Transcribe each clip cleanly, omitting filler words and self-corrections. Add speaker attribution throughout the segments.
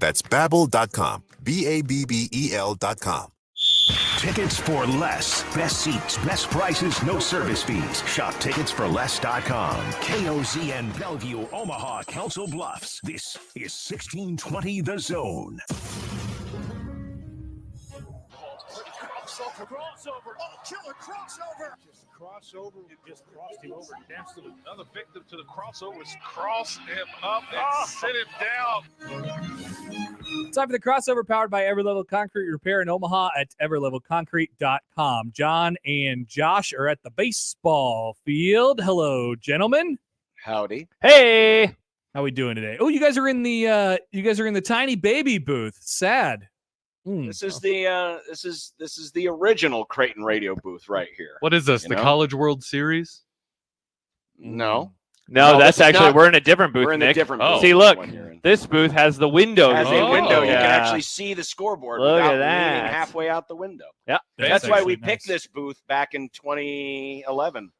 Speaker 1: That's Babbel.com. BABBEL.com.
Speaker 2: Tickets for less. Best seats, best prices, no service fees. Shop ticketsforless.com. KOZN Bellevue, Omaha, Council Bluffs. This is 1620 The Zone.
Speaker 3: Crossover. Oh, killer crossover. Just crossover. It just crossed him over. Danced another victim to the crossovers. Cross him up and sit him down.
Speaker 4: Time for the crossover powered by Everlevel Concrete Repair in Omaha at everlevelconcrete.com. John and Josh are at the baseball field. Hello, gentlemen.
Speaker 5: Howdy.
Speaker 4: Hey. How we doing today? Oh, you guys are in the tiny baby booth. Sad.
Speaker 5: This is the original Creighton radio booth right here.
Speaker 6: What is this? The College World Series?
Speaker 5: No,
Speaker 7: that's actually we're in a different booth.
Speaker 5: We're in
Speaker 7: Nick.
Speaker 5: a different booth.
Speaker 7: See, look, this booth has the window.
Speaker 5: Has a window. You
Speaker 7: Yeah.
Speaker 5: can actually see the scoreboard
Speaker 7: Look
Speaker 5: without
Speaker 7: at that.
Speaker 5: leaning halfway out the window.
Speaker 7: Yeah,
Speaker 5: that's why we picked this booth back in 2011.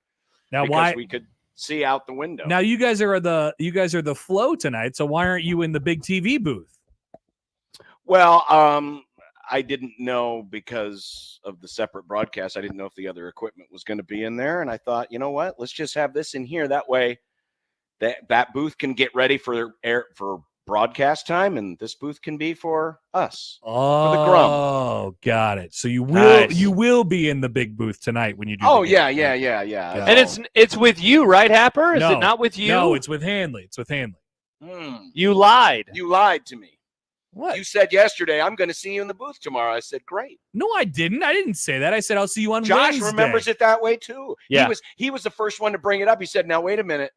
Speaker 4: Now,
Speaker 5: because
Speaker 4: why
Speaker 5: we could see out the window?
Speaker 4: Now you guys are the flow tonight. So why aren't you in the big TV booth?
Speaker 5: Well, I didn't know because of the separate broadcast. I didn't know if the other equipment was going to be in there. And I thought, you know what? Let's just have this in here. That way that booth can get ready for broadcast time, and this booth can be for us.
Speaker 4: Oh,
Speaker 5: for the Grum.
Speaker 4: Oh, got it. So you will be in the big booth tonight when you do.
Speaker 5: Oh,
Speaker 4: the
Speaker 5: yeah.
Speaker 7: And it's with you, right, Happer? Is it not with you?
Speaker 4: No, it's with Hanley.
Speaker 7: You lied.
Speaker 5: You lied to me.
Speaker 4: What?
Speaker 5: You said yesterday, I'm going to see you in the booth tomorrow. I said, great.
Speaker 4: No, I didn't. I didn't say that. I said, I'll see you on
Speaker 5: Josh
Speaker 4: Wednesday.
Speaker 5: remembers it that way, too.
Speaker 7: Yeah.
Speaker 5: He was the first one to bring it up. He said, now, wait a minute.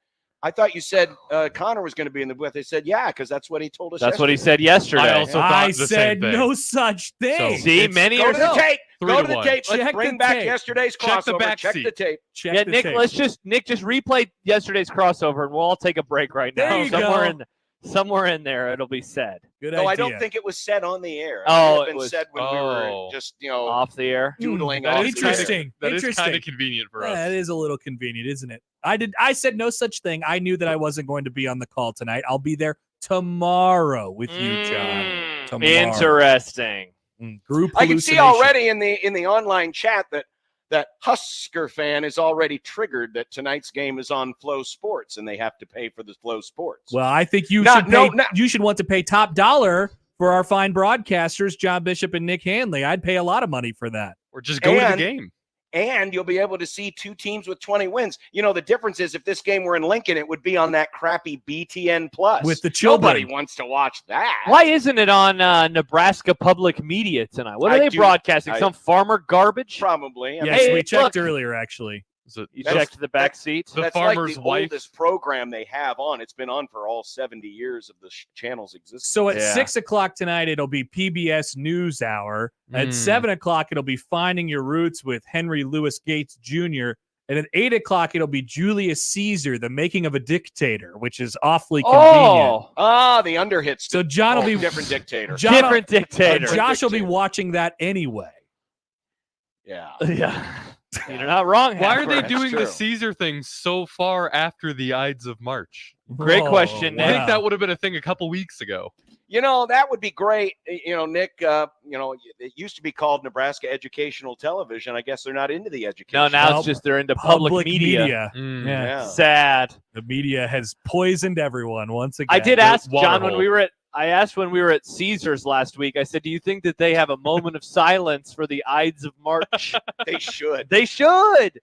Speaker 5: I thought you said Connor was going to be in the booth. I said, yeah, because that's what he told us.
Speaker 7: That's what he said yesterday.
Speaker 6: I also thought the
Speaker 4: said
Speaker 6: same thing.
Speaker 4: no such thing.
Speaker 6: So
Speaker 7: see, many
Speaker 5: Go
Speaker 7: are
Speaker 5: to the tape. Go to the
Speaker 6: 3-1.
Speaker 5: tape.
Speaker 4: Check
Speaker 5: Let's bring
Speaker 4: the
Speaker 5: back
Speaker 4: tape.
Speaker 5: yesterday's
Speaker 6: Check the
Speaker 5: crossover.
Speaker 6: back
Speaker 5: Check
Speaker 6: seat.
Speaker 5: the tape.
Speaker 4: Check
Speaker 7: Yeah,
Speaker 4: the
Speaker 7: Nick,
Speaker 4: tape.
Speaker 7: Nick, just replay yesterday's crossover, and we'll all take a break right now.
Speaker 4: There you go.
Speaker 7: Somewhere in there, it'll be said.
Speaker 4: Good
Speaker 5: No,
Speaker 4: idea.
Speaker 5: I don't think it was said on the air.
Speaker 7: Oh,
Speaker 5: It had been said when we were just,
Speaker 7: off the air.
Speaker 5: doodling
Speaker 6: That
Speaker 5: off
Speaker 6: is
Speaker 5: the air.
Speaker 4: Interesting.
Speaker 6: That is
Speaker 4: Interesting.
Speaker 6: kind of convenient for us.
Speaker 4: That is a little convenient, isn't it? I said no such thing. I knew that I wasn't going to be on the call tonight. I'll be there tomorrow with you, John. Tomorrow.
Speaker 7: Interesting.
Speaker 4: Group
Speaker 5: I can see
Speaker 4: hallucination.
Speaker 5: already in the online chat that Husker fan is already triggered that tonight's game is on Flow Sports and they have to pay for the Flow Sports.
Speaker 4: Well, I think you should want to pay top dollar for our fine broadcasters, John Bishop and Nick Hanley. I'd pay a lot of money for that.
Speaker 6: Or just go to the game.
Speaker 5: And you'll be able to see two teams with 20 wins. You know, the difference is if this game were in Lincoln, it would be on that crappy BTN Plus.
Speaker 4: With the children.
Speaker 5: Nobody wants to watch that.
Speaker 7: Why isn't it on Nebraska Public Media tonight? What are they broadcasting? Some farmer garbage?
Speaker 5: Probably.
Speaker 4: Yes, we checked earlier, actually.
Speaker 7: You checked the back seat?
Speaker 6: The
Speaker 5: That's
Speaker 6: farmer's
Speaker 5: like the
Speaker 6: wife.
Speaker 5: oldest program they have on. It's been on for all 70 years of the channel's existence.
Speaker 4: So at 6 o'clock tonight, it'll be PBS NewsHour. At 7 o'clock, it'll be Finding Your Roots with Henry Louis Gates Jr. And at 8 o'clock, it'll be Julius Caesar, The Making of a Dictator, which is awfully convenient.
Speaker 5: The underhits.
Speaker 4: So John will be
Speaker 5: different dictator.
Speaker 7: Different dictator.
Speaker 4: Josh will be watching that anyway.
Speaker 5: Yeah.
Speaker 7: Yeah. You're not wrong.
Speaker 6: Why are they
Speaker 5: That's
Speaker 6: doing
Speaker 5: true.
Speaker 6: the Caesar thing so far after the Ides of March?
Speaker 7: Great question,
Speaker 6: I
Speaker 7: Nick.
Speaker 6: think that would have been a thing a couple weeks ago.
Speaker 5: You know, that would be great. You know, Nick, it used to be called Nebraska Educational Television. I guess they're not into the education.
Speaker 7: No, now it's just they're into public media.
Speaker 4: Yeah.
Speaker 7: Sad.
Speaker 4: The media has poisoned everyone once again.
Speaker 7: I did ask John
Speaker 6: Waterhole.
Speaker 7: when we were at Caesars last week. I said, "Do you think that they have a moment of silence for the Ides of March?"
Speaker 5: They should.
Speaker 7: They should.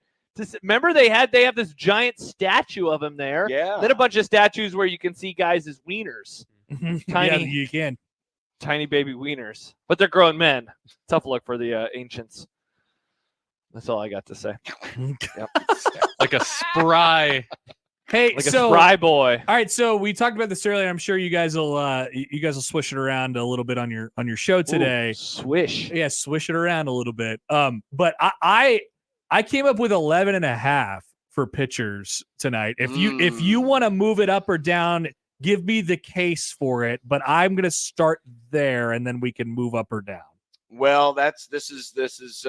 Speaker 7: Remember, they have this giant statue of him there.
Speaker 5: Yeah.
Speaker 7: Then a bunch of statues where you can see guys as wieners,
Speaker 4: Yeah,
Speaker 7: tiny,
Speaker 4: you can.
Speaker 7: tiny baby wieners, but they're grown men. Tough luck for the ancients. That's all I got to say.
Speaker 6: Like a spry.
Speaker 4: Hey,
Speaker 7: Like
Speaker 4: so
Speaker 7: a spry boy.
Speaker 4: all right, so we talked about this earlier. I'm sure you guys will swish it around a little bit on your show today.
Speaker 7: Ooh, swish.
Speaker 4: Yeah, swish it around a little bit. But I came up with 11.5 for pitchers tonight. If you want to move it up or down, give me the case for it. But I'm gonna start there, and then we can move up or down.
Speaker 5: Well, this is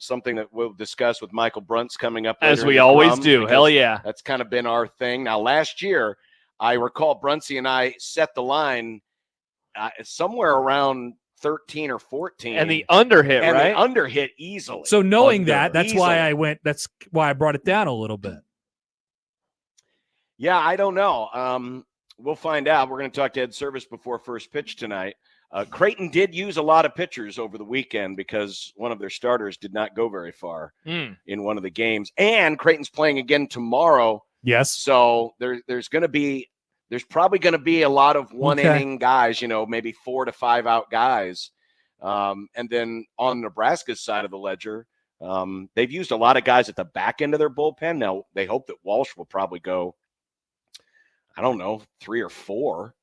Speaker 5: something that we'll discuss with Michael Bruns coming up.
Speaker 7: As
Speaker 5: later
Speaker 7: we
Speaker 5: in the
Speaker 7: always
Speaker 5: Grum,
Speaker 7: do.
Speaker 5: because
Speaker 7: Hell yeah.
Speaker 5: That's kind of been our thing. Now, last year, I recall Brunsy and I set the line somewhere around 13 or 14.
Speaker 7: And the under hit,
Speaker 5: and
Speaker 7: right?
Speaker 5: the under hit easily.
Speaker 4: So knowing
Speaker 5: Under,
Speaker 4: that, that's why I went. That's why I brought it down a little bit.
Speaker 5: Yeah, I don't know. We'll find out. We're going to talk to Ed Service before first pitch tonight. Creighton did use a lot of pitchers over the weekend because one of their starters did not go very far in one of the games. And Creighton's playing again tomorrow.
Speaker 4: Yes.
Speaker 5: So there's probably going to be a lot of one-inning guys, maybe 4 to 5 out guys. And then on Nebraska's side of the ledger, they've used a lot of guys at the back end of their bullpen. Now, they hope that Walsh will probably go, I don't know, 3 or 4.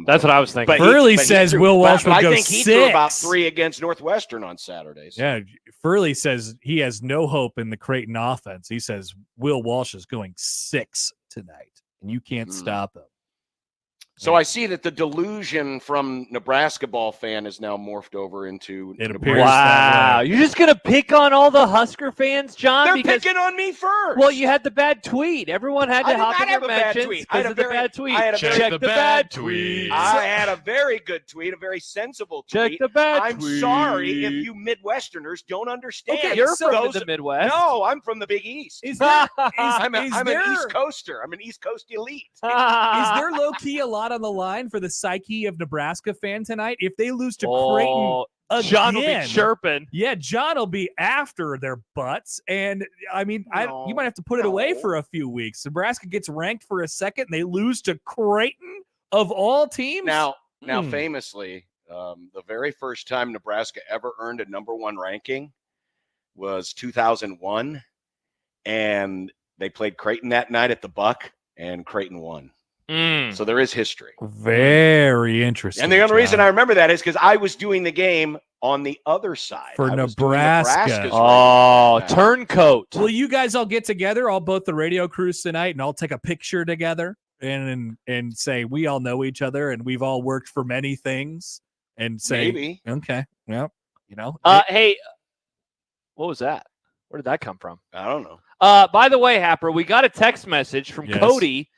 Speaker 7: That's what I was thinking.
Speaker 4: Furley says Will Walsh would go 6.
Speaker 5: I think he threw about 3 against Northwestern on Saturdays.
Speaker 4: Yeah, Furley says he has no hope in the Creighton offense. He says Will Walsh is going 6 tonight, and you can't stop him.
Speaker 5: So I see that the delusion from Nebraska ball fan is now morphed over into
Speaker 4: It
Speaker 5: Nebraska.
Speaker 4: appears
Speaker 7: Wow. You're just going to pick on all the Husker fans, John?
Speaker 5: They're
Speaker 7: because,
Speaker 5: picking on me first.
Speaker 7: Well, you had the bad tweet. Everyone had to
Speaker 5: I did
Speaker 7: hop
Speaker 5: not
Speaker 7: in
Speaker 5: have
Speaker 7: their
Speaker 5: a bad
Speaker 7: mentions
Speaker 5: tweet. I had
Speaker 7: because
Speaker 5: a
Speaker 7: of the
Speaker 5: very-
Speaker 7: bad tweet.
Speaker 5: I had a
Speaker 6: Check
Speaker 5: very-
Speaker 6: the bad tweet.
Speaker 5: I had a very good tweet, a very sensible tweet.
Speaker 7: Check the bad
Speaker 5: I'm
Speaker 7: tweet.
Speaker 5: sorry if you Midwesterners don't understand.
Speaker 7: Okay, you're from
Speaker 5: those-
Speaker 7: the Midwest.
Speaker 5: No, I'm from the Big East.
Speaker 4: Is there,
Speaker 5: I'm
Speaker 4: is
Speaker 5: an
Speaker 4: there-
Speaker 5: East Coaster. I'm an East Coast elite.
Speaker 4: Is there low key a lot on the line for the psyche of Nebraska fan tonight? If they lose to Creighton again,
Speaker 7: John will be chirping.
Speaker 4: Yeah, John will be after their butts. And I mean, you might have to put it away for a few weeks. Nebraska gets ranked for a second, and they lose to Creighton of all teams.
Speaker 5: Now, famously, the very first time Nebraska ever earned a number 1 ranking was 2001, and they played Creighton that night at the Buck, and Creighton won. So there is history.
Speaker 4: Very interesting.
Speaker 5: And the only reason
Speaker 4: John.
Speaker 5: I remember that is because I was doing the game on the other side.
Speaker 4: For
Speaker 5: I was doing
Speaker 4: Nebraska.
Speaker 5: Nebraska's
Speaker 7: Oh,
Speaker 5: ranking.
Speaker 7: turncoat.
Speaker 4: Will you guys all get together, all both the radio crews tonight, and I'll take a picture together and say we all know each other and we've all worked for many things and say,
Speaker 5: Maybe.
Speaker 4: okay, yeah,
Speaker 7: Hey, what was that? Where did that come from?
Speaker 5: I don't know.
Speaker 7: By the way, Happer, we got a text message from
Speaker 4: Yes.
Speaker 7: Cody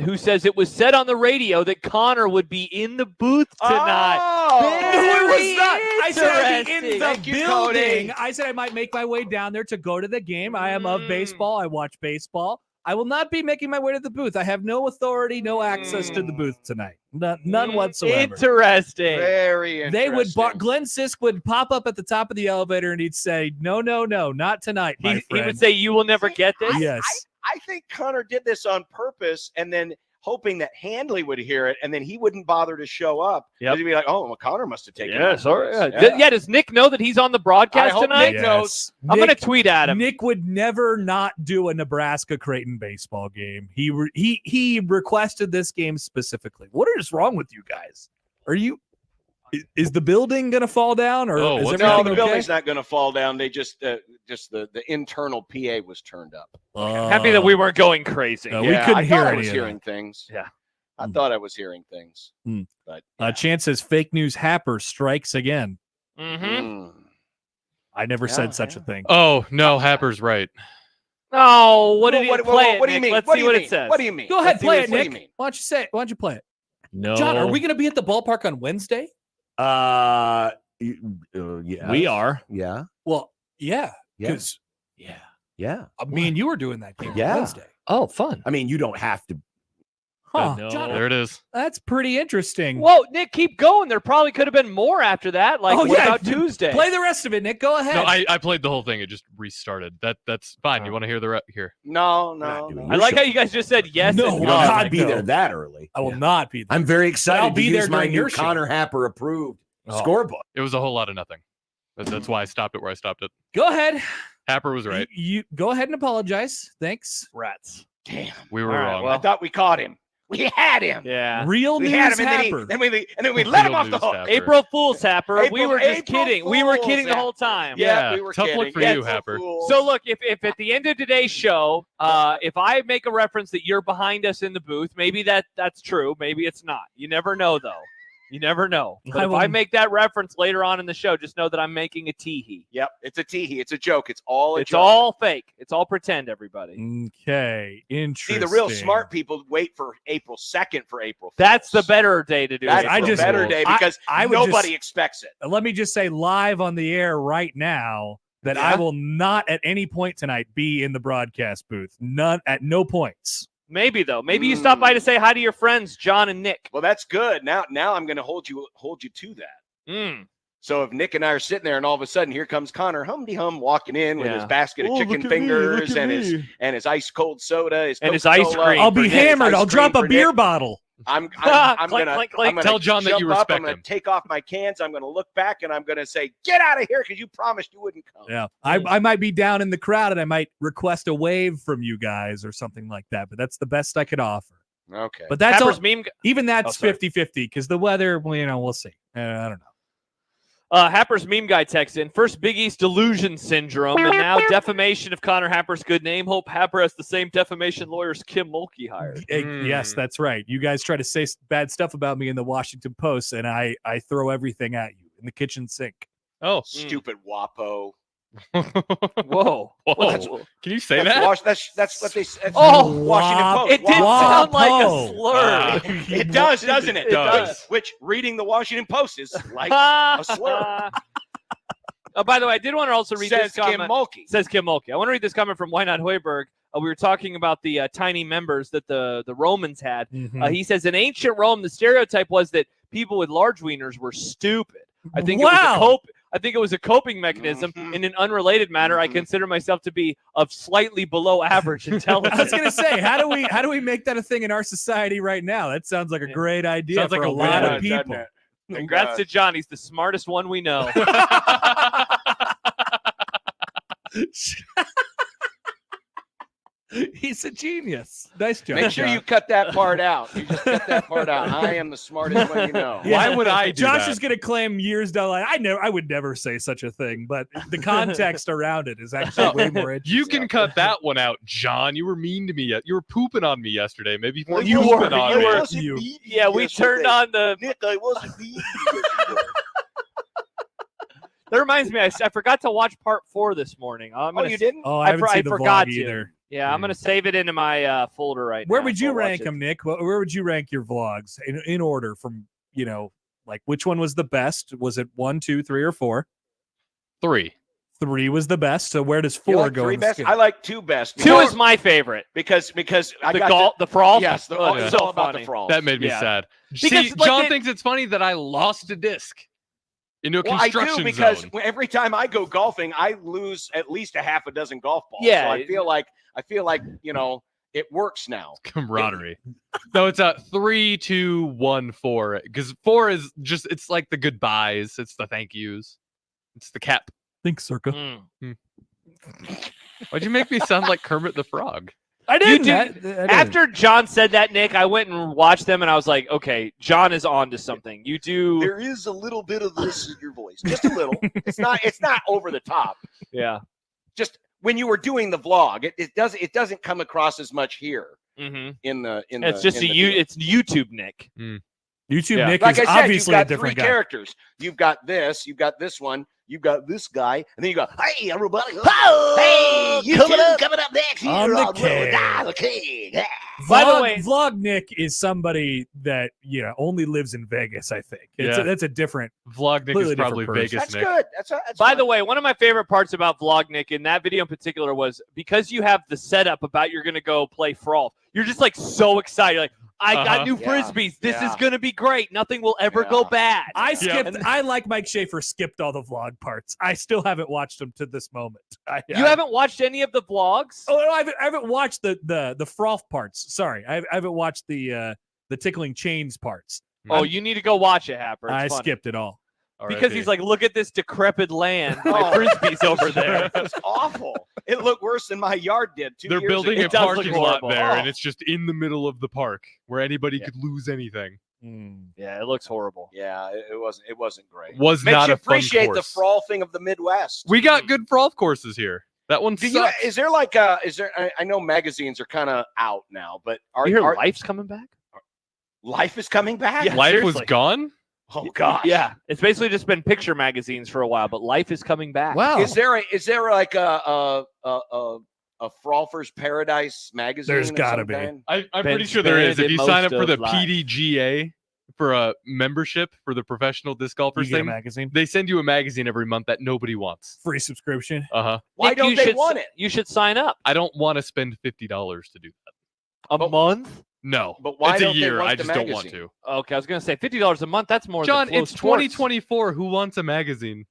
Speaker 7: who says it was said on the radio that Connor would be in the booth tonight.
Speaker 5: Oh,
Speaker 4: No, it was not. I said I'd be in
Speaker 7: Interesting.
Speaker 4: the
Speaker 5: Thank you,
Speaker 4: building.
Speaker 5: Cody.
Speaker 4: I said I might make my way down there to go to the game. I am of baseball. I watch baseball. I will not be making my way to the booth. I have no authority, no access to the booth tonight. None whatsoever.
Speaker 7: Interesting.
Speaker 5: very interesting.
Speaker 4: They would Glenn Sisk would pop up at the top of the elevator and he'd say, "No, not tonight, my
Speaker 7: He
Speaker 4: friend."
Speaker 7: would say, "You will never get this."
Speaker 4: Yes.
Speaker 5: I think Connor did this on purpose, and then hoping that Handley would hear it, and then he wouldn't bother to show up.
Speaker 7: Yep.
Speaker 5: He'd be like, "Oh, well, Connor must have taken."
Speaker 7: Yeah,
Speaker 5: my
Speaker 7: sorry.
Speaker 5: place."
Speaker 7: Yeah. Does Nick know that he's on the broadcast
Speaker 5: I hope
Speaker 7: tonight?
Speaker 5: Nick knows.
Speaker 7: I'm going to tweet at him.
Speaker 4: Nick would never not do a Nebraska Creighton baseball game. He requested this game specifically. What is wrong with you guys? Are you? Is the building going to fall down, or
Speaker 6: Oh,
Speaker 4: is
Speaker 6: what's
Speaker 5: No,
Speaker 4: everything
Speaker 5: the
Speaker 4: okay?
Speaker 5: building's not going to fall down. They just the internal PA was turned up.
Speaker 7: Happy that we weren't going crazy.
Speaker 4: No, we couldn't
Speaker 5: I
Speaker 4: hear
Speaker 5: thought I
Speaker 4: any
Speaker 5: was
Speaker 4: of
Speaker 5: hearing things.
Speaker 7: Yeah.
Speaker 5: I thought I was hearing things. But
Speaker 4: Chance says fake news Happer strikes again.
Speaker 7: Mm-hmm.
Speaker 5: mm.
Speaker 4: I never
Speaker 5: Yeah,
Speaker 4: said such
Speaker 5: yeah.
Speaker 4: a thing.
Speaker 6: Oh, no, Happer's right.
Speaker 7: Oh, what did he
Speaker 5: What
Speaker 7: play it,
Speaker 5: do you
Speaker 7: Nick?
Speaker 5: mean?
Speaker 7: Let's
Speaker 5: What
Speaker 7: see
Speaker 5: do you
Speaker 7: what
Speaker 5: mean?
Speaker 7: it says.
Speaker 5: What do you mean?
Speaker 4: Go ahead,
Speaker 5: Let's see
Speaker 4: play
Speaker 5: what-
Speaker 4: it,
Speaker 5: what do
Speaker 4: Nick.
Speaker 5: you mean?
Speaker 4: Why don't you say it? Why don't you play it?
Speaker 1: No.
Speaker 4: John, are we going to be at the ballpark on Wednesday?
Speaker 1: Yeah.
Speaker 4: We are.
Speaker 1: Yeah.
Speaker 4: Well, yeah.
Speaker 1: Yeah.
Speaker 4: Because
Speaker 1: Yeah.
Speaker 4: me and you were doing that game
Speaker 1: Yeah.
Speaker 4: on Wednesday.
Speaker 7: Oh, fun.
Speaker 1: I mean, you don't have to.
Speaker 4: Huh.
Speaker 7: No.
Speaker 4: John,
Speaker 6: There it is.
Speaker 4: that's pretty interesting.
Speaker 7: Whoa, Nick, keep going. There probably could have been more after that. Like,
Speaker 4: Oh,
Speaker 7: what
Speaker 4: yeah.
Speaker 7: about Tuesday?
Speaker 4: Play the rest of it, Nick. Go ahead.
Speaker 6: No, I played the whole thing. It just restarted. That's fine. You want to hear the here?
Speaker 5: No,
Speaker 1: not
Speaker 5: no.
Speaker 1: doing
Speaker 5: no.
Speaker 7: I like how you guys just said yes.
Speaker 4: No,
Speaker 7: and
Speaker 1: You
Speaker 4: no,
Speaker 1: don't
Speaker 7: no.
Speaker 1: have to be
Speaker 4: no.
Speaker 1: there that early.
Speaker 4: I will not be there.
Speaker 1: I'm very excited
Speaker 4: I'll be
Speaker 1: to
Speaker 4: there
Speaker 1: use my
Speaker 4: during
Speaker 1: new
Speaker 4: your show.
Speaker 1: Connor Happer approved
Speaker 4: Oh.
Speaker 1: scorebook.
Speaker 6: It was a whole lot of nothing. That's why I stopped it where I stopped it.
Speaker 4: Go ahead.
Speaker 6: Happer was right.
Speaker 4: You go ahead and apologize. Thanks.
Speaker 7: Rats.
Speaker 5: Damn.
Speaker 6: We were
Speaker 7: All right,
Speaker 6: wrong.
Speaker 7: well-
Speaker 5: I thought we caught him. We had him.
Speaker 7: Yeah.
Speaker 4: Real
Speaker 5: We
Speaker 4: news
Speaker 5: had him,
Speaker 4: Happer.
Speaker 5: and then we let him
Speaker 6: Real
Speaker 5: off the
Speaker 6: news
Speaker 5: hook.
Speaker 6: Happer.
Speaker 7: April Fool's, Happer. We
Speaker 5: April-
Speaker 7: were just
Speaker 5: April
Speaker 7: kidding. We were
Speaker 5: Fool's,
Speaker 7: kidding the whole
Speaker 5: Happer.
Speaker 7: time.
Speaker 5: Yeah,
Speaker 6: Yeah,
Speaker 5: we were
Speaker 6: tough
Speaker 5: kidding.
Speaker 6: look for you,
Speaker 5: April
Speaker 6: Happer.
Speaker 5: Fools.
Speaker 7: So look, if at the end of today's show, if I make a reference that you're behind us in the booth, maybe that's true. Maybe it's not. You never know, though. You never know. But
Speaker 4: I
Speaker 7: if
Speaker 4: will-
Speaker 7: I make that reference later on in the show, just know that I'm making a tee-hee.
Speaker 5: Yep, it's a tee-hee. It's a joke. It's all a
Speaker 7: It's
Speaker 5: joke.
Speaker 7: all fake. It's all pretend, everybody.
Speaker 4: Okay,
Speaker 5: See,
Speaker 4: interesting.
Speaker 5: the real smart people wait for April 2nd for April Fools.
Speaker 7: That's the better day to do
Speaker 5: That's
Speaker 7: it.
Speaker 4: I
Speaker 5: the
Speaker 4: just-
Speaker 5: better day because
Speaker 4: I would
Speaker 5: nobody
Speaker 4: just-
Speaker 5: expects it.
Speaker 4: Let me just say live on the air right now that I
Speaker 5: Yeah?
Speaker 4: will not at any point tonight be in the broadcast booth. None at no points.
Speaker 7: Maybe, though. Maybe you stop by to say hi to your friends, John and Nick.
Speaker 5: Well, that's good. Now I'm going to hold you to that.
Speaker 7: Mm.
Speaker 5: So if Nick and I are sitting there and all of a sudden here comes Connor hum walking in with his
Speaker 7: Yeah.
Speaker 5: basket of chicken fingers and his ice cold soda,
Speaker 7: And his ice
Speaker 5: Coca-Cola,
Speaker 7: cream.
Speaker 4: I'll be
Speaker 5: and his
Speaker 4: hammered.
Speaker 5: ice
Speaker 4: I'll drop
Speaker 5: cream
Speaker 4: a
Speaker 5: for
Speaker 4: beer
Speaker 5: Nick.
Speaker 4: bottle.
Speaker 5: I'm
Speaker 7: Clink,
Speaker 5: gonna
Speaker 7: clink.
Speaker 6: Tell John that you
Speaker 5: jump up,
Speaker 6: respect
Speaker 5: I'm gonna
Speaker 6: him.
Speaker 5: take off my cans. I'm gonna look back and I'm gonna say, "Get out of here!" because you promised you wouldn't come.
Speaker 4: Yeah, I might be down in the crowd and I might request a wave from you guys or something like that. But that's the best I could offer.
Speaker 5: Okay.
Speaker 4: But that's all,
Speaker 7: Happer's meme.
Speaker 4: even that's
Speaker 7: sorry.
Speaker 4: 50-50 because the weather, well, we'll see. I don't know.
Speaker 7: Happer's meme guy texts in. First Big East delusion syndrome, and now defamation of Connor Happer's good name. Hope Happer has the same defamation lawyers Kim Mulkey hired.
Speaker 4: Yes, that's right. You guys try to say bad stuff about me in the Washington Post, and I throw everything at you in the kitchen sink.
Speaker 6: Oh,
Speaker 5: Stupid WAPO.
Speaker 7: Whoa.
Speaker 6: whoa! Can you say that?
Speaker 5: That's what they said.
Speaker 7: Oh,
Speaker 5: Washington Post.
Speaker 7: It did
Speaker 5: WAPO.
Speaker 7: sound like a
Speaker 4: Whoa.
Speaker 7: slur.
Speaker 5: It does, doesn't it?
Speaker 6: It does.
Speaker 5: Which reading the Washington Post is like a slur.
Speaker 7: Oh, by the way, I did want to also read
Speaker 5: Says
Speaker 7: this
Speaker 5: Kim
Speaker 7: comment.
Speaker 5: Mulkey.
Speaker 7: Says Kim Mulkey. I want to read this comment from Why Not Hoiberg. We were talking about the tiny members that the Romans had. He says, in ancient Rome, the stereotype was that people with large wieners were stupid. I think it was a coping mechanism. In an unrelated matter, I consider myself to be of slightly below average intelligence.
Speaker 4: I was gonna say, how do we make that a thing in our society right now? That sounds like a great idea
Speaker 6: Sounds
Speaker 4: for
Speaker 6: like
Speaker 4: a
Speaker 6: a
Speaker 4: lot
Speaker 6: win.
Speaker 4: of people.
Speaker 7: Congrats to John. He's the smartest one we know.
Speaker 4: He's a genius. Nice job.
Speaker 5: Make sure
Speaker 4: John.
Speaker 5: you cut that part out. You just cut that part out. I am the smartest one you know.
Speaker 6: Why would I do
Speaker 4: Josh
Speaker 6: that?
Speaker 4: is gonna claim years down the line. I would never say such a thing, but the context around it is actually way more interesting.
Speaker 6: You can cut that one out, John. You were mean to me. You were pooping on me yesterday. Maybe more
Speaker 7: You
Speaker 6: pooping
Speaker 7: were.
Speaker 6: on
Speaker 7: You
Speaker 6: me.
Speaker 7: were. Yeah, we turned on the.
Speaker 5: Nick, I wasn't mean.
Speaker 7: That reminds me, I forgot to watch part 4 this morning.
Speaker 5: You didn't?
Speaker 4: Oh, I haven't seen the
Speaker 7: forgot
Speaker 4: vlog
Speaker 7: to.
Speaker 4: either.
Speaker 7: Yeah, I'm gonna save it into my folder right
Speaker 4: Where
Speaker 7: now.
Speaker 4: would
Speaker 7: so
Speaker 4: you
Speaker 7: I'll watch
Speaker 4: rank
Speaker 7: it.
Speaker 4: them, Nick? Where would you rank your vlogs in order from, like which one was the best? Was it 1, 2, 3, or 4?
Speaker 6: 3.
Speaker 4: 3 was the best. So where does
Speaker 5: You
Speaker 4: 4
Speaker 5: like
Speaker 4: go?
Speaker 5: 3
Speaker 4: in the
Speaker 5: best?
Speaker 4: scale?
Speaker 5: I like 2 best.
Speaker 7: 2 is my favorite.
Speaker 5: because I
Speaker 7: The
Speaker 5: got
Speaker 7: the Frol.
Speaker 5: yes,
Speaker 7: Oh,
Speaker 5: it's
Speaker 7: so
Speaker 5: all about
Speaker 7: funny.
Speaker 5: the Frol.
Speaker 6: That made me
Speaker 7: Yeah.
Speaker 6: sad.
Speaker 7: Because,
Speaker 6: See,
Speaker 7: like,
Speaker 6: John
Speaker 7: it-
Speaker 6: thinks it's funny that I lost a disc into a
Speaker 5: Well, I
Speaker 6: construction
Speaker 5: do because
Speaker 6: zone.
Speaker 5: every time I go golfing, I lose at least a half a dozen golf balls.
Speaker 7: Yeah.
Speaker 5: So I feel like it works now.
Speaker 6: Camaraderie. So it's a 3, 2, 1, 4. Because 4 is just it's like the goodbyes. It's the thank yous. It's the cap.
Speaker 4: Think circa.
Speaker 7: Mm.
Speaker 6: Why'd you make me sound like Kermit the Frog?
Speaker 4: I
Speaker 7: You
Speaker 4: didn't.
Speaker 7: do-
Speaker 4: I didn't.
Speaker 7: After John said that, Nick, I went and watched them, and I was like, okay, John is on to something. You do.
Speaker 5: There is a little bit of this in your voice, just a little. It's not over the top.
Speaker 7: Yeah.
Speaker 5: Just when you were doing the vlog, it doesn't come across as much here
Speaker 7: Mm-hmm.
Speaker 5: in the.
Speaker 7: It's just it's YouTube, Nick.
Speaker 4: YouTube
Speaker 7: Yeah.
Speaker 4: Nick
Speaker 5: Like
Speaker 4: is
Speaker 5: I said, you've
Speaker 4: obviously
Speaker 5: got
Speaker 4: a different
Speaker 5: 3
Speaker 4: guy.
Speaker 5: characters. You've got this one, you've got this guy, and then you go, hey, everybody. Hey, you coming up next here
Speaker 4: I'm the
Speaker 5: on
Speaker 4: king.
Speaker 5: the king. Yeah.
Speaker 7: By the way-
Speaker 4: Vlog Nick is somebody that only lives in Vegas. I think that's a different.
Speaker 6: Vlog Nick
Speaker 4: Completely
Speaker 6: is probably
Speaker 4: different person.
Speaker 6: Vegas
Speaker 5: That's
Speaker 6: Nick.
Speaker 5: good. That's
Speaker 7: By
Speaker 5: fun.
Speaker 7: the way, one of my favorite parts about Vlog Nick in that video in particular was because you have the setup about you're going to go play Frol. You're just like so excited. You're like, I got new
Speaker 5: Yeah.
Speaker 7: frisbees. This
Speaker 5: Yeah.
Speaker 7: is going to be great. Nothing will ever go
Speaker 5: Yeah.
Speaker 7: bad.
Speaker 4: I skipped. I like Mike Schaefer skipped all the vlog parts. I still haven't watched them to this moment.
Speaker 7: You haven't watched any of the vlogs?
Speaker 4: Oh no, I haven't watched the froth parts. Sorry, I haven't watched the tickling chains parts.
Speaker 7: Oh, you need to go watch it, Happer. It's
Speaker 4: I
Speaker 7: funny.
Speaker 4: skipped it all.
Speaker 7: Because he's like, look at this decrepit land. My
Speaker 5: Oh.
Speaker 7: frisbee's over there.
Speaker 5: It's awful. It looked worse than my yard did 2
Speaker 6: They're
Speaker 5: years
Speaker 6: building
Speaker 5: ago.
Speaker 6: a
Speaker 7: does look
Speaker 6: parking lot
Speaker 7: horrible.
Speaker 6: there,
Speaker 5: Oh.
Speaker 6: and it's just in the middle of the park where anybody
Speaker 7: Yeah.
Speaker 6: could lose anything.
Speaker 7: Yeah, it looks horrible.
Speaker 5: Yeah, it wasn't great.
Speaker 6: Was
Speaker 5: Makes
Speaker 6: not
Speaker 5: you
Speaker 6: a fun
Speaker 5: appreciate the
Speaker 6: course.
Speaker 5: Frol thing of the Midwest.
Speaker 6: We got good golf courses here. That one
Speaker 5: Do you,
Speaker 6: sucks.
Speaker 5: is there like I know magazines are kind of out now, but
Speaker 7: You hear
Speaker 5: are
Speaker 7: Life's coming back?
Speaker 5: Life is coming back?
Speaker 7: Yeah.
Speaker 6: Life was
Speaker 7: seriously.
Speaker 6: gone?
Speaker 5: Oh gosh.
Speaker 7: Yeah, it's basically just been picture magazines for a while, but life is coming back.
Speaker 4: Wow.
Speaker 5: Is there like a Frolfer's Paradise magazine?
Speaker 4: There's
Speaker 5: of
Speaker 4: gotta
Speaker 5: some
Speaker 4: be.
Speaker 5: kind?
Speaker 6: I'm
Speaker 7: Been
Speaker 6: pretty sure there is. If
Speaker 7: spending
Speaker 6: you sign up
Speaker 7: most
Speaker 6: for the
Speaker 7: of life.
Speaker 6: PDGA for a membership for the professional disc golfers
Speaker 4: You get a
Speaker 6: thing,
Speaker 4: magazine,
Speaker 6: they send you a magazine every month that nobody wants.
Speaker 4: free subscription.
Speaker 5: Why
Speaker 7: Nick,
Speaker 5: don't
Speaker 7: you
Speaker 5: they
Speaker 7: should-
Speaker 5: want it?
Speaker 7: You should sign up.
Speaker 6: I don't want to spend $50 to do that.
Speaker 7: A month?
Speaker 6: No,
Speaker 5: But why
Speaker 6: it's a
Speaker 5: don't they
Speaker 6: year.
Speaker 5: want
Speaker 6: I
Speaker 5: the
Speaker 6: just don't want
Speaker 5: magazine?
Speaker 6: to.
Speaker 7: Okay, I was going to say $50 a month. That's more
Speaker 6: John,
Speaker 7: than Flow
Speaker 6: it's
Speaker 7: Sports.
Speaker 6: 2024. Who wants a magazine?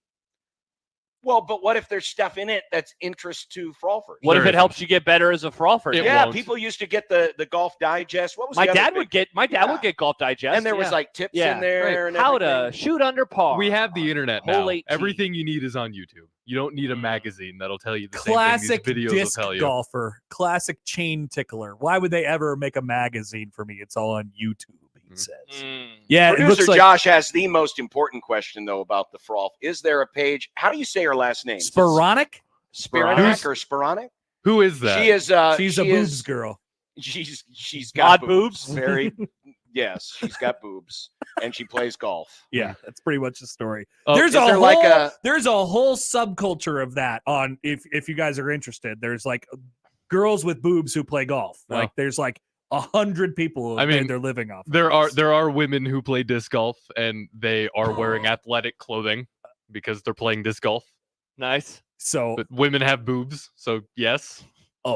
Speaker 5: Well, but what if there's stuff in it that's interest to Frolfers?
Speaker 7: What if
Speaker 6: There
Speaker 7: it helps you get better as a frolfer?
Speaker 6: It
Speaker 5: Yeah,
Speaker 6: won't.
Speaker 5: people used to get the Golf Digest. What was
Speaker 7: My
Speaker 5: the other
Speaker 7: dad
Speaker 5: big-
Speaker 7: would get
Speaker 5: Yeah.
Speaker 7: Golf Digest,
Speaker 5: and there was
Speaker 7: yeah.
Speaker 5: like tips
Speaker 7: Yeah,
Speaker 5: in there
Speaker 7: right.
Speaker 5: and
Speaker 7: How to
Speaker 5: everything.
Speaker 7: shoot under par.
Speaker 6: We have the internet
Speaker 7: Hole
Speaker 6: now.
Speaker 7: 18.
Speaker 6: Everything you need is on YouTube. You don't need a
Speaker 7: Mm.
Speaker 6: magazine that'll tell you the
Speaker 4: Classic
Speaker 6: same thing these videos
Speaker 4: disc
Speaker 6: will tell you.
Speaker 4: golfer, classic chain tickler. Why would they ever make a magazine for me? It's all on YouTube, he says. Yeah, it
Speaker 5: Producer
Speaker 4: looks like
Speaker 5: Josh has the most important question though about the Frolf. Is there a page? How do you say her last name?
Speaker 4: Sporonic.
Speaker 5: Spironic or Sporonic?
Speaker 6: Who is that?
Speaker 5: She is.
Speaker 4: She's
Speaker 5: she
Speaker 4: a boobs
Speaker 5: is-
Speaker 4: girl.
Speaker 5: She's got
Speaker 7: Odd boobs?
Speaker 5: Very. Yes, she's got boobs, and she plays golf.
Speaker 4: Yeah, that's pretty much the story.
Speaker 6: Oh,
Speaker 4: there's
Speaker 5: is there like a-
Speaker 4: there's a whole subculture of that on if you guys are interested. There's like girls with boobs who play golf.
Speaker 6: Oh.
Speaker 4: Like there's like 100 people who
Speaker 6: I mean,
Speaker 4: made their living off. of
Speaker 6: There
Speaker 4: this.
Speaker 6: are women who play disc golf and they are wearing athletic clothing because they're playing disc golf.
Speaker 7: Nice.
Speaker 4: So
Speaker 6: But women have boobs, so yes.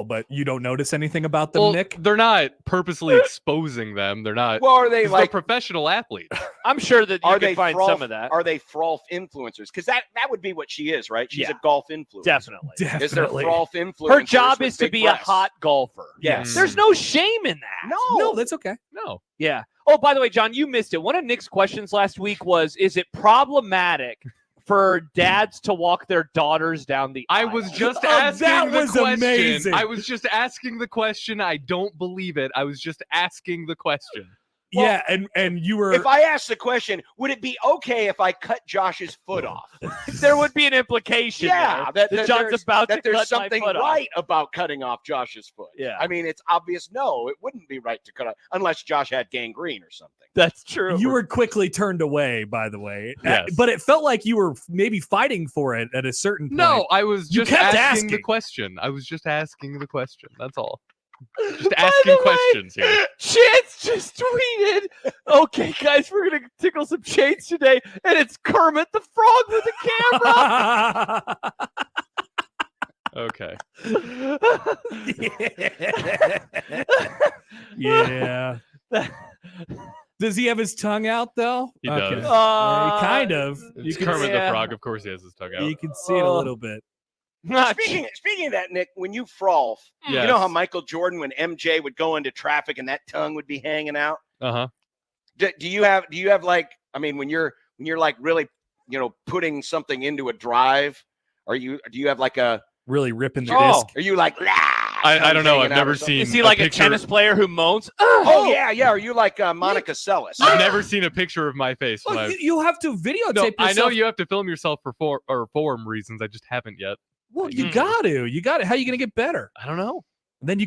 Speaker 4: but you don't notice anything about them,
Speaker 6: Well,
Speaker 4: Nick?
Speaker 6: they're not purposely exposing them. They're not.
Speaker 5: Well, are they
Speaker 6: 'cause
Speaker 5: like?
Speaker 6: they're professional athletes?
Speaker 7: I'm sure that you
Speaker 5: Are
Speaker 7: can
Speaker 5: they
Speaker 7: find
Speaker 5: Frolf,
Speaker 7: some of that.
Speaker 5: Are they Frolf influencers? Because that would be what she is, right? She's
Speaker 7: Yeah.
Speaker 5: a golf influencer.
Speaker 7: Definitely.
Speaker 5: Is there
Speaker 4: Definitely.
Speaker 5: Frolf influencers?
Speaker 7: Her job
Speaker 5: with
Speaker 7: is to
Speaker 5: big
Speaker 7: be a
Speaker 5: breasts?
Speaker 7: hot golfer.
Speaker 5: Yes.
Speaker 7: There's no shame in that.
Speaker 4: No, that's okay.
Speaker 6: No.
Speaker 7: Yeah. Oh, by the way, John, you missed it. One of Nick's questions last week was, is it problematic for dads to walk their daughters down the
Speaker 6: I
Speaker 7: aisle?
Speaker 6: was just
Speaker 4: Oh,
Speaker 6: asking
Speaker 4: that
Speaker 6: the
Speaker 4: was
Speaker 6: question.
Speaker 4: amazing.
Speaker 6: I was just asking the question. I don't believe it. I was just asking the question.
Speaker 5: Well,
Speaker 4: yeah, and you were
Speaker 5: If I ask the question, would it be okay if I cut Josh's foot off?
Speaker 7: There would be an implication
Speaker 5: Yeah,
Speaker 7: there
Speaker 5: that
Speaker 7: John's
Speaker 5: there's,
Speaker 7: about
Speaker 5: that
Speaker 7: to
Speaker 5: there's
Speaker 7: cut
Speaker 5: something
Speaker 7: my foot
Speaker 5: right about cutting off Josh's foot.
Speaker 7: Yeah.
Speaker 5: I mean, it's obvious. No, it wouldn't be right to cut off unless Josh had gangrene or something.
Speaker 7: off. That's true.
Speaker 4: you were quickly turned away, by the way.
Speaker 6: Yes.
Speaker 4: But it felt like you were maybe fighting for it at a certain point.
Speaker 6: No, I was
Speaker 4: You
Speaker 6: just
Speaker 4: kept
Speaker 6: asking the
Speaker 4: asking.
Speaker 6: question. I was just asking the question. That's all. Just
Speaker 7: By
Speaker 6: asking
Speaker 7: the way,
Speaker 6: questions here.
Speaker 7: Chance just tweeted, okay, guys, we're going to tickle some chains today, and it's Kermit the Frog with a camera.
Speaker 6: Okay.
Speaker 4: yeah. Does he have his tongue out though?
Speaker 6: He does.
Speaker 4: Kind of.
Speaker 6: It's
Speaker 4: can
Speaker 6: Kermit
Speaker 4: see,
Speaker 6: the Frog. Of course, he has his tongue out.
Speaker 4: you can see it a little bit.
Speaker 5: Speaking of that, Nick, when you frolf, you know how Michael Jordan, when MJ would go into traffic and that tongue would be hanging out.
Speaker 6: Uh huh.
Speaker 5: Do you have like? I mean, when you're like really, putting something into a drive, do you have like a?
Speaker 4: Really ripping the
Speaker 7: Oh.
Speaker 4: disc.
Speaker 5: Are you like?
Speaker 6: I don't know. I've never seen.
Speaker 7: Is he like a
Speaker 6: picture.
Speaker 7: tennis player who moans?
Speaker 5: Oh yeah. Are you like Monica Seles?
Speaker 6: I've never seen a picture of my face. when
Speaker 4: Well,
Speaker 6: I've-
Speaker 4: you have to videotape
Speaker 6: No,
Speaker 4: yourself.
Speaker 6: I know you have to film yourself for forum reasons. I just haven't yet.
Speaker 4: Well, you got to. How are you going to get better?
Speaker 6: I don't know.
Speaker 4: And then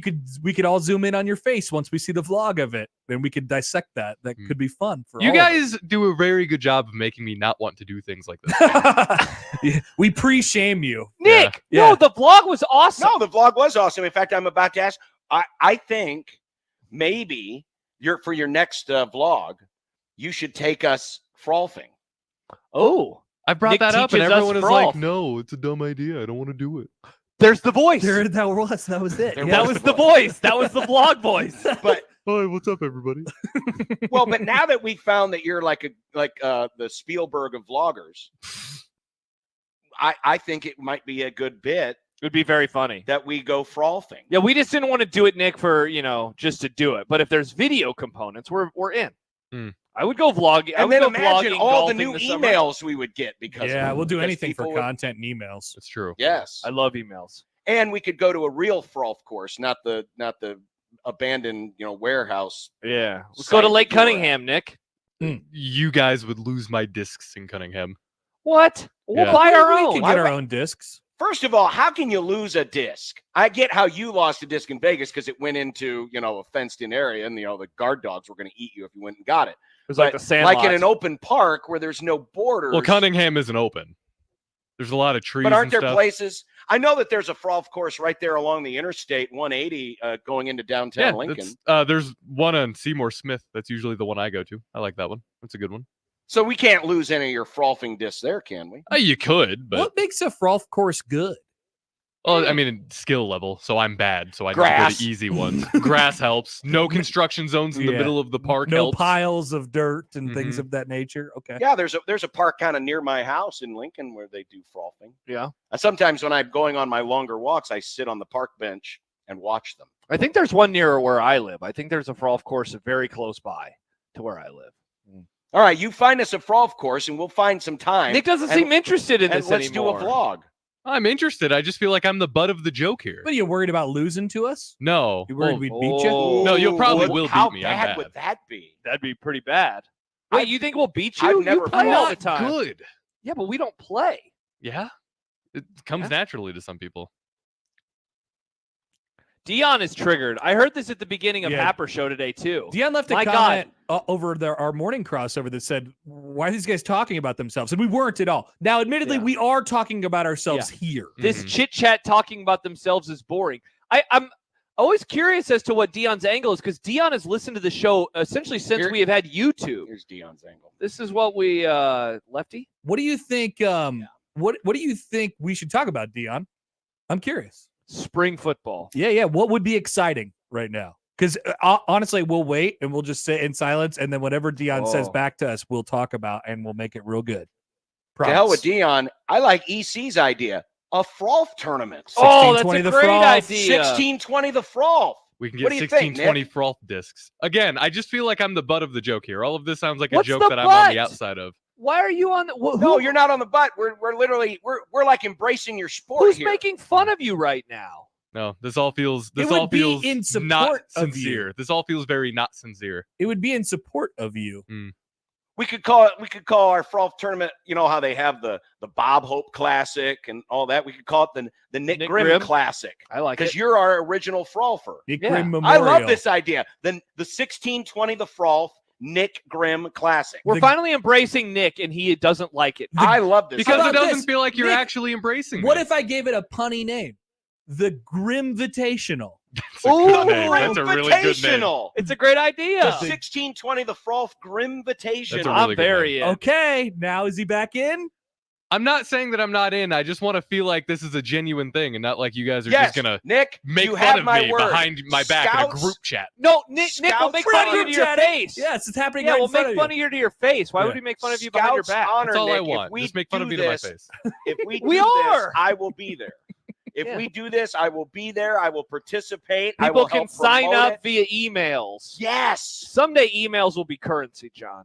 Speaker 4: we could all zoom in on your face once we see the vlog of it. Then we could dissect that. That could be fun for
Speaker 6: You
Speaker 4: all of us.
Speaker 6: guys do a very good job of making me not want to do things like this.
Speaker 4: Yeah, we pre-shame you.
Speaker 7: Nick,
Speaker 4: Yeah.
Speaker 7: no, the vlog was awesome.
Speaker 5: No, the vlog was awesome. In fact, I'm about to ask. I think maybe for your next vlog, you should take us frolfing.
Speaker 7: Oh,
Speaker 6: I brought
Speaker 7: Nick
Speaker 6: that up, and
Speaker 7: teaches us
Speaker 6: everyone is
Speaker 7: Frol.
Speaker 6: like, "No, it's a dumb idea. I don't want to do it."
Speaker 7: there's the voice.
Speaker 4: There that was. That was it.
Speaker 5: There
Speaker 7: That was the voice. That was the vlog voice.
Speaker 5: But
Speaker 6: Hi, what's up, everybody?
Speaker 5: but now that we found that you're like the Spielberg of vloggers, I think it might be a good bit
Speaker 7: It would be very funny.
Speaker 5: that we go frolfing.
Speaker 7: Yeah, we just didn't want to do it, Nick, for just to do it. But if there's video components, we're in. I would go vlogging. I
Speaker 5: And
Speaker 7: would
Speaker 5: then
Speaker 7: go
Speaker 5: imagine
Speaker 7: vlogging,
Speaker 5: all the
Speaker 7: golfing
Speaker 5: new
Speaker 7: this summer.
Speaker 5: emails we would get because
Speaker 4: Yeah,
Speaker 5: of it,
Speaker 4: we'll do
Speaker 5: because
Speaker 4: anything for
Speaker 5: people would-
Speaker 4: content and emails.
Speaker 6: It's true.
Speaker 5: Yes,
Speaker 7: I love emails.
Speaker 5: and we could go to a real frolf course, not the abandoned warehouse.
Speaker 7: Yeah, let's go to
Speaker 5: Site
Speaker 7: Lake
Speaker 5: that you were
Speaker 7: Cunningham, Nick.
Speaker 6: You guys would lose my discs in Cunningham.
Speaker 7: What? We'll
Speaker 6: Yeah.
Speaker 7: buy our
Speaker 4: We
Speaker 7: own.
Speaker 4: could
Speaker 5: Why
Speaker 4: get our
Speaker 5: would-
Speaker 4: own discs.
Speaker 5: First of all, how can you lose a disc? I get how you lost a disc in Vegas because it went into, a fenced-in area, and the guard dogs were going to eat you if you went and got it.
Speaker 7: It was like the sand
Speaker 5: like in an open park where there's no borders.
Speaker 6: Well, Cunningham isn't open. There's a lot of trees.
Speaker 5: But aren't there
Speaker 6: stuff.
Speaker 5: places? I know that there's a Frol course right there along the Interstate 180 going into downtown Lincoln.
Speaker 6: There's one on Seymour Smith. That's usually the one I go to. I like that one. That's a good one.
Speaker 5: So we can't lose any of your frolfing discs there, can we?
Speaker 6: You could, but
Speaker 4: what makes a Frolf course good?
Speaker 6: well, I mean, skill level. So I'm bad. So I
Speaker 5: Grass.
Speaker 6: just go to easy ones. Grass helps. No construction zones in the middle of the park.
Speaker 4: No
Speaker 6: helps.
Speaker 4: piles of dirt and things
Speaker 6: Mhm.
Speaker 4: of that nature. Okay.
Speaker 5: Yeah, there's a park kind of near my house in Lincoln where they do frolfing.
Speaker 7: Yeah.
Speaker 5: Sometimes when I'm going on my longer walks, I sit on the park bench and watch them.
Speaker 7: I think there's one near where I live. I think there's a Frolf course very close by to where I live.
Speaker 5: All right, you find us a Frolf course, and we'll find some time.
Speaker 7: Nick doesn't seem interested in
Speaker 5: and
Speaker 7: this
Speaker 5: let's
Speaker 7: anymore.
Speaker 5: do a vlog.
Speaker 6: I'm interested. I just feel like I'm the butt of the joke here.
Speaker 4: But are you worried about losing to us?
Speaker 6: No.
Speaker 4: You worried
Speaker 6: Well,
Speaker 4: we'd beat you?
Speaker 6: No, you'll probably will
Speaker 5: How
Speaker 6: beat me. I'm
Speaker 5: bad
Speaker 6: bad.
Speaker 5: would that be?
Speaker 7: That'd be pretty bad. Wait, you think we'll beat you?
Speaker 5: I've
Speaker 7: You
Speaker 5: never
Speaker 7: play
Speaker 5: played.
Speaker 7: all
Speaker 6: Not
Speaker 7: the time.
Speaker 6: good.
Speaker 7: Yeah, but we don't play.
Speaker 6: Yeah. It comes
Speaker 7: Yeah.
Speaker 6: naturally to some people.
Speaker 7: Dion is triggered. I heard this at the beginning of
Speaker 4: Yeah.
Speaker 7: Happer Show today, too.
Speaker 4: Dion left a
Speaker 7: My
Speaker 4: comment over our morning crossover that said, why are these guys talking about themselves? And we weren't at all. Now, admittedly,
Speaker 7: Yeah.
Speaker 4: we are talking about ourselves here.
Speaker 7: This
Speaker 6: Mhm.
Speaker 7: chit-chat talking about themselves is boring. I'm always curious as to what Dion's angle is, because Dion has listened to the show essentially since
Speaker 5: Here-
Speaker 7: we have had YouTube.
Speaker 5: Here's Dion's angle.
Speaker 7: This is what we Lefty?
Speaker 4: What do you think? What do you think we should talk about, Dion? I'm curious.
Speaker 7: Spring football.
Speaker 4: Yeah. What would be exciting right now? Because honestly, we'll wait and we'll just sit in silence, and then whatever Dion says
Speaker 5: Oh.
Speaker 4: back to us, we'll talk about, and we'll make it real good.
Speaker 5: To hell with
Speaker 4: Props.
Speaker 5: Dion. I like EC's idea. A Frolf tournament.
Speaker 7: Oh, that's
Speaker 4: 16-20
Speaker 7: a
Speaker 4: the
Speaker 7: great
Speaker 4: Frolf.
Speaker 7: idea.
Speaker 5: 16-20 the Frolf.
Speaker 6: We can
Speaker 5: What
Speaker 6: get
Speaker 5: do you
Speaker 6: 16,
Speaker 5: think,
Speaker 6: 20
Speaker 5: Nick?
Speaker 6: Frolf discs. Again, I just feel like I'm the butt of the joke here. All of this sounds like
Speaker 7: What's
Speaker 6: a joke
Speaker 7: the
Speaker 6: that I'm on the
Speaker 7: butt?
Speaker 6: outside of.
Speaker 7: Why are you on?
Speaker 5: No, you're not on the butt. We're literally we're like embracing your sport
Speaker 7: Who's
Speaker 5: here.
Speaker 7: making fun of you right now?
Speaker 6: No, this all feels
Speaker 4: It would be in
Speaker 6: not
Speaker 4: support of you.
Speaker 6: sincere. This all feels very not sincere.
Speaker 4: It would be in support of you.
Speaker 5: We could call our Frolf tournament, you know how they have the Bob Hope Classic and all that. We could call it the Nick Grimm
Speaker 7: Grimm?
Speaker 5: Classic.
Speaker 7: I like
Speaker 5: Because
Speaker 7: it.
Speaker 5: you're our original Frolfer.
Speaker 4: Nick
Speaker 7: Yeah.
Speaker 4: Grimm
Speaker 5: I
Speaker 4: Memorial.
Speaker 5: love this idea. The 16-20 the Frolf Nick Grimm Classic.
Speaker 7: We're
Speaker 4: The-
Speaker 7: finally embracing Nick, and he doesn't like it.
Speaker 5: I love this.
Speaker 6: Because
Speaker 4: about
Speaker 6: it doesn't
Speaker 4: this?
Speaker 6: feel like you're
Speaker 4: Nick,
Speaker 6: actually embracing
Speaker 4: What
Speaker 6: me.
Speaker 4: if I gave it a punny name? The Grimvitational.
Speaker 6: That's a good name. That's a really good name.
Speaker 5: Invitational.
Speaker 7: It's a great
Speaker 5: The
Speaker 7: idea.
Speaker 5: 16-20 the Frolf Grimvitational.
Speaker 6: That's a
Speaker 7: I'm
Speaker 6: really good
Speaker 7: very in.
Speaker 4: Okay, now is he back in?
Speaker 6: I'm not saying that I'm not in. I just want to feel like this is a genuine thing and not like you guys are
Speaker 5: Yes,
Speaker 6: just going to
Speaker 5: Nick,
Speaker 6: make
Speaker 5: you
Speaker 6: fun
Speaker 5: have
Speaker 6: of
Speaker 5: my
Speaker 6: me
Speaker 5: word.
Speaker 6: behind my back in a
Speaker 5: Scouts-
Speaker 6: group chat.
Speaker 7: No, Nick will
Speaker 5: Scouts
Speaker 7: make fun of you
Speaker 4: group
Speaker 7: to your
Speaker 4: chatting.
Speaker 7: face.
Speaker 4: Yes, it's happening.
Speaker 7: Yeah,
Speaker 4: right
Speaker 7: we'll
Speaker 4: in front
Speaker 7: make
Speaker 4: of
Speaker 7: fun of you to your face. Why
Speaker 4: Yeah.
Speaker 7: would we make fun of you behind your
Speaker 5: Scouts
Speaker 7: back?
Speaker 5: honor,
Speaker 6: That's all I
Speaker 5: Nick.
Speaker 6: want.
Speaker 5: If we
Speaker 6: Just make fun
Speaker 5: do
Speaker 6: of me to my
Speaker 5: this,
Speaker 6: face.
Speaker 5: If we do
Speaker 7: We
Speaker 5: this,
Speaker 7: are.
Speaker 5: I will be there. If
Speaker 7: Yeah.
Speaker 5: we do this, I will be there. I will participate. I
Speaker 7: People
Speaker 5: will
Speaker 7: can
Speaker 5: help
Speaker 7: sign
Speaker 5: promote
Speaker 7: up
Speaker 5: it.
Speaker 7: via emails.
Speaker 5: Yes.
Speaker 7: Someday emails will be currency, John.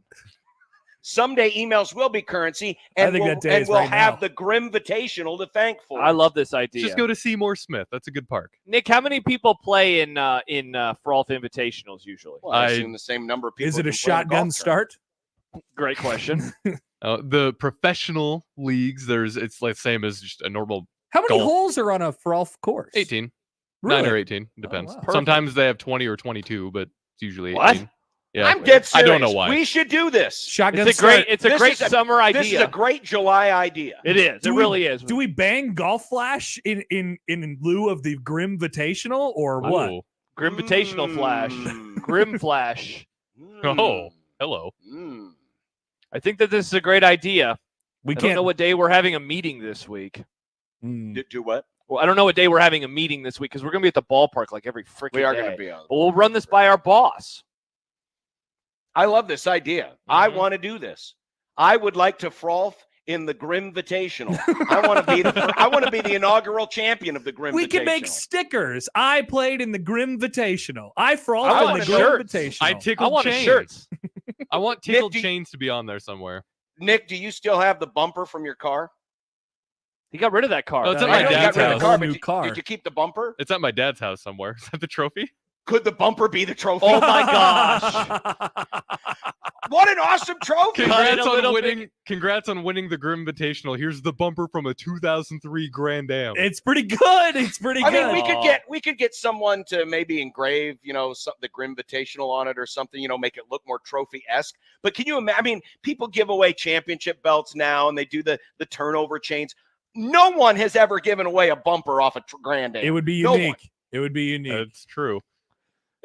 Speaker 5: Someday emails will be currency,
Speaker 4: I
Speaker 5: and
Speaker 4: think
Speaker 5: we'll,
Speaker 4: that day is
Speaker 5: we'll
Speaker 4: right
Speaker 5: have
Speaker 4: now.
Speaker 5: the Grimvitational to thank for.
Speaker 7: I love this idea.
Speaker 6: Just go to Seymour Smith. That's a good park.
Speaker 7: Nick, how many people play in Frolf Invitationals usually?
Speaker 5: Well, I
Speaker 6: I-
Speaker 5: assume the same number of people.
Speaker 4: Is it
Speaker 5: who
Speaker 4: a
Speaker 5: play the
Speaker 4: shotgun
Speaker 5: golf
Speaker 4: start?
Speaker 7: Great question.
Speaker 6: The professional leagues, it's like same as just a normal
Speaker 4: How many
Speaker 6: Golf.
Speaker 4: holes are on a Frolf course?
Speaker 6: 18.
Speaker 4: Really?
Speaker 6: 9 or 18. Depends.
Speaker 4: wow.
Speaker 6: Sometimes they have 20 or 22, but it's usually 18.
Speaker 7: What?
Speaker 6: Yeah.
Speaker 5: I'm dead serious.
Speaker 6: I don't know why.
Speaker 5: We should do this.
Speaker 4: Shotgun
Speaker 7: It's a
Speaker 4: start.
Speaker 7: great, it's a
Speaker 5: This
Speaker 7: great
Speaker 5: is a-
Speaker 7: summer idea.
Speaker 5: This is a great July idea.
Speaker 7: It is.
Speaker 4: Do
Speaker 7: It
Speaker 4: we-
Speaker 7: really is.
Speaker 4: Do we bang Golf Flash in lieu of the Grimvitational or what?
Speaker 6: Ooh.
Speaker 7: Grimvitational Flash.
Speaker 5: Mm.
Speaker 7: Grim Flash.
Speaker 6: Oh, hello.
Speaker 5: Mm.
Speaker 7: I think that this is a great idea.
Speaker 4: We
Speaker 7: I don't
Speaker 4: can't
Speaker 7: know what day we're having a meeting this week.
Speaker 4: Mm.
Speaker 5: Do what?
Speaker 7: Well, I don't know what day we're having a meeting this week because we're going to be at the ballpark like every freaking
Speaker 5: We are
Speaker 7: day.
Speaker 5: going to be on.
Speaker 7: But we'll run this by our boss.
Speaker 5: I love this idea. I
Speaker 7: Mhm.
Speaker 5: want to do this. I would like to Frolf in the Grimvitational. I want to be the inaugural champion of the Grimvitational.
Speaker 4: We can make stickers. I played in the Grimvitational. I frolfed
Speaker 7: I
Speaker 4: in
Speaker 7: want
Speaker 4: the
Speaker 7: shirts.
Speaker 4: Grimvitational.
Speaker 6: I
Speaker 7: I
Speaker 6: tickled
Speaker 7: want a
Speaker 6: chains.
Speaker 7: shirt.
Speaker 6: I want
Speaker 5: Nick,
Speaker 6: tickled
Speaker 5: do you-
Speaker 6: chains to be on there somewhere.
Speaker 5: Nick, do you still have the bumper from your car?
Speaker 7: He got rid of that car.
Speaker 6: Oh, it's at
Speaker 4: I
Speaker 6: my
Speaker 4: know you
Speaker 6: dad's
Speaker 4: got rid of
Speaker 6: house.
Speaker 4: the
Speaker 5: car,
Speaker 4: whole
Speaker 5: but
Speaker 4: new
Speaker 5: did,
Speaker 4: car.
Speaker 5: did you keep the bumper?
Speaker 6: It's at my dad's house somewhere. Is that the trophy?
Speaker 5: Could the bumper be the trophy?
Speaker 7: Oh my gosh.
Speaker 5: What an awesome trophy!
Speaker 6: Congrats on winning the Grim Invitational. Here's the bumper from a 2003 Grand Am.
Speaker 4: It's pretty good. It's pretty
Speaker 5: I
Speaker 4: good.
Speaker 5: mean, we could get someone to maybe engrave, the Grim Invitational on it or something, make it look more trophy-esque. But can you imagine? I mean, people give away championship belts now, and they do the turnover chains. No one has ever given away a bumper off a Grand Am.
Speaker 4: It would be unique. It would be unique.
Speaker 6: That's true.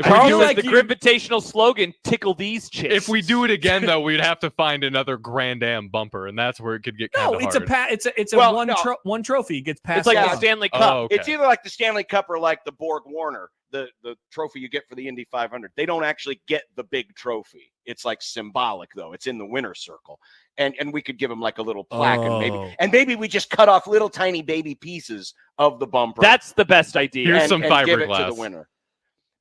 Speaker 7: Carl says the Grim Invitational slogan, tickle these chicks.
Speaker 6: If we do it again, though, we'd have to find another Grand Am bumper, and that's where it could get kind of hard.
Speaker 4: It's one trophy. It gets passed.
Speaker 7: It's like
Speaker 4: down.
Speaker 7: the Stanley Cup.
Speaker 6: Oh, okay.
Speaker 5: It's either like the Stanley Cup or like the Borg Warner, the trophy you get for the Indy 500. They don't actually get the big trophy. It's like symbolic, though. It's in the winner's circle. And we could give them like a little plaque, and maybe we just cut off little tiny baby pieces of the bumper.
Speaker 7: That's the best idea.
Speaker 6: Here's some
Speaker 5: and give it
Speaker 6: fiberglass
Speaker 5: to the winner.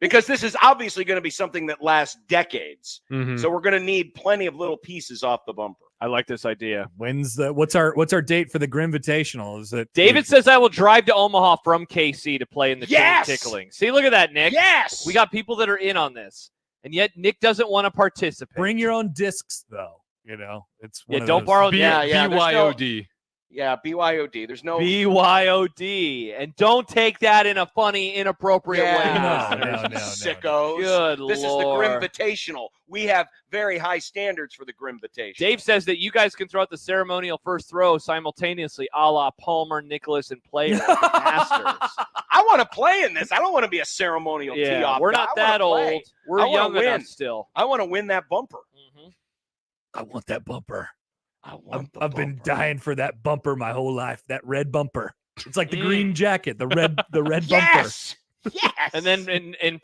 Speaker 5: Because this is obviously going to be something that lasts decades.
Speaker 6: Mhm.
Speaker 5: So we're going to need plenty of little pieces off the bumper.
Speaker 7: I like this idea.
Speaker 4: What's our date for the Grim Invitational? Is it
Speaker 7: David says I will drive to Omaha from KC to play in the
Speaker 5: Yes!
Speaker 7: chain tickling. See, look at that, Nick.
Speaker 5: Yes!
Speaker 7: We got people that are in on this. And yet Nick doesn't want to participate.
Speaker 4: bring your own discs though? It's one of
Speaker 7: don't
Speaker 4: those-
Speaker 7: borrow.
Speaker 6: BYOD.
Speaker 5: Yeah, BYOD. There's no
Speaker 7: BYOD. And don't take that in a funny, inappropriate way.
Speaker 4: No.
Speaker 5: sickos.
Speaker 7: Good
Speaker 5: This
Speaker 7: Lord.
Speaker 5: is the Grim Invitational. We have very high standards for the Grim Invitational.
Speaker 7: Dave says that you guys can throw out the ceremonial first throw simultaneously, a la Palmer, Nicholas, and Player at the Masters.
Speaker 5: I want to play in this. I don't want to be a ceremonial tee
Speaker 7: Yeah,
Speaker 5: off.
Speaker 7: we're
Speaker 5: guy.
Speaker 7: not
Speaker 5: I wanna
Speaker 7: that old.
Speaker 5: play.
Speaker 7: We're
Speaker 5: I wanna
Speaker 7: young
Speaker 5: win.
Speaker 7: enough still.
Speaker 5: I want to win that bumper.
Speaker 4: I want that bumper.
Speaker 5: I've
Speaker 4: been dying for that bumper my whole life. That red bumper. It's like the
Speaker 7: Mm.
Speaker 4: green jacket. The red bumper.
Speaker 5: Yes. Yes.
Speaker 7: And then in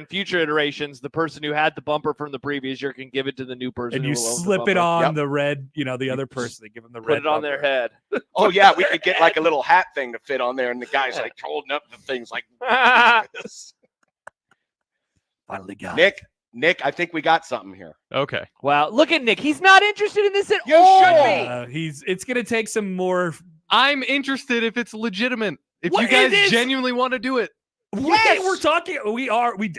Speaker 7: future iterations, the person who had the bumper from the previous year can give it to the new person.
Speaker 4: And you
Speaker 7: who owns the
Speaker 4: slip it
Speaker 7: bumper.
Speaker 4: on
Speaker 5: Yep.
Speaker 4: the red. The other person. They give them the
Speaker 7: Put
Speaker 4: red.
Speaker 7: it on their
Speaker 4: bumper.
Speaker 7: head.
Speaker 5: Oh yeah, we could get like a little hat thing to fit on there, and the guy's like holding up the things like this.
Speaker 4: Finally got
Speaker 5: Nick, I think we got something here.
Speaker 6: Okay.
Speaker 7: Wow, look at Nick. He's not interested in this at
Speaker 5: You
Speaker 7: all.
Speaker 5: should be.
Speaker 4: It's gonna take some more.
Speaker 6: I'm interested if it's legitimate. If
Speaker 4: What
Speaker 6: you guys
Speaker 4: it is-
Speaker 6: genuinely want to do it.
Speaker 5: Yes!
Speaker 4: We're talking. We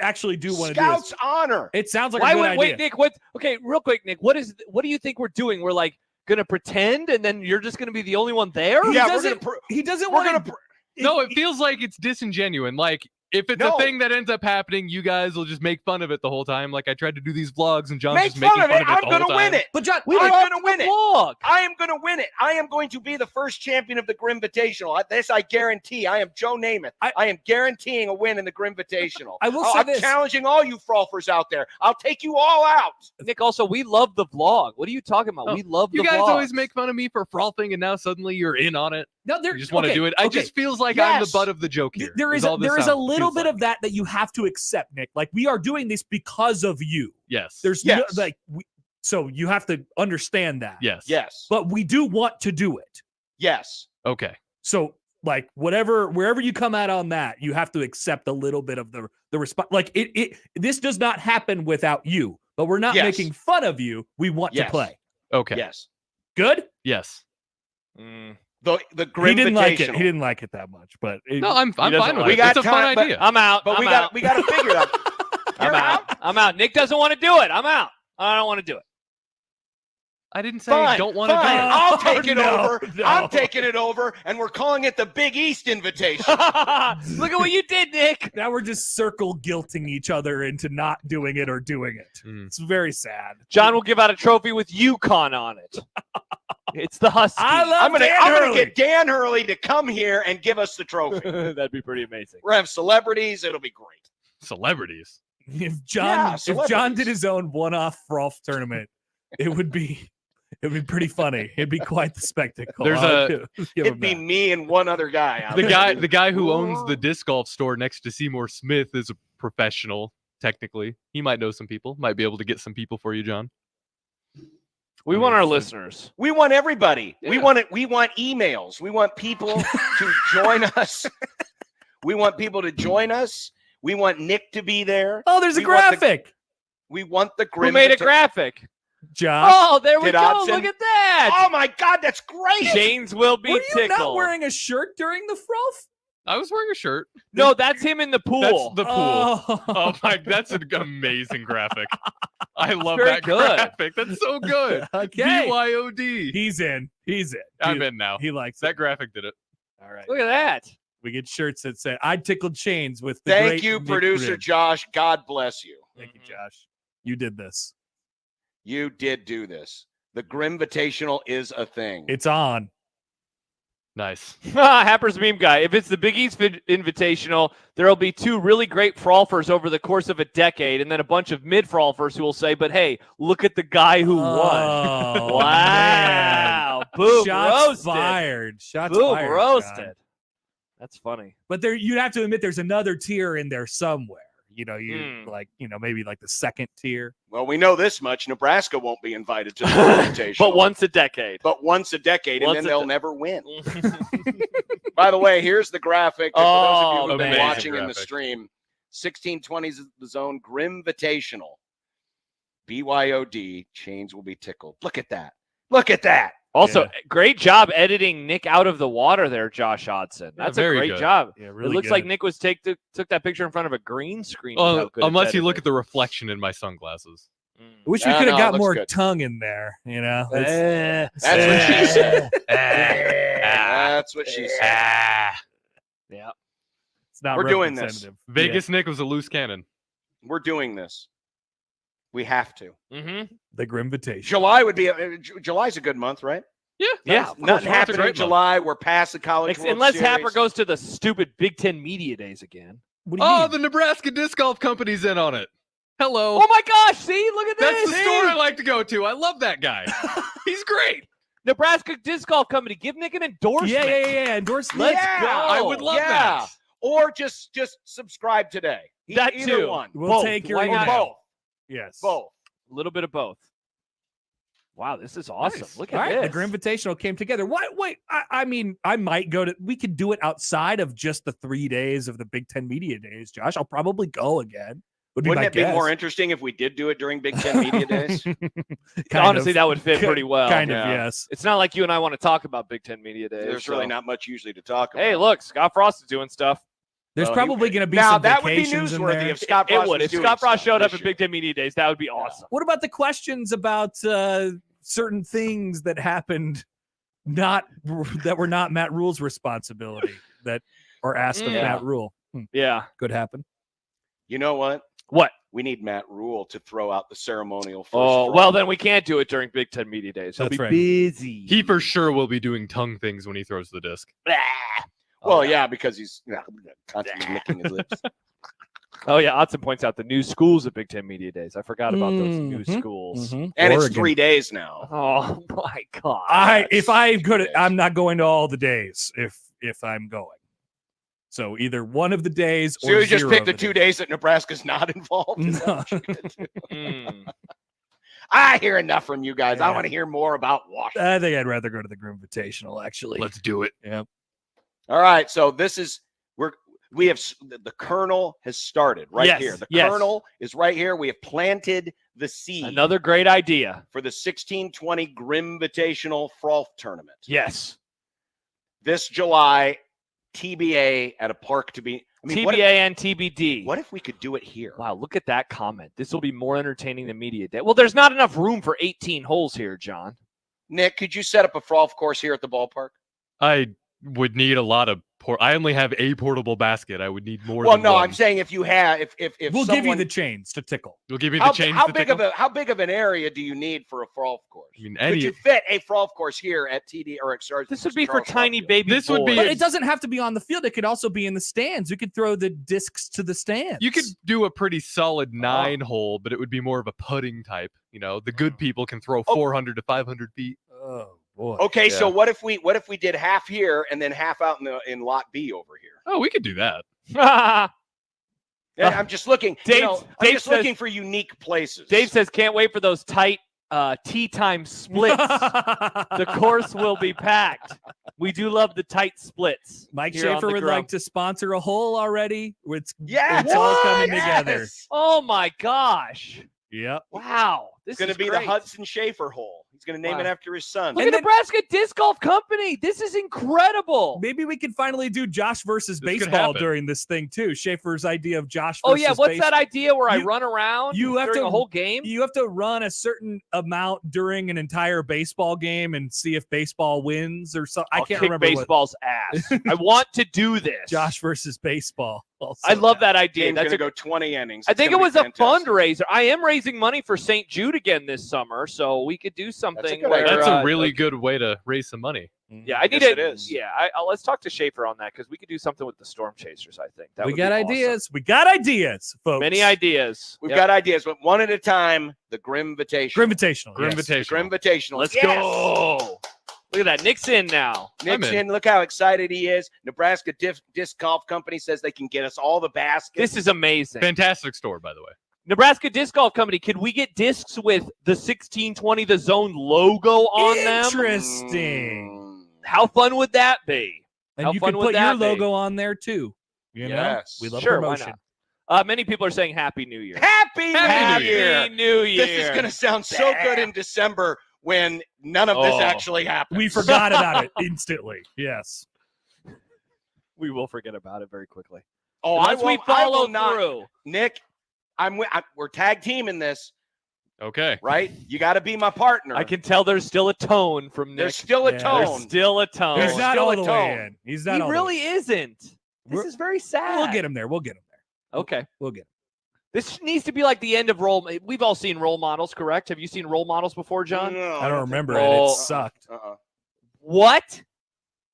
Speaker 4: actually do want to do
Speaker 5: Scouts
Speaker 4: this.
Speaker 5: honor.
Speaker 4: It sounds like
Speaker 7: Why
Speaker 4: a good
Speaker 7: would
Speaker 4: idea.
Speaker 7: wait, Nick? Okay, real quick, Nick. What do you think we're doing? We're like gonna pretend, and then you're just gonna be the only one there.
Speaker 4: He
Speaker 5: Yeah,
Speaker 4: doesn't. He doesn't
Speaker 5: We're
Speaker 4: want
Speaker 5: gonna.
Speaker 4: to.
Speaker 6: No, it feels like it's disingenuous. Like, if it's
Speaker 5: No.
Speaker 6: a thing that ends up happening, you guys will just make fun of it the whole time. Like I tried to do these vlogs, and John's
Speaker 5: Make
Speaker 6: just making
Speaker 5: fun of it. I'm
Speaker 6: the
Speaker 5: going
Speaker 6: whole
Speaker 5: to
Speaker 6: time.
Speaker 5: win it.
Speaker 4: But John,
Speaker 7: We
Speaker 5: I'm
Speaker 7: love
Speaker 5: gonna win
Speaker 7: the
Speaker 5: it.
Speaker 7: vlog.
Speaker 5: I am going to win it. I am going to be the first champion of the Grim Invitational. This I guarantee. I am Joe Namath. I am guaranteeing a win in the Grim Invitational.
Speaker 4: I will say
Speaker 5: I'm
Speaker 4: this.
Speaker 5: challenging all you frolfers out there. I'll take you all out.
Speaker 7: Nick, also, we love the vlog. What are you talking about?
Speaker 6: Oh,
Speaker 7: We love
Speaker 6: You
Speaker 7: the
Speaker 6: guys
Speaker 7: vlogs.
Speaker 6: always make fun of me for frothing, and now suddenly you're in on it.
Speaker 4: No,
Speaker 6: You just want to do it. It just feels like I'm the
Speaker 5: Yes.
Speaker 6: butt of the joke here.
Speaker 4: There is
Speaker 6: all this
Speaker 4: a
Speaker 6: sounds-
Speaker 4: little
Speaker 6: feels
Speaker 4: bit
Speaker 6: like.
Speaker 4: of that you have to accept, Nick. Like we are doing this because of you.
Speaker 6: Yes.
Speaker 4: There's
Speaker 5: Yes.
Speaker 4: so you have to understand that.
Speaker 6: Yes.
Speaker 5: Yes.
Speaker 4: But we do want to do it.
Speaker 5: Yes.
Speaker 6: Okay.
Speaker 4: So like wherever you come out on that, you have to accept a little bit of the response. Like this does not happen without you. But we're not
Speaker 5: Yes.
Speaker 4: making fun of you. We want to
Speaker 5: Yes.
Speaker 4: play.
Speaker 6: Okay.
Speaker 5: Yes.
Speaker 4: Good.
Speaker 6: Yes.
Speaker 5: The Grim
Speaker 4: He didn't like it.
Speaker 5: Invitational.
Speaker 4: He didn't like it that much. But
Speaker 6: No, I'm fine
Speaker 7: doesn't
Speaker 6: with
Speaker 7: like
Speaker 6: it.
Speaker 5: it.
Speaker 6: It's a fun
Speaker 5: We got time,
Speaker 6: idea.
Speaker 7: I'm out.
Speaker 5: But
Speaker 7: I'm
Speaker 5: we
Speaker 7: out.
Speaker 5: got to figure it out.
Speaker 7: I'm
Speaker 5: You're
Speaker 7: out. I'm out. Nick doesn't want to do it. I'm out. I don't want to do it.
Speaker 6: I didn't say
Speaker 5: Fine,
Speaker 6: I don't want to do
Speaker 5: fine.
Speaker 6: it.
Speaker 5: I'll take it
Speaker 4: No,
Speaker 5: over.
Speaker 4: no.
Speaker 5: I'm taking it over, and we're calling it the Big East Invitation.
Speaker 7: Look at what you did, Nick.
Speaker 4: now we're just circle guilting each other into not doing it or doing it.
Speaker 6: Mm.
Speaker 4: It's very sad.
Speaker 7: John will give out a trophy with UConn on it. It's the Huskies.
Speaker 4: I love
Speaker 5: I'm gonna
Speaker 4: Dan
Speaker 5: get Dan Hurley to come here and give us the trophy.
Speaker 7: That'd be pretty amazing.
Speaker 5: We're gonna have celebrities. It'll be great.
Speaker 6: Celebrities.
Speaker 4: If
Speaker 5: Yeah,
Speaker 4: John did his own one-off Frolf tournament, it would be pretty funny. It'd be quite the spectacle.
Speaker 6: There's
Speaker 4: I'll
Speaker 6: a-
Speaker 4: give him
Speaker 5: It'd be
Speaker 4: that.
Speaker 5: me and one other guy. out
Speaker 6: The
Speaker 5: there.
Speaker 6: guy who owns the disc golf store next to Seymour Smith is a professional. Technically, he might know some people. Might be able to get some people for you, John.
Speaker 7: We want our listeners.
Speaker 5: We want everybody. We
Speaker 6: Yeah.
Speaker 5: want it. We want emails. We want people to join us. We want people to join us. We want Nick to be there.
Speaker 4: Oh, there's a
Speaker 5: We want the-
Speaker 4: graphic.
Speaker 5: We want the
Speaker 7: Who
Speaker 5: Grim.
Speaker 7: made a
Speaker 5: Invita-
Speaker 7: graphic?
Speaker 4: Josh.
Speaker 7: Oh, there we
Speaker 5: Did
Speaker 7: go.
Speaker 5: Odson-
Speaker 7: Look at that.
Speaker 5: Oh my God, that's great.
Speaker 7: James will be
Speaker 4: Were you not
Speaker 7: tickled.
Speaker 4: wearing a shirt during the Frolf?
Speaker 6: I was wearing a shirt.
Speaker 7: No, that's him in the pool.
Speaker 6: That's the pool.
Speaker 4: Oh,
Speaker 6: Oh my, that's an amazing graphic. I love
Speaker 7: Very
Speaker 6: that
Speaker 7: good.
Speaker 6: graphic. That's so good.
Speaker 4: Okay.
Speaker 6: BYOD.
Speaker 4: He's in.
Speaker 6: I'm in now.
Speaker 4: He likes
Speaker 6: That
Speaker 4: it.
Speaker 6: graphic did it.
Speaker 4: All right.
Speaker 7: Look at that.
Speaker 4: We get shirts that say "I tickled chains" with the
Speaker 5: Thank
Speaker 4: great
Speaker 5: you,
Speaker 4: Nick
Speaker 5: producer
Speaker 4: Grimm.
Speaker 5: Josh. God bless you.
Speaker 4: Thank you, Josh. You did this.
Speaker 5: You did do this. The Grimvitational is a thing.
Speaker 4: It's on.
Speaker 6: Nice.
Speaker 7: Happer's meme guy. If it's the Big East Invitational, there'll be 2 really great frolfers over the course of a decade, and then a bunch of mid-frolfers who will say, "But hey, look at the guy who won."
Speaker 4: Oh,
Speaker 7: Wow.
Speaker 4: man.
Speaker 7: Boom
Speaker 4: Shots
Speaker 7: roasted.
Speaker 4: fired. Shots
Speaker 7: Boom
Speaker 4: fired.
Speaker 7: roasted.
Speaker 4: John.
Speaker 7: That's funny.
Speaker 4: But there, you'd have to admit, there's another tier in there somewhere. You know, maybe like the second tier.
Speaker 5: Well, we know this much. Nebraska won't be invited to the Grimvitational.
Speaker 7: But once a decade.
Speaker 5: But once a decade,
Speaker 7: Once
Speaker 5: and
Speaker 7: a
Speaker 5: then they'll never win. By the way, here's the graphic. For those of you who've been
Speaker 6: amazing
Speaker 5: watching in the
Speaker 6: graphic.
Speaker 5: stream, 1620s is the zone. Grimvitational. BYOD. Chains will be tickled. Look at that. Look at that.
Speaker 7: Also,
Speaker 4: Yeah.
Speaker 7: great job editing Nick out of the water there, Josh Hodson. That's a
Speaker 6: very
Speaker 7: great
Speaker 6: good.
Speaker 7: job.
Speaker 4: Yeah,
Speaker 7: It looks like Nick was took that picture in front of a green screen. with how good
Speaker 6: Unless
Speaker 7: it's
Speaker 6: you look at
Speaker 7: edited.
Speaker 6: the reflection in my sunglasses.
Speaker 4: I wish we
Speaker 5: No,
Speaker 4: could have
Speaker 5: no, it
Speaker 4: got
Speaker 5: looks
Speaker 4: more
Speaker 5: good.
Speaker 4: tongue in there. You know,
Speaker 5: That's what she said. That's what she said.
Speaker 7: Yeah.
Speaker 4: It's not
Speaker 5: We're doing this.
Speaker 4: representative.
Speaker 6: Vegas Nick was a loose cannon.
Speaker 5: We're doing this. We have to.
Speaker 7: Mm-hmm.
Speaker 4: The Grimvitation.
Speaker 5: July would be July's a good month, right?
Speaker 7: Yeah. of course.
Speaker 5: Nothing
Speaker 6: March a
Speaker 5: happened in
Speaker 6: great month.
Speaker 5: July. We're past the College World
Speaker 7: Unless
Speaker 5: Series.
Speaker 7: Happer goes to the stupid Big Ten Media Days again.
Speaker 4: What do you
Speaker 6: Oh,
Speaker 4: mean?
Speaker 6: the Nebraska Disc Golf Company's in on it. Hello.
Speaker 7: Oh my gosh! See, look at
Speaker 6: That's
Speaker 7: this.
Speaker 6: the store I like to go to. I love that guy. He's great.
Speaker 7: Nebraska Disc Golf Company. Give Nick an endorsement.
Speaker 4: Yeah. Endorsement.
Speaker 7: Let's
Speaker 5: Yeah,
Speaker 7: go.
Speaker 6: I would love
Speaker 5: yeah.
Speaker 6: that.
Speaker 5: Or just subscribe today.
Speaker 7: That
Speaker 5: Either
Speaker 7: too.
Speaker 5: one.
Speaker 4: We'll
Speaker 7: Both.
Speaker 4: take your
Speaker 7: Why
Speaker 5: Or
Speaker 7: not?
Speaker 4: email.
Speaker 5: both.
Speaker 4: Yes.
Speaker 5: Both.
Speaker 7: A little bit of both. Wow, this is awesome.
Speaker 6: Nice.
Speaker 7: Look
Speaker 4: All
Speaker 7: at
Speaker 4: right,
Speaker 7: this.
Speaker 4: the Grimvitational came together. Wait. I mean, I might go to. We could do it outside of just the 3 days of the Big Ten Media Days. Josh, I'll probably go again.
Speaker 5: Wouldn't it be more interesting if we did do it during Big Ten Media Days?
Speaker 7: Honestly, that would fit pretty well.
Speaker 4: Kind of,
Speaker 5: yeah.
Speaker 4: yes.
Speaker 7: It's not like you and I want to talk about Big Ten Media Days.
Speaker 5: There's
Speaker 7: so-
Speaker 5: really not much usually to talk about.
Speaker 7: Hey, look, Scott Frost is doing stuff.
Speaker 4: There's
Speaker 5: Well,
Speaker 4: probably going to be
Speaker 5: now
Speaker 4: some
Speaker 5: that would be
Speaker 4: vacations in
Speaker 5: newsworthy
Speaker 4: there.
Speaker 5: if Scott
Speaker 7: It
Speaker 5: Frost
Speaker 7: would.
Speaker 5: was
Speaker 7: If
Speaker 5: doing
Speaker 7: Scott Frost
Speaker 5: stuff
Speaker 7: showed up
Speaker 5: this
Speaker 7: at
Speaker 5: year.
Speaker 7: Big Ten Media Days, that would be awesome.
Speaker 4: What about the questions about certain things that happened, that were not Matt Rule's responsibility, that are asked of
Speaker 7: Yeah.
Speaker 4: Matt Rule?
Speaker 7: Yeah.
Speaker 4: Could happen.
Speaker 5: You know what?
Speaker 7: What?
Speaker 5: We need Matt Rule to throw out the ceremonial first.
Speaker 7: Oh,
Speaker 5: straw.
Speaker 7: well, then we can't do it during Big Ten Media Days. He'll
Speaker 4: That's
Speaker 7: be
Speaker 4: right.
Speaker 7: busy.
Speaker 6: He for sure will be doing tongue things when he throws the disc.
Speaker 5: Well, yeah, because he's constantly licking his lips.
Speaker 7: Oh, yeah. Otson points out the new schools at Big Ten Media Days. I forgot about those new
Speaker 4: Mhm.
Speaker 7: schools.
Speaker 5: And it's
Speaker 4: Oregon.
Speaker 5: 3 days now.
Speaker 7: Oh, my God.
Speaker 4: If I could,
Speaker 5: days.
Speaker 4: I'm not going to all the days if I'm going. So either one of the days
Speaker 5: So
Speaker 4: or
Speaker 5: you just
Speaker 4: zero
Speaker 5: pick
Speaker 4: of
Speaker 5: the 2 days that Nebraska's not involved. Is that
Speaker 4: No.
Speaker 5: what you're gonna do?
Speaker 7: Mm.
Speaker 5: I hear enough from you guys. I
Speaker 4: Yeah.
Speaker 5: want to hear more about Washington.
Speaker 4: I think I'd rather go to the Grimvitational, actually.
Speaker 6: Let's do it.
Speaker 5: All right, so this is we have the kernel has started right
Speaker 7: Yes,
Speaker 5: here. The
Speaker 7: yes.
Speaker 5: kernel is right here. We have planted the seed
Speaker 7: Another great idea.
Speaker 5: for the 1620 Grimvitational Frolf tournament.
Speaker 7: Yes.
Speaker 5: This July, TBA at a park to be. I mean,
Speaker 7: TBA
Speaker 5: what if,
Speaker 7: and TBD.
Speaker 5: what if we could do it here?
Speaker 7: Wow, look at that comment. This will be more entertaining than Media Day. Well, there's not enough room for 18 holes here, John.
Speaker 5: Nick, could you set up a Frolf course here at the ballpark?
Speaker 6: I would need a lot of I only have a portable basket. I would need more
Speaker 5: Well,
Speaker 6: than
Speaker 5: no,
Speaker 6: one.
Speaker 5: I'm saying if you have, if
Speaker 4: We'll give you
Speaker 5: someone-
Speaker 4: the chains to tickle.
Speaker 6: You'll give me the
Speaker 5: how,
Speaker 6: chains
Speaker 5: how
Speaker 6: to
Speaker 5: big
Speaker 6: tickle?
Speaker 5: how big of an area do you need for a Frolf course?
Speaker 6: I mean,
Speaker 5: Could
Speaker 6: any
Speaker 5: you fit a Frolf course here at TD or at Sargent?
Speaker 7: This would be for
Speaker 5: Charles
Speaker 7: tiny
Speaker 5: Frolf?
Speaker 7: baby
Speaker 6: This would be
Speaker 7: boys.
Speaker 4: But it doesn't have to be on the field. It could also be in the stands. You could throw the discs to the stands.
Speaker 6: you could do a pretty solid 9-hole, but it would be more of a putting type. You know, the good people can throw 400 to 500 feet.
Speaker 4: Oh boy.
Speaker 5: Okay,
Speaker 6: Yeah.
Speaker 5: so what if we did half here and then half out in lot B over here?
Speaker 6: Oh, we could do that.
Speaker 5: Yeah, I'm just looking.
Speaker 7: Dave-
Speaker 5: I'm
Speaker 7: Dave
Speaker 5: just
Speaker 7: says-
Speaker 5: looking for unique places.
Speaker 7: Dave says, can't wait for those tight tea time splits. The course will be packed. We do love the tight splits.
Speaker 4: Mike
Speaker 7: here on
Speaker 4: Schaefer
Speaker 7: the
Speaker 4: would
Speaker 7: Grump.
Speaker 4: like to sponsor a hole already.
Speaker 5: yeah,
Speaker 4: it's all coming together.
Speaker 5: Yes!
Speaker 7: Oh my gosh.
Speaker 4: Yep.
Speaker 7: Wow. This
Speaker 5: It's going to
Speaker 7: is
Speaker 5: be
Speaker 7: great.
Speaker 5: the Hudson Schaefer hole. He's going to name
Speaker 7: Wow.
Speaker 5: it after his son.
Speaker 7: Look at Nebraska Disc Golf Company. This is incredible.
Speaker 4: Maybe we can finally do Josh versus
Speaker 6: This could
Speaker 4: baseball
Speaker 6: happen.
Speaker 4: during this thing too. Schaefer's idea of Josh
Speaker 7: Oh
Speaker 4: versus
Speaker 7: yeah, what's
Speaker 4: baseball.
Speaker 7: that idea where I
Speaker 4: You-
Speaker 7: run around
Speaker 4: you have
Speaker 7: during
Speaker 4: to-
Speaker 7: a whole game?
Speaker 4: You have to run a certain amount during an entire baseball game and see if baseball wins or something. I
Speaker 7: I'll
Speaker 4: can't
Speaker 7: kick
Speaker 4: remember what
Speaker 7: baseball's ass. I want to do this.
Speaker 4: Josh versus baseball. Also.
Speaker 7: I love that idea.
Speaker 5: Game's
Speaker 7: That's
Speaker 5: going to
Speaker 7: a
Speaker 5: go 20 innings.
Speaker 7: I
Speaker 5: It's
Speaker 7: think it
Speaker 5: gonna be
Speaker 7: was a
Speaker 5: fantastic.
Speaker 7: fundraiser. I am raising money for St. Jude again this summer, so we could do something.
Speaker 5: good
Speaker 7: where,
Speaker 5: idea.
Speaker 6: That's a
Speaker 7: uh,
Speaker 6: really
Speaker 7: like-
Speaker 6: good way to raise some money.
Speaker 7: Yeah, I need
Speaker 5: Yes,
Speaker 7: it.
Speaker 5: it is.
Speaker 7: Yeah, let's talk to Schaefer on that because we could do something with the Storm Chasers. I think that
Speaker 4: We
Speaker 7: would
Speaker 4: got
Speaker 7: be awesome.
Speaker 4: ideas. We got ideas, folks.
Speaker 7: Many ideas.
Speaker 5: We've
Speaker 7: Yep.
Speaker 5: got ideas, but one at a time. The Grimvitational.
Speaker 4: Grimvitational.
Speaker 6: Grim
Speaker 4: yes.
Speaker 5: The
Speaker 6: Invitational.
Speaker 5: Grimvitational.
Speaker 7: Let's
Speaker 5: Yes!
Speaker 7: go. Look at that. Nick's in now.
Speaker 5: Nick's
Speaker 6: I'm in.
Speaker 5: in. Look how excited he is. Nebraska Disc Golf Company says they can get us all the baskets.
Speaker 7: This is amazing.
Speaker 6: Fantastic store, by the way.
Speaker 7: Nebraska Disc Golf Company. Could we get discs with the 1620 The Zone logo on them?
Speaker 4: Interesting.
Speaker 7: How fun would that be?
Speaker 4: And
Speaker 7: How
Speaker 4: you
Speaker 7: fun
Speaker 4: can
Speaker 7: would
Speaker 4: put your
Speaker 7: that be?
Speaker 4: logo on there too. You
Speaker 5: Yes.
Speaker 4: know, we love
Speaker 7: Sure, why
Speaker 4: promotion.
Speaker 7: not? Many people are saying Happy New Year.
Speaker 5: Happy,
Speaker 6: Happy
Speaker 5: New Year.
Speaker 7: Happy New Year.
Speaker 5: This is going to sound so good in December when none of this
Speaker 7: Oh.
Speaker 5: actually happens.
Speaker 4: We forgot about it instantly. Yes.
Speaker 7: We will forget about it very quickly.
Speaker 5: Oh,
Speaker 7: Once we follow
Speaker 5: not.
Speaker 7: through.
Speaker 5: Nick, we're tag teaming this,
Speaker 6: Okay.
Speaker 5: right? You got to be my partner.
Speaker 7: I can tell there's still a tone from Nick.
Speaker 5: There's still a
Speaker 4: Yeah.
Speaker 5: tone.
Speaker 7: There's still a tone.
Speaker 5: There's
Speaker 4: He's not
Speaker 5: still
Speaker 4: all
Speaker 5: a
Speaker 4: the way
Speaker 5: tone.
Speaker 4: in. He's not
Speaker 7: He
Speaker 4: all the
Speaker 7: really
Speaker 4: way.
Speaker 7: isn't. This
Speaker 4: We're-
Speaker 7: is very sad.
Speaker 4: We'll get him there. We'll get him there.
Speaker 7: Okay.
Speaker 4: We'll get him.
Speaker 7: This needs to be like the end of role. We've all seen role models, correct? Have you seen role models before, John?
Speaker 5: No,
Speaker 4: I don't
Speaker 5: think
Speaker 4: remember
Speaker 5: so.
Speaker 4: it.
Speaker 7: Oh.
Speaker 4: It sucked.
Speaker 7: What?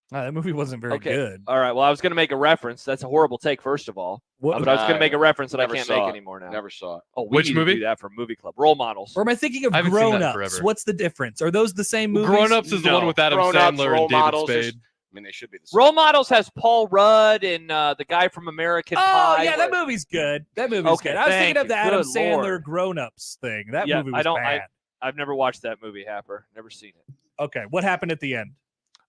Speaker 4: That movie wasn't very
Speaker 7: Okay.
Speaker 4: good.
Speaker 7: All right. Well, I was going to make a reference. That's a horrible take, first of all.
Speaker 4: What,
Speaker 7: But I was going to make a reference that I
Speaker 5: Never
Speaker 7: can't
Speaker 5: saw
Speaker 7: make
Speaker 5: it.
Speaker 7: anymore now.
Speaker 5: Never saw it.
Speaker 7: Oh, we
Speaker 6: Which
Speaker 7: need to
Speaker 6: movie?
Speaker 7: do that for Movie Club. Role models.
Speaker 4: or am I thinking of
Speaker 6: I haven't seen that
Speaker 4: Grown Ups?
Speaker 6: forever.
Speaker 4: What's the difference? Are those the same movies?
Speaker 6: Grown Ups is the
Speaker 7: No.
Speaker 6: one with Adam
Speaker 5: Grown-Ups,
Speaker 6: Sandler
Speaker 5: Role
Speaker 6: and David
Speaker 5: Models,
Speaker 6: Spade.
Speaker 5: there's- I mean, they should be the same.
Speaker 7: Role models has Paul Rudd and the guy from American
Speaker 4: Oh,
Speaker 7: Pie.
Speaker 4: yeah, that movie's good. That movie's
Speaker 7: Okay,
Speaker 4: good. I was thinking
Speaker 7: thank
Speaker 4: of the
Speaker 7: you.
Speaker 4: Adam
Speaker 7: Good
Speaker 4: Sandler
Speaker 7: Lord.
Speaker 4: Grown Ups thing. That
Speaker 7: Yeah,
Speaker 4: movie was
Speaker 7: I don't-
Speaker 4: bad.
Speaker 7: I've never watched that movie, Happer. Never seen it.
Speaker 4: Okay, what happened at the end?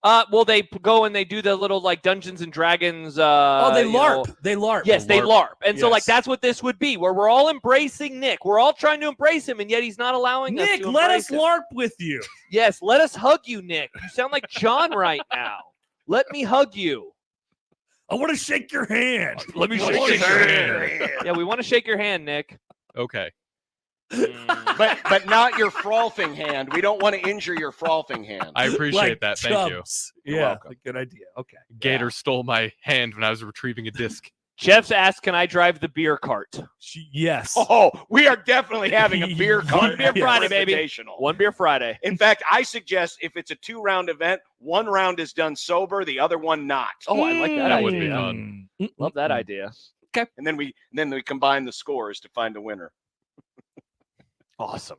Speaker 7: Well, they go and they do the little like Dungeons and Dragons.
Speaker 4: They
Speaker 7: you know-
Speaker 4: LARP. They LARP.
Speaker 7: Yes, they LARP. And so, like,
Speaker 4: Yes.
Speaker 7: that's what this would be, where we're all embracing Nick. We're all trying to embrace him, and yet he's not allowing us
Speaker 4: Nick,
Speaker 7: to
Speaker 4: let
Speaker 7: embrace
Speaker 4: us
Speaker 7: him.
Speaker 4: LARP with you.
Speaker 7: Yes, let us hug you, Nick. You sound like John right now. Let me hug you.
Speaker 4: I want to shake your hand.
Speaker 7: Let me
Speaker 5: I wanna
Speaker 7: shake your
Speaker 5: shake
Speaker 7: hand.
Speaker 5: your hand.
Speaker 7: Yeah, we want to shake your hand, Nick.
Speaker 6: Okay.
Speaker 5: But not your frolfing hand. We don't want to injure your frolfing hand.
Speaker 6: I appreciate
Speaker 4: Like
Speaker 6: that. Thank you.
Speaker 4: chumps.
Speaker 5: You're
Speaker 4: Yeah,
Speaker 5: welcome.
Speaker 4: good idea. Okay.
Speaker 6: Gator stole my hand when I was retrieving a disc.
Speaker 7: Jeff's asked, "Can I drive the beer cart?"
Speaker 4: Yes.
Speaker 5: Oh, we are definitely having a beer
Speaker 4: One
Speaker 5: cart.
Speaker 7: beer
Speaker 5: at the
Speaker 7: Friday, baby.
Speaker 5: Invitational.
Speaker 7: One beer Friday.
Speaker 5: In fact, I suggest if it's a 2-round event, one round is done sober, the other one not.
Speaker 7: Oh, I like that
Speaker 6: That would
Speaker 7: idea.
Speaker 6: be fun.
Speaker 7: Love that idea.
Speaker 5: And then we combine the scores to find a winner.
Speaker 7: Awesome.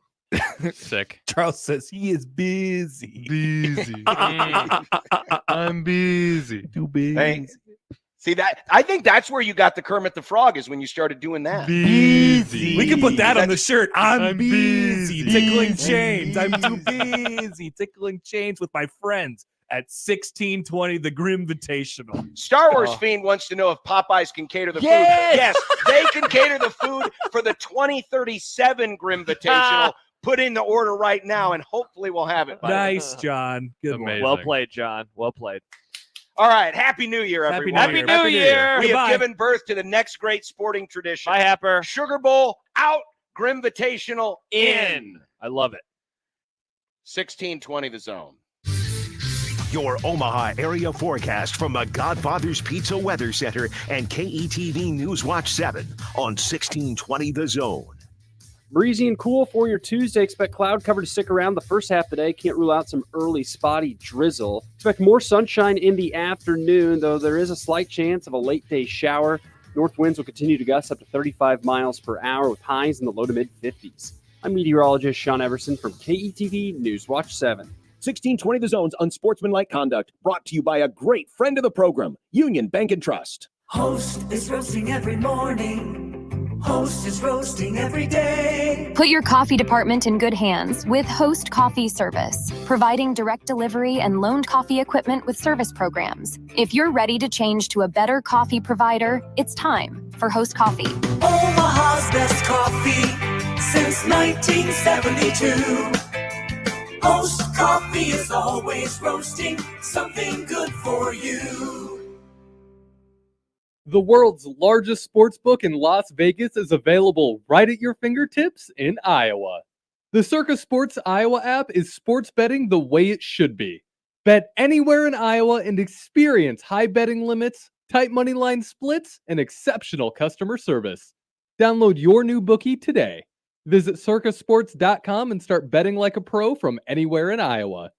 Speaker 6: Sick.
Speaker 4: Charles says he is busy.
Speaker 6: Busy. I'm busy.
Speaker 4: Too busy.
Speaker 5: Hey, see that? I think that's where you got the Kermit the Frog is when you started doing that.
Speaker 6: Busy.
Speaker 4: We can put that on the shirt. I'm,
Speaker 6: I'm
Speaker 4: busy,
Speaker 6: busy.
Speaker 4: tickling chains. I'm too busy tickling chains with my friends at 1620 the Grimvitational.
Speaker 5: Star Wars
Speaker 7: Oh.
Speaker 5: Fiend wants to know if Popeyes can cater the
Speaker 7: Yes!
Speaker 5: food. Yes, they can cater the food for the 2037 Grimvitational. Put in the order right now, and hopefully we'll have it by then.
Speaker 4: Nice, John. Good one.
Speaker 6: Amazing.
Speaker 7: Well played, John. Well played.
Speaker 5: All right, Happy New Year,
Speaker 4: Happy
Speaker 5: everyone.
Speaker 4: New
Speaker 7: Happy
Speaker 4: Year.
Speaker 7: New
Speaker 4: Happy New
Speaker 7: Year.
Speaker 4: Year.
Speaker 5: We have
Speaker 4: Goodbye.
Speaker 5: given birth to the next great sporting tradition.
Speaker 7: Bye, Happer.
Speaker 5: Sugar Bowl out, Grimvitational in.
Speaker 7: I love it.
Speaker 5: 1620 the zone.
Speaker 2: Your Omaha area forecast from the Godfather's Pizza Weather Center and KETV News Watch 7 on 1620 The Zone.
Speaker 8: Breezy and cool for your Tuesday. Expect cloud cover to stick around the first half of the day. Can't rule out some early spotty drizzle. Expect more sunshine in the afternoon, though there is a slight chance of a late day shower. North winds will continue to gust up to 35 miles per hour with highs in the low to mid 50s. I'm meteorologist Sean Everson from KETV News Watch 7.
Speaker 9: 1620 The Zone's Unsportsmanlike Conduct, brought to you by a great friend of the program, Union Bank and Trust.
Speaker 10: Host is roasting every morning. Host is roasting every day.
Speaker 11: Put your coffee department in good hands with Host Coffee Service, providing direct delivery and loaned coffee equipment with service programs. If you're ready to change to a better coffee provider, it's time for Host Coffee.
Speaker 10: Omaha's best coffee since 1972. Host Coffee is always roasting something good for you.
Speaker 6: The world's largest sports book in Las Vegas is available right at your fingertips in Iowa. The Circa Sports Iowa app is sports betting the way it should be. Bet anywhere in Iowa and experience high betting limits, tight money line splits, and exceptional customer service. Download your new bookie today. Visit circasports.com and start betting like a pro from anywhere in Iowa.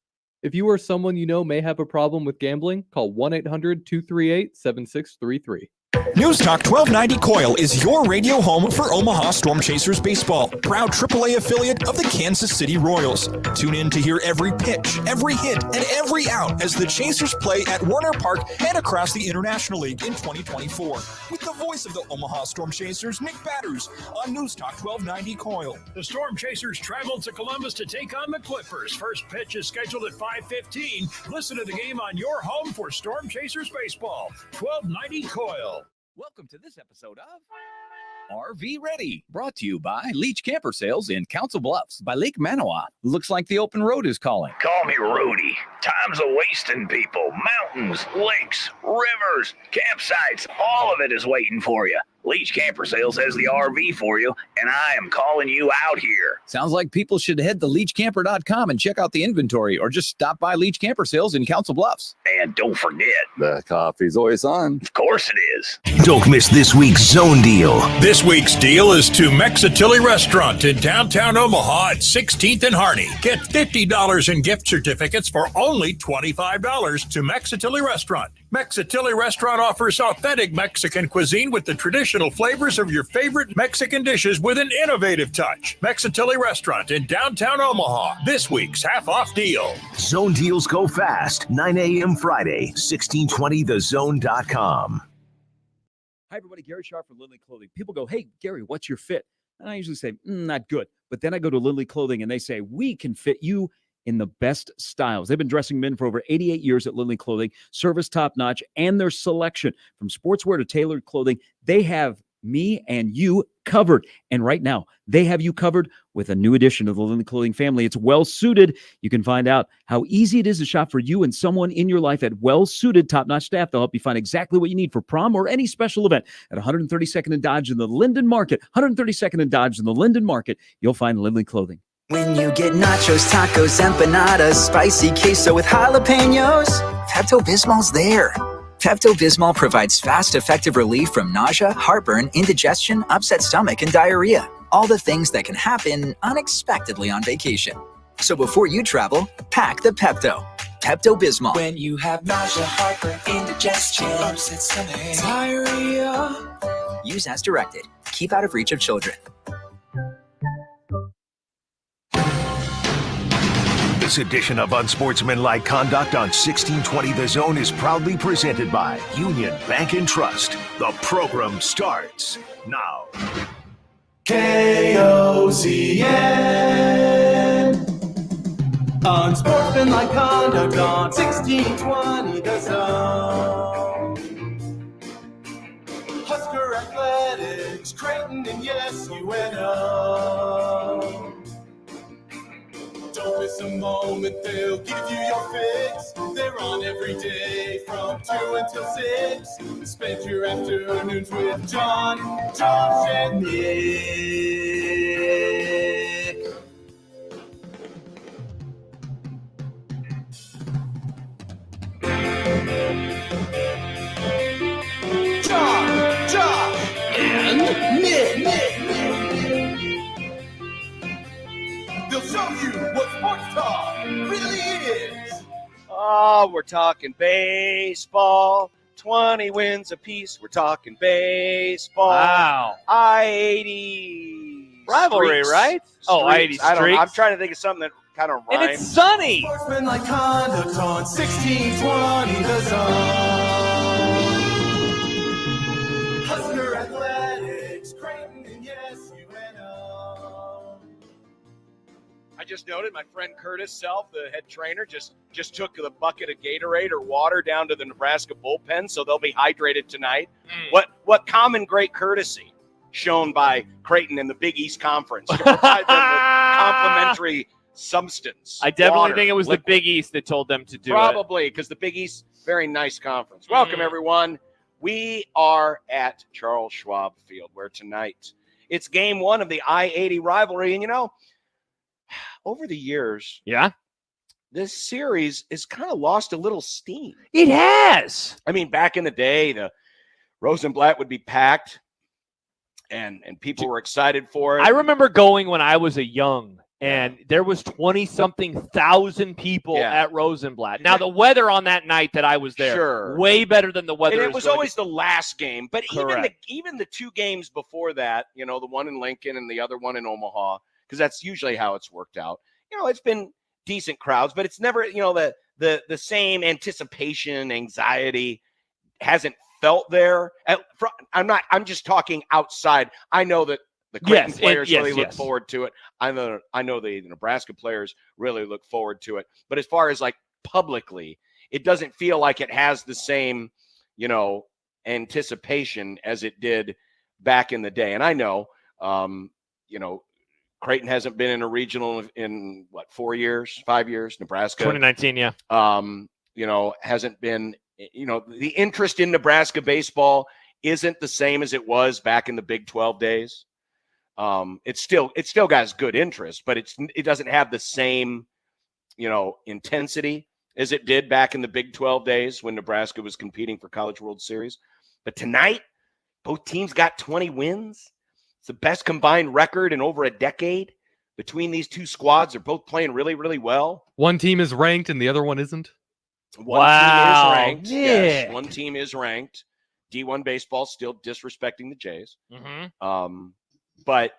Speaker 6: If you or someone you know may have a problem with gambling, call 1-800-238-7633.
Speaker 12: News Talk 1290 Coil is your radio home for Omaha Storm Chasers baseball, proud AAA affiliate of the Kansas City Royals. Tune in to hear every pitch, every hit, and every out as the Chasers play at Warner Park and across the International League in 2024. With the voice of the Omaha Storm Chasers, Nick Batters, on News Talk 1290 Coil.
Speaker 13: The Storm Chasers travel to Columbus to take on the Clippers. First pitch is scheduled at 5:15. Listen to the game on your home for Storm Chasers baseball. 1290 Coil.
Speaker 14: Welcome to this episode of RV Ready, brought to you by Leach Camper Sales in Council Bluffs by Lake Manawa. Looks like the open road is calling.
Speaker 2: Call me Rudy. Time's a-wasting, people. Mountains, lakes, rivers, campsites, all of it is waiting for you. Leach Camper Sales has the RV for you, and I am calling you out here.
Speaker 14: Sounds like people should head to leachcamper.com and check out the inventory, or just stop by Leach Camper Sales in Council Bluffs.
Speaker 2: And don't forget,
Speaker 15: the coffee's always on.
Speaker 2: Of course it is. Don't miss this week's Zone Deal.
Speaker 13: This week's deal is to Mexitilli Restaurant in downtown Omaha at 16th and Harney. Get $50 in gift certificates for only $25 to Mexitilli Restaurant. Mexitilli Restaurant offers authentic Mexican cuisine with the traditional flavors of your favorite Mexican dishes with an innovative touch. Mexitilli Restaurant in downtown Omaha. This week's half-off deal.
Speaker 2: Zone deals go fast. 9 a.m. Friday, 1620thezone.com.
Speaker 16: Hi, everybody. Gary Sharp from Lindley Clothing. People go, hey, Gary, what's your fit? And I usually say, not good. But then I go to Lindley Clothing, and they say, we can fit you in the best styles. They've been dressing men for over 88 years at Lindley Clothing. Service top-notch, and their selection from sportswear to tailored clothing. They have me and you covered. And right now, they have you covered with a new addition of the Lindley Clothing family. It's Well-Suited. You can find out how easy it is to shop for you and someone in your life at Well-Suited. Top-notch staff. They'll help you find exactly what you need for prom or any special event. At 132nd and Dodge in the Linden Market. 132nd and Dodge in the Linden Market. You'll find Lindley Clothing.
Speaker 17: When you get nachos, tacos, empanadas, spicy queso with jalapenos, Pepto-Bismol's there. Pepto-Bismol provides fast, effective relief from nausea, heartburn, indigestion, upset stomach, and diarrhea. All the things that can happen unexpectedly on vacation. So before you travel, pack the Pepto. Pepto-Bismol.
Speaker 10: When you have nausea, heartburn, indigestion, upset stomach, diarrhea.
Speaker 17: Use as directed. Keep out of reach of children.
Speaker 2: This edition of Unsportsmanlike Conduct on 1620 The Zone is proudly presented by Union Bank and Trust. The program starts now.
Speaker 10: KOZN. Unsportsmanlike Conduct on 1620 The Zone. Husker Athletics, Creighton, and yes, UNO. Don't miss a moment, they'll give you your fix. They're on every day from 2 until 6. Spend your afternoons with John, Josh, and Nick. John, Josh, and Nick. They'll show you what sports talk really is.
Speaker 5: Oh, we're talking baseball. 20 wins apiece. We're talking baseball.
Speaker 7: Wow.
Speaker 5: I-80
Speaker 7: Rivalry, right? Oh, I-80
Speaker 5: I don't know. I'm
Speaker 7: streaks.
Speaker 5: trying to think of something that kind of rhymes.
Speaker 7: And it's sunny.
Speaker 10: Sportsmanlike Conduct on 1620 The Zone. Husker Athletics, Creighton, and yes, UNO.
Speaker 5: I just noted my friend Curtis Self, the head trainer, just took the bucket of Gatorade or water down to the Nebraska bullpen, so they'll be hydrated tonight. What common great courtesy shown by Creighton in the Big East Conference to provide them with complimentary substance.
Speaker 7: I definitely
Speaker 5: water,
Speaker 7: think it was
Speaker 5: liquid.
Speaker 7: the Big East that told them to do it.
Speaker 5: Probably, because the Big East, very nice conference. Welcome, everyone. We are at Charles Schwab Field, where tonight it's game one of the I-80 rivalry. And, over the years, this series has kind of lost a little steam.
Speaker 7: It has.
Speaker 5: I mean, back in the day, the Rosenblatt would be packed, and people were excited for it.
Speaker 7: I remember going when I was a young, and there was 20-something thousand people at Rosenblatt. Now, the weather on that night that I was there, way better than the weather.
Speaker 5: And it was always the last game. But
Speaker 7: Correct.
Speaker 5: even the two games before that, the one in Lincoln and the other one in Omaha, because that's usually how it's worked out. It's been decent crowds, but it's never, the same anticipation, anxiety hasn't felt there. I'm just talking outside. I know that the Creighton players really look forward to it. I know the Nebraska players really look forward to it. But as far as like publicly, it doesn't feel like it has the same, anticipation as it did back in the day. And I know, Creighton hasn't been in a regional in 5 years. Nebraska
Speaker 7: 2019,
Speaker 5: hasn't been. The interest in Nebraska baseball isn't the same as it was back in the Big 12 days. It still got good interest, but it doesn't have the same, intensity as it did back in the Big 12 days when Nebraska was competing for College World Series. But tonight, both teams got 20 wins. It's the best combined record in over a decade between these two squads. They're both playing really, really well.
Speaker 6: One team is ranked and the other one isn't.
Speaker 5: One team is ranked. Yes, one team is ranked. D1 baseball still disrespecting the Jays. But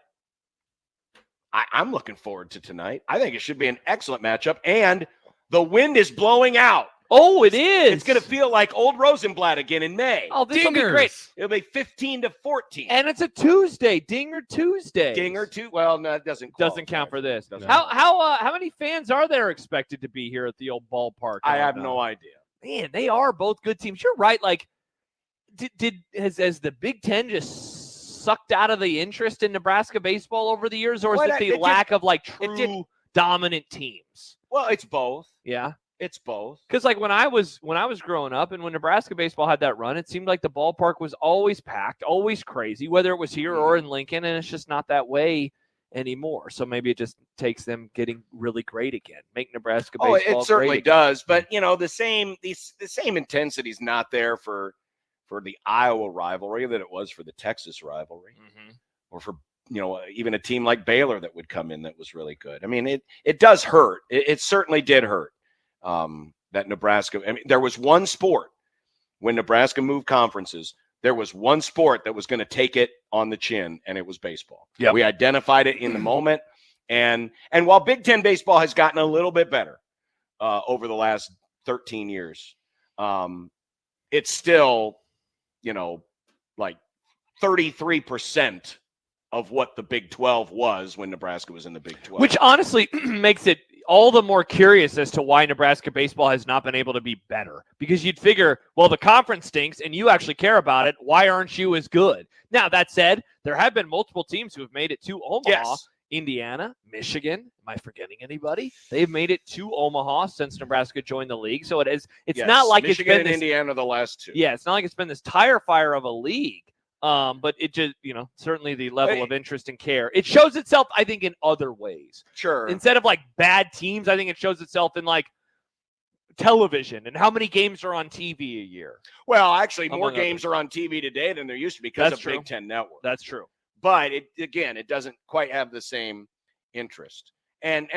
Speaker 5: I'm looking forward to tonight. I think it should be an excellent matchup. And the wind is blowing out.
Speaker 7: Oh, it is.
Speaker 5: It's going to feel like old Rosenblatt again in May.
Speaker 7: Oh, this will be great.
Speaker 5: It'll be 15-14.
Speaker 7: And it's a Tuesday, Dinger Tuesday.
Speaker 5: Well, no, it doesn't
Speaker 7: count for this. How many fans are there expected to be here at the old ballpark?
Speaker 5: I have no idea.
Speaker 7: Man, they are both good teams. You're right. Like, has the Big Ten just sucked out of the interest in Nebraska baseball over the years, or is it the lack of true dominant teams?
Speaker 5: Well, it's both.
Speaker 7: Yeah.
Speaker 5: It's both.
Speaker 7: Because when I was growing up and when Nebraska baseball had that run, it seemed like the ballpark was always packed, always crazy, whether it was here or in Lincoln, and it's just not that way anymore. So maybe it just takes them getting really great again, make Nebraska baseball great.
Speaker 5: Oh, it certainly does. But the same intensity is not there for the Iowa rivalry that it was for the Texas rivalry, or for even a team like Baylor that would come in that was really good. I mean, it does hurt. It certainly did hurt. That Nebraska, there was one sport when Nebraska moved conferences, there was one sport that was going to take it on the chin, and it was baseball.
Speaker 7: Yep.
Speaker 5: We identified it in the moment. And while Big Ten baseball has gotten a little bit better over the last 13 years, it's still, 33% of what the Big 12 was when Nebraska was in the Big 12.
Speaker 7: Which honestly makes it all the more curious as to why Nebraska baseball has not been able to be better. Because you'd figure, well, the conference stinks and you actually care about it. Why aren't you as good? Now, that said, there have been multiple teams who have made it to Omaha.
Speaker 5: Yes.
Speaker 7: Indiana, Michigan. Am I forgetting anybody? They've made it to Omaha since Nebraska joined the league. So it's not like
Speaker 5: Michigan
Speaker 7: it's been
Speaker 5: and Indiana the last two.
Speaker 7: Yeah, it's not like it's been this tire fire of a league. But it just, certainly the level of interest and care. It shows itself, I think, in other ways.
Speaker 5: Sure.
Speaker 7: Instead of bad teams, I think it shows itself in television and how many games are on TV a year.
Speaker 5: Well, actually, more games are on TV today than there used to be because of Big Ten Network.
Speaker 7: That's true.
Speaker 5: But it doesn't quite have the same interest. And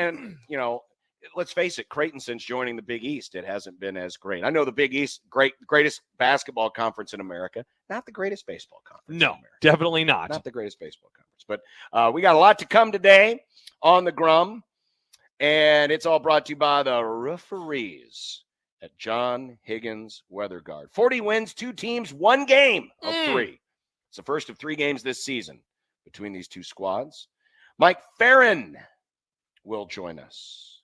Speaker 5: let's face it, Creighton, since joining the Big East, it hasn't been as great. I know the Big East, greatest basketball conference in America, not the greatest baseball conference.
Speaker 7: No, definitely not.
Speaker 5: Not the greatest baseball conference. But we got a lot to come today on the Grum, and it's all brought to you by the referees at John Higgins Weather Guard. 40 wins, 2 teams, 1 game of 3. It's the first of 3 games this season between these two squads. Mike Ferrin will join us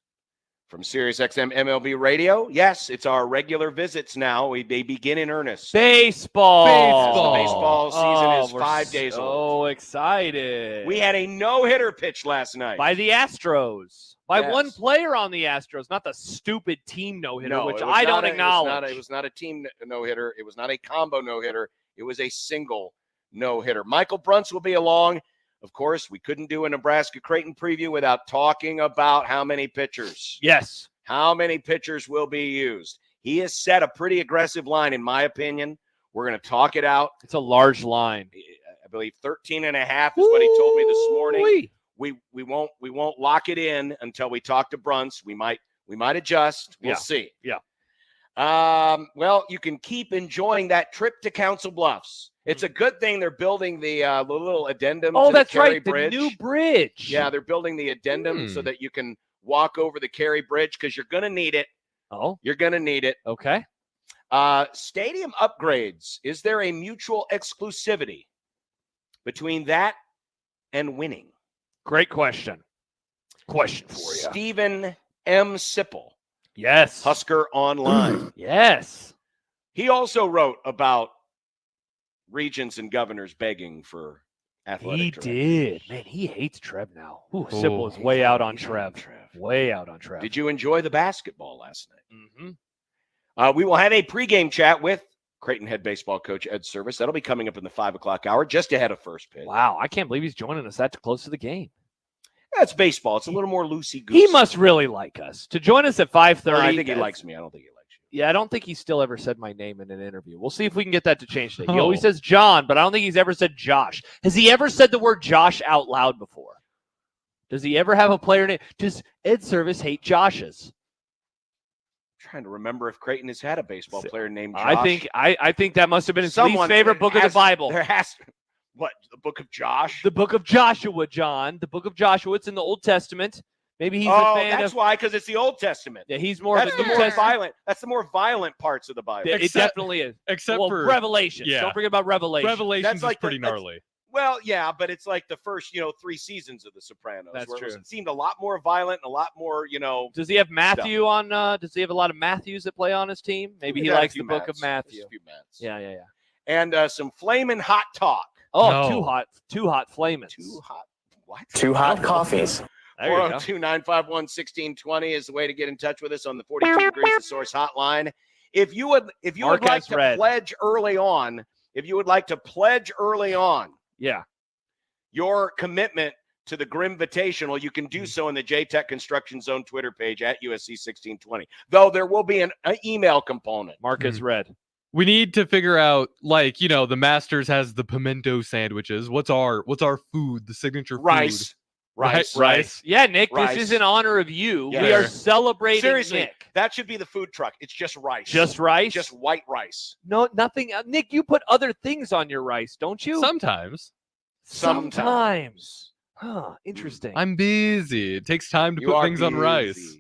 Speaker 5: From SiriusXM MLB Radio, yes, it's our regular visits now. They begin in earnest.
Speaker 7: Baseball.
Speaker 5: As the baseball season is
Speaker 7: we're
Speaker 5: 5 days old.
Speaker 7: So excited.
Speaker 5: We had a no-hitter pitch last night.
Speaker 7: by the Astros. By
Speaker 5: Yes.
Speaker 7: one player on the Astros, not the stupid team no-hitter,
Speaker 5: No,
Speaker 7: which
Speaker 5: it was
Speaker 7: I
Speaker 5: not
Speaker 7: don't
Speaker 5: a-
Speaker 7: acknowledge.
Speaker 5: It was not a team no-hitter. It was not a combo no-hitter. It was a single no-hitter. Michael Bruns will be along. Of course, we couldn't do a Nebraska Creighton preview without talking about how many pitchers.
Speaker 7: Yes.
Speaker 5: How many pitchers will be used. He has set a pretty aggressive line, in my opinion. We're going to talk it out.
Speaker 7: It's a large line.
Speaker 5: I believe 13 and a half is what he told me this morning. We won't lock it in until we talk to Bruns. We might adjust. We'll see.
Speaker 7: Yeah.
Speaker 5: Well, you can keep enjoying that trip to Council Bluffs. It's a good thing they're building the little addendum.
Speaker 7: Oh,
Speaker 5: to
Speaker 7: that's
Speaker 5: the Cary
Speaker 7: right.
Speaker 5: Bridge.
Speaker 7: The new bridge.
Speaker 5: Yeah, they're building the addendum so that you can walk over the Cary Bridge because you're going to need it.
Speaker 7: Oh,
Speaker 5: you're going to need it.
Speaker 7: Okay.
Speaker 5: Stadium upgrades. Is there a mutual exclusivity between that and winning?
Speaker 7: Great question. Question for you.
Speaker 5: Stephen M. Sipple.
Speaker 7: Yes.
Speaker 5: Husker Online.
Speaker 7: Yes.
Speaker 5: He also wrote about regents and governors begging for athletic
Speaker 7: He
Speaker 5: directors.
Speaker 7: did. Man, he hates Trev now. Ooh, Sipple is way out on Trev. Way out on Trev.
Speaker 5: Did you enjoy the basketball last night?
Speaker 7: Mm-hmm.
Speaker 5: We will have a pregame chat with Creighton head baseball coach Ed Service. That'll be coming up in the 5 o'clock hour, just ahead of first pitch.
Speaker 7: Wow, I can't believe he's joining us that close to the game.
Speaker 5: That's baseball. It's a little more loosey-goosey.
Speaker 7: He must really like us. To join us at 5:30.
Speaker 5: No, I think he likes me. I don't think he likes you.
Speaker 7: Yeah, I don't think he's still ever said my name in an interview. We'll see if we can get that to change today. He
Speaker 4: Oh.
Speaker 7: always says John, but I don't think he's ever said Josh. Has he ever said the word Josh out loud before? Does he ever have a player name? Does Ed Service hate Joshes?
Speaker 5: Trying to remember if Creighton has had a baseball player named Josh.
Speaker 7: I think that must have been his
Speaker 5: Someone-
Speaker 7: least favorite book of the Bible.
Speaker 5: There has to. What, the book of Josh?
Speaker 7: The book of Joshua, John. The book of Joshua. It's in the Old Testament. Maybe he's a fan
Speaker 5: that's
Speaker 7: of.
Speaker 5: why, because it's the Old Testament.
Speaker 7: Yeah, he's more
Speaker 5: That's
Speaker 7: of
Speaker 5: the
Speaker 7: a
Speaker 5: more
Speaker 7: New Testament.
Speaker 5: violent. That's the more violent parts of the Bible.
Speaker 7: It definitely is.
Speaker 6: Except
Speaker 7: well,
Speaker 6: for
Speaker 7: Revelations.
Speaker 6: yeah.
Speaker 7: Don't forget about Revelation.
Speaker 6: Revelations
Speaker 5: That's like
Speaker 6: is pretty
Speaker 5: that's-
Speaker 6: gnarly.
Speaker 5: Well, yeah, but it's like the first, 3 seasons of The Sopranos.
Speaker 7: That's
Speaker 5: where
Speaker 7: true.
Speaker 5: It seemed a lot more violent and a lot more,
Speaker 7: Does he have Matthew on? Does he have a lot of Matthews that play on his team? Maybe he
Speaker 5: He's got a
Speaker 7: likes
Speaker 5: few
Speaker 7: the book of
Speaker 5: Matts.
Speaker 7: Matthew.
Speaker 5: There's a few Matts.
Speaker 7: Yeah.
Speaker 5: And some flaming hot talk.
Speaker 7: Oh,
Speaker 4: No.
Speaker 7: two hot flamings.
Speaker 5: Too hot. What?
Speaker 9: Two hot coffees.
Speaker 7: There you go.
Speaker 5: 402-951-1620 is the way to get in touch with us on the 42 Degrees The Source hotline. If you would like
Speaker 7: Marquez
Speaker 5: to
Speaker 7: Red.
Speaker 5: pledge early on,
Speaker 7: Yeah.
Speaker 5: your commitment to the Grimvitational, you can do so in the JTech Construction Zone Twitter page at USC 1620. Though there will be an email component.
Speaker 7: Marcus Red.
Speaker 6: We need to figure out, the Masters has the pimento sandwiches. What's our food? The signature
Speaker 5: Rice.
Speaker 6: food?
Speaker 5: Rice.
Speaker 7: Yeah, Nick,
Speaker 5: Rice.
Speaker 7: this is in honor of you.
Speaker 5: Yeah.
Speaker 7: We are celebrating
Speaker 5: Seriously,
Speaker 7: Nick.
Speaker 5: that should be the food truck. It's just rice.
Speaker 7: Just rice?
Speaker 5: Just white rice.
Speaker 7: No, nothing. Nick, you put other things on your rice, don't you?
Speaker 6: Sometimes.
Speaker 7: Sometimes. Huh, interesting.
Speaker 6: I'm busy. It takes time to
Speaker 5: You
Speaker 6: put
Speaker 5: are
Speaker 6: things on rice.
Speaker 5: busy.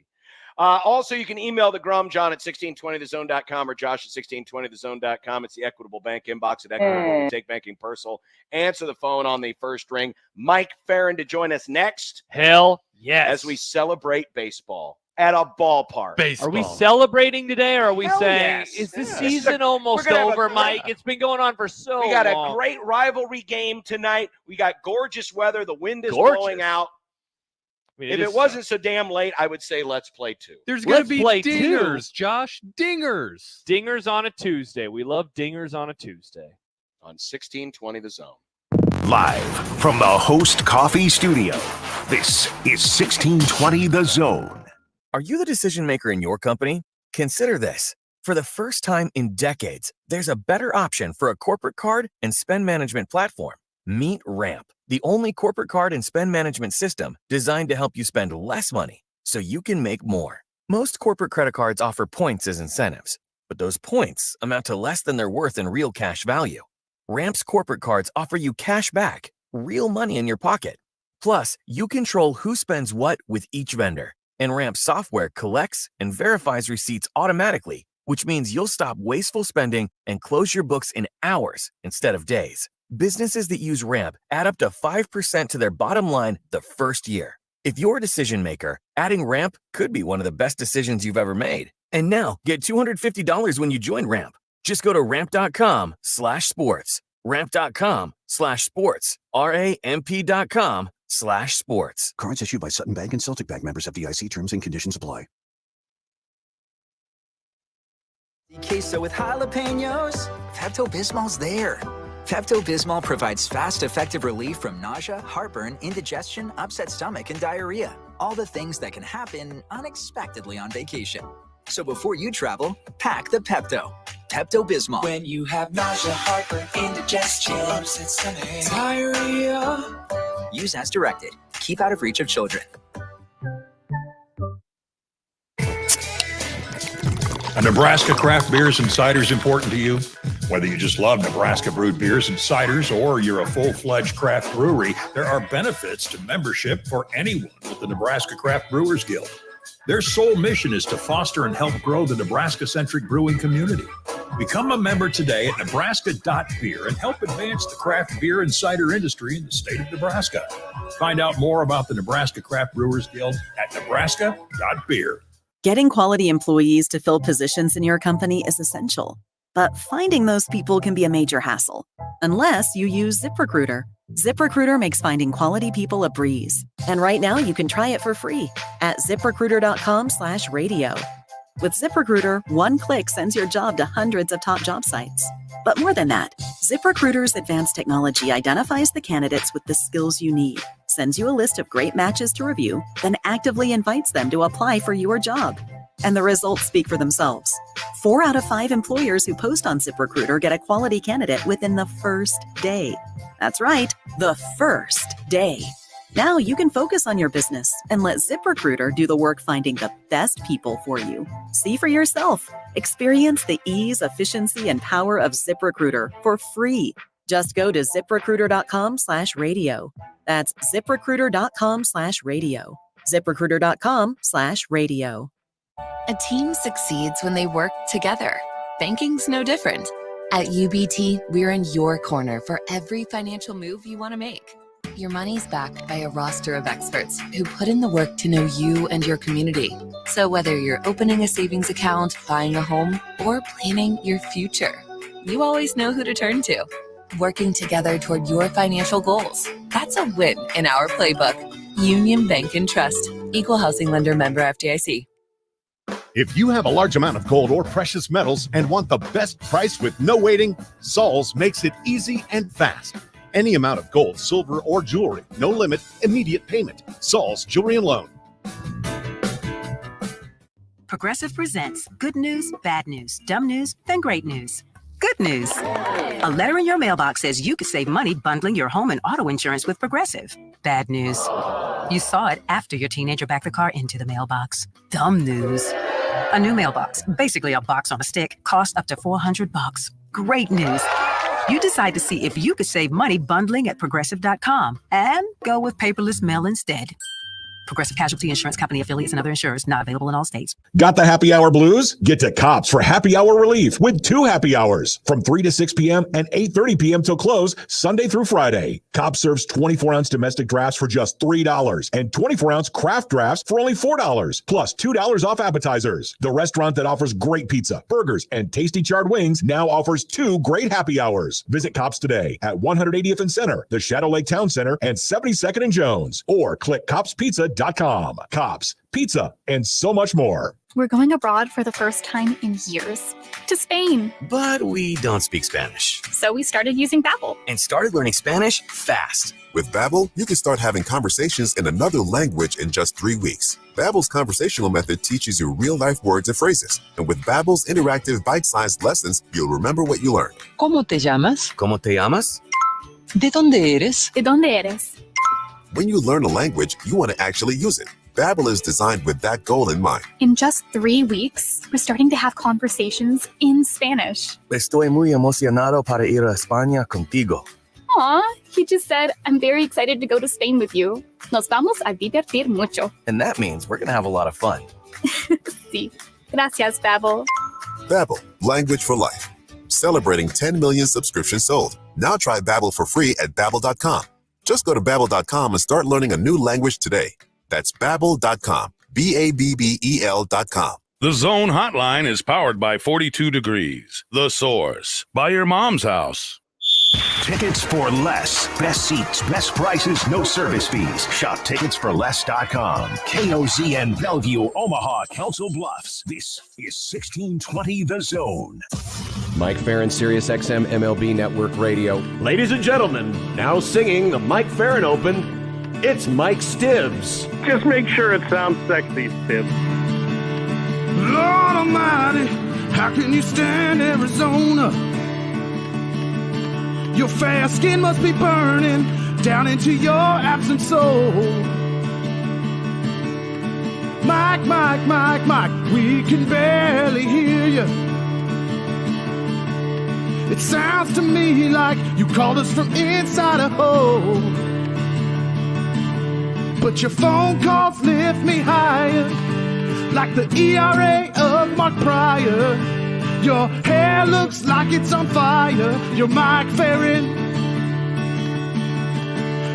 Speaker 5: Also, you can email the Grum, John at 1620thezone.com or Josh at 1620thezone.com. It's the Equitable Bank inbox at Equitable. We take banking personal. Answer the phone on the first ring. Mike Ferrin to join us next
Speaker 7: Hell yes.
Speaker 5: as we celebrate baseball at a ballpark.
Speaker 6: Baseball.
Speaker 7: Are we celebrating today, or are we
Speaker 5: Hell
Speaker 7: saying,
Speaker 5: yes.
Speaker 7: is the
Speaker 5: Yeah.
Speaker 7: season almost
Speaker 5: We're gonna have a
Speaker 7: over,
Speaker 5: great-
Speaker 7: Mike? It's been going on for so long.
Speaker 5: We got a great rivalry game tonight. We got gorgeous weather. The wind is
Speaker 7: Gorgeous.
Speaker 5: blowing out.
Speaker 7: I mean,
Speaker 5: If
Speaker 7: is-
Speaker 5: it wasn't so damn late, I would say let's play 2.
Speaker 6: There's going
Speaker 7: Let's
Speaker 6: to be
Speaker 7: play two.
Speaker 6: dingers, Josh. Dingers.
Speaker 7: Dingers on a Tuesday. We love dingers on a Tuesday.
Speaker 5: On 1620 The Zone.
Speaker 2: Live from the Host Coffee Studio, this is 1620 The Zone.
Speaker 18: Are you the decision maker in your company? Consider this. For the first time in decades, there's a better option for a corporate card and spend management platform. Meet Ramp, the only corporate card and spend management system designed to help you spend less money so you can make more. Most corporate credit cards offer points as incentives, but those points amount to less than their worth in real cash value. Ramp's corporate cards offer you cash back, real money in your pocket. Plus, you control who spends what with each vendor, and Ramp software collects and verifies receipts automatically, which means you'll stop wasteful spending and close your books in hours instead of days. Businesses that use Ramp add up to 5% to their bottom line the first year. If you're a decision maker, adding Ramp could be one of the best decisions you've ever made. And now, get $250 when you join Ramp. Just go to ramp.com/sports. Ramp.com/sports. RAMP.com/sports.
Speaker 19: Cards issued by Sutton Bank and Celtic Bank, members FDIC. Terms and conditions apply.
Speaker 17: Queso with jalapenos. Pepto-Bismol's there. Pepto-Bismol provides fast, effective relief from nausea, heartburn, indigestion, upset stomach, and diarrhea. All the things that can happen unexpectedly on vacation. So before you travel, pack the Pepto. Pepto-Bismol.
Speaker 10: When you have nausea, heartburn, indigestion, upset stomach, diarrhea.
Speaker 17: Use as directed. Keep out of reach of children.
Speaker 13: A Nebraska craft beers and ciders important to you? Whether you just love Nebraska brewed beers and ciders or you're a full-fledged craft brewery, there are benefits to membership for anyone with the Nebraska Craft Brewers Guild. Their sole mission is to foster and help grow the Nebraska-centric brewing community. Become a member today at nebraska.beer and help advance the craft beer and cider industry in the state of Nebraska. Find out more about the Nebraska Craft Brewers Guild at nebraska.beer.
Speaker 20: Getting quality employees to fill positions in your company is essential, but finding those people can be a major hassle, unless you use ZipRecruiter. ZipRecruiter makes finding quality people a breeze. And right now you can try it for free at ziprecruiter.com/radio. With ZipRecruiter, one click sends your job to hundreds of top job sites. But more than that, ZipRecruiter's advanced technology identifies the candidates with the skills you need, sends you a list of great matches to review, then actively invites them to apply for your job. And the results speak for themselves. 4 out of 5 employers who post on ZipRecruiter get a quality candidate within the first day. That's right, the first day. Now you can focus on your business and let ZipRecruiter do the work finding the best people for you. See for yourself. Experience the ease, efficiency, and power of ZipRecruiter for free. Just go to ziprecruiter.com/radio. That's ziprecruiter.com/radio. ziprecruiter.com/radio.
Speaker 21: A team succeeds when they work together. Banking's no different. At UBT, we're in your corner for every financial move you want to make. Your money's backed by a roster of experts who put in the work to know you and your community. So whether you're opening a savings account, buying a home, or planning your future, you always know who to turn to. Working together toward your financial goals. That's a win in our playbook. Union Bank and Trust. Equal housing lender, member FDIC.
Speaker 22: If you have a large amount of gold or precious metals and want the best price with no waiting, Saul's makes it easy and fast. Any amount of gold, silver, or jewelry, no limit, immediate payment. Saul's Jewelry and Loan.
Speaker 23: Progressive presents good news, bad news, dumb news, then great news. Good news. A letter in your mailbox says you could save money bundling your home and auto insurance with Progressive. Bad news. You saw it after your teenager backed the car into the mailbox. Dumb news. A new mailbox, basically a box on a stick, costs up to $400. Great news. You decide to see if you could save money bundling at progressive.com and go with paperless mail instead. Progressive Casualty Insurance Company affiliates and other insurers not available in all states.
Speaker 24: Got the happy hour blues? Get to Cops for happy hour relief with 2 happy hours from 3 to 6 p.m. and 8:30 p.m. till close Sunday through Friday. Cops serves 24-ounce domestic drafts for just $3 and 24-ounce craft drafts for only $4, plus $2 off appetizers. The restaurant that offers great pizza, burgers, and tasty charred wings now offers 2 great happy hours. Visit Cops today at 180th and Center, the Shadow Lake Town Center, and 72nd and Jones, or click copspizza.com. Cops, pizza, and so much more.
Speaker 25: We're going abroad for the first time in years, to Spain.
Speaker 18: But we don't speak Spanish.
Speaker 25: So we started using Babbel.
Speaker 18: And started learning Spanish fast.
Speaker 26: With Babbel, you can start having conversations in another language in just 3 weeks. Babbel's conversational method teaches you real-life words and phrases. And with Babbel's interactive bite-sized lessons, you'll remember what you learned.
Speaker 27: ¿Cómo te llamas?
Speaker 18: ¿Cómo te llamas?
Speaker 27: ¿De dónde eres?
Speaker 25: ¿De dónde eres?
Speaker 26: When you learn a language, you want to actually use it. Babbel is designed with that goal in mind.
Speaker 25: In just 3 weeks, we're starting to have conversations in Spanish.
Speaker 18: Estoy muy emocionado para ir a España contigo.
Speaker 25: Aw, he just said, I'm very excited to go to Spain with you. Nos vamos a divertir mucho.
Speaker 18: And that means we're going to have a lot of fun.
Speaker 25: Sí. Gracias, Babbel.
Speaker 26: Babbel, language for life. Celebrating 10 million subscriptions sold. Now try Babbel for free at Babbel.com. Just go to Babbel.com and start learning a new language today. That's Babbel.com. BABBEL.com.
Speaker 1: The Zone Hotline is powered by 42 Degrees, The Source, by your mom's house.
Speaker 2: Tickets for less. Best seats, best prices, no service fees. Shop ticketsforless.com. KOZN Bellevue, Omaha, Council Bluffs. This is 1620 The Zone.
Speaker 3: Mike Ferrin, Sirius XM MLB Network Radio.
Speaker 9: Ladies and gentlemen, now singing the Mike Ferrin Open, it's Mike Stibbs.
Speaker 8: Just make sure it sounds sexy, Stibbs. Lord Almighty, how can you stand Arizona? Your fair skin must be burning down into your absent soul. Mike, Mike, Mike, Mike, we can barely hear you. It sounds to me like you called us from inside a hole. But your phone calls lift me higher, like the ERA of Mark Pryor. Your hair looks like it's on fire. You're Mike Ferrin.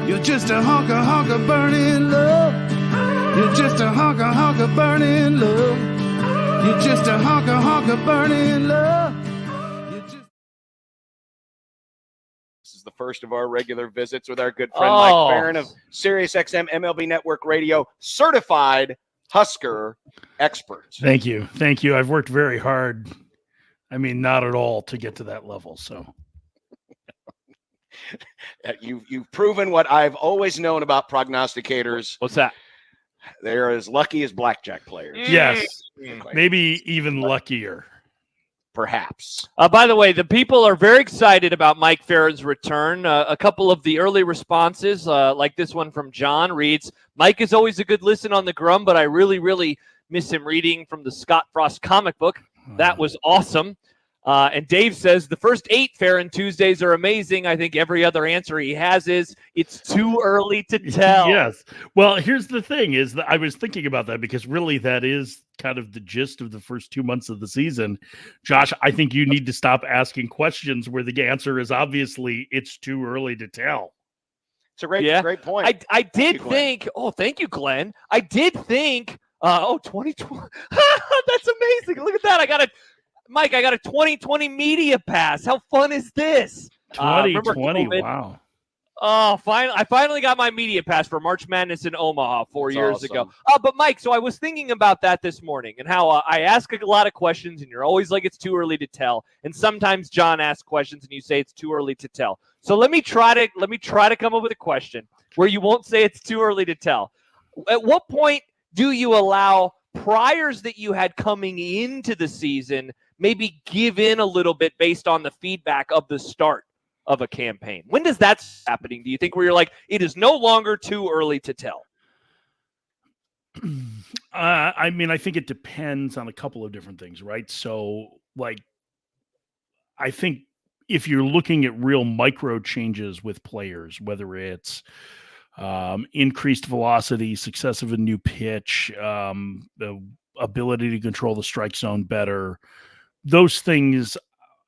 Speaker 8: You're just a hunk of burning love. You're just a hunk of burning love. You're just a hunk of burning love.
Speaker 5: This is the first of our regular visits with our good friend Mike Ferrin of Sirius XM MLB Network Radio, certified Husker expert.
Speaker 11: Thank you. Thank you. I've worked very hard. I mean, not at all to get to that level. So
Speaker 5: You've proven what I've always known about prognosticators.
Speaker 7: What's that?
Speaker 5: They're as lucky as blackjack players.
Speaker 11: Yes. Maybe even luckier.
Speaker 5: Perhaps.
Speaker 7: By the way, the people are very excited about Mike Ferrin's return. A couple of the early responses, like this one from John, reads, Mike is always a good listen on the Grum, but I really, really miss him reading from the Scott Frost comic book. That was awesome. And Dave says, the first 8 Ferrin Tuesdays are amazing. I think every other answer he has is, it's too early to tell.
Speaker 11: Yes. Well, here's the thing is that I was thinking about that because really that is kind of the gist of the first 2 months of the season. Josh, I think you need to stop asking questions where the answer is obviously it's too early to tell.
Speaker 5: It's a great point.
Speaker 7: I did think, thank you, Glenn. I did think, 2020. That's amazing. Look at that. Mike, I got a 2020 media pass. How fun is this?
Speaker 11: 2020, wow.
Speaker 7: Oh, I finally got my media pass for March Madness in Omaha 4 years ago. But Mike, so I was thinking about that this morning and how I ask a lot of questions and you're always like, it's too early to tell. And sometimes John asks questions and you say it's too early to tell. So let me try to come up with a question where you won't say it's too early to tell. At what point do you allow priors that you had coming into the season maybe give in a little bit based on the feedback of the start of a campaign? When does that start happening? Do you think where you're like, it is no longer too early to tell?
Speaker 11: I mean, I think it depends on a couple of different things, right? So, like, I think if you're looking at real micro changes with players, whether it's increased velocity, success of a new pitch, the ability to control the strike zone better, those things,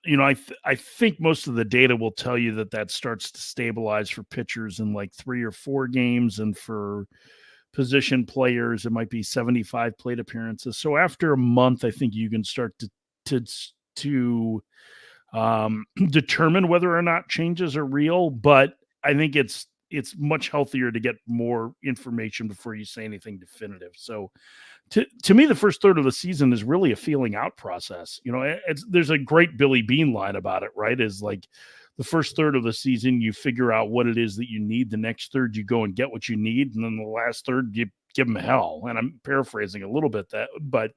Speaker 11: I think most of the data will tell you that starts to stabilize for pitchers in like 3 or 4 games, and for position players, it might be 75 plate appearances. So after a month, I think you can start to determine whether or not changes are real. But I think it's much healthier to get more information before you say anything definitive. So to me, the first third of the season is really a feeling out process. There's a great Billy Bean line about it, right? Is like the first third of the season, you figure out what it is that you need. The next third, you go and get what you need. And then the last third, you give them hell. And I'm paraphrasing a little bit but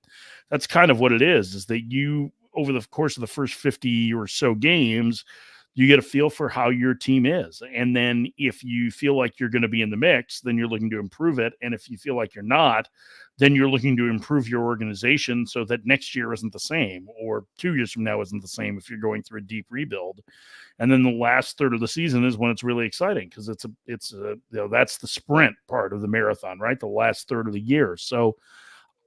Speaker 11: that's kind of what it is that you, over the course of the first 50 or so games, you get a feel for how your team is. And then if you feel like you're going to be in the mix, then you're looking to improve it. And if you feel like you're not, then you're looking to improve your organization so that next year isn't the same, or 2 years from now isn't the same if you're going through a deep rebuild. And then the last third of the season is when it's really exciting, because it's that's the sprint part of the marathon, right? The last third of the year. So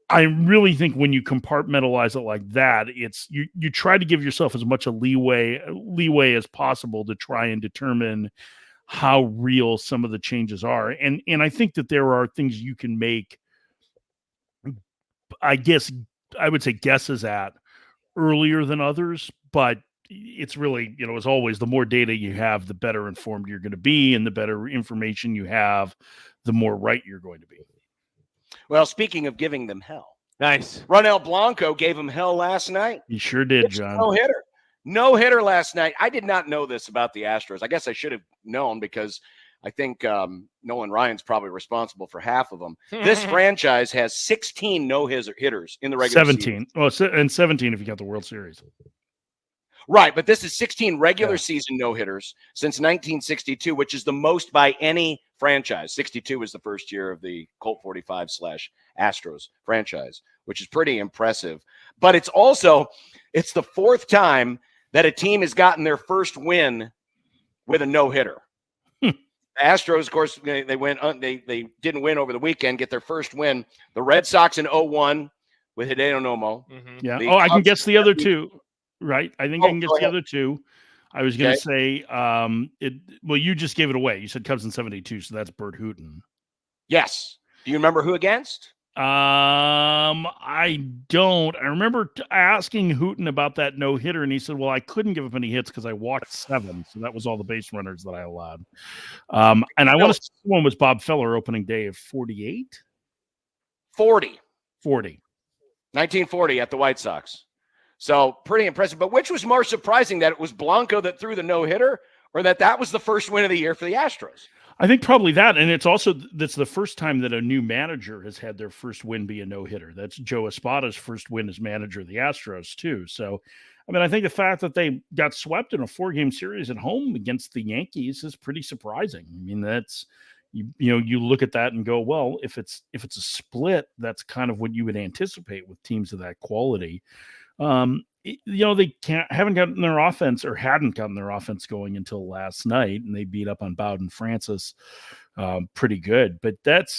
Speaker 11: I really think when you compartmentalize it like that, it's you try to give yourself as much a leeway as possible to try and determine how real some of the changes are. And I think that there are things you can make, I guess I would say, guesses at earlier than others, but it's really, as always, the more data you have, the better informed you're going to be, and the better information you have, the more right you're going to be.
Speaker 5: Well, speaking of giving them hell,
Speaker 7: nice.
Speaker 5: Ronel Blanco gave him hell last night.
Speaker 11: He sure did, John.
Speaker 5: No hitter last night. I did not know this about the Astros. I guess I should have known because I think Nolan Ryan's probably responsible for half of them. This franchise has 16 no-hitters in the regular
Speaker 11: 17.
Speaker 5: season.
Speaker 11: And 17 if you got the World Series.
Speaker 5: Right, but this is 16 regular season no-hitters since 1962, which is the most by any franchise. 62 was the first year of the Colt 45/Astros franchise, which is pretty impressive. But it's the fourth time that a team has gotten their first win with a no-hitter. The Astros, of course, they didn't win over the weekend, get their first win. The Red Sox in 0-1 with Hideo Nomo.
Speaker 11: Yeah. I can guess the other two. Right. I think I can guess the other two. I was going to say, you just gave it away. You said Cubs in 72, so that's Bert Hooton.
Speaker 5: Yes. Do you remember who against?
Speaker 11: I don't. I remember asking Hooton about that no-hitter, and he said, well, I couldn't give up any hits because I walked 7, so that was all the base runners that I allowed. And I want to say one was Bob Feller opening day of 48?
Speaker 5: 40.
Speaker 11: 1940
Speaker 5: at the White Sox. So pretty impressive. But which was more surprising, that it was Blanco that threw the no-hitter, or that was the first win of the year for the Astros?
Speaker 11: I think probably that. And that's the first time that a new manager has had their first win be a no-hitter. That's Joe Espada's first win as manager of the Astros too. So, I think the fact that they got swept in a 4-game series at home against the Yankees is pretty surprising. That's, you look at that and go, well, if it's a split, that's kind of what you would anticipate with teams of that quality. They hadn't gotten their offense going until last night, and they beat up on Bowden Francis pretty good. But that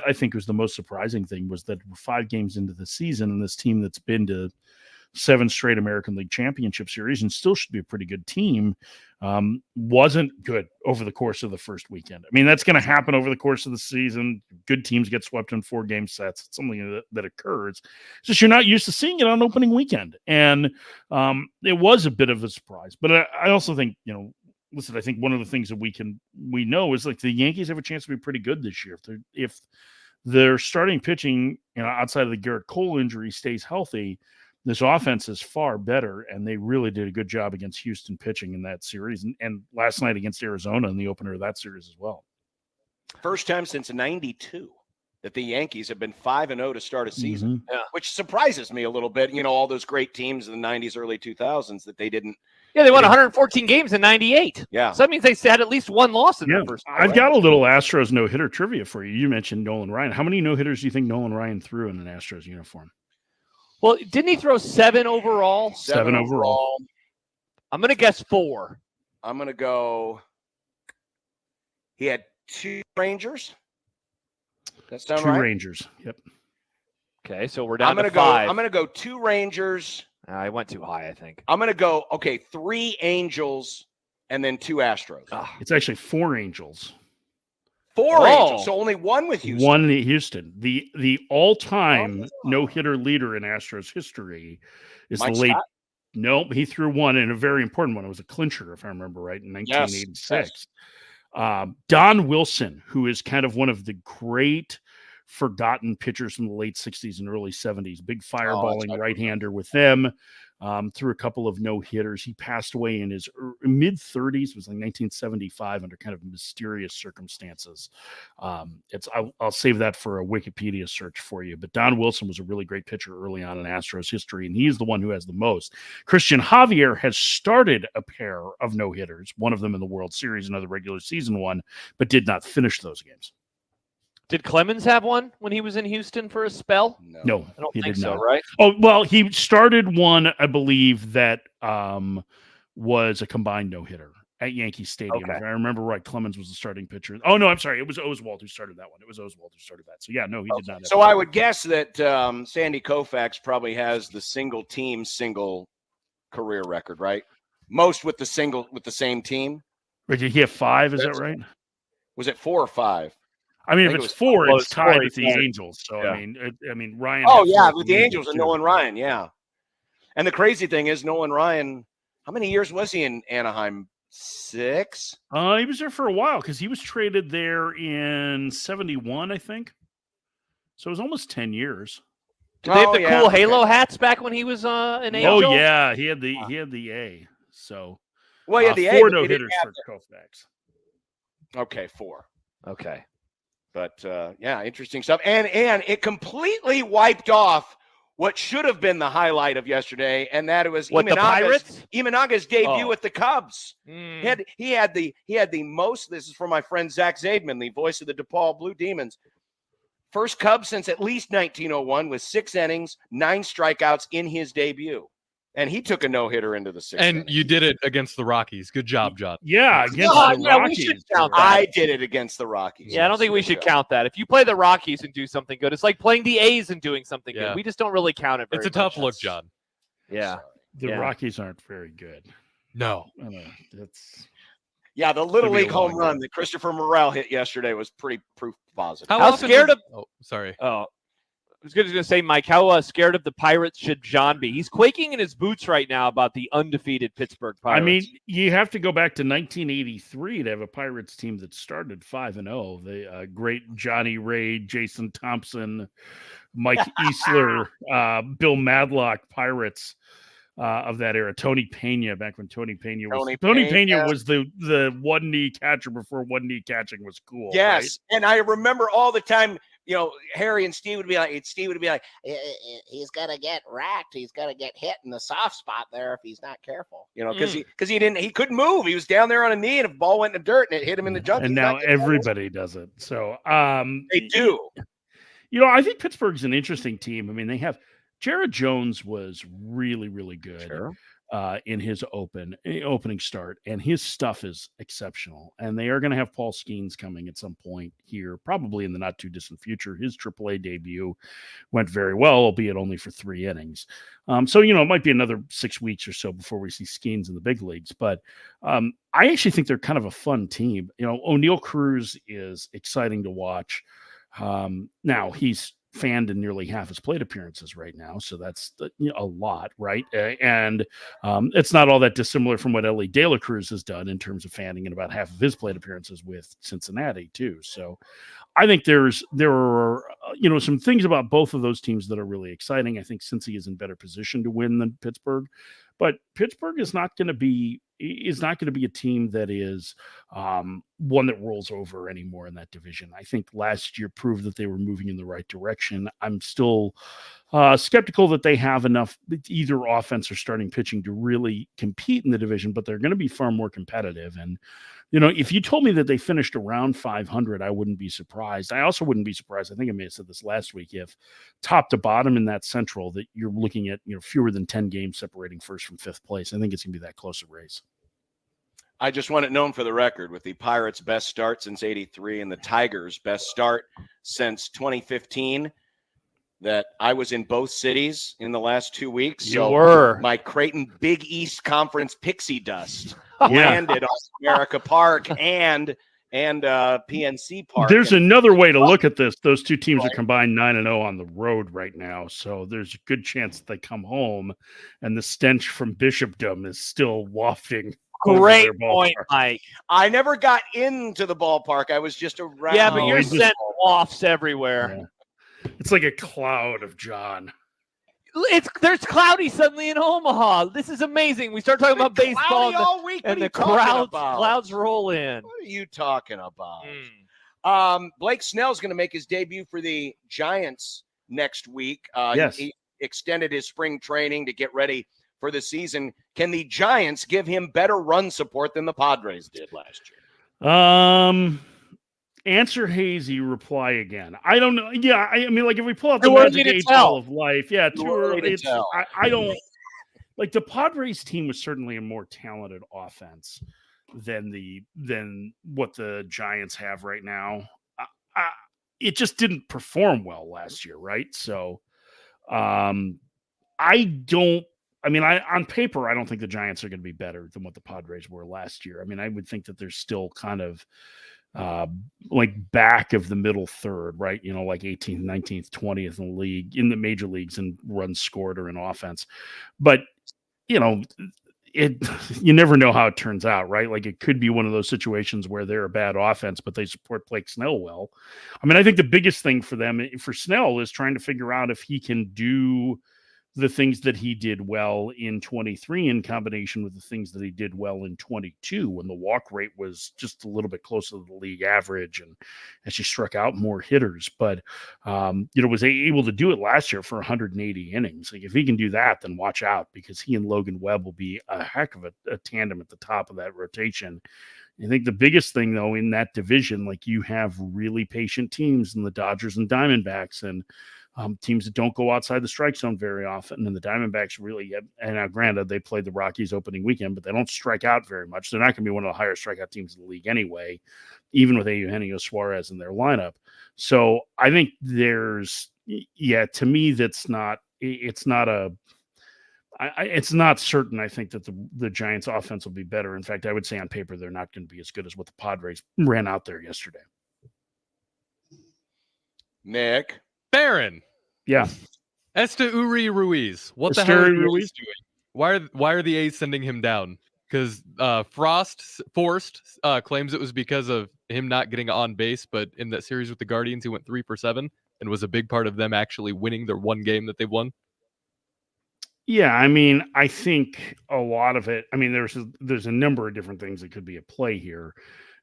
Speaker 11: I think was the most surprising thing, was that we're 5 games into the season, and this team that's been to 7 straight American League Championship Series and still should be a pretty good team, wasn't good over the course of the first weekend. That's going to happen over the course of the season. Good teams get swept in 4-game sets. It's something that occurs. It's just you're not used to seeing it on opening weekend. And it was a bit of a surprise. But I also think, listen, I think one of the things that we know is like the Yankees have a chance to be pretty good this year. If their starting pitching, outside of the Garrett Cole injury, stays healthy, this offense is far better, and they really did a good job against Houston pitching in that series, and last night against Arizona in the opener of that series as well.
Speaker 5: First time since 92 that the Yankees have been 5-0 to start a season, which surprises me a little bit. All those great teams in the 90s, early 2000s that they didn't.
Speaker 7: Yeah, they won 114 games in 98.
Speaker 5: Yeah.
Speaker 7: So that means they had at least one loss in their first.
Speaker 11: I've got a little Astros no-hitter trivia for you. You mentioned Nolan Ryan. How many no-hitters do you think Nolan Ryan threw in an Astros uniform?
Speaker 7: Well, didn't he throw 7 overall?
Speaker 11: 7 overall.
Speaker 7: I'm going to guess 4.
Speaker 5: I'm going to go. He had 2 Rangers. That sound
Speaker 11: 2
Speaker 5: right?
Speaker 11: Rangers. Yep.
Speaker 7: Okay, so we're down to 5.
Speaker 5: I'm going to go 2 Rangers.
Speaker 7: I went too high, I think.
Speaker 5: I'm going to go 3 Angels and then 2 Astros.
Speaker 11: It's actually 4 Angels.
Speaker 5: 4 Angels, so only 1 with Houston.
Speaker 11: 1 in Houston. The all-time no-hitter leader in Astros history is
Speaker 5: Mike
Speaker 11: the late.
Speaker 5: Scott?
Speaker 11: Nope, he threw 1, and a very important one. It was a clincher, if I remember right, in 1986.
Speaker 5: Yes.
Speaker 11: Don Wilson, who is kind of one of the great forgotten pitchers from the late 60s and early 70s, big fireballing right-hander with them. Threw a couple of no-hitters. He passed away in his mid-30s. It was like 1975 under kind of mysterious circumstances. I'll save that for a Wikipedia search for you. But Don Wilson was a really great pitcher early on in Astros history, and he's the one who has the most. Christian Javier has started a pair of no-hitters, one of them in the World Series, another regular season one, but did not finish those games.
Speaker 7: Did Clemens have one when he was in Houston for a spell?
Speaker 11: No,
Speaker 7: I don't
Speaker 11: he
Speaker 7: think
Speaker 11: did
Speaker 7: so,
Speaker 11: not.
Speaker 7: right?
Speaker 11: Oh, well, he started one, I believe, that was a combined no-hitter at Yankee Stadium.
Speaker 7: Okay.
Speaker 11: If I remember right, Clemens was the starting pitcher. Oh, no, I'm sorry. It was Oswald who started that one. It was Oswald who started that. So, yeah, no, he did not.
Speaker 5: So I would guess that Sandy Koufax probably has the single career record, right? Most with the same team.
Speaker 11: But did he have 5? Is that right?
Speaker 5: Was it 4 or 5?
Speaker 11: I mean, if it's 4, it's tied with the
Speaker 5: yeah.
Speaker 11: Angels. So
Speaker 5: Yeah.
Speaker 11: I mean, Ryan.
Speaker 5: Oh
Speaker 11: had
Speaker 5: yeah,
Speaker 11: 4
Speaker 5: with the Angels and
Speaker 11: too.
Speaker 5: Nolan Ryan, yeah. And the crazy thing is, Nolan Ryan, how many years was he in Anaheim? 6?
Speaker 11: He was there for a while because he was traded there in 71, I think. So it was almost 10 years.
Speaker 7: Did they have the cool Halo hats back when he was an Angel?
Speaker 11: Oh yeah, he had the A. So
Speaker 5: well, yeah, the
Speaker 11: 4
Speaker 5: A,
Speaker 11: no hitters for Koufax.
Speaker 5: Okay, 4.
Speaker 7: Okay.
Speaker 5: But yeah, interesting stuff. And it completely wiped off what should have been the highlight of yesterday, and that it was Imanaga's debut with the Cubs. He had the most. This is from my friend Zach Zaidman, the voice of the DePaul Blue Demons. First Cub since at least 1901 with 6 innings, 9 strikeouts in his debut. And he took a no-hitter into the 6th
Speaker 4: And you did it against the Rockies. Good job, John.
Speaker 11: Yeah, against the Rockies.
Speaker 7: We should count that.
Speaker 5: I did it against the Rockies.
Speaker 7: Yeah, I don't think we should count that. If you play the Rockies and do something good, it's like playing the A's and doing something good. We just don't really count it very
Speaker 4: It's a tough look, John.
Speaker 7: Yeah.
Speaker 11: The Rockies aren't very good.
Speaker 4: No.
Speaker 11: That's...
Speaker 5: Yeah, the Little League home run that Christopher Morel hit yesterday was pretty proof positive.
Speaker 7: How scared of...
Speaker 4: Oh, sorry.
Speaker 7: Oh, I was going to say, Mike, how scared of the Pirates should John be? He's quaking in his boots right now about the undefeated Pittsburgh Pirates.
Speaker 11: I mean, you have to go back to 1983 to have a Pirates team that started 5-0. The great Johnny Ray, Jason Thompson, Mike Easler, Bill Madlock Pirates of that era. Tony Pena, back when Tony Pena was the one-knee catcher before one-knee catching was cool.
Speaker 5: Yes,
Speaker 11: right?
Speaker 5: and I remember all the time, Harry and Steve would be like, he's got to get racked. He's got to get hit in the soft spot there if he's not careful. Because he couldn't move. He was down there on a knee, and if the ball went in the dirt and it hit him in the junk.
Speaker 11: And now everybody does it. So
Speaker 5: they do.
Speaker 11: I think Pittsburgh's an interesting team. I mean, they have Jared Jones was really, really good in his opening start, and his stuff is exceptional. And they are going to have Paul Skeens coming at some point here, probably in the not too distant future. His AAA debut went very well, albeit only for 3 innings. So it might be another 6 weeks or so before we see Skeens in the big leagues. But I actually think they're kind of a fun team. O'Neal Cruz is exciting to watch. Now he's fanned in nearly half his plate appearances right now, so that's a lot, right? And it's not all that dissimilar from what Ellie De La Cruz has done in terms of fanning in about half of his plate appearances with Cincinnati too. So I think there are some things about both of those teams that are really exciting. I think Cincy is in better position to win than Pittsburgh, but Pittsburgh is not going to be a team that is one that rolls over anymore in that division. I think last year proved that they were moving in the right direction. I'm still skeptical that they have enough either offense or starting pitching to really compete in the division, but they're going to be far more competitive. And, if you told me that they finished around 500, I wouldn't be surprised. I also wouldn't be surprised. I think I may have said this last week, if top to bottom in that Central that you're looking at, fewer than 10 games separating first from 5th place. I think it's going to be that close a race.
Speaker 5: I just want it known for the record, with the Pirates' best start since '83 and the Tigers' best start since 2015, that I was in both cities in the last 2 weeks.
Speaker 7: You were.
Speaker 5: My Creighton Big East Conference pixie dust landed on America Park and PNC Park.
Speaker 11: There's another way to look at this. Those two teams are combined 9-0 on the road right now, so there's a good chance that they come home and the stench from Bishopdom is still wafting.
Speaker 7: Great point, Mike.
Speaker 5: I never got into the ballpark. I was just around.
Speaker 7: Yeah, but you're sent wafts everywhere.
Speaker 11: Yeah. It's like a cloud of John.
Speaker 7: There's cloudy suddenly in Omaha. This is amazing. We start talking about baseball
Speaker 5: all week.
Speaker 7: and the clouds roll in.
Speaker 5: What are you talking about? Blake Snell's going to make his debut for the Giants next week.
Speaker 11: Yes.
Speaker 5: He extended his spring training to get ready for the season. Can the Giants give him better run support than the Padres did last year?
Speaker 11: Answer hazy, reply again. I don't know. Yeah, I mean, like if we pull out the magic 8 ball of life, too early to tell. I don't like the Padres team was certainly a more talented offense than what the Giants have right now. It just didn't perform well last year, right? So, I don't I mean, on paper, I don't think the Giants are going to be better than what the Padres were last year. I mean, I would think that they're still kind of like back of the middle third, right? You know, like 18th, 19th, 20th in the league, in the major leagues in runs scored or in offense. But, you know, you never know how it turns out, right? Like it could be one of those situations where they're a bad offense, but they support Blake Snell well. I mean, I think the biggest thing for them, for Snell, is trying to figure out if he can do the things that he did well in 23 in combination with the things that he did well in 22 when the walk rate was just a little bit closer to the league average and she struck out more hitters, but was able to do it last year for 180 innings. Like if he can do that, then watch out, because he and Logan Webb will be a heck of a tandem at the top of that rotation. I think the biggest thing, though, in that division, like you have really patient teams in the Dodgers and Diamondbacks, and teams that don't go outside the strike zone very often. And the Diamondbacks really, and now granted, they played the Rockies opening weekend, but they don't strike out very much. They're not going to be one of the higher strikeout teams in the league anyway, even with Eugenio Suarez in their lineup. So I think to me, it's not certain. I think that the Giants offense will be better. In fact, I would say on paper, they're not going to be as good as what the Padres ran out there yesterday.
Speaker 5: Nick.
Speaker 4: Ferrin.
Speaker 11: Yeah.
Speaker 4: Esteury Ruiz. What the hell are Ruiz doing? Why are the A's sending him down? Because Forced claims it was because of him not getting on base, but in that series with the Guardians, he went 3 for 7 and was a big part of them actually winning their one game that they won.
Speaker 11: Yeah, I mean, I think a lot of it, I mean, there's a number of different things that could be at play here.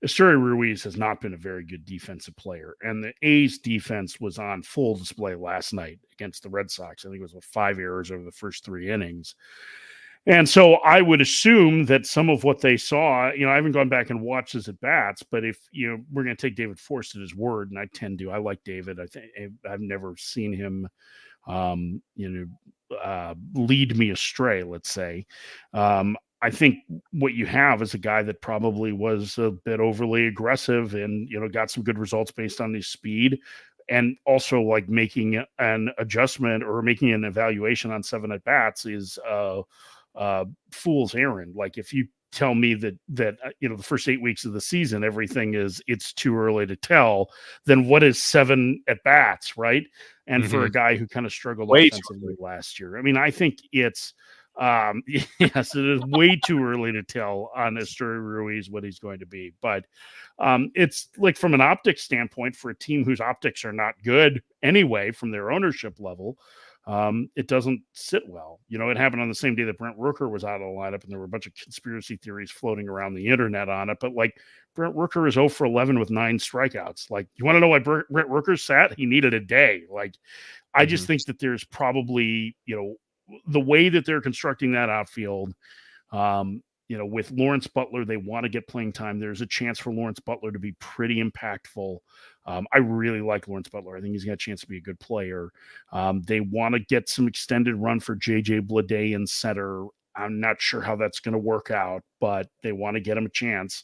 Speaker 11: Esteury Ruiz has not been a very good defensive player, and the A's defense was on full display last night against the Red Sox. I think it was 5 errors over the first 3 innings. And so I would assume that some of what they saw, I haven't gone back and watched his at bats, but if we're going to take David Forst at his word, and I tend to, I like David. I think I've never seen him, lead me astray, let's say. I think what you have is a guy that probably was a bit overly aggressive and, got some good results based on his speed, and also like making an adjustment or making an evaluation on 7 at bats is fool's errand. Like if you tell me that the first 8 weeks of the season, everything it's too early to tell, then what is 7 at bats, right? And for a guy who kind of struggled offensively last year, I mean, I think it's, yes, it is way too early to tell on Esteury Ruiz what he's going to be. But it's like from an optics standpoint, for a team whose optics are not good anyway from their ownership level, it doesn't sit well. It happened on the same day that Brent Rooker was out of the lineup, and there were a bunch of conspiracy theories floating around the internet on it. But like Brent Rooker is 0 for 11 with 9 strikeouts. Like, you want to know why Brent Rooker sat? He needed a day. Like, I just think that there's probably, the way that they're constructing that outfield, with Lawrence Butler, they want to get playing time. There's a chance for Lawrence Butler to be pretty impactful. I really like Lawrence Butler. I think he's got a chance to be a good player. They want to get some extended run for J.J. Bleday in center. I'm not sure how that's going to work out, but they want to get him a chance.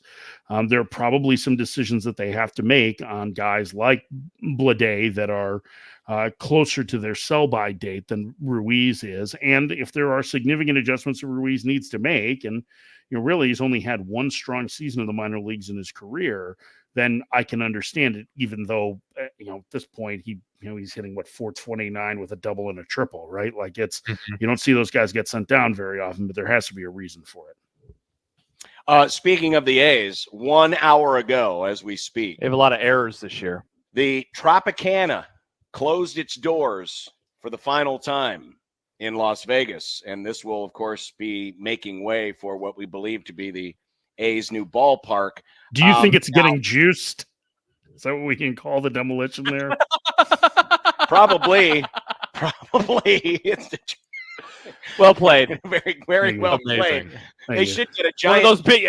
Speaker 11: There are probably some decisions that they have to make on guys like Bleday that are closer to their sell-by date than Ruiz is. And if there are significant adjustments that Ruiz needs to make, and really he's only had 1 strong season in the minor leagues in his career, then I can understand it, even though, at this point, he's hitting 429 with a double and a triple, right? Like you don't see those guys get sent down very often, but there has to be a reason for it.
Speaker 5: Speaking of the A's, 1 hour ago, as we speak,
Speaker 7: they have a lot of errors this year.
Speaker 5: The Tropicana closed its doors for the final time in Las Vegas. And this will, of course, be making way for what we believe to be the A's new ballpark.
Speaker 11: Do you think it's getting juiced? Is that what we can call the demolition there?
Speaker 5: Probably.
Speaker 7: Well played.
Speaker 5: Very, very well played. They should get a
Speaker 7: one
Speaker 5: giant,
Speaker 7: of those
Speaker 5: big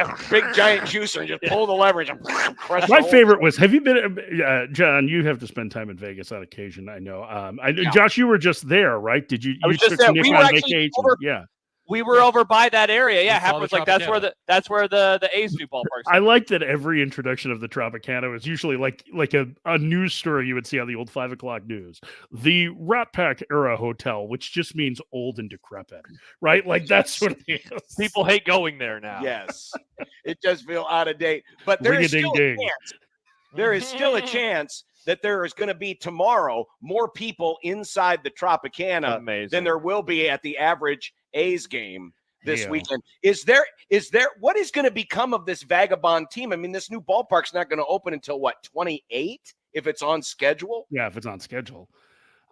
Speaker 5: giant juicer and just pull the leverage and crush.
Speaker 11: My favorite was, have you been, John, you have to spend time in Vegas on occasion, I know. Josh, you were just there, right? Did you?
Speaker 5: I was just there. We were actually
Speaker 7: We were over by that area. Yeah,
Speaker 4: We saw
Speaker 7: Happer
Speaker 4: the
Speaker 7: was like, that's where the A's new ballpark.
Speaker 11: I like that every introduction of the Tropicana is usually like a news story you would see on the old 5 o'clock news. The Rat Pack era hotel, which just means old and decrepit, right? Like that's what it is.
Speaker 7: People hate going there now.
Speaker 5: Yes, it does feel out of date, but there is still a chance. There is still a chance that there is going to be tomorrow more people inside the Tropicana than there will be at the average A's game this weekend. Is there what is going to become of this vagabond team? I mean, this new ballpark's not going to open until what, 28 if it's on schedule?
Speaker 11: Yeah, if it's on schedule.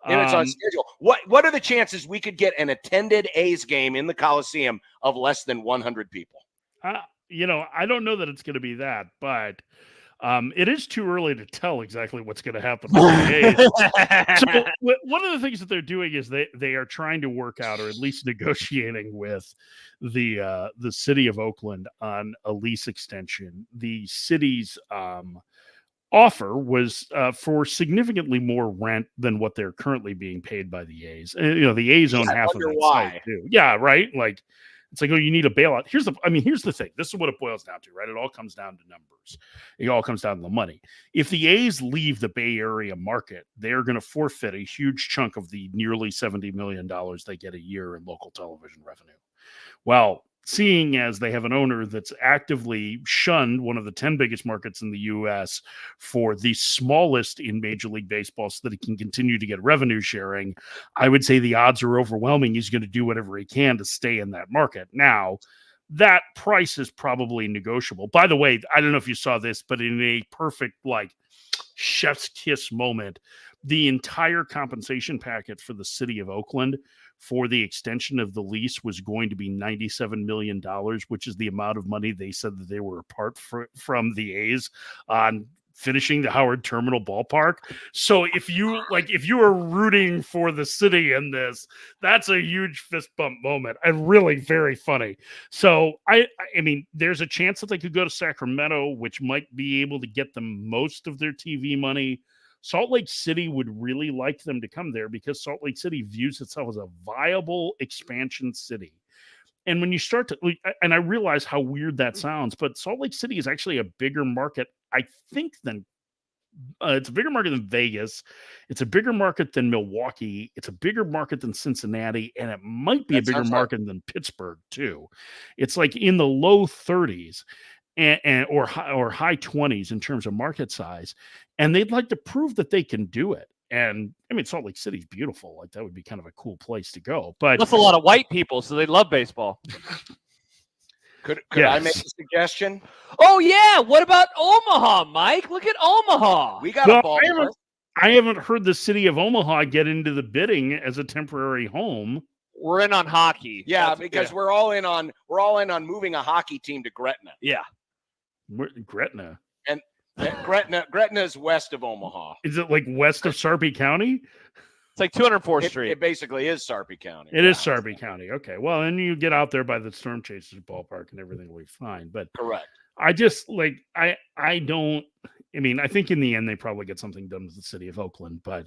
Speaker 5: If it's on schedule. What are the chances we could get an attended A's game in the Coliseum of less than 100 people?
Speaker 11: I don't know that it's going to be that, but it is too early to tell exactly what's going to happen with the A's. So one of the things that they're doing is they are trying to work out, or at least negotiating with the city of Oakland on a lease extension. The city's offer was for significantly more rent than what they're currently being paid by the A's. The A's own half of that site too. Yeah, right. Like it's like, oh, you need a bailout. Here's the thing. This is what it boils down to, right? It all comes down to numbers. It all comes down to the money. If the A's leave the Bay Area market, they're going to forfeit a huge chunk of the nearly $70 million they get a year in local television revenue. Well, seeing as they have an owner that's actively shunned one of the 10 biggest markets in the U.S. for the smallest in Major League Baseball so that he can continue to get revenue sharing, I would say the odds are overwhelming he's going to do whatever he can to stay in that market. Now, that price is probably negotiable. By the way, I don't know if you saw this, but in a perfect, chef's kiss moment, the entire compensation packet for the city of Oakland for the extension of the lease was going to be $97 million, which is the amount of money they said that they were apart from the A's on finishing the Howard Terminal ballpark. So if you are rooting for the city in this, that's a huge fist bump moment and really very funny. So I mean, there's a chance that they could go to Sacramento, which might be able to get them most of their TV money. Salt Lake City would really like them to come there because Salt Lake City views itself as a viable expansion city. And when you start to, and I realize how weird that sounds, but Salt Lake City is actually a bigger market, I think, than it's a bigger market than Vegas. It's a bigger market than Milwaukee. It's a bigger market than Cincinnati, and it might be a bigger market than Pittsburgh too. It's like in the low 30s. Or high 20s in terms of market size, and they'd like to prove that they can do it. And I mean, Salt Lake City's beautiful; like that would be kind of a cool place to go. But
Speaker 7: that's a lot of white people, so they love baseball.
Speaker 5: Could I make a suggestion?
Speaker 7: Oh yeah, what about Omaha, Mike? Look at Omaha.
Speaker 5: We got a ball.
Speaker 11: I haven't heard the city of Omaha get into the bidding as a temporary home.
Speaker 7: We're in on hockey.
Speaker 5: Yeah, because we're all in on moving a hockey team to Gretna.
Speaker 7: Yeah.
Speaker 11: Gretna.
Speaker 5: And Gretna is west of Omaha.
Speaker 11: Is it like west of Sarpy County?
Speaker 7: It's like 204th Street.
Speaker 5: It basically is Sarpy County.
Speaker 11: It is Sarpy County. Okay. Well, then you get out there by the Storm Chasers ballpark and everything will be fine. But
Speaker 5: correct.
Speaker 11: I just I think in the end they probably get something done with the city of Oakland, but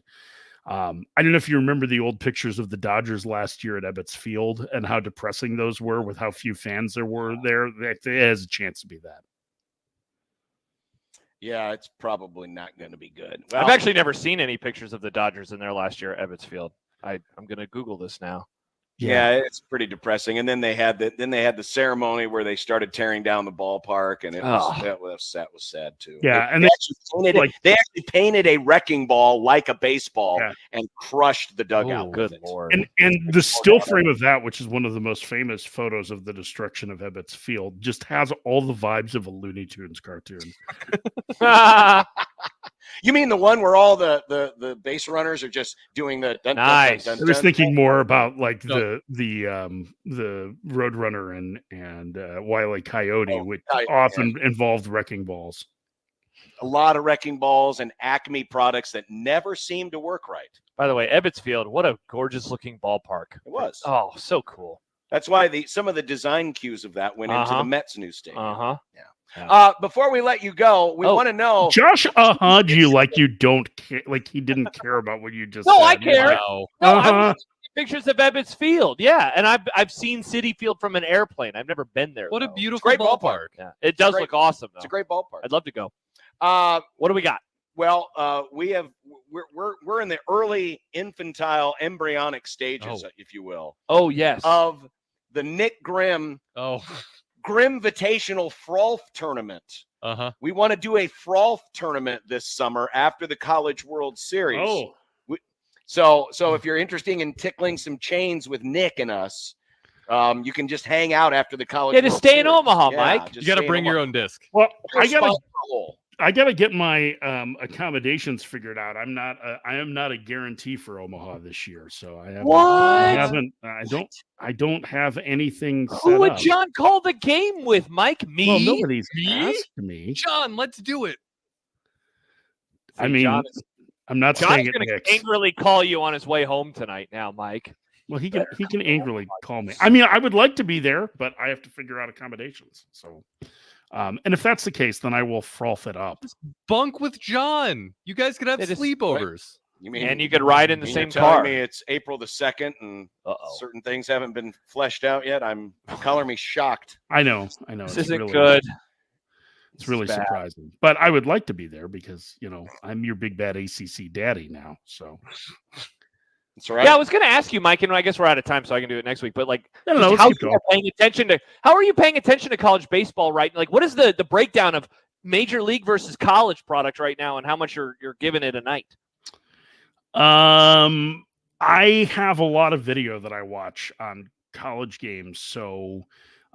Speaker 11: I don't know if you remember the old pictures of the Dodgers last year at Ebbets Field and how depressing those were with how few fans there were there. It has a chance to be that.
Speaker 5: Yeah, it's probably not going to be good.
Speaker 7: Well, I've actually never seen any pictures of the Dodgers in there last year at Ebbets Field. I'm going to Google this now.
Speaker 5: Yeah, it's pretty depressing. And then they had the ceremony where they started tearing down the ballpark, and that was sad too.
Speaker 11: Yeah,
Speaker 5: they actually painted a wrecking ball like a baseball and crushed the dugout.
Speaker 7: Good Lord!
Speaker 11: And the still frame of that, which is one of the most famous photos of the destruction of Ebbets Field, just has all the vibes of a Looney Tunes cartoon.
Speaker 5: You mean the one where all the base runners are just doing the
Speaker 7: nice?
Speaker 11: I was thinking more about like the Roadrunner and Wile E. Coyote, which often involved wrecking balls.
Speaker 5: A lot of wrecking balls and Acme products that never seem to work right.
Speaker 7: By the way, Ebbets Field, what a gorgeous looking ballpark.
Speaker 5: It was.
Speaker 7: Oh, so cool.
Speaker 5: That's why some of the design cues of that went into the Mets new stadium.
Speaker 7: Yeah.
Speaker 5: Before we let you go, we want to know,
Speaker 11: Josh. Do you like you don't care? Like he didn't care about what you just said.
Speaker 7: I care.
Speaker 11: No.
Speaker 7: pictures of Ebbets Field. Yeah, and I've seen Citi Field from an airplane. I've never been there.
Speaker 4: What a
Speaker 7: though.
Speaker 4: beautiful
Speaker 5: Great
Speaker 4: ballpark.
Speaker 7: Yeah, it does look awesome. Though.
Speaker 5: It's a great ballpark.
Speaker 7: I'd love to go.
Speaker 5: What
Speaker 7: do we got?
Speaker 5: Well, we're in the early infantile embryonic stages, if you will.
Speaker 7: Oh yes.
Speaker 5: Of the Nick Grimm Grimm Vitational Frol tournament. We want to do a Frol tournament this summer after the College World Series.
Speaker 11: Oh.
Speaker 5: So if you're interested in tickling some chains with Nick and us, you can just hang out after the College World
Speaker 7: just stay in
Speaker 5: Series.
Speaker 7: Omaha,
Speaker 5: Yeah,
Speaker 7: Mike.
Speaker 5: just
Speaker 4: You got to
Speaker 5: stay in
Speaker 4: bring your
Speaker 5: Omaha.
Speaker 4: own disc.
Speaker 11: Well,
Speaker 5: We'll
Speaker 11: I gotta get my accommodations figured out. I am not a guarantee for Omaha this year, so I don't have anything set
Speaker 7: Who would
Speaker 11: up.
Speaker 7: John call the game with, Mike? Me?
Speaker 11: Well, nobody's
Speaker 4: Me?
Speaker 11: asked me.
Speaker 4: John, let's do it.
Speaker 11: I mean, I'm not
Speaker 7: John's
Speaker 11: staying at
Speaker 7: going to
Speaker 11: Nick's.
Speaker 7: angrily call you on his way home tonight. Now, Mike.
Speaker 11: Well, he can angrily call me. I mean, I would like to be there, but I have to figure out accommodations. So, and if that's the case, then I will froth it up.
Speaker 4: Bunk with John. You guys could have sleepovers.
Speaker 7: And you could ride in the same
Speaker 5: you're telling
Speaker 7: car.
Speaker 5: me it's April the 2nd and certain things haven't been fleshed out yet? I'm color me shocked.
Speaker 11: I know.
Speaker 7: This
Speaker 11: It's
Speaker 7: isn't
Speaker 11: really
Speaker 7: good.
Speaker 11: It's really
Speaker 7: bad.
Speaker 11: surprising, but I would like to be there because I'm your big bad ACC daddy now. So
Speaker 5: that's right.
Speaker 7: Yeah, I was going to ask you, Mike, and I guess we're out of time, so I can do it next week. But
Speaker 11: No, let's
Speaker 7: how
Speaker 11: keep
Speaker 7: you
Speaker 11: going.
Speaker 7: paying attention to? How are you paying attention to college baseball right? Like, what is the breakdown of major league versus college product right now, and how much you're giving it a night?
Speaker 11: I have a lot of video that I watch on college games. So,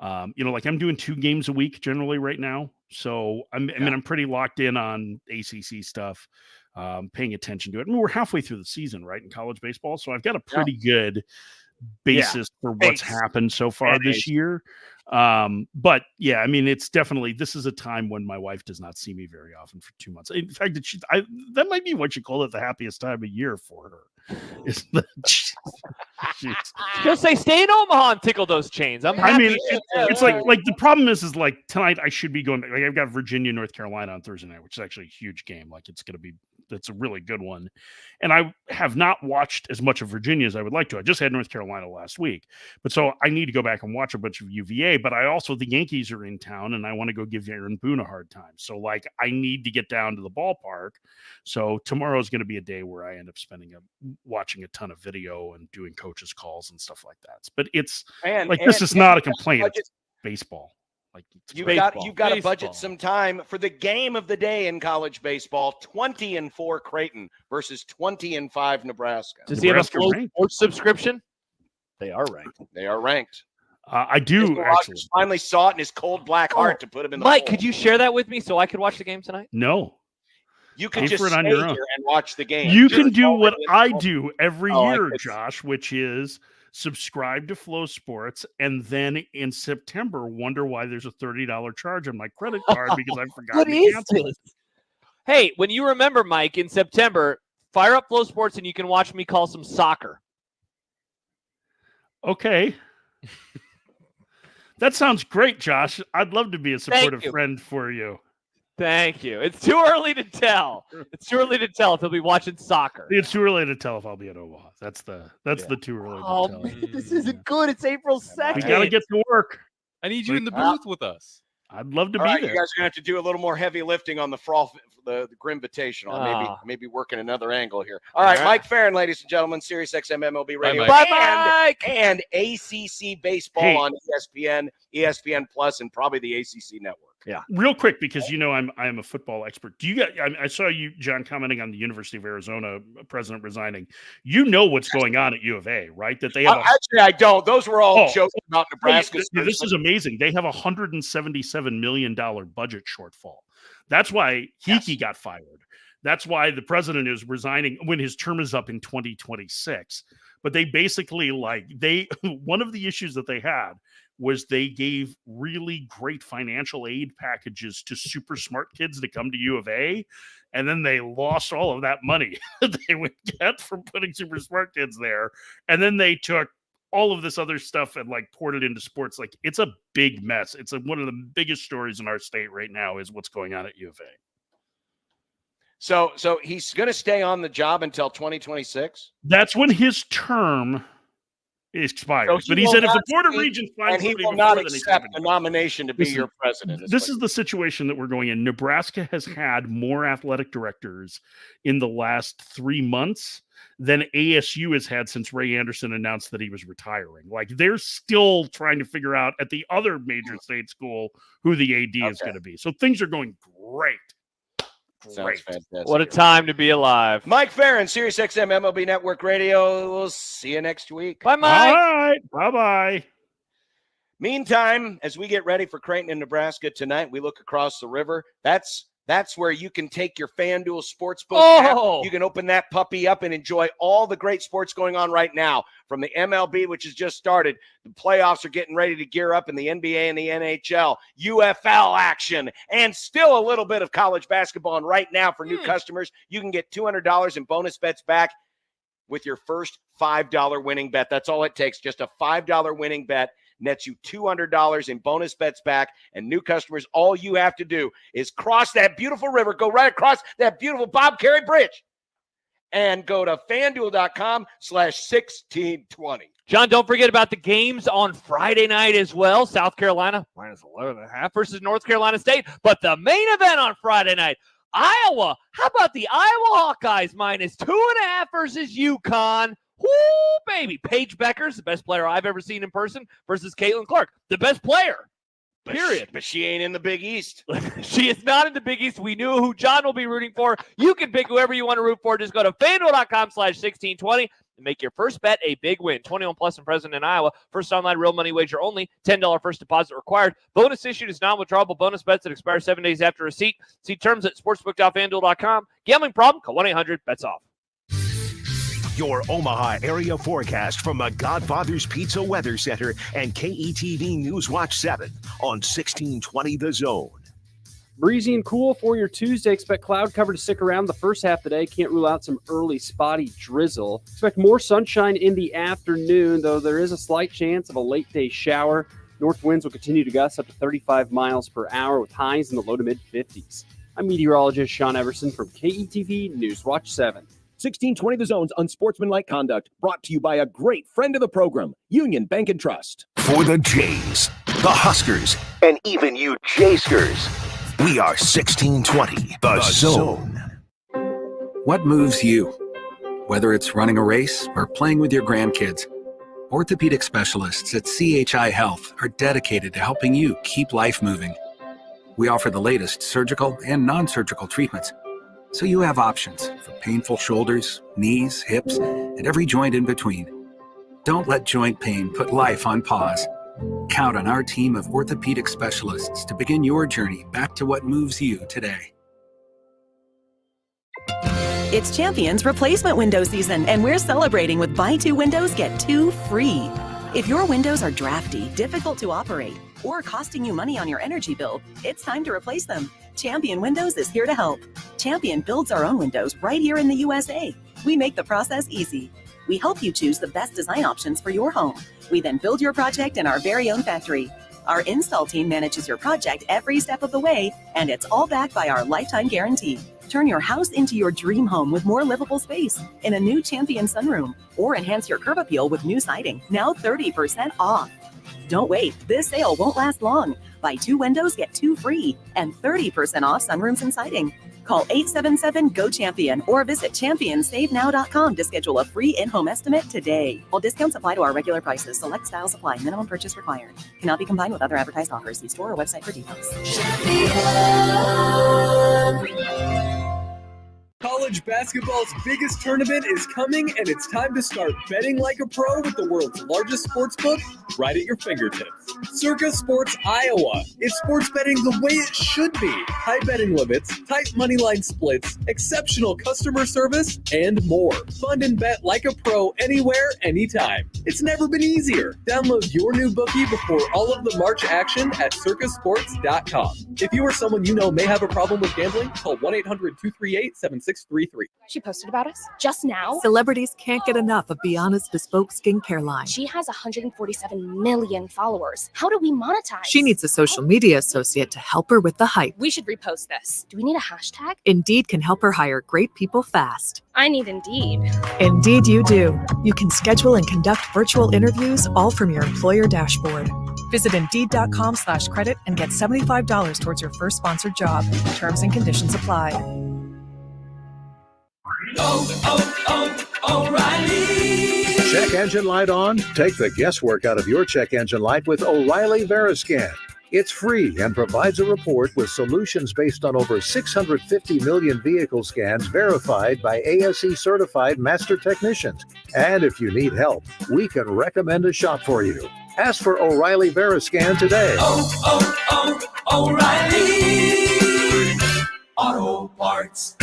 Speaker 11: like I'm doing 2 games a week generally right now. So I'm pretty locked in on ACC stuff, paying attention to it. I mean, we're halfway through the season, right, in college baseball. So I've got a pretty good basis for what's happened so far this year. But yeah, I mean, it's definitely, this is a time when my wife does not see me very often for 2 months. In fact, that might be what you call it, the happiest time of year for her.
Speaker 7: She'll say, "Stay in Omaha and tickle those chains." I'm happy.
Speaker 11: I mean, it's like the problem is like tonight I should be going. Like I've got Virginia, North Carolina on Thursday night, which is actually a huge game. Like that's a really good one. And I have not watched as much of Virginia as I would like to. I just had North Carolina last week, but so I need to go back and watch a bunch of UVA. But the Yankees are in town, and I want to go give Aaron Boone a hard time. So like I need to get down to the ballpark. So tomorrow is going to be a day where I end up watching a ton of video and doing coaches calls and stuff like that. But it's this is not a complaint. It's baseball. Like
Speaker 5: you've got to budget some time for the game of the day in college baseball. 20-4 Creighton versus 20-5 Nebraska.
Speaker 7: Does he have a Flow Sports subscription? They are ranked.
Speaker 5: They are ranked.
Speaker 11: I do
Speaker 5: Mr.
Speaker 11: actually.
Speaker 5: Rogers finally saw it in his cold black heart to put him in the
Speaker 7: Mike,
Speaker 5: poll.
Speaker 7: could you share that with me so I could watch the game tonight?
Speaker 11: No.
Speaker 5: You can
Speaker 11: Pay
Speaker 5: just
Speaker 11: for it
Speaker 5: stay
Speaker 11: on
Speaker 5: here
Speaker 11: your own.
Speaker 5: and watch the game.
Speaker 11: You can do what I do every
Speaker 5: Oh,
Speaker 11: year, Josh, which is subscribe to Flow Sports, and then in September wonder why there's a $30 charge on my credit card because I forgot
Speaker 7: What
Speaker 11: to
Speaker 7: is
Speaker 11: cancel
Speaker 7: this?
Speaker 11: it.
Speaker 7: Hey, when you remember, Mike, in September, fire up Flow Sports and you can watch me call some soccer.
Speaker 11: Okay. That sounds great, Josh. I'd love to be a supportive friend for you.
Speaker 7: Thank you. It's too early to tell. It's too early to tell if he'll be watching soccer.
Speaker 11: It's too early to tell if I'll be at Omaha. That's the too early to tell.
Speaker 7: Man, this isn't good. It's April 2nd.
Speaker 11: We got to get to work.
Speaker 4: I need you in the booth with us.
Speaker 11: I'd love to
Speaker 5: All
Speaker 11: be
Speaker 5: right,
Speaker 11: there.
Speaker 5: you guys are going to have to do a little more heavy lifting on the Frol, the Grimm Invitational. Maybe working another angle here. All right, Mike Ferrin, ladies and gentlemen, Sirius XM MLB Radio, and ACC baseball on ESPN, ESPN Plus, and probably the ACC network.
Speaker 11: Yeah. Real quick, because I'm a football expert. Do you get? I saw you, John, commenting on the University of Arizona president resigning. You know what's going on at U of A, right? That they have
Speaker 5: actually, I don't. Those were all jokes about Nebraska.
Speaker 11: This is amazing. They have $177 million budget shortfall. That's why Hickey got fired. That's why the president is resigning when his term is up in 2026. But they basically one of the issues that they had was they gave really great financial aid packages to super smart kids to come to U of A, and then they lost all of that money that they would get from putting super smart kids there, and then they took all of this other stuff and poured it into sports. It's a big mess. It's one of the biggest stories in our state right now is what's going on at U of A.
Speaker 5: So he's going to stay on the job until 2026?
Speaker 11: That's when his term expires.
Speaker 5: So
Speaker 11: but he said if the Board of
Speaker 5: be-
Speaker 11: Regents finds
Speaker 5: and he
Speaker 11: somebody
Speaker 5: will not
Speaker 11: before, then he's
Speaker 5: accept
Speaker 11: having
Speaker 5: a nomination to be
Speaker 11: Listen,
Speaker 5: your president.
Speaker 11: This is the situation that we're going in. Nebraska has had more athletic directors in the last 3 months than ASU has had since Ray Anderson announced that he was retiring. Like, they're still trying to figure out at the other major state school who the AD is going to be. So things are going great.
Speaker 5: Sounds fantastic.
Speaker 7: What a time to be alive.
Speaker 5: Mike Ferrin, SiriusXM MLB Network Radio. We'll see you next week.
Speaker 7: Bye, Mike.
Speaker 11: All right. Bye-bye.
Speaker 5: Meantime, as we get ready for Creighton and Nebraska tonight, we look across the river. That's where you can take your FanDuel Sportsbook app. You can open that puppy up and enjoy all the great sports going on right now. From the MLB, which has just started, the playoffs are getting ready to gear up in the NBA and the NHL, UFL action, and still a little bit of college basketball. And right now, for new customers, you can get $200 in bonus bets back with your first $5 winning bet. That's all it takes, just a $5 winning bet. Nets you $200 in bonus bets back. And new customers, all you have to do is cross that beautiful river, go right across that beautiful Bob Carey Bridge, and go to FanDuel.com/1620.
Speaker 7: John, don't forget about the games on Friday night as well. South Carolina minus 11.5 versus North Carolina State. But the main event on Friday night, Iowa. How about the Iowa Hawkeyes minus 2.5 versus UConn? Woo, baby. Paige Becker's the best player I've ever seen in person versus Caitlin Clark, the best player. Period.
Speaker 5: But she ain't in the Big East.
Speaker 7: She is not in the Big East. We knew who John will be rooting for. You can pick whoever you want to root for. Just go to FanDuel.com/1620 and make your first bet a big win. 21 plus and present in Iowa. First online real money wager only. $10 first deposit required. Bonus issued is non-withdrawable bonus bets that expire 7 days after receipt. See terms at sportsbook.fanduel.com. Gambling problem? Call 1-800-BETS-OFF.
Speaker 2: Your Omaha area forecast from the Godfather's Pizza Weather Center and KETV News Watch 7 on 1620 The Zone.
Speaker 6: Breezy and cool for your Tuesday. Expect cloud cover to stick around the first half of the day. Can't rule out some early spotty drizzle. Expect more sunshine in the afternoon, though there is a slight chance of a late day shower. North winds will continue to gust up to 35 miles per hour with highs in the low to mid 50s. I'm meteorologist Sean Everson from KETV News Watch 7.
Speaker 9: 1620 The Zone's Unsportsmanlike Conduct, brought to you by a great friend of the program, Union Bank and Trust.
Speaker 2: For the Jays, the Huskers, and even you Jayskers, we are 1620 The Zone.
Speaker 10: What moves you? Whether it's running a race or playing with your grandkids, orthopedic specialists at CHI Health are dedicated to helping you keep life moving. We offer the latest surgical and non-surgical treatments, so you have options for painful shoulders, knees, hips, and every joint in between. Don't let joint pain put life on pause. Count on our team of orthopedic specialists to begin your journey back to what moves you today.
Speaker 20: It's Champions replacement window season, and we're celebrating with buy 2 windows, get 2 free. If your windows are drafty, difficult to operate, or costing you money on your energy bill, it's time to replace them. Champion Windows is here to help. Champion builds our own windows right here in the USA. We make the process easy. We help you choose the best design options for your home. We then build your project in our very own factory. Our install team manages your project every step of the way, and it's all backed by our lifetime guarantee. Turn your house into your dream home with more livable space in a new Champion sunroom, or enhance your curb appeal with new siding, now 30% off. Don't wait, this sale won't last long. Buy 2 windows, get 2 free, and 30% off sunrooms and siding. Call 877-GO-CHAMPION or visit championsavenow.com to schedule a free in-home estimate today. All discounts apply to our regular prices. Select styles apply. Minimum purchase required. Cannot be combined with other advertised offers. See store or website for details.
Speaker 12: College basketball's biggest tournament is coming, and it's time to start betting like a pro with the world's largest sports book right at your fingertips. Circa Sports Iowa. It's sports betting the way it should be. High betting limits, tight money line splits, exceptional customer service, and more. Fund and bet like a pro anywhere, anytime. It's never been easier. Download your new bookie before all of the March action at circasports.com. If you or someone you know may have a problem with gambling, call 1-800-238-7600 1633.
Speaker 25: She posted about us just now.
Speaker 13: Celebrities can't get enough of Bianna's bespoke skincare line.
Speaker 25: She has 147 million followers. How do we monetize?
Speaker 13: She needs a social media associate to help her with the hype.
Speaker 25: We should repost this. Do we need a hashtag?
Speaker 13: Indeed can help her hire great people fast.
Speaker 25: I need Indeed.
Speaker 13: Indeed you do. You can schedule and conduct virtual interviews all from your employer dashboard. Visit Indeed.com/credit and get $75 towards your first sponsored job. Terms and conditions apply.
Speaker 14: O'Reilly. Check engine light on? Take the guesswork out of your check engine light with O'Reilly Veriscan. It's free and provides a report with solutions based on over 650 million vehicle scans verified by ASE certified master technicians. And if you need help, we can recommend a shop for you. Ask for O'Reilly Veriscan today.
Speaker 2: O'Reilly Auto Parts.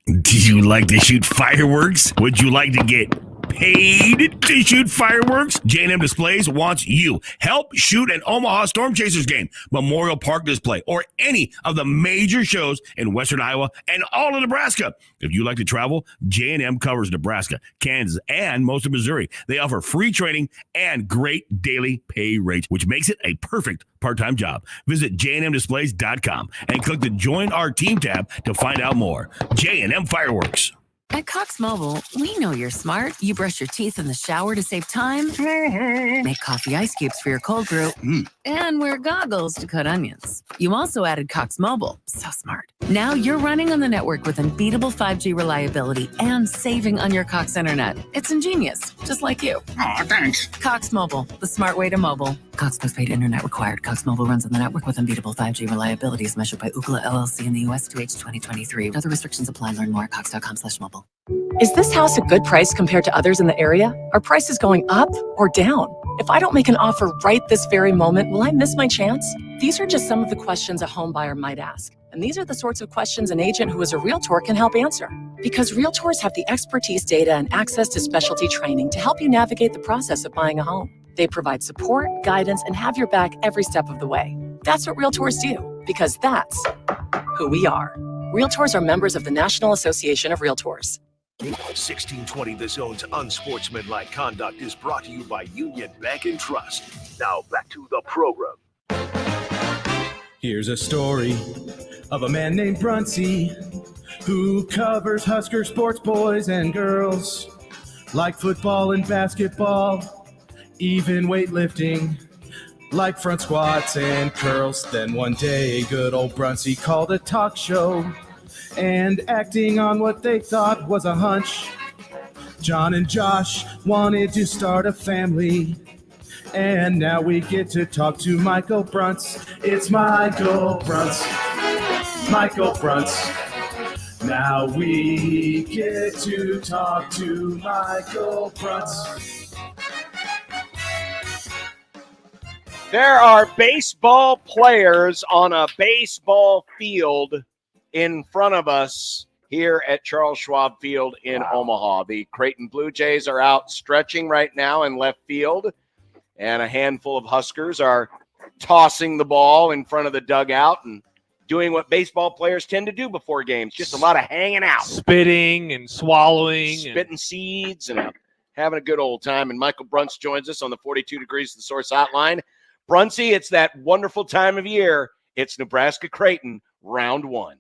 Speaker 15: Do you like to shoot fireworks? Would you like to get paid to shoot fireworks? J&M Displays wants you. Help shoot an Omaha Storm Chasers game, Memorial Park display, or any of the major shows in western Iowa and all of Nebraska. If you like to travel, J&M covers Nebraska, Kansas, and most of Missouri. They offer free training and great daily pay rates, which makes it a perfect part-time job. Visit jnmdisplays.com and click the Join Our Team tab to find out more. J&M Fireworks.
Speaker 16: At Cox Mobile, we know you're smart. You brush your teeth in the shower to save time, make coffee ice cubes for your cold brew, and wear goggles to cut onions. You also added Cox Mobile. So smart. Now you're running on the network with unbeatable 5G reliability and saving on your Cox internet. It's ingenious, just like you.
Speaker 15: Aw, thanks.
Speaker 16: Cox Mobile, the smart way to mobile. Cox postpaid internet required. Cox Mobile runs on the network with unbeatable 5G reliability as measured by Ookla LLC in the U.S. through H 2023. Other restrictions apply. Learn more at cox.com/mobile.
Speaker 13: Is this house a good price compared to others in the area? Are prices going up or down? If I don't make an offer right this very moment, will I miss my chance? These are just some of the questions a home buyer might ask. And these are the sorts of questions an agent who is a Realtor can help answer. Because Realtors have the expertise, data, and access to specialty training to help you navigate the process of buying a home. They provide support, guidance, and have your back every step of the way. That's what Realtors do, because that's who we are. Realtors are members of the National Association of Realtors.
Speaker 2: 1620 The Zone's Unsportsmanlike Conduct is brought to you by Union Bank and Trust. Now back to the program.
Speaker 17: Here's a story of a man named Brunsy who covers Husker sports, boys and girls, like football and basketball, even weightlifting, like front squats and curls. Then one day, good old Brunsy called a talk show, and acting on what they thought was a hunch, John and Josh wanted to start a family. And now we get to talk to Michael Bruns. It's Michael Bruns. Michael Bruns. Now we get to talk to Michael Bruns.
Speaker 5: There are baseball players on a baseball field in front of us here at Charles Schwab Field in Omaha. The Creighton Blue Jays are out stretching right now in left field, and a handful of Huskers are tossing the ball in front of the dugout and doing what baseball players tend to do before games, just a lot of hanging out.
Speaker 7: Spitting and swallowing.
Speaker 5: Spitting seeds and having a good old time. And Michael Bruns joins us on the 42 Degrees to the Source hotline. Brunsy, it's that wonderful time of year. It's Nebraska Creighton, round one.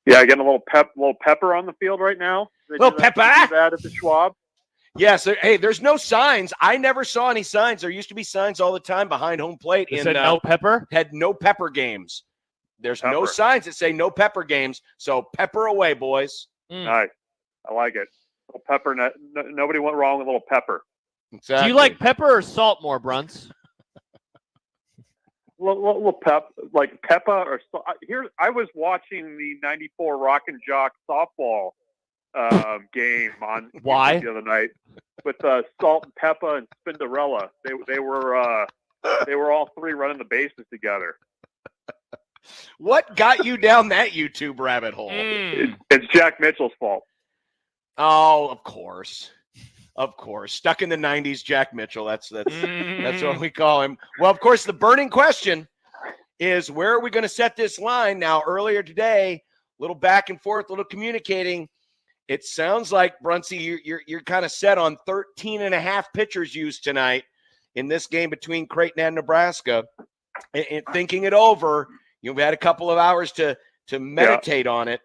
Speaker 19: Yeah, getting a little pepper on the field right now.
Speaker 5: Little pepper?
Speaker 19: That at the Schwab.
Speaker 5: Yes. Hey, there's no signs. I never saw any signs. There used to be signs all the time behind home plate.
Speaker 7: It said no pepper?
Speaker 5: Had no pepper games. There's no signs that say no pepper games. So pepper away, boys.
Speaker 19: Nice. I like it. Little pepper. Nobody went wrong with a little pepper.
Speaker 5: Exactly.
Speaker 7: Do you like pepper or salt more, Bruns?
Speaker 19: Little pep, like peppa or here. I was watching the '94 Rock and Jock softball game on
Speaker 7: Why?
Speaker 19: the other night with Salt and Peppa and Spinderella. They were all three running the bases together.
Speaker 5: What got you down that YouTube rabbit hole?
Speaker 19: It's Jack Mitchell's fault.
Speaker 5: Oh, of course. Of course. Stuck in the 90s, Jack Mitchell. That's what we call him. Well, of course, the burning question is, where are we going to set this line? Now, earlier today, little back and forth, little communicating. It sounds like, Brunsy, you're kind of set on 13 and a half pitchers used tonight in this game between Creighton and Nebraska. And thinking it over, you've had a couple of hours to meditate on it.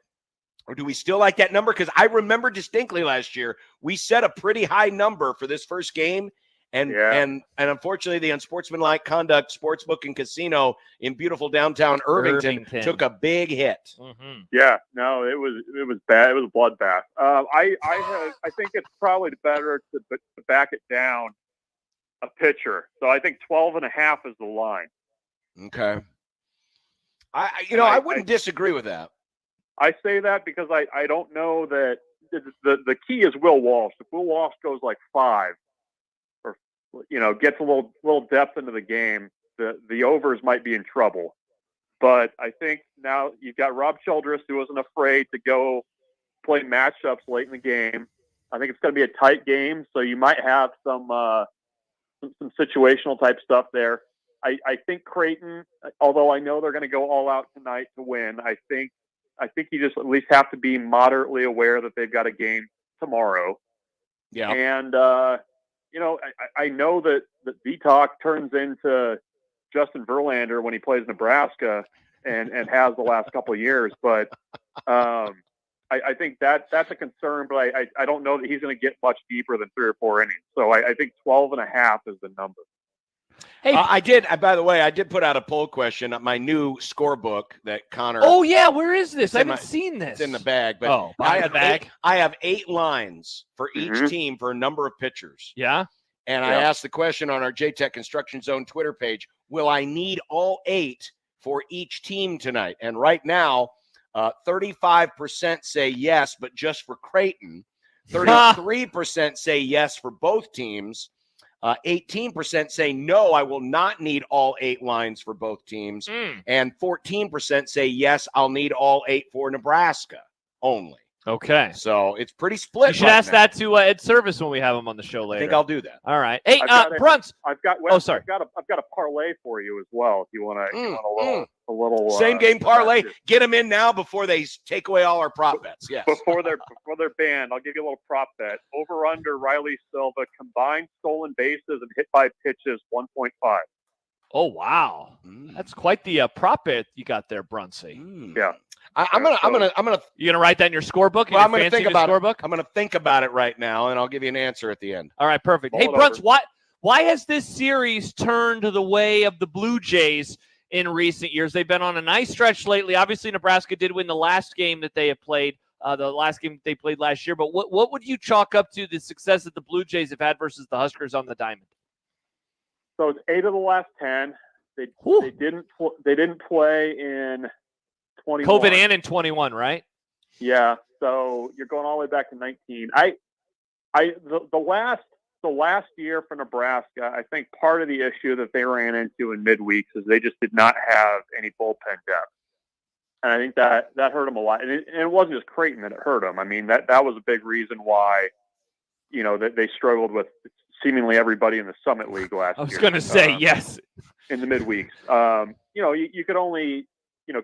Speaker 5: Or do we still like that number? Because I remember distinctly last year, we set a pretty high number for this first game. And unfortunately, the Unsportsmanlike Conduct Sportsbook and Casino in beautiful downtown Irvington. Took a big hit.
Speaker 7: Mm-hmm.
Speaker 19: Yeah, no, it was bad. It was a bloodbath. I think it's probably better to back it down a pitcher. So I think 12.5 is the line.
Speaker 5: Okay. I wouldn't disagree with that.
Speaker 19: I say that because I don't know that the key is Will Walsh. If Will Walsh goes like 5 or, gets a little depth into the game, the overs might be in trouble. But I think now you've got Rob Childress, who wasn't afraid to go play matchups late in the game. I think it's going to be a tight game, so you might have some situational type stuff there. I think Creighton, although I know they're going to go all out tonight to win, I think you just at least have to be moderately aware that they've got a game tomorrow.
Speaker 5: Yeah.
Speaker 19: And, I know that V-Talk turns into Justin Verlander when he plays Nebraska and has the last couple of years. But I think that's a concern, but I don't know that he's going to get much deeper than 3 or 4 innings. So I think 12.5 is the number.
Speaker 5: Hey, by the way, I did put out a poll question on my new scorebook that Connor.
Speaker 7: Oh yeah, where is this? I haven't seen this.
Speaker 5: It's in the bag, but I have 8 lines for each team for a number of pitchers.
Speaker 7: Yeah.
Speaker 5: And I asked the question on our JTech Construction Zone Twitter page, will I need all 8 for each team tonight? And right now, 35% say yes, but just for Creighton. 33% say yes for both teams. 18% say no, I will not need all 8 lines for both teams. And 14% say yes, I'll need all 8 for Nebraska only.
Speaker 7: Okay.
Speaker 5: So it's pretty split.
Speaker 7: You should ask that to Ed Service when we have him on the show later.
Speaker 5: I think I'll do that.
Speaker 7: All right. Hey, Bruns.
Speaker 19: I've got a parlay for you as well. If you want a little
Speaker 5: same game parlay. Get them in now before they take away all our prop bets. Yes.
Speaker 19: Before they're banned, I'll give you a little prop bet. Over under Riley Silva combined stolen bases and hit by pitches 1.5.
Speaker 7: Oh wow, that's quite the prop bet you got there, Brunsy.
Speaker 19: Yeah.
Speaker 5: I'm gonna.
Speaker 7: You gonna write that in your scorebook?
Speaker 5: Well, I'm gonna think about it. I'm gonna think about it right now, and I'll give you an answer at the end.
Speaker 7: All right, perfect. Hey, Bruns, why has this series turned the way of the Blue Jays in recent years? They've been on a nice stretch lately. Obviously, Nebraska did win the last game that they have played, the last game they played last year. But what would you chalk up to the success that the Blue Jays have had versus the Huskers on the diamond?
Speaker 19: So it's 8 of the last 10. They didn't play in 21.
Speaker 7: COVID and in 21, right?
Speaker 19: Yeah. So you're going all the way back to 19. The last year for Nebraska, I think part of the issue that they ran into in midweeks is they just did not have any bullpen depth. And I think that hurt them a lot. And it wasn't just Creighton that it hurt them. I mean, that was a big reason why, that they struggled with seemingly everybody in the Summit League last year.
Speaker 7: I was going to say, yes.
Speaker 19: In the midweeks. You could only,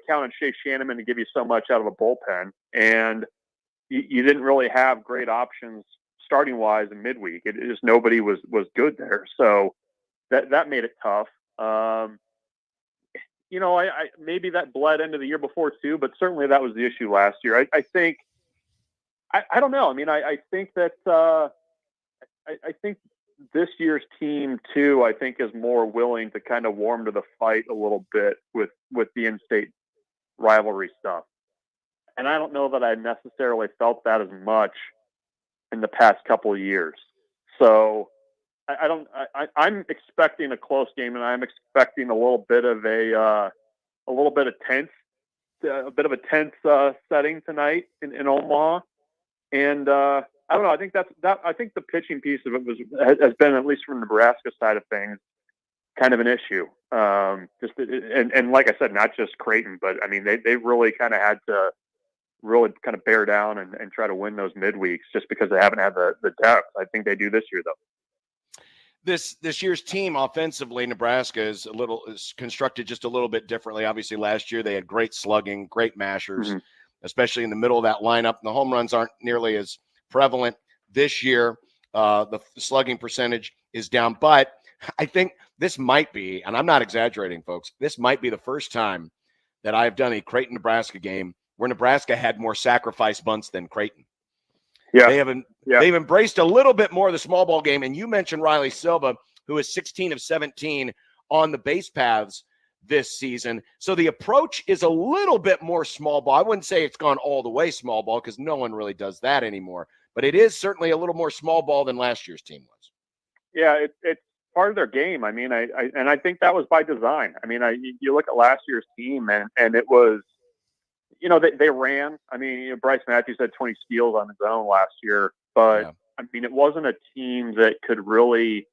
Speaker 19: count on Shea Shanneman to give you so much out of a bullpen. And you didn't really have great options starting-wise in midweek. It just nobody was good there. So that made it tough. I maybe that bled into the year before too, but certainly that was the issue last year. I think I don't know. I mean, I think that I think this year's team too, I think, is more willing to kind of warm to the fight a little bit with the in-state rivalry stuff. And I don't know that I necessarily felt that as much in the past couple of years. So I'm expecting a close game, and I'm expecting a little bit of a tense setting tonight in Omaha. And I don't know. I think I think the pitching piece of it has been, at least from the Nebraska side of things, kind of an issue. And like I said, not just Creighton, but I mean, they really kind of had to really kind of bear down and try to win those midweeks just because they haven't had the depth. I think they do this year, though.
Speaker 5: This year's team offensively, Nebraska is constructed just a little bit differently. Obviously, last year they had great slugging, great mashers. especially in the middle of that lineup. And the home runs aren't nearly as prevalent this year. The slugging percentage is down, but I think this might be, and I'm not exaggerating, folks, this might be the first time that I've done a Creighton, Nebraska game where Nebraska had more sacrifice bunts than Creighton.
Speaker 19: Yeah.
Speaker 5: They've embraced a little bit more of the small ball game. And you mentioned Riley Silva, who is 16 of 17 on the base paths this season. So the approach is a little bit more small ball. I wouldn't say it's gone all the way small ball because no one really does that anymore. But it is certainly a little more small ball than last year's team was.
Speaker 19: Yeah, it's part of their game. I mean, I think that was by design. I mean, you look at last year's team, and it was, you know, they ran. I mean, Bryce Matthews had 20 steals on his own last year, but I mean, it wasn't a team that could really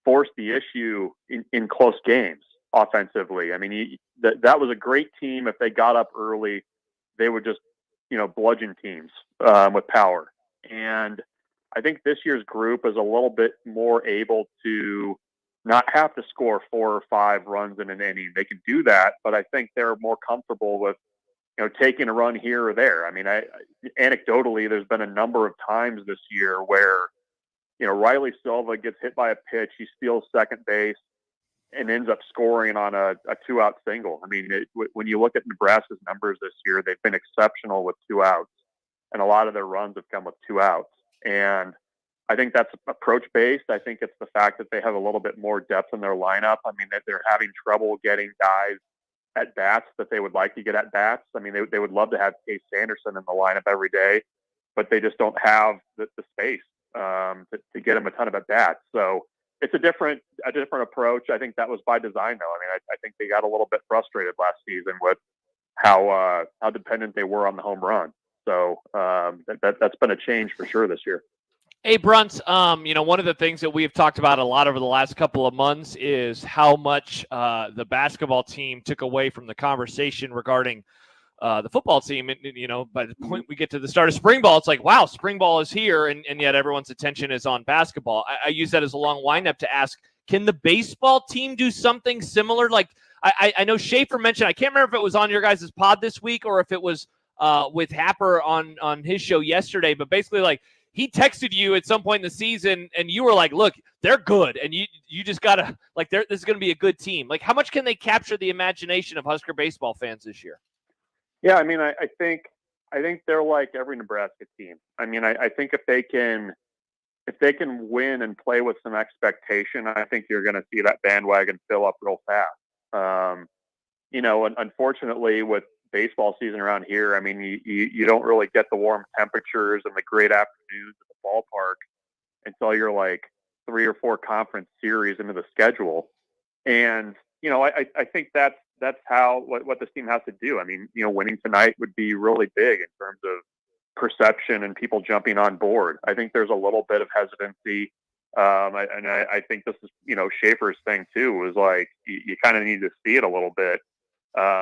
Speaker 19: force the issue in close games offensively. I mean, that was a great team. If they got up early, they would just, you know, bludgeon teams with power. And I think this year's group is a little bit more able to not have to score 4 or 5 runs in an inning. They can do that, but I think they're more comfortable with, you know, taking a run here or there. I mean, anecdotally, there's been a number of times this year where, you know, Riley Silva gets hit by a pitch, he steals second base, and ends up scoring on a 2-out single. I mean, when you look at Nebraska's numbers this year, they've been exceptional with 2 outs, and a lot of their runs have come with 2 outs. And I think that's approach-based. I think it's the fact that they have a little bit more depth in their lineup. I mean, that they're having trouble getting guys at bats that they would like to get at bats. I mean, they would love to have Case Sanderson in the lineup every day, but they just don't have the space to get him a ton of at bats. So it's a different approach. I think that was by design, though. I mean, I think they got a little bit frustrated last season with how dependent they were on the home run. So that's been a change for sure this year.
Speaker 7: Hey, Bruns, you know, one of the things that we've talked about a lot over the last couple of months is how much the basketball team took away from the conversation regarding the football team. And, you know, by the point we get to the start of spring ball, it's like, wow, spring ball is here, and yet everyone's attention is on basketball. I use that as a long windup to ask, can the baseball team do something similar? Like, I know Schaefer mentioned, I can't remember if it was on your guys' pod this week or if it was with Happer on his show yesterday, but basically, like, he texted you at some point in the season and you were like, look, they're good. And you just got to, like, this is going to be a good team. Like, how much can they capture the imagination of Husker baseball fans this year?
Speaker 19: Yeah, I mean, I think they're like every Nebraska team. I mean, I think if they can win and play with some expectation, I think you're going to see that bandwagon fill up real fast. You know, and unfortunately with baseball season around here, I mean, you don't really get the warm temperatures and the great afternoons at the ballpark until you're like 3 or 4 conference series into the schedule. And, you know, I think that's how what this team has to do. I mean, you know, winning tonight would be really big in terms of perception and people jumping on board. I think there's a little bit of hesitancy. I think this is, you know, Schaefer's thing too, is like you kind of need to see it a little bit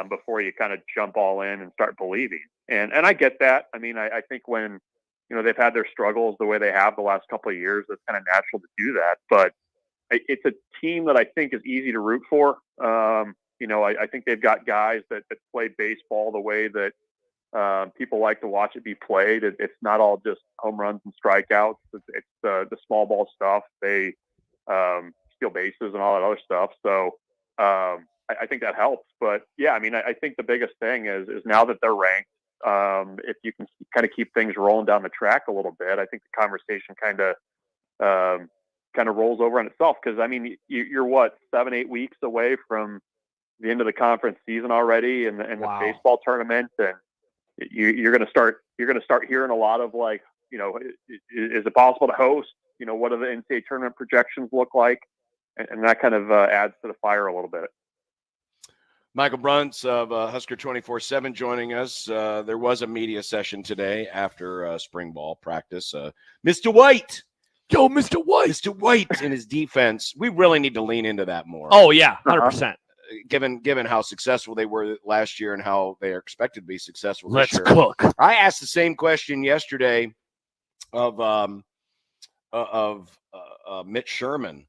Speaker 19: before you kind of jump all in and start believing. And I get that. I mean, I think when, you know, they've had their struggles the way they have the last couple of years, it's kind of natural to do that. But it's a team that I think is easy to root for. You know, I think they've got guys that play baseball the way that people like to watch it be played. It's not all just home runs and strikeouts. It's the small ball stuff. They steal bases and all that other stuff. So I think that helps. But yeah, I mean, I think the biggest thing is now that they're ranked, if you can kind of keep things rolling down the track a little bit, I think the conversation kind of rolls over on itself. Because I mean, you're what, 7-8 weeks away from the end of the conference season already, and the baseball tournament, and you're going to start hearing a lot of, like, you know, is it possible to host? You know, what do the NCAA tournament projections look like? And that kind of adds to the fire a little bit.
Speaker 5: Michael Bruns of Husker 24/7 joining us. There was a media session today after spring ball practice. Mr. White.
Speaker 7: Yo, Mr. White.
Speaker 5: Mr. White in his defense. We really need to lean into that more.
Speaker 7: Oh, yeah, 100%.
Speaker 5: Given how successful they were last year and how they are expected to be successful this year.
Speaker 7: Let's cook.
Speaker 5: I asked the same question yesterday of Mitch Sherman,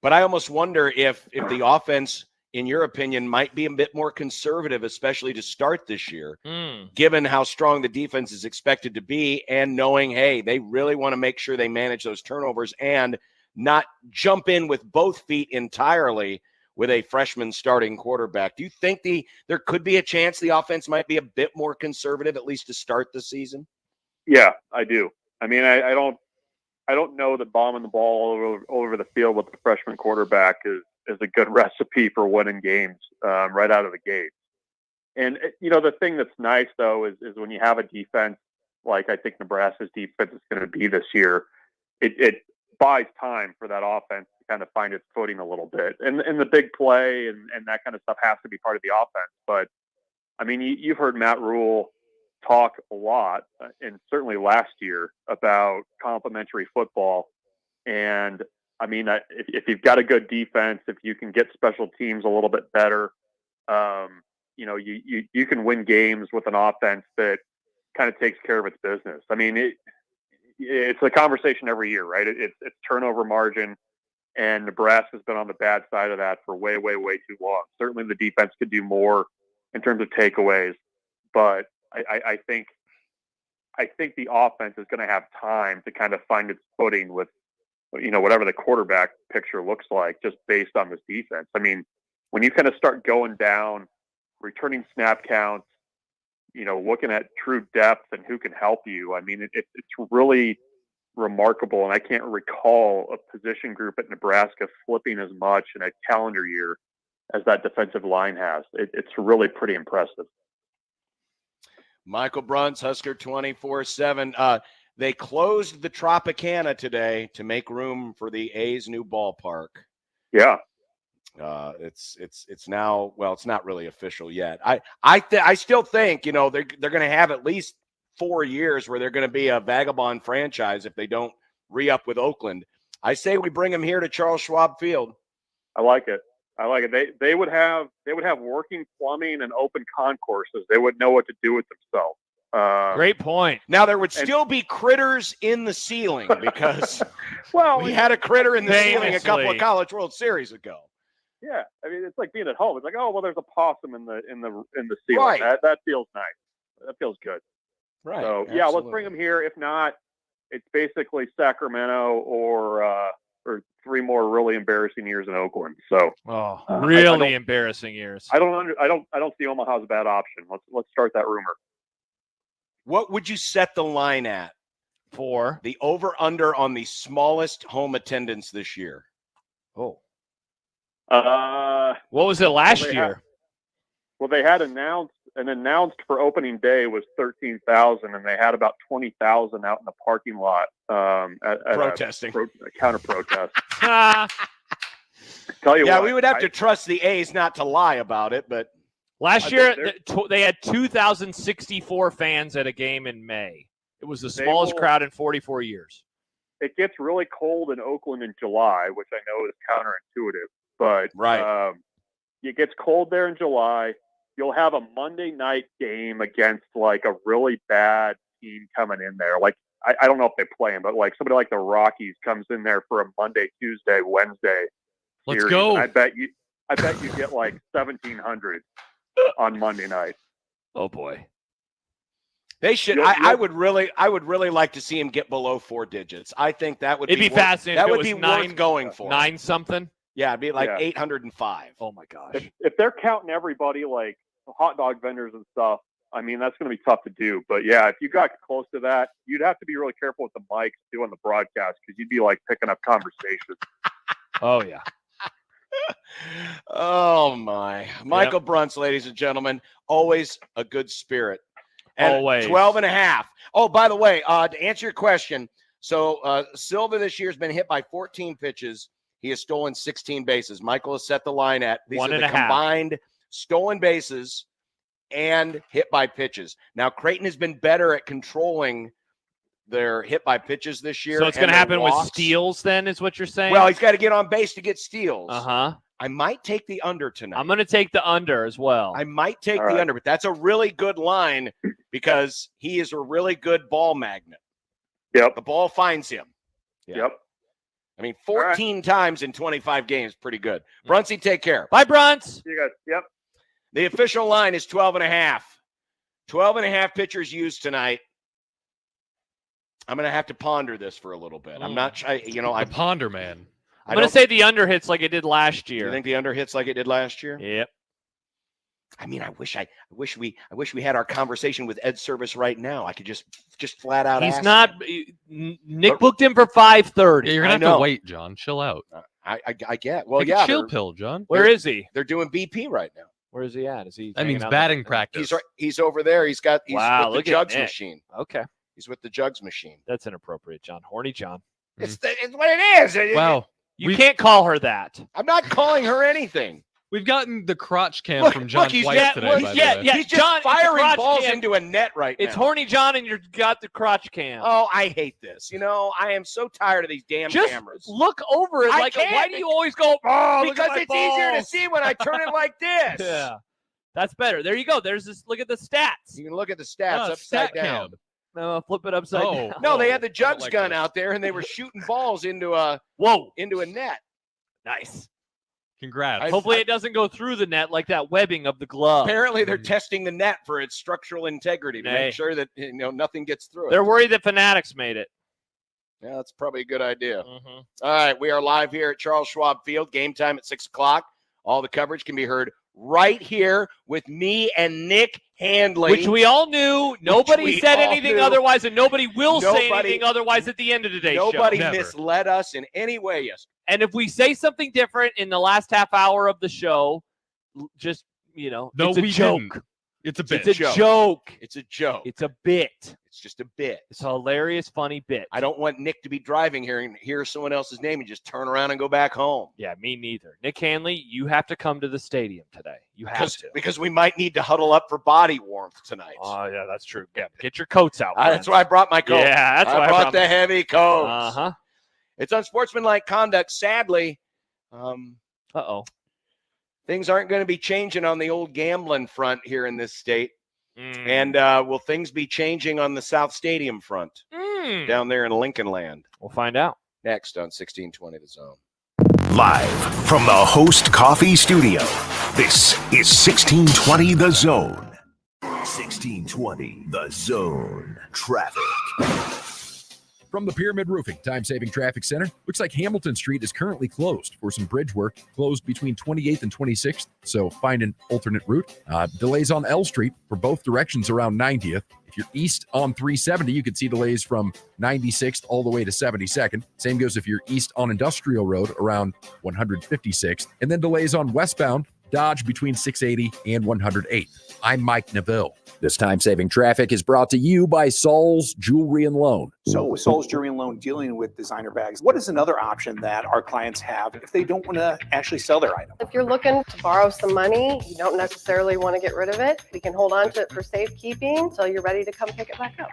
Speaker 5: but I almost wonder if the offense in your opinion, might be a bit more conservative, especially to start this year, given how strong the defense is expected to be and knowing, hey, they really want to make sure they manage those turnovers and not jump in with both feet entirely with a freshman starting quarterback. Do you think there could be a chance the offense might be a bit more conservative, at least to start the season?
Speaker 19: Yeah, I do. I mean, I don't know that bombing the ball all over the field with the freshman quarterback is a good recipe for winning games right out of the gate. And, the thing that's nice, though, is when you have a defense like I think Nebraska's defense is going to be this year, it buys time for that offense to kind of find its footing a little bit. And the big play and that kind of stuff has to be part of the offense. But, I mean, you've heard Matt Rule talk a lot, and certainly last year, about complementary football. And, I mean, if you've got a good defense, if you can get special teams a little bit better, you can win games with an offense that kind of takes care of its business. I mean, it's a conversation every year, right? It's turnover margin, and Nebraska's been on the bad side of that for way, way, way too long. Certainly the defense could do more in terms of takeaways, but I think the offense is going to have time to kind of find its footing with, whatever the quarterback picture looks like, just based on this defense. I mean, when you kind of start going down, returning snap counts, looking at true depth and who can help you, I mean, it's really remarkable. And I can't recall a position group at Nebraska flipping as much in a calendar year as that defensive line has. It's really pretty impressive.
Speaker 5: Michael Bruns, Husker 24/7. They closed the Tropicana today to make room for the A's new ballpark.
Speaker 19: Yeah.
Speaker 5: It's now, well, it's not really official yet. I still think, they're going to have at least 4 years where they're going to be a vagabond franchise if they don't re-up with Oakland. I say we bring them here to Charles Schwab Field.
Speaker 19: I like it. They would have working plumbing and open concourses. They would know what to do with themselves.
Speaker 7: Great point.
Speaker 5: Now there would still be critters in the ceiling because we had a critter in the ceiling a couple of College World Series ago.
Speaker 19: Yeah, I mean, it's like being at home. It's like, oh well, there's a possum in the ceiling.
Speaker 5: Right.
Speaker 19: That feels nice. That feels good.
Speaker 5: Right.
Speaker 19: So yeah, let's bring them here. If not, it's basically Sacramento or 3 more really embarrassing years in Oakland. So
Speaker 7: really embarrassing years.
Speaker 19: I don't see Omaha as a bad option. Let's start that rumor.
Speaker 5: What would you set the line at
Speaker 7: for
Speaker 5: the over/under on the smallest home attendance this year?
Speaker 7: What was it last year?
Speaker 19: They had announced for opening day was 13,000, and they had about 20,000 out in the parking lot at
Speaker 5: protesting,
Speaker 19: counter protest. Tell you what,
Speaker 5: we would have to trust the A's not to lie about it, but
Speaker 7: last year they had 2,064 fans at a game in May. It was the smallest crowd in 44 years.
Speaker 19: It gets really cold in Oakland in July, which I know is counterintuitive, but it gets cold there in July. You'll have a Monday night game against like a really bad team coming in there. Like, I don't know if they play them, but like somebody like the Rockies comes in there for a Monday, Tuesday, Wednesday series.
Speaker 7: Let's go.
Speaker 19: I bet you get like 1,700 on Monday night.
Speaker 7: Oh boy.
Speaker 5: They should. I would really like to see him get below 4 digits. I think that would
Speaker 7: be fascinating.
Speaker 5: That would be worth going for.
Speaker 7: 9 something.
Speaker 5: Yeah, it'd be like 805.
Speaker 7: Oh my gosh.
Speaker 19: If they're counting everybody like hot dog vendors and stuff, I mean, that's going to be tough to do. But yeah, if you got close to that, you'd have to be really careful with the mics doing the broadcast because you'd be like picking up conversations.
Speaker 7: Oh yeah.
Speaker 5: Oh my. Michael Bruns, ladies and gentlemen, always a good spirit. And
Speaker 7: always.
Speaker 5: 12.5. Oh, by the way, to answer your question, so Silva this year has been hit by 14 pitches. He has stolen 16 bases. Michael has set the line at these
Speaker 7: 1.5.
Speaker 5: are the combined stolen bases and hit by pitches. Now, Creighton has been better at controlling their hit by pitches this year.
Speaker 7: So it's going to happen with steals then, is what you're saying?
Speaker 5: Well, he's got to get on base to get steals.
Speaker 7: Uh-huh.
Speaker 5: I might take the under tonight.
Speaker 7: I'm going to take the under as well.
Speaker 5: I might take the under, but that's a really good line because he is a really good ball magnet.
Speaker 19: Yep.
Speaker 5: The ball finds him.
Speaker 19: Yep.
Speaker 5: I mean, 14 times in 25 games, pretty good. Brunsy, take care.
Speaker 7: Bye, Bruns.
Speaker 19: You guys. Yep.
Speaker 5: The official line is 12.5. 12.5 pitchers used tonight. I'm going to have to ponder this for a little bit. I'm not, I
Speaker 4: ponder, man.
Speaker 7: I'm going to say the under hits like it did last year.
Speaker 5: You think the under hits like it did last year?
Speaker 7: Yep.
Speaker 5: I mean, I wish we had our conversation with Ed Service right now. I could just flat out.
Speaker 7: He's
Speaker 5: ask
Speaker 7: not.
Speaker 5: him.
Speaker 7: Nick booked him for 5:30.
Speaker 4: Yeah, you're gonna have to wait, John. Chill out.
Speaker 5: I get. Well,
Speaker 4: Take
Speaker 5: yeah.
Speaker 4: a chill pill, John.
Speaker 7: Where is he?
Speaker 5: They're doing BP right now.
Speaker 7: Where is he at? Is he?
Speaker 4: That means
Speaker 7: hanging out
Speaker 4: batting practice.
Speaker 5: He's over there. He's with the
Speaker 7: look at
Speaker 5: jugs
Speaker 7: Nick.
Speaker 5: machine.
Speaker 7: Okay.
Speaker 5: He's with the jugs machine.
Speaker 7: That's inappropriate, John. Horny John.
Speaker 5: It's what it is.
Speaker 4: Wow.
Speaker 7: You can't call her that.
Speaker 5: I'm not calling her anything.
Speaker 4: We've gotten the crotch cam from John
Speaker 5: he's
Speaker 4: twice today. By the way.
Speaker 5: He's just
Speaker 7: John, it's a
Speaker 5: firing
Speaker 7: crotch
Speaker 5: balls
Speaker 7: cam.
Speaker 5: into a net right now.
Speaker 7: It's Horny John, and you've got the crotch cam.
Speaker 5: Oh, I hate this. I am so tired of these damn
Speaker 7: Just
Speaker 5: cameras.
Speaker 7: look over it.
Speaker 5: I
Speaker 7: Like,
Speaker 5: can't.
Speaker 7: why do you always go? Oh, look at
Speaker 5: Because
Speaker 7: my
Speaker 5: it's easier to
Speaker 7: balls."
Speaker 5: see when I turn it like this.
Speaker 7: Yeah, that's better. There you go. There's this. Look at the stats.
Speaker 5: You can look at the stats
Speaker 4: Oh,
Speaker 5: upside
Speaker 4: stat
Speaker 5: down.
Speaker 4: cam.
Speaker 7: No, flip it upside down.
Speaker 5: No, they had the jugs
Speaker 4: like
Speaker 5: gun
Speaker 4: this.
Speaker 5: out there, and they were shooting balls into a net.
Speaker 7: Nice.
Speaker 4: Congrats.
Speaker 7: Hopefully it doesn't go through the net like that webbing of the glove.
Speaker 5: Apparently, they're testing the net for its structural integrity to
Speaker 7: Hey.
Speaker 5: make sure that nothing gets through it.
Speaker 7: They're worried that Fanatics made it.
Speaker 5: Yeah, that's probably a good idea.
Speaker 7: Mm-hmm.
Speaker 5: All right, we are live here at Charles Schwab Field. Game time at 6:00. All the coverage can be heard right here with me and Nick Handley.
Speaker 7: Which we all knew. Nobody said anything otherwise, and nobody will say anything otherwise at the end of today's show.
Speaker 5: Nobody misled us in any way yesterday.
Speaker 7: And if we say something different in the last half hour of the show, just,
Speaker 4: No,
Speaker 7: it's a
Speaker 4: we
Speaker 7: joke.
Speaker 4: didn't. It's a bit.
Speaker 7: It's a joke.
Speaker 5: It's a joke.
Speaker 7: It's a bit.
Speaker 5: It's just a bit.
Speaker 7: It's a hilarious, funny bit.
Speaker 5: I don't want Nick to be driving here and hear someone else's name and just turn around and go back home.
Speaker 7: Yeah, me neither. Nick Hanley, you have to come to the stadium today. You have to.
Speaker 5: Because we might need to huddle up for body warmth tonight.
Speaker 7: Oh, yeah, that's true. Yeah, get your coats out.
Speaker 5: That's why I brought my coat.
Speaker 7: Yeah, that's why
Speaker 5: I brought the heavy coat.
Speaker 7: Uh-huh.
Speaker 5: It's unsportsmanlike conduct. Sadly, things aren't going to be changing on the old gambling front here in this state. And will things be changing on the South Stadium front down there in Lincoln Land?
Speaker 7: We'll find out.
Speaker 5: Next on 1620 The Zone.
Speaker 2: Live from the Host Coffee Studio, this is 1620 The Zone. 1620 The Zone. Traffic.
Speaker 3: From the Pyramid Roofing Time-Saving Traffic Center, looks like Hamilton Street is currently closed for some bridge work, closed between 28th and 26th, so find an alternate route. Delays on L Street for both directions around 90th. If you're east on 370, you can see delays from 96th all the way to 72nd. Same goes if you're east on Industrial Road around 156th. And then delays on westbound Dodge between 680 and 108th. I'm Mike Neville. This time-saving traffic is brought to you by Saul's Jewelry and Loan.
Speaker 18: So with Saul's Jewelry and Loan dealing with designer bags, what is another option that our clients have if they don't want to actually sell their item?
Speaker 21: If you're looking to borrow some money, you don't necessarily want to get rid of it. We can hold on to it for safekeeping until you're ready to come pick it back up.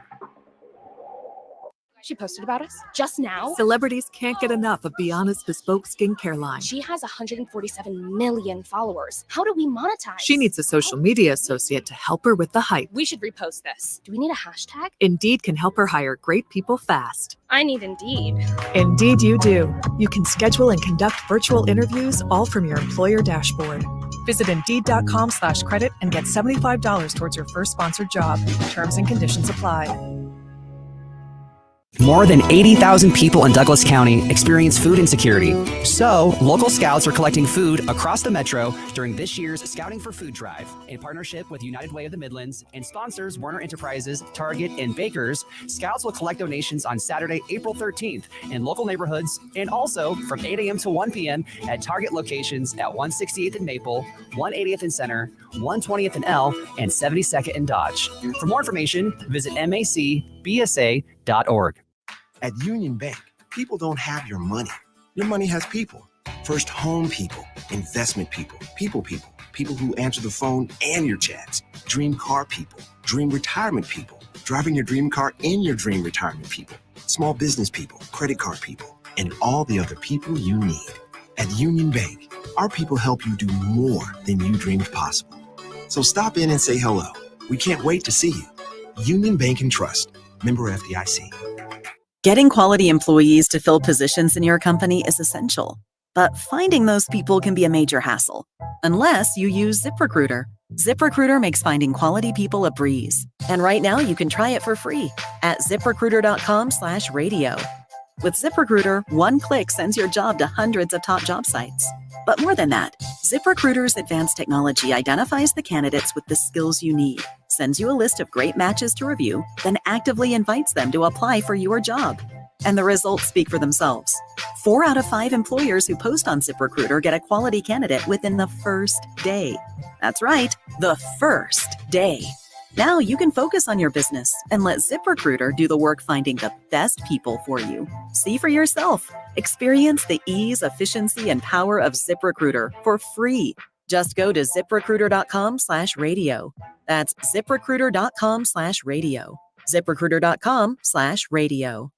Speaker 22: She posted about us just now.
Speaker 23: Celebrities can't get enough of Biana's bespoke skincare line.
Speaker 22: She has 147 million followers. How do we monetize?
Speaker 23: She needs a social media associate to help her with the hype.
Speaker 22: We should repost this. Do we need a hashtag?
Speaker 23: Indeed can help her hire great people fast.
Speaker 22: I need Indeed.
Speaker 23: Indeed you do. You can schedule and conduct virtual interviews all from your employer dashboard. Visit Indeed.com/credit and get $75 towards your first sponsored job. Terms and conditions apply.
Speaker 24: More than 80,000 people in Douglas County experience food insecurity. So, local scouts are collecting food across the metro during this year's Scouting for Food Drive. In partnership with United Way of the Midlands and sponsors Warner Enterprises, Target, and Bakers, scouts will collect donations on Saturday, April 13th in local neighborhoods and also from 8 a.m. to 1 p.m. at Target locations at 168th in Maple, 180th in Center, 120th in L, and 72nd in Dodge. For more information, visit macbsa.org.
Speaker 26: At Union Bank, people don't have your money. Your money has people. First home people, investment people, people who answer the phone and your chats, dream car people, dream retirement people, driving your dream car in your dream retirement people, small business people, credit card people, and all the other people you need. At Union Bank, our people help you do more than you dreamed possible. So stop in and say hello. We can't wait to see you. Union Bank and Trust. Member FDIC.
Speaker 20: Getting quality employees to fill positions in your company is essential, but finding those people can be a major hassle, unless you use ZipRecruiter. ZipRecruiter makes finding quality people a breeze. And right now you can try it for free at ziprecruiter.com/radio. With ZipRecruiter, one click sends your job to hundreds of top job sites. But more than that, ZipRecruiter's advanced technology identifies the candidates with the skills you need, sends you a list of great matches to review, then actively invites them to apply for your job. And the results speak for themselves. 4 out of 5 employers who post on ZipRecruiter get a quality candidate within the first day. That's right, the first day. Now you can focus on your business and let ZipRecruiter do the work finding the best people for you. See for yourself. Experience the ease, efficiency, and power of ZipRecruiter for free. Just go to ziprecruiter.com/radio. That's ziprecruiter.com/radio. ziprecruiter.com/radio.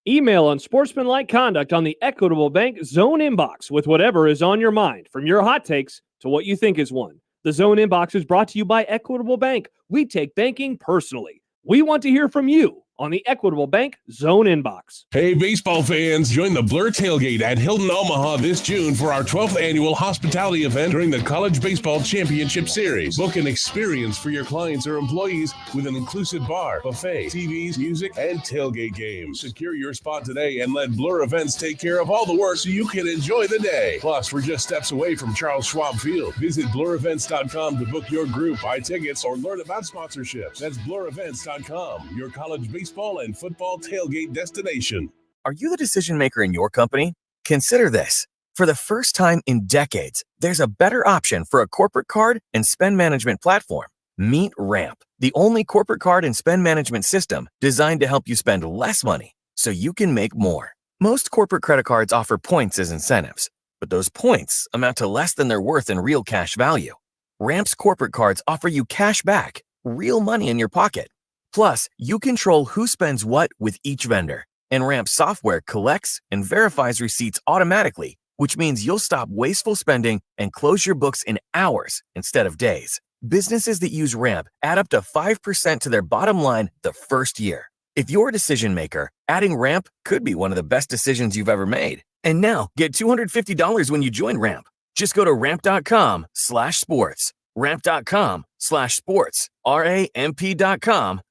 Speaker 7: Email Unsportsmanlike Conduct on the Equitable Bank Zone Inbox with whatever is on your mind, from your hot takes to what you think is one. The Zone Inbox is brought to you by Equitable Bank. We take banking personally. We want to hear from you on the Equitable Bank Zone Inbox.
Speaker 1: Hey, baseball fans, join the Blur Tailgate at Hilton Omaha this June for our 12th annual hospitality event during the College Baseball Championship Series. Book an experience for your clients or employees with an inclusive bar, buffet, TVs, music, and tailgate games. Secure your spot today and let Blur Events take care of all the work so you can enjoy the day. Plus, we're just steps away from Charles Schwab Field. Visit blurevents.com to book your group, buy tickets, or learn about sponsorships. That's blurevents.com, your college baseball and football tailgate destination.
Speaker 6: Are you the decision maker in your company? Consider this. For the first time in decades, there's a better option for a corporate card and spend management platform. Meet Ramp, the only corporate card and spend management system designed to help you spend less money so you can make more. Most corporate credit cards offer points as incentives, but those points amount to less than their worth in real cash value. Ramp's corporate cards offer you cash back, real money in your pocket. Plus, you control who spends what with each vendor, and Ramp software collects and verifies receipts automatically, which means you'll stop wasteful spending and close your books in hours instead of days. Businesses that use Ramp add up to 5% to their bottom line the first year. If you're a decision maker, adding Ramp could be one of the best decisions you've ever made. And now, get $250 when you join Ramp. Just go to ramp.com/sports. ramp.com/sports. ramp.com/sports.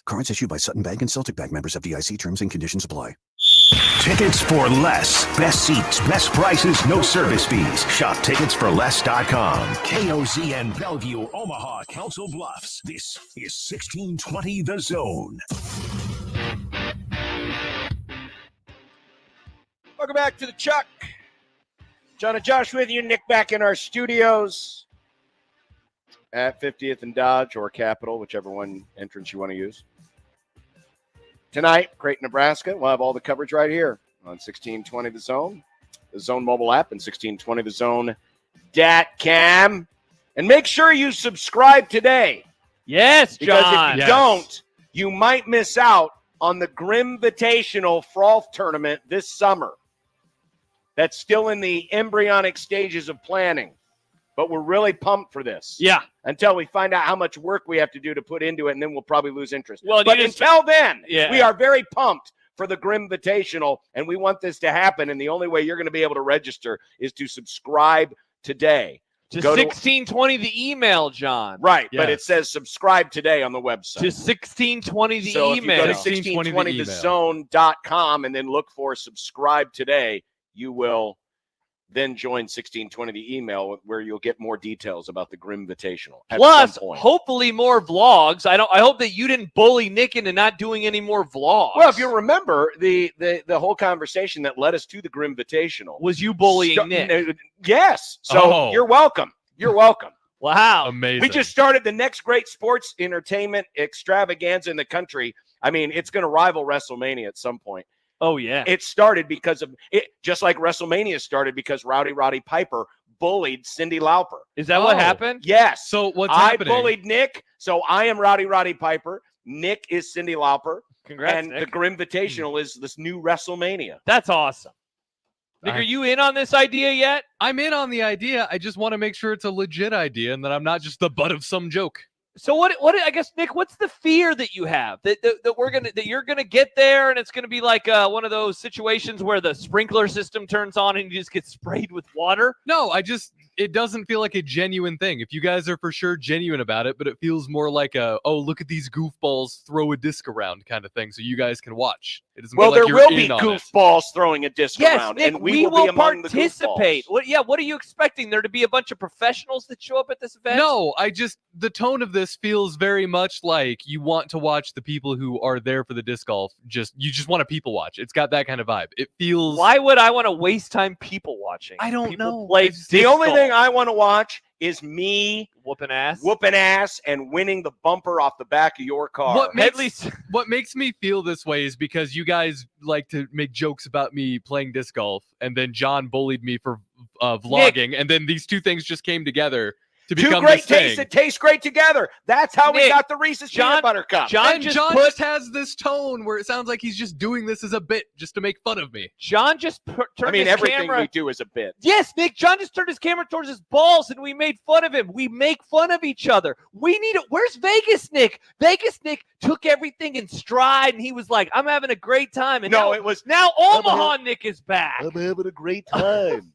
Speaker 8: Cards issued by Sutton Bank and Celtic Bank, members of FDIC. Terms and conditions apply.
Speaker 2: Tickets for less. Best seats, best prices, no service fees. Shop ticketsforless.com. KOZN Bellevue, Omaha, Council Bluffs. This is 1620 The Zone.
Speaker 5: Welcome back to the Chuck. John and Josh with you. Nick back in our studios at 50th and Dodge or Capitol, whichever one entrance you want to use. Tonight, Creighton, Nebraska. We'll have all the coverage right here on 1620 The Zone mobile app, and 1620thezone.com. And make sure you subscribe today.
Speaker 7: Yes,
Speaker 5: because
Speaker 7: John.
Speaker 5: if you don't, you might miss out on the Grimvitational Frol tournament this summer. That's still in the embryonic stages of planning. But we're really pumped for this.
Speaker 7: Yeah.
Speaker 5: Until we find out how much work we have to do to put into it, and then we'll probably lose interest.
Speaker 7: Well,
Speaker 5: but until then,
Speaker 7: yeah,
Speaker 5: we are very pumped for the Grimvitational, and we want this to happen. And the only way you're going to be able to register is to subscribe today.
Speaker 7: To 1620 the email, John.
Speaker 5: Right, but it says subscribe today on the website.
Speaker 7: To 1620 the
Speaker 5: so
Speaker 7: email.
Speaker 5: If you go to 1620thezone.com and then look for subscribe today, you will then join 1620 the email, where you'll get more details about the Grimvitational.
Speaker 7: Plus, hopefully more vlogs. I hope that you didn't bully Nick into not doing any more vlogs.
Speaker 5: Well, if you remember, the whole conversation that led us to the Grimvitational
Speaker 7: was you bullying Nick.
Speaker 5: Yes. So you're welcome. You're welcome.
Speaker 7: Wow.
Speaker 4: Amazing.
Speaker 5: We just started the next great sports entertainment extravaganza in the country. I mean, it's going to rival WrestleMania at some point.
Speaker 7: Oh, yeah.
Speaker 5: It started because of it, just like WrestleMania started because Roddy Piper bullied Cyndi Lauper.
Speaker 7: Is that what happened?
Speaker 5: Yes.
Speaker 4: So what's
Speaker 5: I
Speaker 4: happening?
Speaker 5: bullied Nick, so I am Roddy Piper. Nick is Cyndi Lauper.
Speaker 7: Congrats,
Speaker 5: and
Speaker 7: Nick.
Speaker 5: the Grimvitational is this new WrestleMania.
Speaker 7: That's awesome. Nick, are you in on this idea yet?
Speaker 4: I'm in on the idea. I just want to make sure it's a legit idea and that I'm not just the butt of some joke.
Speaker 7: So what I guess, Nick, what's the fear that you have that you're gonna get there and it's gonna be like one of those situations where the sprinkler system turns on and you just get sprayed with water?
Speaker 4: No, it doesn't feel like a genuine thing. If you guys are for sure genuine about it, but it feels more like look at these goofballs throw a disc around kind of thing, so you guys can watch. It doesn't feel like
Speaker 5: there will be
Speaker 4: in on
Speaker 5: goofballs throwing a disc around,
Speaker 7: Nick,
Speaker 5: and we will be among
Speaker 7: participate.
Speaker 5: the goofballs.
Speaker 7: What are you expecting? There to be a bunch of professionals that show up at this event?
Speaker 4: No, the tone of this feels very much like you want to watch the people who are there for the disc golf. You just want to people watch. It's got that kind of vibe. It feels.
Speaker 7: Why would I want to waste time people watching?
Speaker 4: I don't know.
Speaker 7: Play
Speaker 5: the only thing I want to watch is me
Speaker 7: whooping
Speaker 5: ass and winning the bumper off the back of your car.
Speaker 4: What makes me feel this way is because you guys like to make jokes about me playing disc golf, and then John bullied me for vlogging, and then these two things just came together to become
Speaker 5: great
Speaker 4: this thing.
Speaker 5: tastes that taste great together. That's how we got the Reese's peanut butter cup.
Speaker 4: John just has this tone where it sounds like he's just doing this as a bit just to make fun of me.
Speaker 7: John just turned his
Speaker 5: everything
Speaker 7: camera.
Speaker 5: we do is a bit.
Speaker 7: Yes, Nick. John just turned his camera towards his balls, and we made fun of him. We make fun of each other. We need it. Where's Vegas, Nick? Vegas, Nick took everything in stride, and he was like, "I'm having a great time." And now Omaha Nick is back.
Speaker 5: I'm having a great time.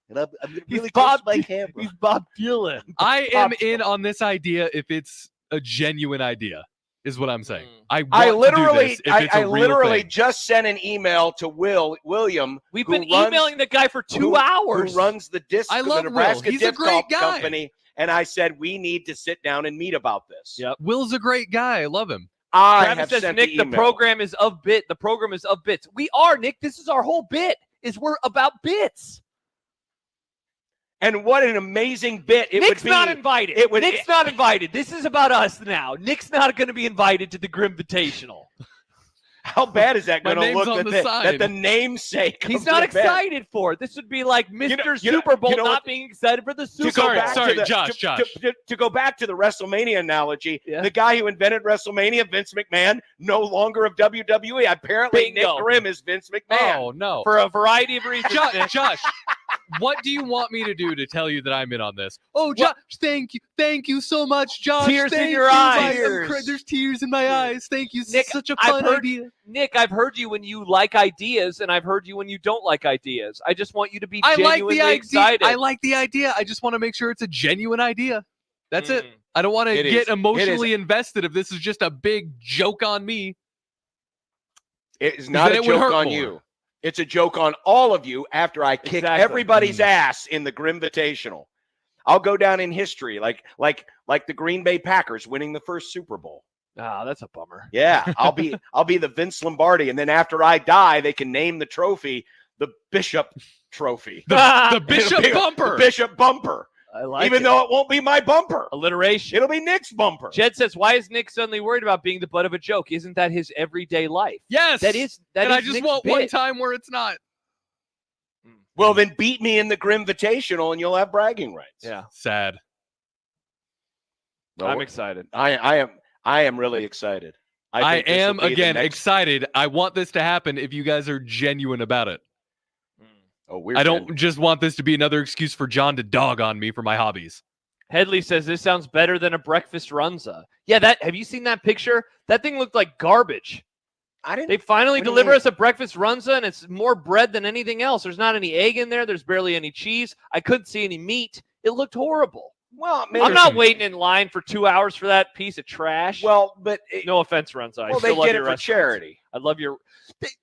Speaker 5: And I'm really
Speaker 7: close
Speaker 5: to my camera.
Speaker 7: He's Bob Dylan.
Speaker 4: I am in on this idea if it's a genuine idea, is what I'm saying. I
Speaker 5: literally just sent an email to William.
Speaker 7: We've been emailing the guy for 2 hours.
Speaker 5: Who runs the Nebraska
Speaker 4: He's a
Speaker 5: Disc
Speaker 4: great
Speaker 5: Golf
Speaker 4: guy.
Speaker 5: Company. And I said, we need to sit down and meet about this.
Speaker 7: Yep.
Speaker 4: Will's a great guy. I love him.
Speaker 7: Travis says, Nick, the program is of bit. The program is of bits. We are, Nick. This is our whole bit. We're about bits.
Speaker 5: And what an amazing bit it
Speaker 7: Nick's
Speaker 5: would be.
Speaker 7: not invited. Nick's not invited. This is about us now. Nick's not going to be invited to the Grimvitational.
Speaker 5: How bad is that going to look
Speaker 4: that
Speaker 5: the namesake?
Speaker 7: He's not excited for it. This would be like Mr. Super Bowl not being excited for the Super Bowl.
Speaker 4: Josh.
Speaker 5: To go back to the WrestleMania analogy, the guy who invented WrestleMania, Vince McMahon, no longer of WWE. Apparently,
Speaker 7: Bingo.
Speaker 5: Nick Grimm is Vince McMahon.
Speaker 4: Oh, no.
Speaker 7: For a variety of reasons.
Speaker 4: Josh, what do you want me to do to tell you that I'm in on this? Oh, Josh, thank you. Thank you so much, Josh.
Speaker 7: Tears in
Speaker 4: Thank
Speaker 7: your
Speaker 4: you.
Speaker 7: eyes.
Speaker 4: There's tears in my eyes. Thank you.
Speaker 7: Nick,
Speaker 4: Such a fun idea.
Speaker 7: Nick, I've heard you when you like ideas, and I've heard you when you don't like ideas. I just want you to be genuinely excited.
Speaker 4: I like the idea. I just want to make sure it's a genuine idea. That's it. I don't want to get emotionally invested if this is just a big joke on me.
Speaker 5: It is not a joke on you. It's a joke on all of you after I kick everybody's ass in the Grimvitational. I'll go down in history like the Green Bay Packers winning the first Super Bowl.
Speaker 7: Oh, that's a bummer.
Speaker 5: Yeah, I'll be the Vince Lombardi, and then after I die, they can name the trophy the Bishop Trophy.
Speaker 4: The Bishop Bumper.
Speaker 5: The Bishop Bumper.
Speaker 7: I like
Speaker 5: Even though it won't be my bumper.
Speaker 7: Alliteration.
Speaker 5: It'll be Nick's bumper.
Speaker 7: Jed says, why is Nick suddenly worried about being the butt of a joke? Isn't that his everyday life?
Speaker 4: Yes.
Speaker 7: That is
Speaker 4: and I just
Speaker 7: Nick's
Speaker 4: want
Speaker 7: bit.
Speaker 4: one time where it's not.
Speaker 5: Well, then beat me in the Grimvitational and you'll have bragging rights.
Speaker 7: Yeah.
Speaker 4: Sad.
Speaker 5: Well,
Speaker 7: I'm excited.
Speaker 5: I am really excited.
Speaker 4: I
Speaker 5: think this
Speaker 4: am,
Speaker 5: will be the
Speaker 4: again,
Speaker 5: next-
Speaker 4: excited. I want this to happen if you guys are genuine about it.
Speaker 5: Oh, we're
Speaker 4: I don't just want this to be another excuse for John to dog on me for my hobbies.
Speaker 7: Headley says, this sounds better than a breakfast runza. Yeah, have you seen that picture? That thing looked like garbage. They finally deliver us a breakfast runza, and it's more bread than anything else. There's not any egg in there. There's barely any cheese. I couldn't see any meat. It looked horrible.
Speaker 5: Well,
Speaker 7: I'm not waiting in line for 2 hours for that piece of trash.
Speaker 5: Well, but
Speaker 7: no offense, Runza.
Speaker 5: Well, they get it for charity.
Speaker 7: I love your.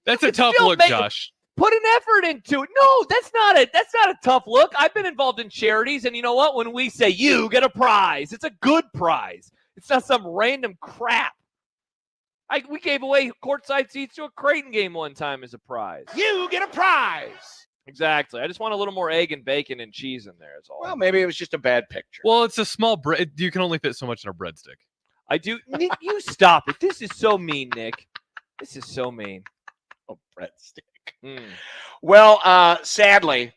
Speaker 4: That's a tough look, Josh.
Speaker 7: Put an effort into it. No, that's not a tough look. I've been involved in charities, and you know what? When we say you get a prize, it's a good prize. It's not some random crap. We gave away courtside seats to a Creighton game one time as a prize.
Speaker 5: You get a prize.
Speaker 7: Exactly. I just want a little more egg and bacon and cheese in there. Is all.
Speaker 5: Well, maybe it was just a bad picture.
Speaker 4: Well, it's a small bread. You can only fit so much in a breadstick.
Speaker 7: I do. Nick, you stop it. This is so mean, Nick. This is so mean.
Speaker 5: Oh, breadstick. Well, sadly,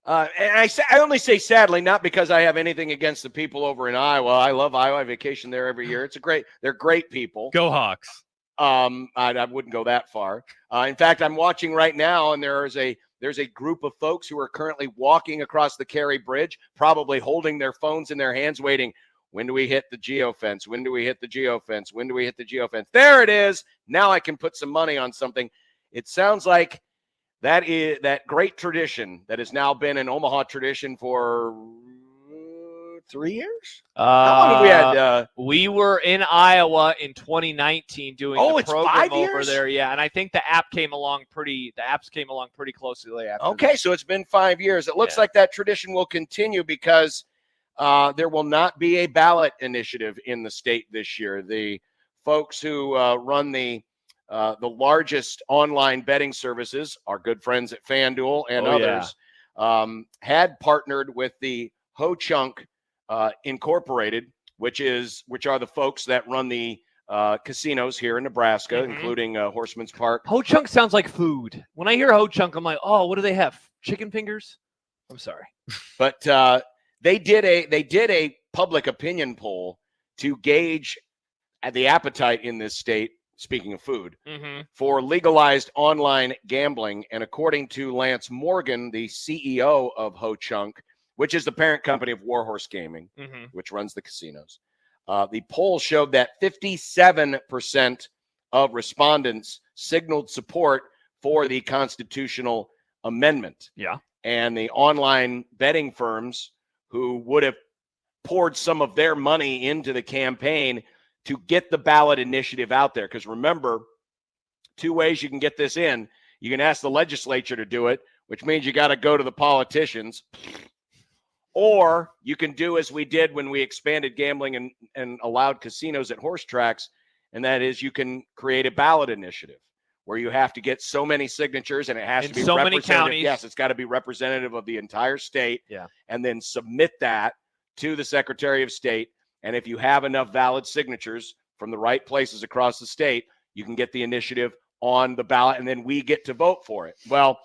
Speaker 5: and I only say sadly not because I have anything against the people over in Iowa. I love Iowa. I vacation there every year. They're great people.
Speaker 4: Go Hawks.
Speaker 5: I wouldn't go that far. In fact, I'm watching right now, and there's a group of folks who are currently walking across the Cary Bridge, probably holding their phones in their hands, waiting. When do we hit the geofence? When do we hit the geofence? When do we hit the geofence? There it is. Now I can put some money on something. It sounds like that is that great tradition that has now been an Omaha tradition for 3 years. How long have we had?
Speaker 7: We were in Iowa in 2019 doing the
Speaker 5: it's
Speaker 7: program
Speaker 5: 5
Speaker 7: over
Speaker 5: years?
Speaker 7: there. Yeah, and I think the apps came along pretty closely after.
Speaker 5: Okay, so it's been 5 years. It looks like that tradition will continue because there will not be a ballot initiative in the state this year. The folks who run the largest online betting services, our good friends at FanDuel and others, had partnered with the Ho-Chunk Incorporated, which are the folks that run the casinos here in Nebraska, including Horseman's Park.
Speaker 7: Ho-Chunk sounds like food. When I hear Ho-Chunk, I'm like, oh, what do they have? Chicken fingers? I'm sorry.
Speaker 5: But they did a public opinion poll to gauge the appetite in this state, speaking of food, for legalized online gambling. And according to Lance Morgan, the CEO of Ho-Chunk, which is the parent company of Warhorse Gaming, which runs the casinos, the poll showed that 57% of respondents signaled support for the constitutional amendment.
Speaker 7: Yeah.
Speaker 5: And the online betting firms who would have poured some of their money into the campaign to get the ballot initiative out there. Because remember, 2 ways you can get this in. You can ask the legislature to do it, which means you got to go to the politicians. Or you can do as we did when we expanded gambling and allowed casinos at horse tracks, and that is you can create a ballot initiative where you have to get so many signatures and it has to be
Speaker 7: so many
Speaker 5: representative.
Speaker 7: counties.
Speaker 5: Yes, it's got to be representative of the entire state.
Speaker 7: Yeah.
Speaker 5: And then submit that to the Secretary of State. And if you have enough valid signatures from the right places across the state, you can get the initiative on the ballot, and then we get to vote for it. Well,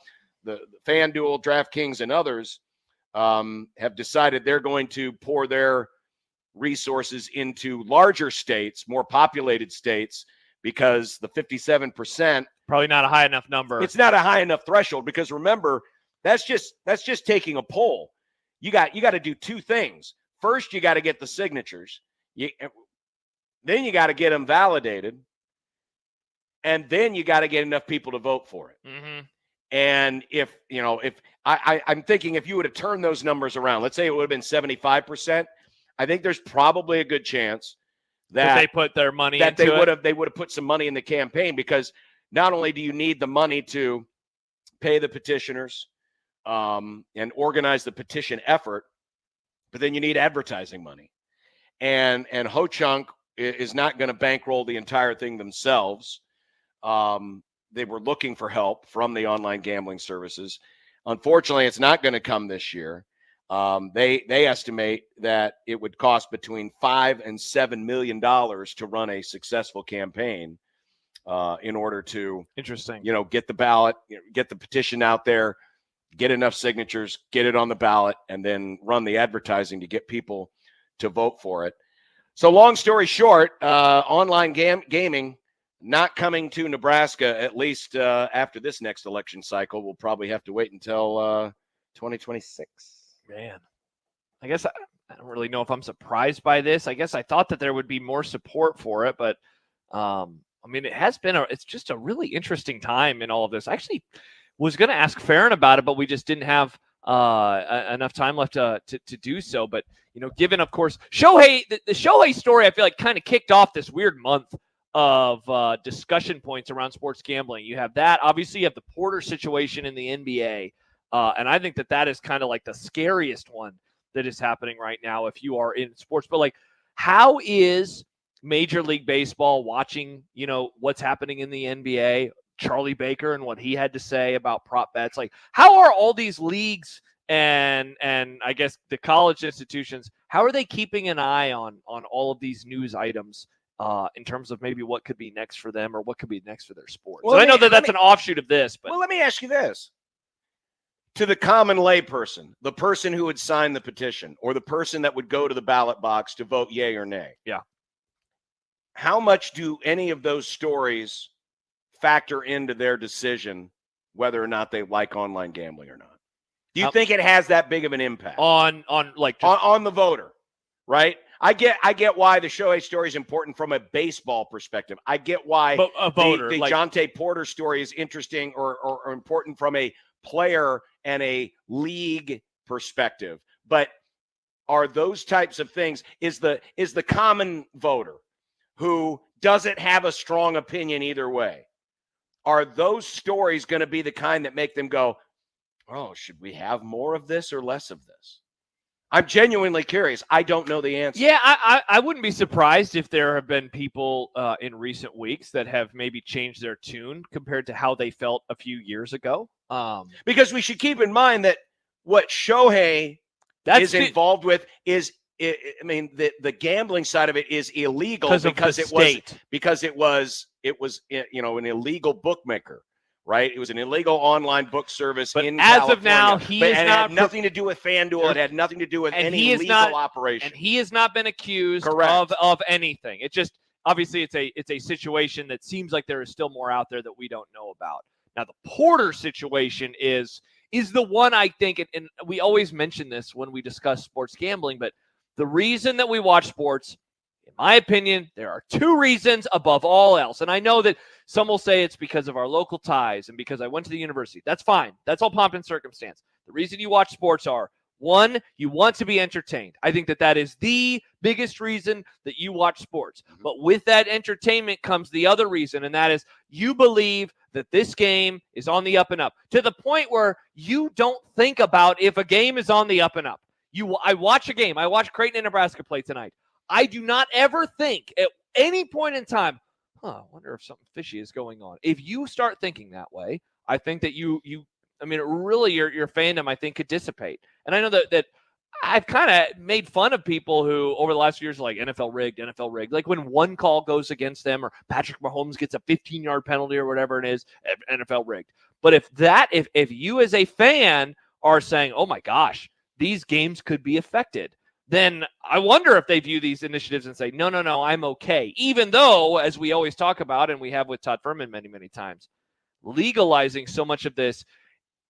Speaker 5: the FanDuel, DraftKings, and others have decided they're going to pour their resources into larger states, more populated states, because the 57%
Speaker 7: probably not a high enough number.
Speaker 5: It's not a high enough threshold because remember, that's just taking a poll. You got to do 2 things. First, you got to get the signatures. Then you got to get them validated, and then you got to get enough people to vote for it. And if I'm thinking if you would have turned those numbers around, let's say it would have been 75%, I think there's probably a good chance that
Speaker 7: they put their money
Speaker 5: that
Speaker 7: into
Speaker 5: they would have put some money in the campaign, because not only do you need the money to pay the petitioners and organize the petition effort, but then you need advertising money. And Ho-Chunk is not going to bankroll the entire thing themselves. They were looking for help from the online gambling services. Unfortunately, it's not going to come this year. They estimate that it would cost between $5 and $7 million to run a successful campaign in order to, get the ballot, get the petition out there, get enough signatures, get it on the ballot, and then run the advertising to get people to vote for it. So long story short, online gaming not coming to Nebraska, at least after this next election cycle. We'll probably have to wait until 2026.
Speaker 7: Man, I guess I don't really know if I'm surprised by this. I guess I thought that there would be more support for it, but I mean, it's just a really interesting time in all of this. I actually was going to ask Ferrin about it, but we just didn't have enough time left to do so. But, given, of course, Shohei, the Shohei story, I feel like kind of kicked off this weird month of discussion points around sports gambling. You have that. Obviously, you have the Porter situation in the NBA. And I think that is kind of like the scariest one that is happening right now if you are in sports. But, how is Major League Baseball watching, what's happening in the NBA, Charlie Baker and what he had to say about prop bets? How are all these leagues and I guess the college institutions, how are they keeping an eye on all of these news items in terms of maybe what could be next for them or what could be next for their sport?
Speaker 5: Well,
Speaker 7: so I know that's an offshoot of this. But
Speaker 5: let me ask you this. To the common layperson, the person who would sign the petition or the person that would go to the ballot box to vote yay or nay.
Speaker 7: Yeah.
Speaker 5: How much do any of those stories factor into their decision whether or not they like online gambling or not? Do you think it has that big of an impact
Speaker 7: on
Speaker 5: the voter? Right? I get why the Shohei story is important from a baseball perspective. I get why
Speaker 7: a voter,
Speaker 5: the Jonte Porter story is interesting or important from a player and a league perspective. But are those types of things, is the common voter who doesn't have a strong opinion either way, are those stories going to be the kind that make them go, oh, should we have more of this or less of this? I'm genuinely curious. I don't know the answer.
Speaker 7: Yeah, I wouldn't be surprised if there have been people in recent weeks that have maybe changed their tune compared to how they felt a few years ago.
Speaker 5: Because we should keep in mind that what Shohei is involved with is, I mean, the gambling side of it is illegal because it was an illegal bookmaker. Right, it was an illegal online book service in California.
Speaker 7: As of now, it
Speaker 5: had nothing to do with FanDuel. It had nothing to do with any legal operation.
Speaker 7: And he has not been accused of anything. It just obviously it's a situation that seems like there is still more out there that we don't know about. Now the Porter situation is the one I think, and we always mention this when we discuss sports gambling, but the reason that we watch sports, in my opinion, there are two reasons above all else. And I know that some will say it's because of our local ties and because I went to the university. That's fine. That's all pomp and circumstance. The reason you watch sports are, one, you want to be entertained. I think that is the biggest reason that you watch sports. But with that entertainment comes the other reason, and that is you believe that this game is on the up and up, to the point where you don't think about if a game is on the up and up. I watch a game. I watch Creighton and Nebraska play tonight. I do not ever think at any point in time, I wonder if something fishy is going on. If you start thinking that way, I think that really your fandom, I think, could dissipate. And I know that I've kind of made fun of people who over the last few years are like NFL rigged. Like when one call goes against them or Patrick Mahomes gets a 15-yard penalty or whatever it is, NFL rigged. But if you as a fan are saying, oh my gosh, these games could be affected, then I wonder if they view these initiatives and say, no, I'm okay. Even though, as we always talk about, and we have with Todd Ferrin many, many times, legalizing so much of this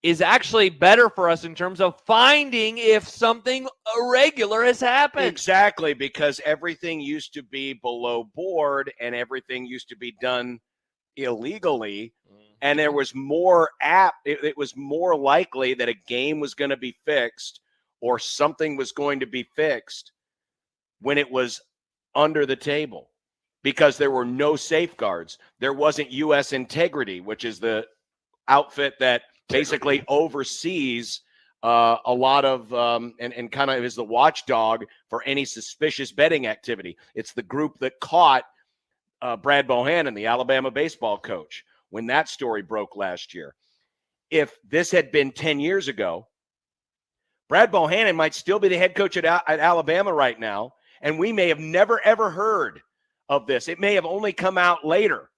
Speaker 7: is actually better for us in terms of finding if something irregular has happened.
Speaker 5: Exactly, because everything used to be below board and everything used to be done illegally. And there was more it was more likely that a game was going to be fixed or something was going to be fixed when it was under the table, because there were no safeguards. There wasn't U.S. Integrity, which is the outfit that basically oversees a lot of and kind of is the watchdog for any suspicious betting activity. It's the group that caught Brad Bohannon, the Alabama baseball coach, when that story broke last year. If this had been 10 years ago, Brad Bohannon might still be the head coach at Alabama right now, and we may have never, ever heard of this. It may have only come out later.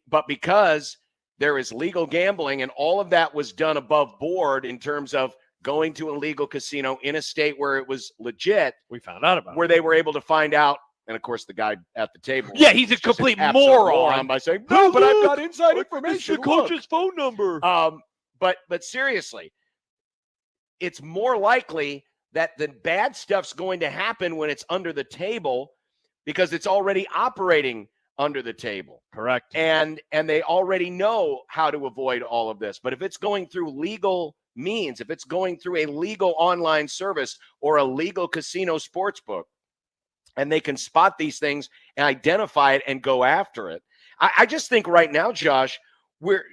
Speaker 5: But because there is legal gambling and all of that was done above board in terms of going to a legal casino in a state where it was legit,
Speaker 7: we found out about
Speaker 5: where they were able to find out. And, of course, the guy at the table.
Speaker 7: Yeah, he's a complete moron
Speaker 5: by saying, no, but I've got inside information.
Speaker 7: It's the coach's phone number.
Speaker 5: But seriously, it's more likely that the bad stuff's going to happen when it's under the table because it's already operating under the table.
Speaker 7: Correct.
Speaker 5: And they already know how to avoid all of this. But if it's going through legal means, if it's going through a legal online service or a legal casino sports book, and they can spot these things and identify it and go after it. I just think right now, Josh, we're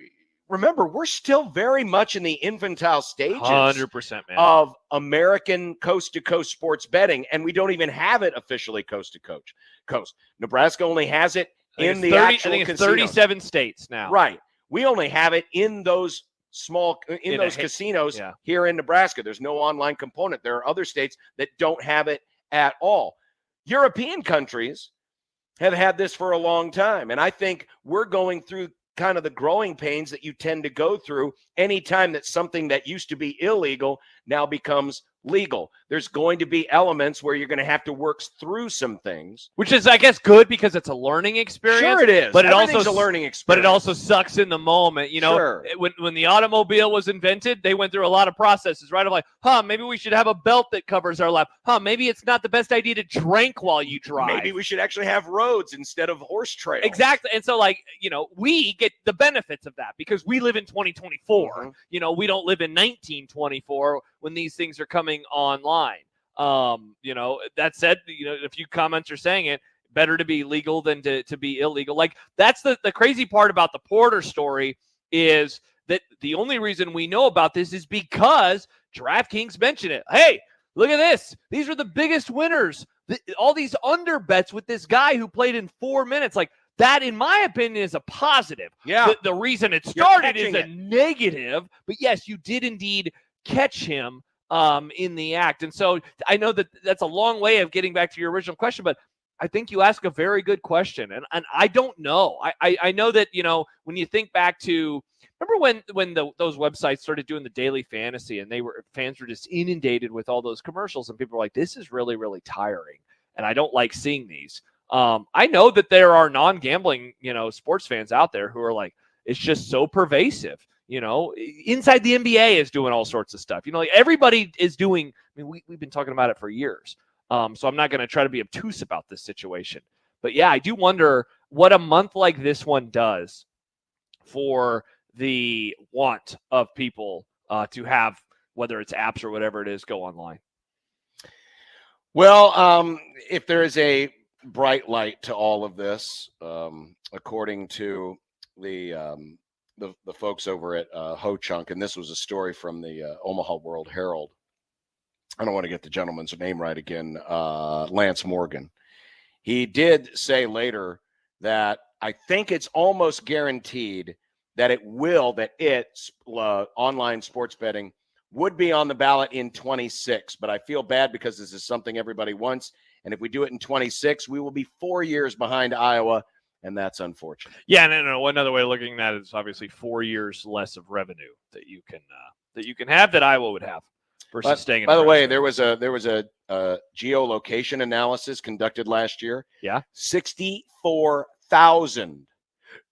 Speaker 5: still very much in the infantile stages
Speaker 7: 100%, man.
Speaker 5: of American coast-to-coast sports betting, and we don't even have it officially coast-to-coast. Nebraska only has it in the actual
Speaker 7: I think it's
Speaker 5: casinos.
Speaker 7: 37 states now.
Speaker 5: Right. We only have it in those casinos here in Nebraska. There's no online component. There are other states that don't have it at all. European countries have had this for a long time, and I think we're going through kind of the growing pains that you tend to go through anytime that something that used to be illegal now becomes legal. There's going to be elements where you're going to have to work through some things.
Speaker 7: Which is, I guess, good because it's a learning experience.
Speaker 5: Sure it is.
Speaker 7: But
Speaker 5: Everything's a learning experience.
Speaker 7: But it also sucks in the moment. You know,
Speaker 5: Sure.
Speaker 7: when the automobile was invented, they went through a lot of processes, right? Of like, maybe we should have a belt that covers our lap. Maybe it's not the best idea to drink while you drive.
Speaker 5: Maybe we should actually have roads instead of horse trails.
Speaker 7: Exactly. And so, like, you know, we get the benefits of that because we live in 2024.
Speaker 5: Mm-hmm.
Speaker 7: You know, we don't live in 1924 when these things are coming online. You know, that said, you know, a few comments are saying it, better to be legal than to be illegal. Like, that's the crazy part about the Porter story is that the only reason we know about this is because DraftKings mentioned it. Hey, look at this. These are the biggest winners. All these under bets with this guy who played in 4 minutes. Like, that, in my opinion, is a positive.
Speaker 5: Yeah.
Speaker 7: The reason it started is a negative, but yes, you did indeed catch him in the act. And so I know that that's a long way of getting back to your original question, but I think you ask a very good question. And I don't know. I know that, you know, when you think back to, remember when those websites started doing the daily fantasy and fans were just inundated with all those commercials and people were like, this is really, really tiring. And I don't like seeing these. I know that there are non-gambling, you know, sports fans out there who are like, it's just so pervasive. You know, inside the NBA is doing all sorts of stuff. You know, like everybody is doing. I mean, we've been talking about it for years. So I'm not going to try to be obtuse about this situation. But yeah, I do wonder what a month like this one does for the want of people to have, whether it's apps or whatever it is, go online.
Speaker 5: Well, if there is a bright light to all of this, according to the folks over at Ho Chunk, and this was a story from the Omaha World Herald. I don't want to get the gentleman's name right again, Lance Morgan. He did say later that I think it's almost guaranteed that online sports betting would be on the ballot in 26. But I feel bad because this is something everybody wants. And if we do it in 26, we will be 4 years behind Iowa, and that's unfortunate.
Speaker 7: Yeah, no. Another way of looking at it is obviously 4 years less of revenue that you can have that Iowa would have versus staying in.
Speaker 5: By the way, there was a geolocation analysis conducted last year.
Speaker 7: Yeah,
Speaker 5: 64,000.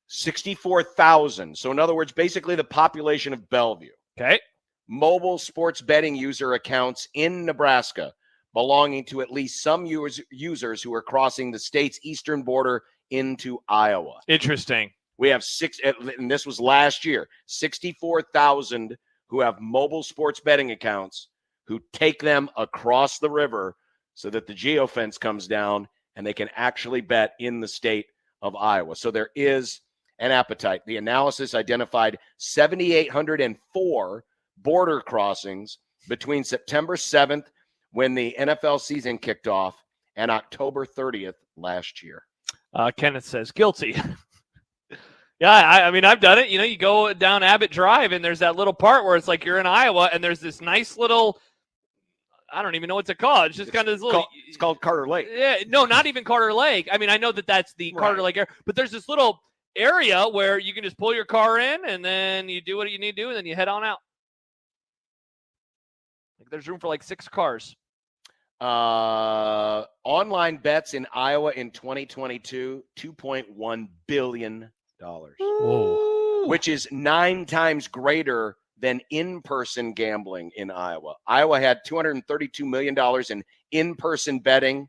Speaker 5: 64,000. So in other words, basically the population of Bellevue.
Speaker 7: Okay.
Speaker 5: Mobile sports betting user accounts in Nebraska belonging to at least some users who are crossing the state's eastern border into Iowa.
Speaker 7: Interesting.
Speaker 5: We have and this was last year, 64,000 who have mobile sports betting accounts who take them across the river so that the geofence comes down and they can actually bet in the state of Iowa. So there is an appetite. The analysis identified 7,804 border crossings between September 7th, when the NFL season kicked off, and October 30th last year.
Speaker 7: Kenneth says guilty. Yeah, I mean, I've done it. You know, you go down Abbott Drive, and there's that little part where it's like you're in Iowa, and there's this nice little, I don't even know what to call it. It's just kind of this little.
Speaker 5: It's called Carter Lake.
Speaker 7: Yeah, no, not even Carter Lake. I mean, I know that that's the Carter Lake area, but there's this little area where you can just pull your car in, and then you do what you need to do, and then you head on out. Like, there's room for like 6 cars.
Speaker 5: Online bets in Iowa in 2022, $2.1 billion.
Speaker 7: Whoa.
Speaker 5: Which is 9 times greater than in-person gambling in Iowa. Iowa had $232 million in in-person betting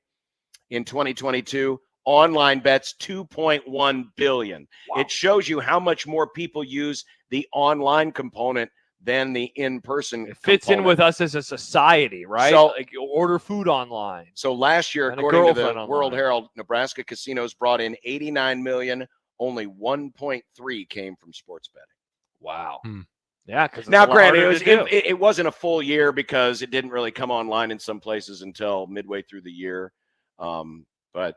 Speaker 5: in 2022. Online bets, $2.1 billion. Wow. It shows you how much more people use the online component than the in-person.
Speaker 7: It fits in with us as a society, right?
Speaker 5: So,
Speaker 7: like you order food online.
Speaker 5: So last year, according to the World Herald, Nebraska casinos brought in $89 million. Only 1.3 came from sports betting.
Speaker 7: Wow. Yeah.
Speaker 5: Now, granted, it wasn't a full year because it didn't really come online in some places until midway through the year. But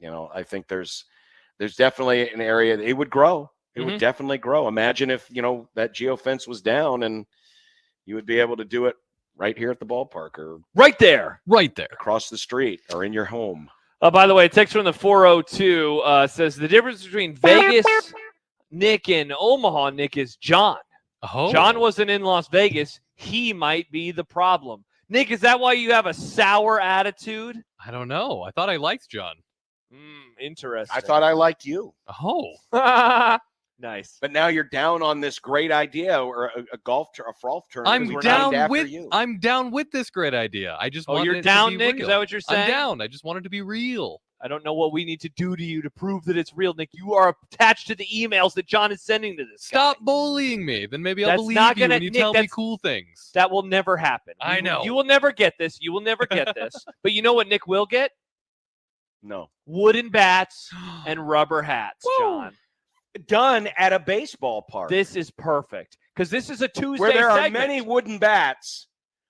Speaker 5: you know, I think there's definitely an area that it would grow. It would definitely grow. Imagine if, you know, that geofence was down and you would be able to do it right here at the ballpark or
Speaker 7: right there
Speaker 5: across the street or in your home.
Speaker 7: By the way, a text from the 402 says the difference between Vegas, Nick, and Omaha, Nick, is John.
Speaker 4: Oh.
Speaker 7: John wasn't in Las Vegas. He might be the problem. Nick, is that why you have a sour attitude?
Speaker 4: I don't know. I thought I liked John.
Speaker 7: Interesting.
Speaker 5: I thought I liked you.
Speaker 4: Oh.
Speaker 7: Nice.
Speaker 5: But now you're down on this great idea or a Frolf tournament.
Speaker 4: I'm down with this great idea. I just want
Speaker 7: you're
Speaker 4: it
Speaker 7: down,
Speaker 4: to be
Speaker 7: Nick?
Speaker 4: real.
Speaker 7: Is that what you're saying?
Speaker 4: I'm down. I just want it to be real.
Speaker 7: I don't know what we need to do to you to prove that it's real, Nick. You are attached to the emails that John is sending to this
Speaker 4: Stop bullying me. Then maybe I'll
Speaker 7: That's
Speaker 4: believe
Speaker 7: not
Speaker 4: you
Speaker 7: gonna-
Speaker 4: when you
Speaker 7: Nick,
Speaker 4: tell me
Speaker 7: that's-
Speaker 4: cool things.
Speaker 7: That will never happen.
Speaker 4: I know.
Speaker 7: You will never get this. You will never get this. But you know what Nick will get?
Speaker 5: No.
Speaker 7: Wooden bats and rubber hats, John.
Speaker 5: Done at a baseball park.
Speaker 7: This is perfect because this is a Tuesday
Speaker 5: where there
Speaker 7: segment.
Speaker 5: are many wooden bats,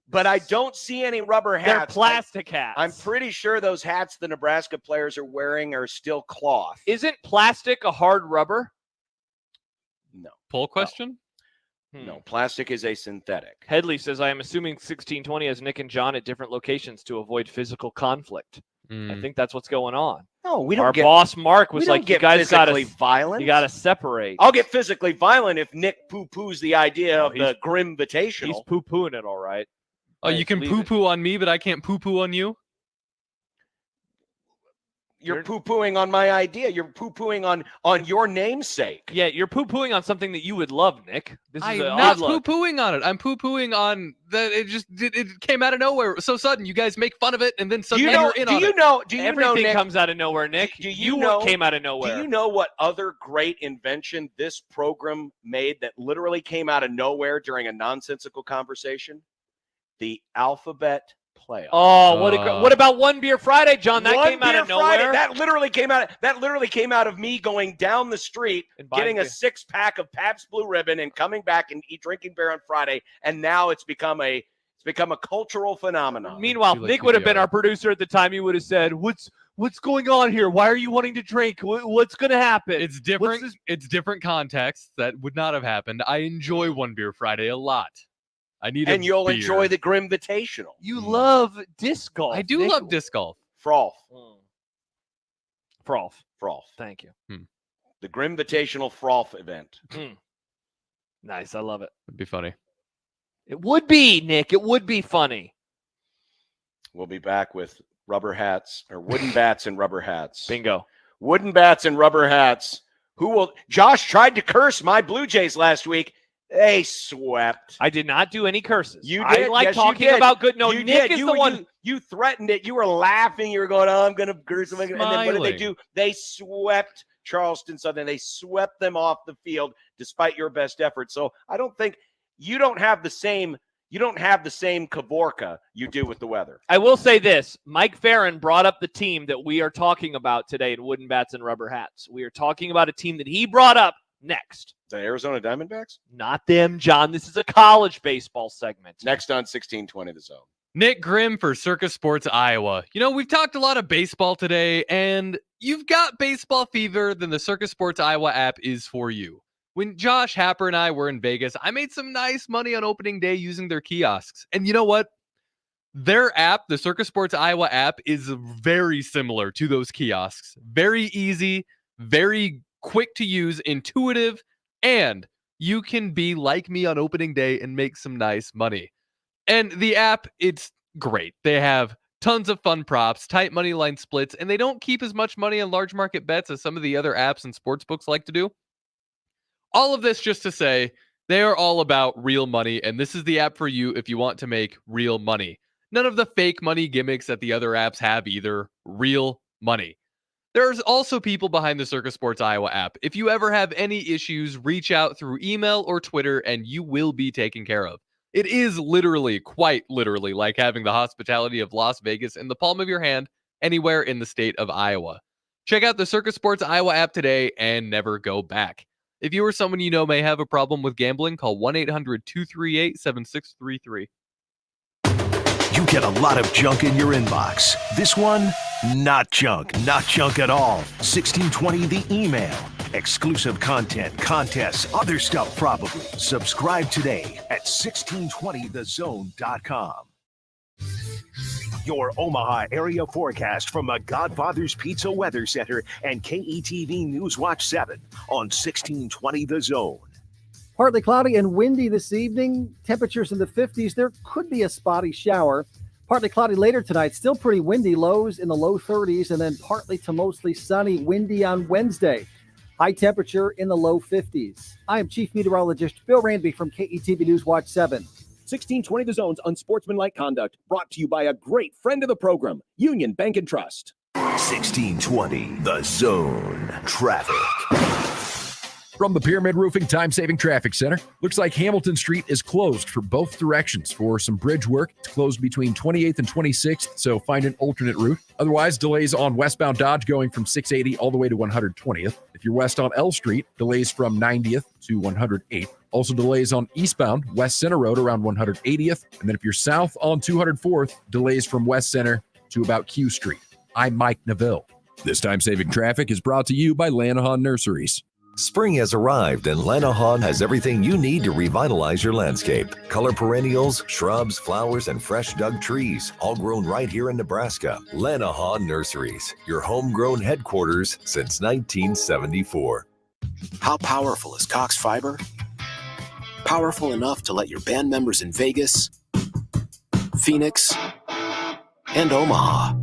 Speaker 5: but I don't see any rubber hats.
Speaker 7: They're plastic hats.
Speaker 5: I'm pretty sure those hats the Nebraska players are wearing are still cloth.
Speaker 7: Isn't plastic a hard rubber?
Speaker 5: No.
Speaker 4: Poll question?
Speaker 5: No, plastic is a synthetic.
Speaker 7: Headley says, I am assuming 1620 has Nick and John at different locations to avoid physical conflict. I think that's what's going on.
Speaker 5: No, we don't
Speaker 7: Our
Speaker 5: get.
Speaker 7: boss Mark was
Speaker 5: we don't
Speaker 7: like,
Speaker 5: get
Speaker 7: "You guys got
Speaker 5: physically violent.
Speaker 7: You got to separate."
Speaker 5: I'll get physically violent if Nick poo-poos the idea of
Speaker 7: he's-
Speaker 5: the Grim Vitational.
Speaker 7: He's poo-pooing it all right.
Speaker 4: Oh, you can poo-poo on me, but I can't poo-poo on you?
Speaker 5: You're poo-pooing on my idea. You're poo-pooing on your namesake.
Speaker 7: Yeah, you're poo-pooing on something that you would love, Nick. This is
Speaker 4: I'm
Speaker 7: an
Speaker 4: not
Speaker 7: odd look.
Speaker 4: poo-pooing on it. I'm poo-pooing on that it came out of nowhere so sudden. You guys make fun of it, and then suddenly you're in on it.
Speaker 5: Do you know,
Speaker 7: Everything
Speaker 5: Nick,
Speaker 7: comes out of nowhere, Nick.
Speaker 5: Do you know
Speaker 7: came out of nowhere.
Speaker 5: Do you know what other great invention this program made that literally came out of nowhere during a nonsensical conversation? The alphabet playoff.
Speaker 7: Oh, what about One Beer Friday, John? That
Speaker 5: One
Speaker 7: came out
Speaker 5: Beer
Speaker 7: of nowhere.
Speaker 5: Friday, that literally came out of me going down the street, getting a 6-pack of Pabst Blue Ribbon, and coming back and drinking beer on Friday. And now it's become a cultural phenomenon.
Speaker 7: Meanwhile, Nick would have been our producer at the time. He would have said, "What's going on here? Why are you wanting to drink? What's going to happen?"
Speaker 4: It's different. It's different contexts that would not have happened. I enjoy One Beer Friday a lot. I need
Speaker 5: and you'll
Speaker 4: beer.
Speaker 5: enjoy the Grim Vitational.
Speaker 7: You love disc golf.
Speaker 4: I do love disc golf.
Speaker 5: Frolf.
Speaker 7: Frolf. Thank you.
Speaker 5: The Grim Vitational Frolf event.
Speaker 7: Nice. I love it.
Speaker 4: It'd be funny.
Speaker 7: It would be, Nick. It would be funny.
Speaker 5: We'll be back with rubber hats or wooden bats and rubber hats.
Speaker 7: Bingo.
Speaker 5: Wooden bats and rubber hats. Josh tried to curse my Blue Jays last week. They swept.
Speaker 7: I did not do any curses.
Speaker 5: You did.
Speaker 7: I like
Speaker 5: Yes, you
Speaker 7: talking
Speaker 5: did.
Speaker 7: about good. No,
Speaker 5: you
Speaker 7: Nick
Speaker 5: did.
Speaker 7: is the one.
Speaker 5: You threatened it. You were laughing. You were going, "Oh, I'm going to curse them." And then what did they do? They swept Charleston Southern. They swept them off the field despite your best effort. So I don't think you don't have the same Kavorka you do with the weather.
Speaker 7: I will say this. Mike Ferrin brought up the team that we are talking about today in wooden bats and rubber hats. We are talking about a team that he brought up next.
Speaker 5: The Arizona Diamondbacks?
Speaker 7: Not them, John. This is a college baseball segment.
Speaker 5: Next on 1620 The Zone.
Speaker 4: Nick Grimm for Circus Sports Iowa. You know, we've talked a lot of baseball today, and you've got baseball fever, then the Circus Sports Iowa app is for you. When Josh Happer and I were in Vegas, I made some nice money on opening day using their kiosks. And you know what? Their app, the Circus Sports Iowa app, is very similar to those kiosks. Very easy, very quick to use, intuitive, and you can be like me on opening day and make some nice money. And the app, it's great. They have tons of fun props, tight money line splits, and they don't keep as much money on large market bets as some of the other apps and sports books like to do. All of this just to say, they are all about real money, and this is the app for you if you want to make real money. None of the fake money gimmicks that the other apps have either. Real money. There's also people behind the Circus Sports Iowa app. If you ever have any issues, reach out through email or Twitter, and you will be taken care of. It is literally, quite literally, like having the hospitality of Las Vegas in the palm of your hand anywhere in the state of Iowa. Check out the Circus Sports Iowa app today and never go back. If you or someone you know may have a problem with gambling, call 1-800-238-7633.
Speaker 2: You get a lot of junk in your inbox. This one, not junk at all. 1620 The Email. Exclusive content, contests, other stuff probably. Subscribe today at 1620thezone.com. Your Omaha area forecast from the Godfather's Pizza Weather Center and KETV News Watch 7 on 1620 The Zone.
Speaker 9: Partly cloudy and windy this evening. Temperatures in the 50s. There could be a spotty shower. Partly cloudy later tonight. Still pretty windy. Lows in the low 30s. And then partly to mostly sunny, windy on Wednesday. High temperature in the low 50s. I am Chief Meteorologist Bill Ranby from KETV News Watch 7.
Speaker 10: 1620 The Zone's Unsportsmanlike Conduct, brought to you by a great friend of the program, Union Bank and Trust.
Speaker 2: 1620 The Zone traffic.
Speaker 3: From the Pyramid Roofing Time-Saving Traffic Center, looks like Hamilton Street is closed for both directions for some bridge work. It's closed between 28th and 26th, so find an alternate route. Otherwise, delays on westbound Dodge going from 680 all the way to 120th. If you're west on L Street, delays from 90th to 108th. Also delays on eastbound West Center Road around 180th. And then if you're south on 204th, delays from West Center to about Q Street. I'm Mike Neville. This time-saving traffic is brought to you by Lanahan Nurseries.
Speaker 11: Spring has arrived and Lanahan has everything you need to revitalize your landscape. Color perennials, shrubs, flowers, and fresh dug trees, all grown right here in Nebraska. Lanahan Nurseries, your homegrown headquarters since 1974.
Speaker 8: How powerful is Cox Fiber? Powerful enough to let your band members in Vegas, Phoenix, and Omaha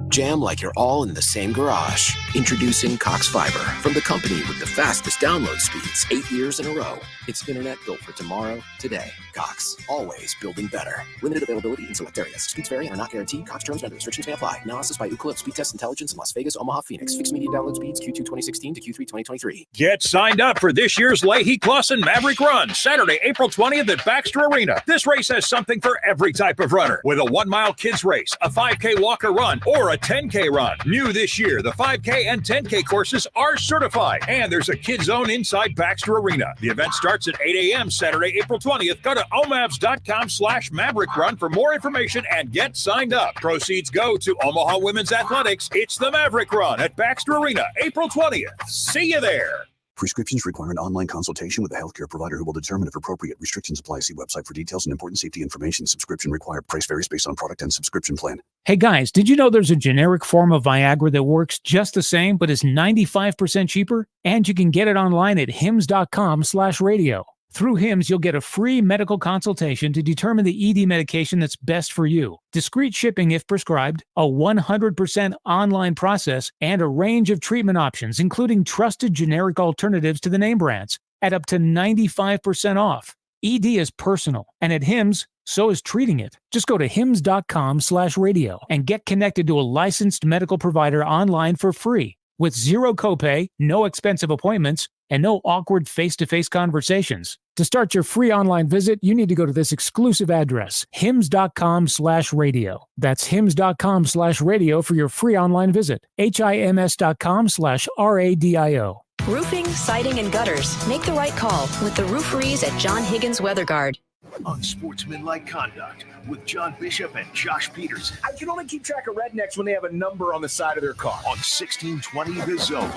Speaker 8: jam like you're all in the same garage. Introducing Cox Fiber, from the company with the fastest download speeds 8 years in a row. It's internet built for tomorrow, today. Cox, always building better. Limited availability in select areas. Speeds vary and are not guaranteed. Cox terms and restrictions may apply. Analysis by Ookla Speed Test Intelligence in Las Vegas, Omaha, Phoenix. Fixed median download speeds Q2 2016 to Q3 2023.
Speaker 12: Get signed up for this year's Leahy Clausen Maverick Run, Saturday, April 20th at Baxter Arena. This race has something for every type of runner, with a 1-mile kids race, a 5K walker run, or a 10K run. New this year, the 5K and 10K courses are certified, and there's a kids zone inside Baxter Arena. The event starts at 8 a.m. Saturday, April 20th. Go to omavs.com/Maverick Run for more information and get signed up. Proceeds go to Omaha Women's Athletics. It's the Maverick Run at Baxter Arena, April 20th. See you there.
Speaker 8: Prescriptions require an online consultation with a healthcare provider who will determine if appropriate. Restrictions apply. See website for details and important safety information. Subscription required. Price varies based on product and subscription plan.
Speaker 14: Hey guys, did you know there's a generic form of Viagra that works just the same but is 95% cheaper? And you can get it online at hims.com/radio. Through HIMS, you'll get a free medical consultation to determine the ED medication that's best for you, discreet shipping if prescribed, a 100% online process, and a range of treatment options, including trusted generic alternatives to the name brands, at up to 95% off. ED is personal, and at HIMS, so is treating it. Just go to hims.com/radio and get connected to a licensed medical provider online for free, with zero copay, no expensive appointments, and no awkward face-to-face conversations. To start your free online visit, you need to go to this exclusive address, hims.com/radio. That's hims.com/radio for your free online visit. hims.com/radio.
Speaker 25: Roofing, siding, and gutters. Make the right call with the rooferys at John Higgins Weather Guard.
Speaker 2: Unsportsmanlike Conduct with John Bishop and Josh Peters.
Speaker 10: I can only keep track of rednecks when they have a number on the side of their car.
Speaker 2: On 1620 The Zone.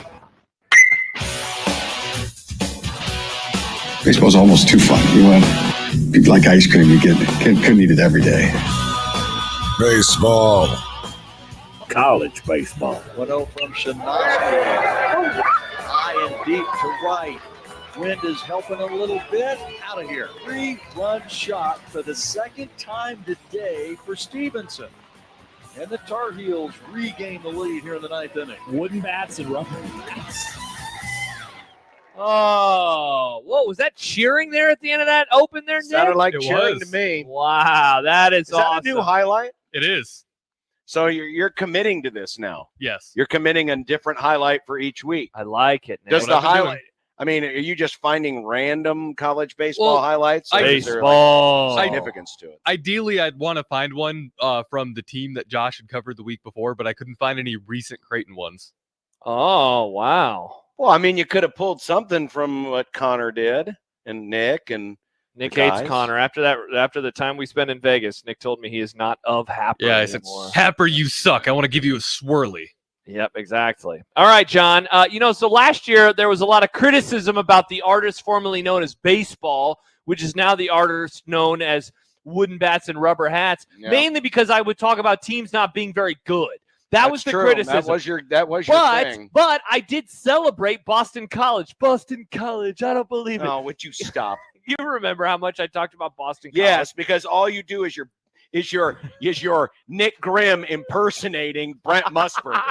Speaker 27: Baseball's almost too fun. You want be like ice cream. You couldn't eat it every day.
Speaker 2: Baseball.
Speaker 28: College baseball.
Speaker 29: 1-0 from Shanaski. High and deep to right. Wind is helping a little bit. Out of here. 3-run shot for the second time today for Stevenson. And the Tar Heels regain the lead here in the ninth inning.
Speaker 28: Wooden bats and rubber bats.
Speaker 7: Oh, whoa, was that cheering there at the end of that open there, Nick?
Speaker 5: Sounded like cheering to me.
Speaker 7: Wow, that is awesome.
Speaker 5: That a new highlight?
Speaker 4: It is.
Speaker 5: So you're committing to this now.
Speaker 4: Yes.
Speaker 5: You're committing a different highlight for each week.
Speaker 7: I like it.
Speaker 5: Does the highlight? I mean, are you just finding random college baseball highlights? Or is there like significance to it?
Speaker 4: Ideally, I'd want to find one from the team that Josh had covered the week before, but I couldn't find any recent Creighton ones.
Speaker 7: Oh, wow.
Speaker 5: Well, I mean, you could have pulled something from what Connor did and Nick and
Speaker 7: Nick hates Connor. After the time we spent in Vegas, Nick told me he is not of Happer
Speaker 4: Yeah, I
Speaker 7: anymore.
Speaker 4: said, Happer, you suck. I want to give you a swirly.
Speaker 7: Yep, exactly. All right, John. So last year there was a lot of criticism about the artist formerly known as baseball, which is now the artist known as wooden bats and rubber hats, mainly because I would talk about teams not being very good. That was the
Speaker 5: true.
Speaker 7: criticism.
Speaker 5: That was your thing.
Speaker 7: But I did celebrate Boston College. Boston College. I don't believe it.
Speaker 5: Oh, would you stop?
Speaker 7: You remember how much I talked about Boston College?
Speaker 5: Yes, because all you do is your Nick Grimm impersonating Brent Musburger.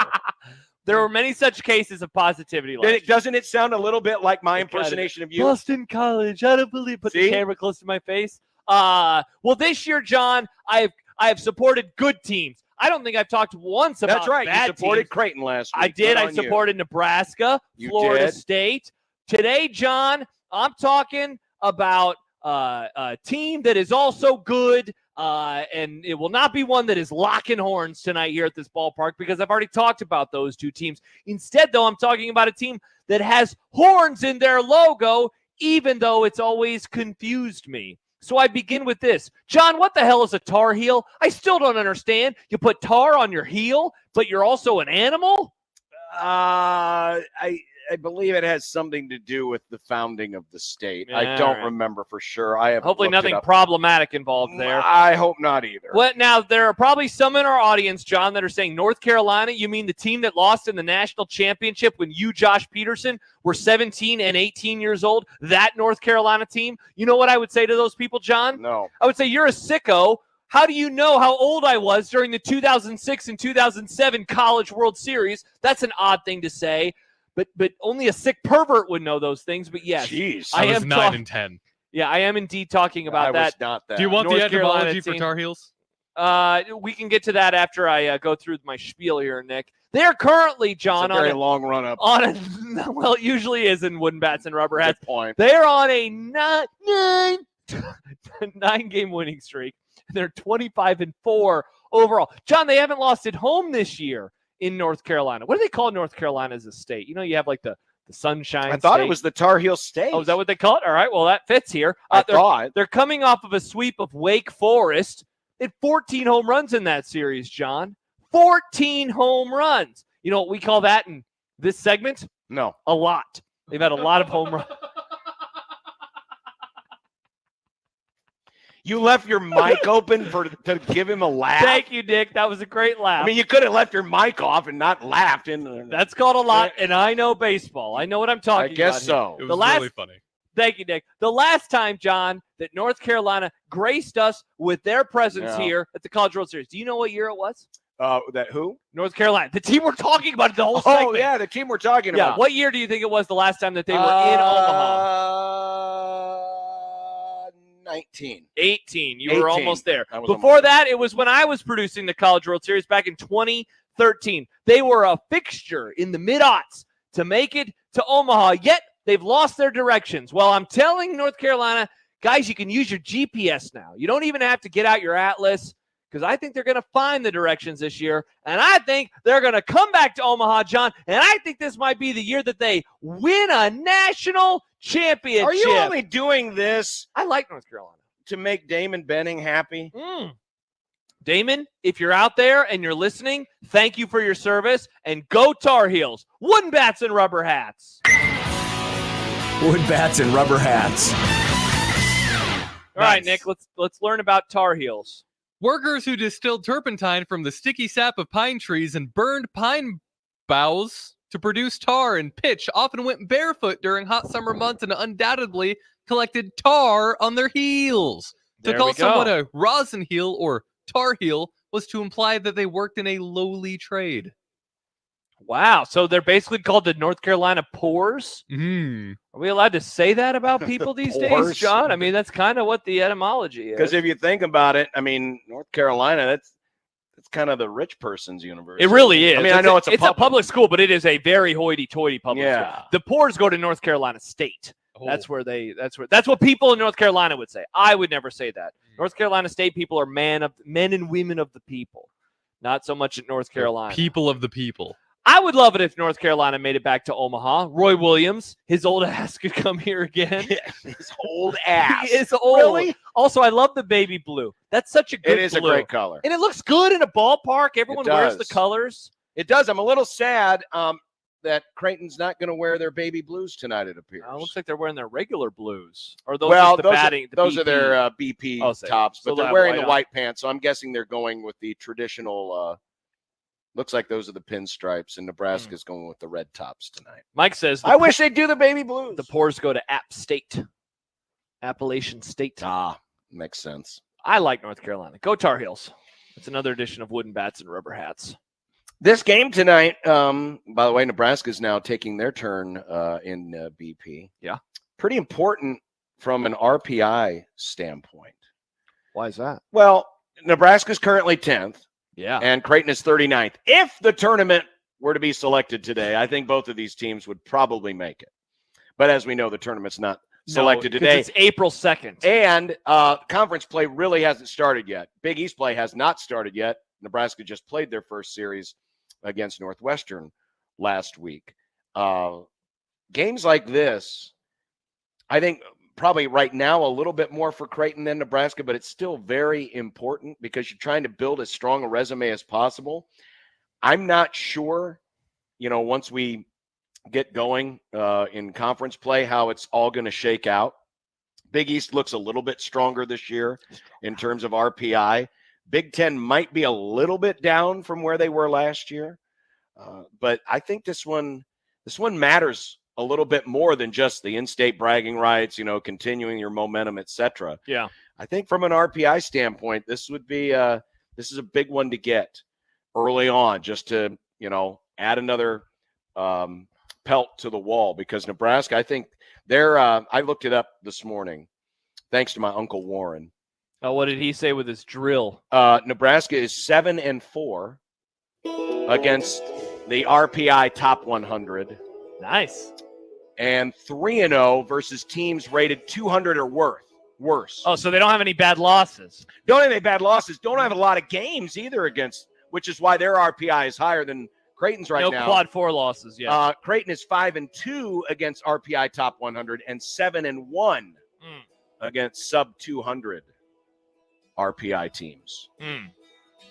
Speaker 7: There were many such cases of positivity.
Speaker 5: Doesn't it sound a little bit like my impersonation of you?
Speaker 7: Boston College. I don't believe. Put the camera close to my face. Well, this year, John, I have supported good teams. I don't think I've talked once about
Speaker 5: That's right.
Speaker 7: bad
Speaker 5: You supported
Speaker 7: teams.
Speaker 5: Creighton last week.
Speaker 7: I did.
Speaker 5: Good
Speaker 7: I
Speaker 5: on you.
Speaker 7: supported Nebraska, Florida State. Today, John, I'm talking about a team that is also good, and it will not be one that is locking horns tonight here at this ballpark because I've already talked about those two teams. Instead, though, I'm talking about a team that has horns in their logo, even though it's always confused me. So I begin with this. John, what the hell is a Tar Heel? I still don't understand. You put tar on your heel, but you're also an animal?
Speaker 5: I believe it has something to do with the founding of the state. I
Speaker 7: Yeah,
Speaker 5: don't
Speaker 7: all right.
Speaker 5: remember for sure. I have
Speaker 7: Hopefully nothing problematic involved there.
Speaker 5: I hope not either.
Speaker 7: Well, now, there are probably some in our audience, John, that are saying North Carolina, you mean the team that lost in the national championship when you, Josh Peterson, were 17 and 18 years old? That North Carolina team? You know what I would say to those people, John?
Speaker 5: No.
Speaker 7: I would say you're a sicko. How do you know how old I was during the 2006 and 2007 College World Series? That's an odd thing to say. But only a sick pervert would know those things. But yes,
Speaker 5: jeez,
Speaker 4: I was 9 and 10.
Speaker 7: Yeah, I am indeed talking about that.
Speaker 5: Was not that.
Speaker 4: Do you want
Speaker 7: North
Speaker 4: the
Speaker 7: Carolina
Speaker 4: etymology for
Speaker 7: team.
Speaker 4: Tar Heels?
Speaker 7: We can get to that after I go through my spiel here, Nick. They're currly, John,
Speaker 5: It's a very long run up.
Speaker 7: on a well, it usually is in wooden bats and rubber hats.
Speaker 5: Good point.
Speaker 7: They're on a 9-game winning streak. They're 25-4 overall. John, they haven't lost at home this year in North Carolina. What do they call North Carolina as a state? You know, you have like the Sunshine
Speaker 5: I thought
Speaker 7: State.
Speaker 5: it was the Tar Heel State.
Speaker 7: Oh, is that what they call it? All right, well, that fits here.
Speaker 5: I thought.
Speaker 7: They're coming off of a sweep of Wake Forest. They had 14 home runs in that series, John. 14 home runs. You know what we call that in this segment?
Speaker 5: No.
Speaker 7: A lot. They've had a lot of home runs.
Speaker 5: You left your mic open to give him a laugh.
Speaker 7: Thank you, Dick. That was a great laugh.
Speaker 5: I mean, you could have left your mic off and not laughed.
Speaker 7: That's called a lot, and I know baseball. I know what I'm talking about.
Speaker 5: I guess so.
Speaker 4: It was really funny.
Speaker 7: Thank you, Nick. The last time, John, that North Carolina graced us with their presence here at the College World Series. Do you know what year it was?
Speaker 5: That who?
Speaker 7: North Carolina. The team we're talking about the whole
Speaker 5: Oh,
Speaker 7: segment.
Speaker 5: yeah, the team we're talking
Speaker 7: Yeah.
Speaker 5: about.
Speaker 7: What year do you think it was the last time that they were in Omaha?
Speaker 5: 19.
Speaker 7: 18. You
Speaker 5: 18.
Speaker 7: were almost there.
Speaker 5: I was
Speaker 7: Before
Speaker 5: almost
Speaker 7: that, it was when I was producing the College World Series back in 2013. They were a fixture in the mid-aughts to make it to Omaha, yet they've lost their directions. Well, I'm telling North Carolina, guys, you can use your GPS now. You don't even have to get out your atlas because I think they're going to find the directions this year, and I think they're going to come back to Omaha, John, and I think this might be the year that they win a national championship.
Speaker 5: Are you only doing this?
Speaker 7: I like North Carolina.
Speaker 5: To make Damon Benning happy?
Speaker 7: Damon, if you're out there and you're listening, thank you for your service, and go Tar Heels. Wooden bats and rubber hats.
Speaker 13: Wood bats and rubber hats.
Speaker 7: All right, Nick, let's learn about Tar Heels.
Speaker 4: Workers who distilled turpentine from the sticky sap of pine trees and burned pine boughs to produce tar and pitch often went barefoot during hot summer months and undoubtedly collected tar on their heels. To
Speaker 7: There
Speaker 4: call
Speaker 7: we go.
Speaker 4: someone a rosin heel or tar heel was to imply that they worked in a lowly trade.
Speaker 7: Wow, so they're basically called the North Carolina Poors?
Speaker 4: Mm.
Speaker 7: Are we allowed to say that about people these days,
Speaker 5: Poors?
Speaker 7: John? I mean, that's kind of what the etymology is.
Speaker 5: Because if you think about it, I mean, North Carolina, that's kind of the rich person's university.
Speaker 7: It really is.
Speaker 5: I mean, I know it's a
Speaker 7: public school, but it is a very hoity-toity public
Speaker 5: Yeah.
Speaker 7: school. The Poors go to North Carolina State. That's what people in North Carolina would say. I would never say that. North Carolina State people are men and women of the people. Not so much at North Carolina.
Speaker 4: People of the people.
Speaker 7: I would love it if North Carolina made it back to Omaha. Roy Williams, his old ass could come here again.
Speaker 5: His old ass.
Speaker 7: He is old.
Speaker 5: Really?
Speaker 7: Also, I love the baby blue. That's such a good
Speaker 5: It is
Speaker 7: blue.
Speaker 5: a great color.
Speaker 7: And it looks good in a ballpark. Everyone wears the
Speaker 5: does.
Speaker 7: colors.
Speaker 5: It does. I'm a little sad that Creighton's not going to wear their baby blues tonight, it appears.
Speaker 7: It looks like they're wearing their regular blues. Or those
Speaker 5: well,
Speaker 7: are the batting.
Speaker 5: those are
Speaker 7: BP.
Speaker 5: their BP
Speaker 7: Oh, say.
Speaker 5: tops,
Speaker 7: So
Speaker 5: but
Speaker 7: they'll
Speaker 5: they're
Speaker 7: have
Speaker 5: wearing
Speaker 7: white
Speaker 5: the
Speaker 7: on.
Speaker 5: white pants, so I'm guessing they're going with the traditional Looks like those are the pinstripes, and Nebraska's going with the red tops tonight.
Speaker 7: Mike says,
Speaker 5: I wish they'd do the baby blues.
Speaker 7: The pours go to App State. Appalachian State.
Speaker 5: Makes sense.
Speaker 7: I like North Carolina. Go Tar Heels. It's another edition of Wooden Bats and Rubber Hats.
Speaker 5: This game tonight, by the way, Nebraska's now taking their turn in BP.
Speaker 7: Yeah.
Speaker 5: Pretty important from an RPI standpoint.
Speaker 7: Why is that?
Speaker 5: Well, Nebraska's currently 10th.
Speaker 7: Yeah.
Speaker 5: And Creighton is 39th. If the tournament were to be selected today, I think both of these teams would probably make it. But as we know, the tournament's not selected today.
Speaker 7: It's April 2nd.
Speaker 5: And conference play really hasn't started yet. Big East play has not started yet. Nebraska just played their first series against Northwestern last week. Games like this, I think probably right now a little bit more for Creighton than Nebraska, but it's still very important because you're trying to build as strong a resume as possible. I'm not sure, once we get going in conference play, how it's all going to shake out. Big East looks a little bit stronger this year in terms of RPI. Big Ten might be a little bit down from where they were last year. But I think this one matters a little bit more than just the in-state bragging rights, continuing your momentum, etc.
Speaker 7: Yeah.
Speaker 5: I think from an RPI standpoint, this is a big one to get early on, just to, add another pelt to the wall, because Nebraska, I think I looked it up this morning, thanks to my Uncle Warren.
Speaker 7: What did he say with his drill?
Speaker 5: Nebraska is 7-4 against the RPI top 100.
Speaker 7: Nice.
Speaker 5: And 3-0 versus teams rated 200 or worse.
Speaker 7: Oh, so they don't have any bad losses.
Speaker 5: Don't have any bad losses. Don't have a lot of games either against, which is why their RPI is higher than Creighton's right now.
Speaker 7: No quad 4 losses, yeah.
Speaker 5: Creighton is 5-2 against RPI top 100 and 7-1 against sub 200 RPI teams.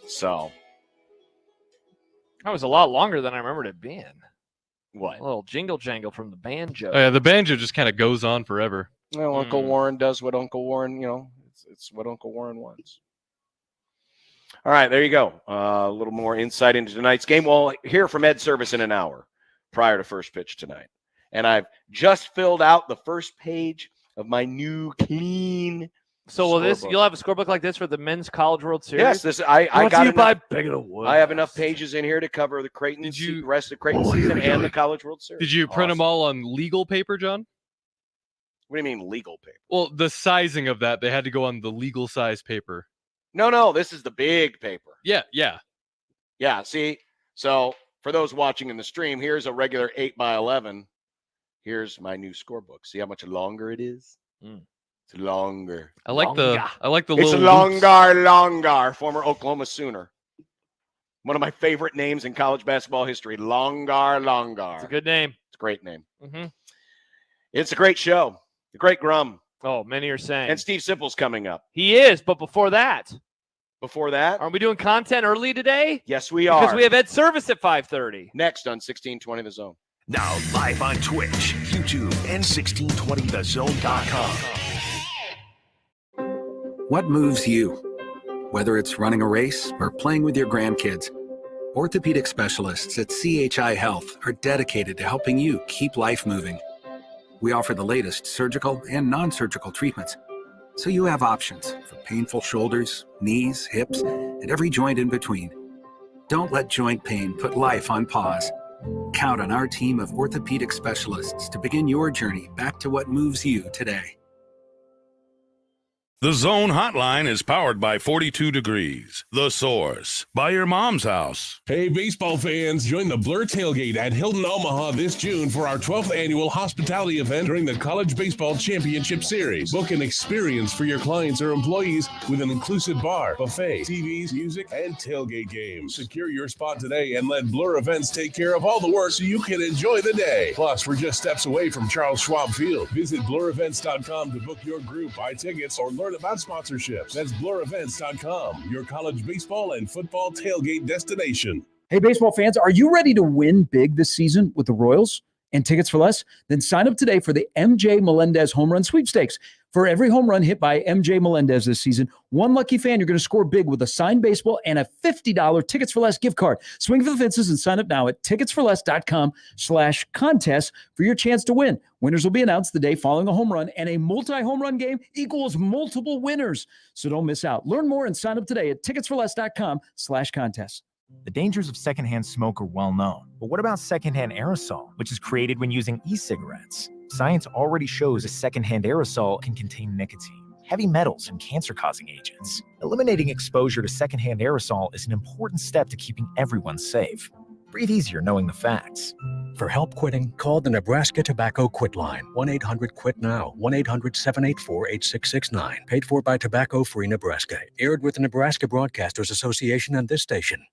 Speaker 5: So
Speaker 7: that was a lot longer than I remembered it being.
Speaker 5: What?
Speaker 7: A little jingle jangle from the banjo.
Speaker 4: Oh, yeah, the banjo just kind of goes on forever.
Speaker 5: Well, Uncle Warren does what Uncle Warren, it's what Uncle Warren wants. All right, there you go. A little more insight into tonight's game. We'll hear from Ed Service in an hour prior to first pitch tonight. And I've just filled out the first page of my new clean.
Speaker 7: So you'll have a scorebook like this for the Men's College World Series?
Speaker 5: Yes, I got
Speaker 7: enough,
Speaker 5: I have enough pages in here to cover the Creighton, the rest of Creighton season and the College World Series.
Speaker 4: Did you print them all on legal paper, John?
Speaker 5: What do you mean legal paper?
Speaker 4: Well, the sizing of that, they had to go on the legal size paper.
Speaker 5: No, this is the big paper.
Speaker 4: Yeah.
Speaker 5: See, so for those watching in the stream, here's a regular 8x11. Here's my new scorebook. See how much longer it is? It's longer.
Speaker 4: I like the
Speaker 5: It's Longar, former Oklahoma Sooner. One of my favorite names in college basketball history. Longar.
Speaker 7: It's a good name.
Speaker 5: It's a great name.
Speaker 7: Mm-hmm.
Speaker 5: It's a great show. The Great Grum.
Speaker 7: Oh, many are saying.
Speaker 5: And Steve Sipple's coming up.
Speaker 7: He is, but before that.
Speaker 5: Aren't
Speaker 7: we doing content early today?
Speaker 5: Yes, we are.
Speaker 7: Because we have Ed Service at 5:30.
Speaker 5: Next on 1620 The Zone.
Speaker 2: Now live on Twitch, YouTube, and 1620thezone.com.
Speaker 15: What moves you? Whether it's running a race or playing with your grandkids, orthopedic specialists at CHI Health are dedicated to helping you keep life moving. We offer the latest surgical and non-surgical treatments, so you have options for painful shoulders, knees, hips, and every joint in between. Don't let joint pain put life on pause. Count on our team of orthopedic specialists to begin your journey back to what moves you today.
Speaker 16: The Zone Hotline is powered by 42 Degrees, The Source, by your mom's house.
Speaker 1: Hey, baseball fans, join the Blur Tailgate at Hilton Omaha this June for our 12th annual hospitality event during the College Baseball Championship Series. Book an experience for your clients or employees with an inclusive bar, buffet, TVs, music, and tailgate games. Secure your spot today and let Blur Events take care of all the work so you can enjoy the day. Plus, we're just steps away from Charles Schwab Field. Visit blurevents.com to book your group, buy tickets, or learn about sponsorships. That's blurevents.com, your college baseball and football tailgate destination.
Speaker 17: Hey, baseball fans, are you ready to win big this season with the Royals and tickets for less? Then sign up today for the MJ Melendez Home Run Sweepstakes. For every home run hit by MJ Melendez this season, one lucky fan, you're going to score big with a signed baseball and a $50 Tickets for Less gift card. Swing for the fences and sign up now at ticketsforless.com/contest for your chance to win. Winners will be announced the day following a home run, and a multi-home run game equals multiple winners. So don't miss out. Learn more and sign up today at ticketsforless.com/contest.
Speaker 6: The dangers of secondhand smoke are well known. But what about secondhand aerosol, which is created when using e-cigarettes? Science already shows a secondhand aerosol can contain nicotine, heavy metals, and cancer-causing agents. Eliminating exposure to secondhand aerosol is an important step to keeping everyone safe. Breathe easier knowing the facts.
Speaker 18: For help quitting, call the Nebraska Tobacco Quit Line, 1-800-QUIT-NOW, 1-800-784-8669. Paid for by Tobacco Free Nebraska. Aired with the Nebraska Broadcasters Association and this station.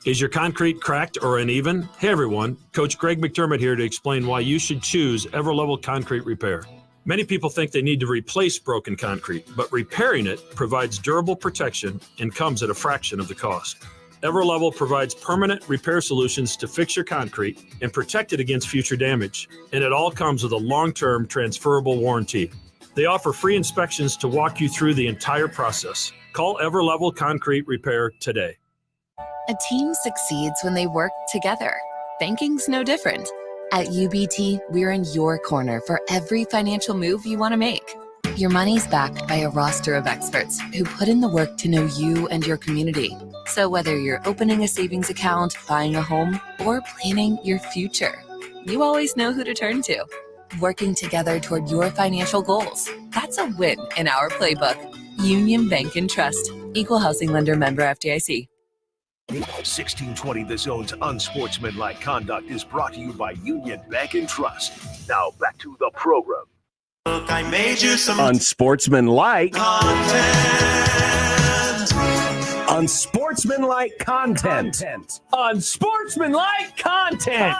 Speaker 19: Is your concrete cracked or uneven? Hey everyone, Coach Greg McDermott here to explain why you should choose Everlevel Concrete Repair. Many people think they need to replace broken concrete, but repairing it provides durable protection and comes at a fraction of the cost. Everlevel provides permanent repair solutions to fix your concrete and protect it against future damage, and it all comes with a long-term transferable warranty. They offer free inspections to walk you through the entire process. Call Everlevel Concrete Repair today.
Speaker 20: A team succeeds when they work together. Banking's no different. At UBT, we're in your corner for every financial move you want to make. Your money's backed by a roster of experts who put in the work to know you and your community. So whether you're opening a savings account, buying a home, or planning your future, you always know who to turn to. Working together toward your financial goals. That's a win in our playbook. Union Bank and Trust. Equal housing lender, member FDIC.
Speaker 2: 1620 The Zone's Unsportsmanlike Conduct is brought to you by Union Bank and Trust. Now back to the program.
Speaker 21: Look, I made you some
Speaker 10: Unsportsmanlike
Speaker 21: content.
Speaker 10: Unsportsmanlike content.
Speaker 17: Unsportsmanlike content.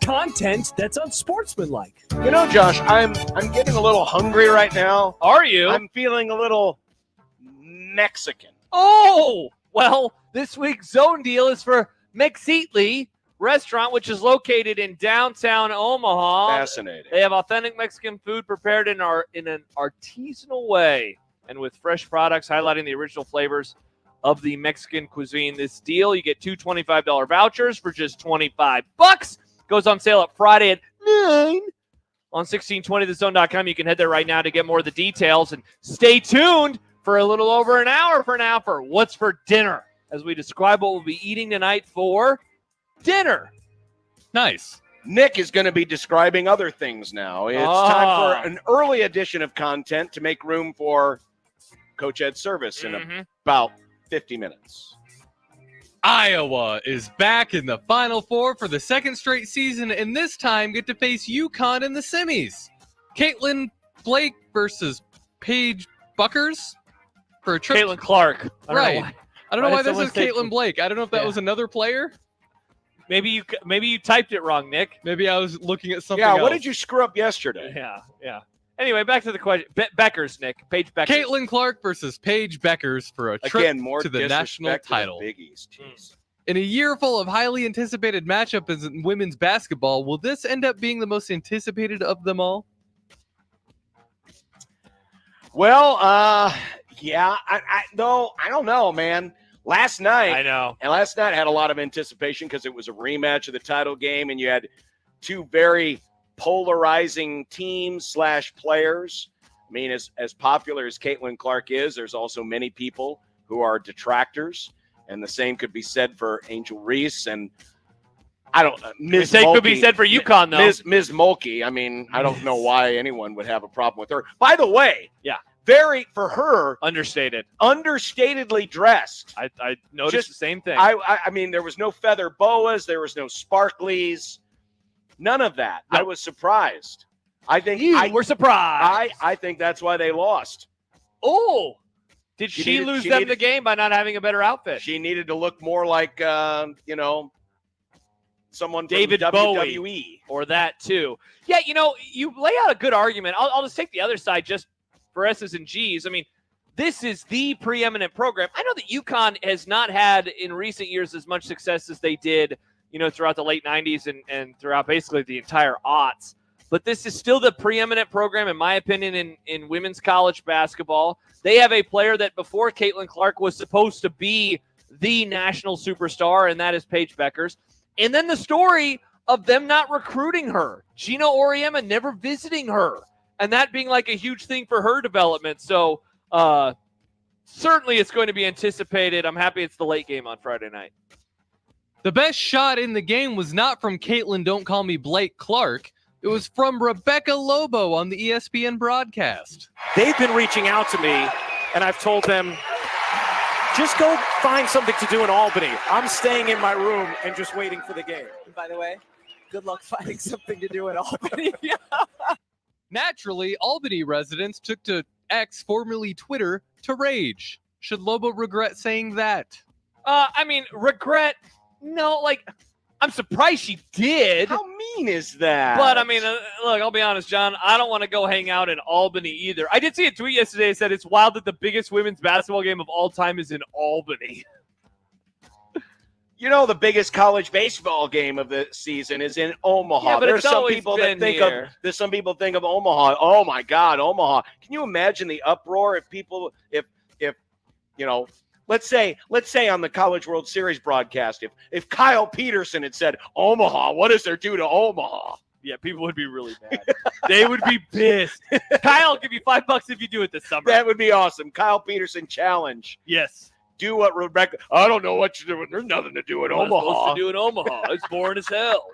Speaker 17: Content that's unsportsmanlike.
Speaker 5: You know, Josh, I'm getting a little hungry right now.
Speaker 7: Are you?
Speaker 5: I'm feeling a little Mexican.
Speaker 7: Oh, well, this week's zone deal is for Mexitli Restaurant, which is located in downtown Omaha.
Speaker 5: Fascinating.
Speaker 7: They have authentic Mexican food prepared in an artisanal way and with fresh products highlighting the original flavors of the Mexican cuisine. This deal, you get two $25 vouchers for just $25. Goes on sale at Friday at 9 on 1620thezone.com. You can head there right now to get more of the details, and stay tuned for a little over an hour from now for What's for Dinner, as we describe what we'll be eating tonight for dinner.
Speaker 4: Nice.
Speaker 5: Nick is going to be describing other things now. It's time for an early edition of content to make room for Coach Ed's service in about 50 minutes.
Speaker 4: Iowa is back in the Final Four for the second straight season, and this time get to face UConn in the semis. Caitlin Blake versus Paige Buckers for a trip.
Speaker 7: Caitlin Clark.
Speaker 4: I don't know why this is Caitlin Blake. I don't know if that was another player.
Speaker 7: Maybe you typed it wrong, Nick.
Speaker 4: Maybe I was looking at something else.
Speaker 5: What did you screw up yesterday?
Speaker 7: Yeah. Anyway, back to the question. Beckers, Nick. Paige Beckers.
Speaker 4: Caitlin Clark versus Paige Beckers for a trip to the national title.
Speaker 5: Biggies. Jeez.
Speaker 4: In a year full of highly anticipated matchups in women's basketball, will this end up being the most anticipated of them all?
Speaker 5: Well, yeah. I don't know, man. Last night,
Speaker 7: I know.
Speaker 5: And last night had a lot of anticipation because it was a rematch of the title game, and you had two very polarizing teams / players. I mean, as popular as Caitlin Clark is, there's also many people who are detractors, and the same could be said for Angel Reese and Ms. Mulkey.
Speaker 7: Could be said for UConn, though.
Speaker 5: Ms. Mulkey. I mean, I don't know why anyone would have a problem with her. By the way,
Speaker 7: yeah,
Speaker 5: for her, understatedly dressed.
Speaker 7: I noticed the same thing.
Speaker 5: I mean, there was no feather boas, there was no sparklies, none of that. I was surprised. I think
Speaker 7: you were surprised.
Speaker 5: I think that's why they lost.
Speaker 7: Oh, did she lose them the game by not having a better outfit?
Speaker 5: She needed to look more like someone
Speaker 7: David
Speaker 5: from WWE
Speaker 7: Bowie or that too. Yeah, you lay out a good argument. I'll just take the other side just for S's and G's. I mean, this is the preeminent program. I know that UConn has not had in recent years as much success as they did, throughout the late 90s and throughout basically the entire aughts. but this is still the preeminent program, in my opinion, in women's college basketball. They have a player that before Caitlin Clark was supposed to be the national superstar, and that is Paige Beckers. And then the story of them not recruiting her, Gina Auriemma never visiting her, and that being like a huge thing for her development. So certainly it's going to be anticipated. I'm happy it's the late game on Friday night.
Speaker 4: The best shot in the game was not from Caitlin Don't Call Me Blake Clark. It was from Rebecca Lobo on the ESPN broadcast.
Speaker 3: They've been reaching out to me, and I've told them, just go find something to do in Albany. I'm staying in my room and just waiting for the game.
Speaker 8: By the way, good luck finding something to do in Albany.
Speaker 4: Naturally, Albany residents took to X, formerly Twitter, to rage. Should Lobo regret saying that?
Speaker 7: I mean, regret... No, like, I'm surprised she did.
Speaker 5: How mean is that?
Speaker 7: But, I mean, look, I'll be honest, John. I don't want to go hang out in Albany either. I did see a tweet yesterday that said it's wild that the biggest women's basketball game of all time is in Albany.
Speaker 5: You know, the biggest college baseball game of the season is in Omaha.
Speaker 7: Yeah, but
Speaker 5: there's
Speaker 7: it's
Speaker 5: some
Speaker 7: always
Speaker 5: people
Speaker 7: been
Speaker 5: that think
Speaker 7: here.
Speaker 5: there's some people think of Omaha. Oh my God, Omaha. Can you imagine the uproar if you know, let's say on the College World Series broadcast, if Kyle Peterson had said, Omaha, what does there do to Omaha?
Speaker 7: Yeah, people would be really mad. They would be pissed. Kyle, I'll give you $5 if you do it this summer.
Speaker 5: That would be awesome. Kyle Peterson challenge.
Speaker 7: Yes.
Speaker 5: Do what Rebecca. I don't know what you're doing. There's nothing to do in
Speaker 7: What am I
Speaker 5: Omaha.
Speaker 7: supposed to do in Omaha? It's boring as hell.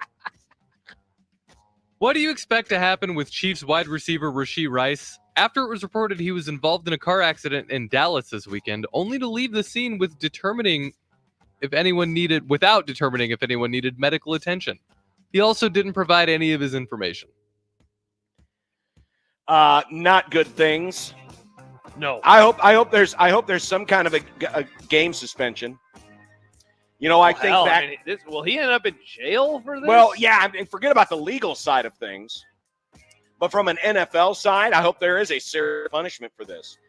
Speaker 4: What do you expect to happen with Chiefs wide receiver Rashee Rice after it was reported he was involved in a car accident in Dallas this weekend, only to leave the scene without determining if anyone needed medical attention? He also didn't provide any of his information.
Speaker 5: Not good things.
Speaker 7: No.
Speaker 5: I hope there's some kind of a game suspension. You know, I think
Speaker 7: hell,
Speaker 5: that.
Speaker 7: I mean, will he end up in jail for this?
Speaker 5: Well, yeah, I mean, forget about the legal side of things. But from an NFL side, I hope there is a serious punishment for this.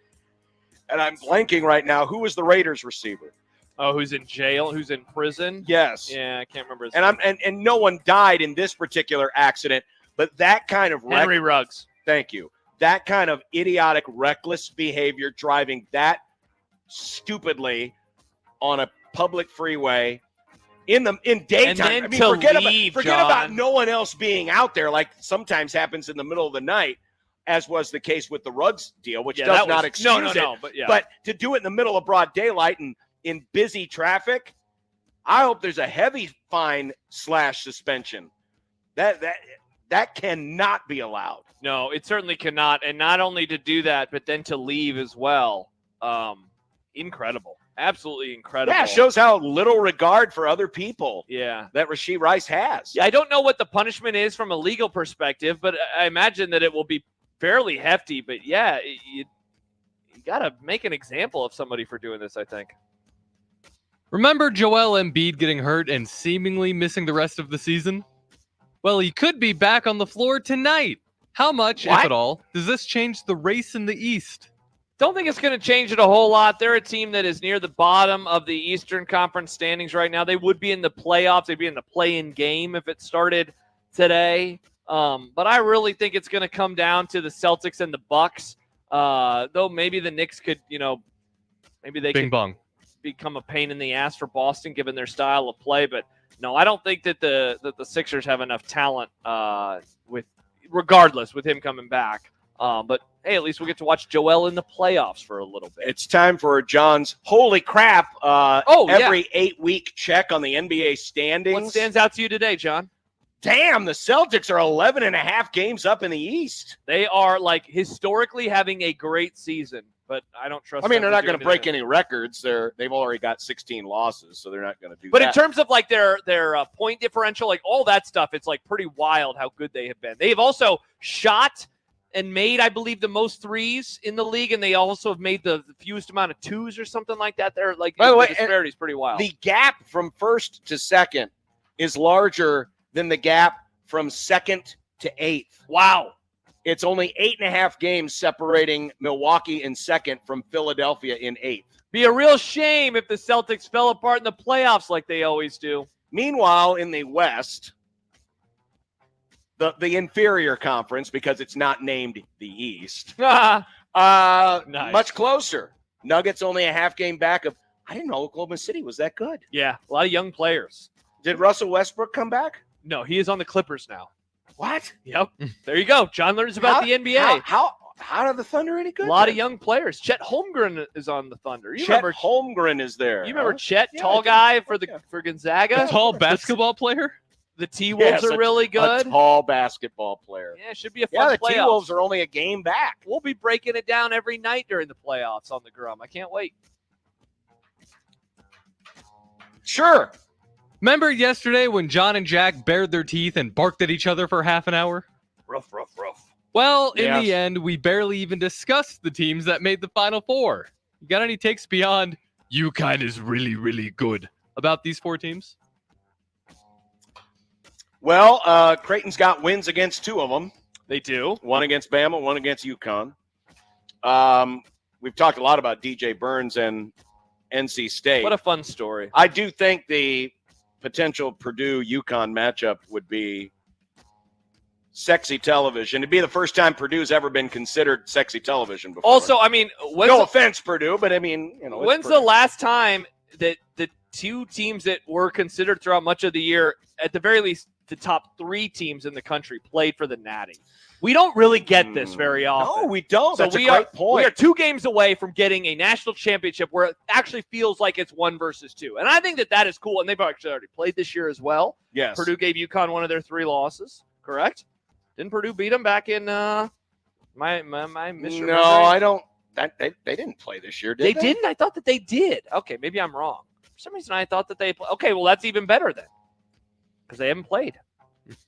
Speaker 5: And I'm blanking right now. Who was the Raiders receiver?
Speaker 7: Oh, who's in jail? Who's in prison?
Speaker 5: Yes.
Speaker 7: Yeah, I can't remember his
Speaker 5: And
Speaker 7: name.
Speaker 5: and no one died in this particular accident, but that kind of
Speaker 7: Henry Ruggs.
Speaker 5: Thank you. That kind of idiotic, reckless behavior, driving that stupidly on a public freeway in daytime. I mean, forget about no one else being out there, like sometimes happens in the middle of the night, as was the case with the Ruggs deal, which does not excuse it. But to do it in the middle of broad daylight and in busy traffic, I hope there's a heavy fine / suspension. That cannot be allowed.
Speaker 7: No, it certainly cannot. And not only to do that, but then to leave as well. Incredible. Absolutely incredible.
Speaker 5: Yeah, it shows how little regard for other people
Speaker 7: that
Speaker 5: Rashee Rice has.
Speaker 7: Yeah, I don't know what the punishment is from a legal perspective, but I imagine that it will be fairly hefty. But yeah, you got to make an example of somebody for doing this, I think.
Speaker 4: Remember Joel Embiid getting hurt and seemingly missing the rest of the season? Well, he could be back on the floor tonight. How much, if at all, does this change the race in the East?
Speaker 7: Don't think it's going to change it a whole lot. They're a team that is near the bottom of the Eastern Conference standings right now. They would be in the playoffs. They'd be in the play-in game if it started today. But I really think it's going to come down to the Celtics and the Bucks. Though maybe the Knicks could, maybe they could become a pain in the ass for Boston given their style of play. But no, I don't think that the Sixers have enough talent regardless with him coming back. But hey, at least we'll get to watch Joel in the playoffs for a little bit.
Speaker 5: It's time for John's holy crap every 8-week check on the NBA standings.
Speaker 7: What stands out to you today, John?
Speaker 5: Damn, the Celtics are 11 and a half games up in the East.
Speaker 7: They are historically having a great season, but I don't trust.
Speaker 5: I mean,
Speaker 7: them
Speaker 5: they're not
Speaker 7: to
Speaker 5: going
Speaker 7: do
Speaker 5: to break
Speaker 7: anything.
Speaker 5: any records. They've already got 16 losses, so they're not going to do
Speaker 7: But
Speaker 5: that.
Speaker 7: in terms of their point differential, all that stuff, it's pretty wild how good they have been. They have also shot and made, I believe, the most threes in the league, and they also have made the fewest amount of twos or something like that. They're
Speaker 5: By the way,
Speaker 7: disparity is pretty wild.
Speaker 5: The gap from first to second is larger than the gap from second to eighth.
Speaker 7: Wow.
Speaker 5: It's only 8.5 games separating Milwaukee in second from Philadelphia in eighth.
Speaker 7: Be a real shame if the Celtics fell apart in the playoffs like they always do.
Speaker 5: Meanwhile, in the West, the inferior conference because it's not named the East.
Speaker 7: Nice.
Speaker 5: Much closer. Nuggets only a half game back of. I didn't know Oklahoma City was that good.
Speaker 7: Yeah, a lot of young players.
Speaker 5: Did Russell Westbrook come back?
Speaker 7: No, he is on the Clippers now.
Speaker 5: What?
Speaker 7: Yep. There you go. John learns about the NBA.
Speaker 5: How are the Thunder any good?
Speaker 7: A lot of young players. Chet Holmgren is on the Thunder.
Speaker 5: Chet Holmgren is there.
Speaker 7: You remember Chet, tall guy for Gonzaga?
Speaker 4: A tall basketball player?
Speaker 7: The T-Wolves are really good.
Speaker 5: A tall basketball player.
Speaker 7: Yeah, it should be a fun
Speaker 5: the
Speaker 7: playoffs.
Speaker 5: T-Wolves are only a game back.
Speaker 7: We'll be breaking it down every night during the playoffs on the Grum. I can't wait.
Speaker 5: Sure.
Speaker 4: Remember yesterday when John and Jack bared their teeth and barked at each other for half an hour?
Speaker 5: Rough.
Speaker 4: Well, in the end, we barely even discussed the teams that made the Final Four. You got any takes beyond UConn is really, really good about these 4 teams?
Speaker 5: Well, Creighton's got wins against 2 of them.
Speaker 7: They do.
Speaker 5: One against Bama, one against UConn. We've talked a lot about DJ Burns and NC State.
Speaker 7: What a fun story.
Speaker 5: I do think the potential Purdue-UConn matchup would be sexy television. It'd be the first time Purdue's ever been considered sexy television before.
Speaker 7: Also, I mean,
Speaker 5: no offense, Purdue, but I mean,
Speaker 7: when's the last time that the 2 teams that were considered throughout much of the year, at the very least, the top 3 teams in the country played for the Natty? We don't really get this very often.
Speaker 5: No, we don't.
Speaker 7: So
Speaker 5: That's a great point.
Speaker 7: We are 2 games away from getting a national championship where it actually feels like it's 1 versus 2. And I think that is cool. And they've actually already played this year as well.
Speaker 5: Yes.
Speaker 7: Purdue gave UConn one of their 3 losses, correct? Didn't Purdue beat them back in my misremembering?
Speaker 5: No, I don't. They didn't play this year, did they?
Speaker 7: They didn't? I thought that they did. Okay, maybe I'm wrong. For some reason, I thought that they played. Okay, well, that's even better then. Because they haven't played.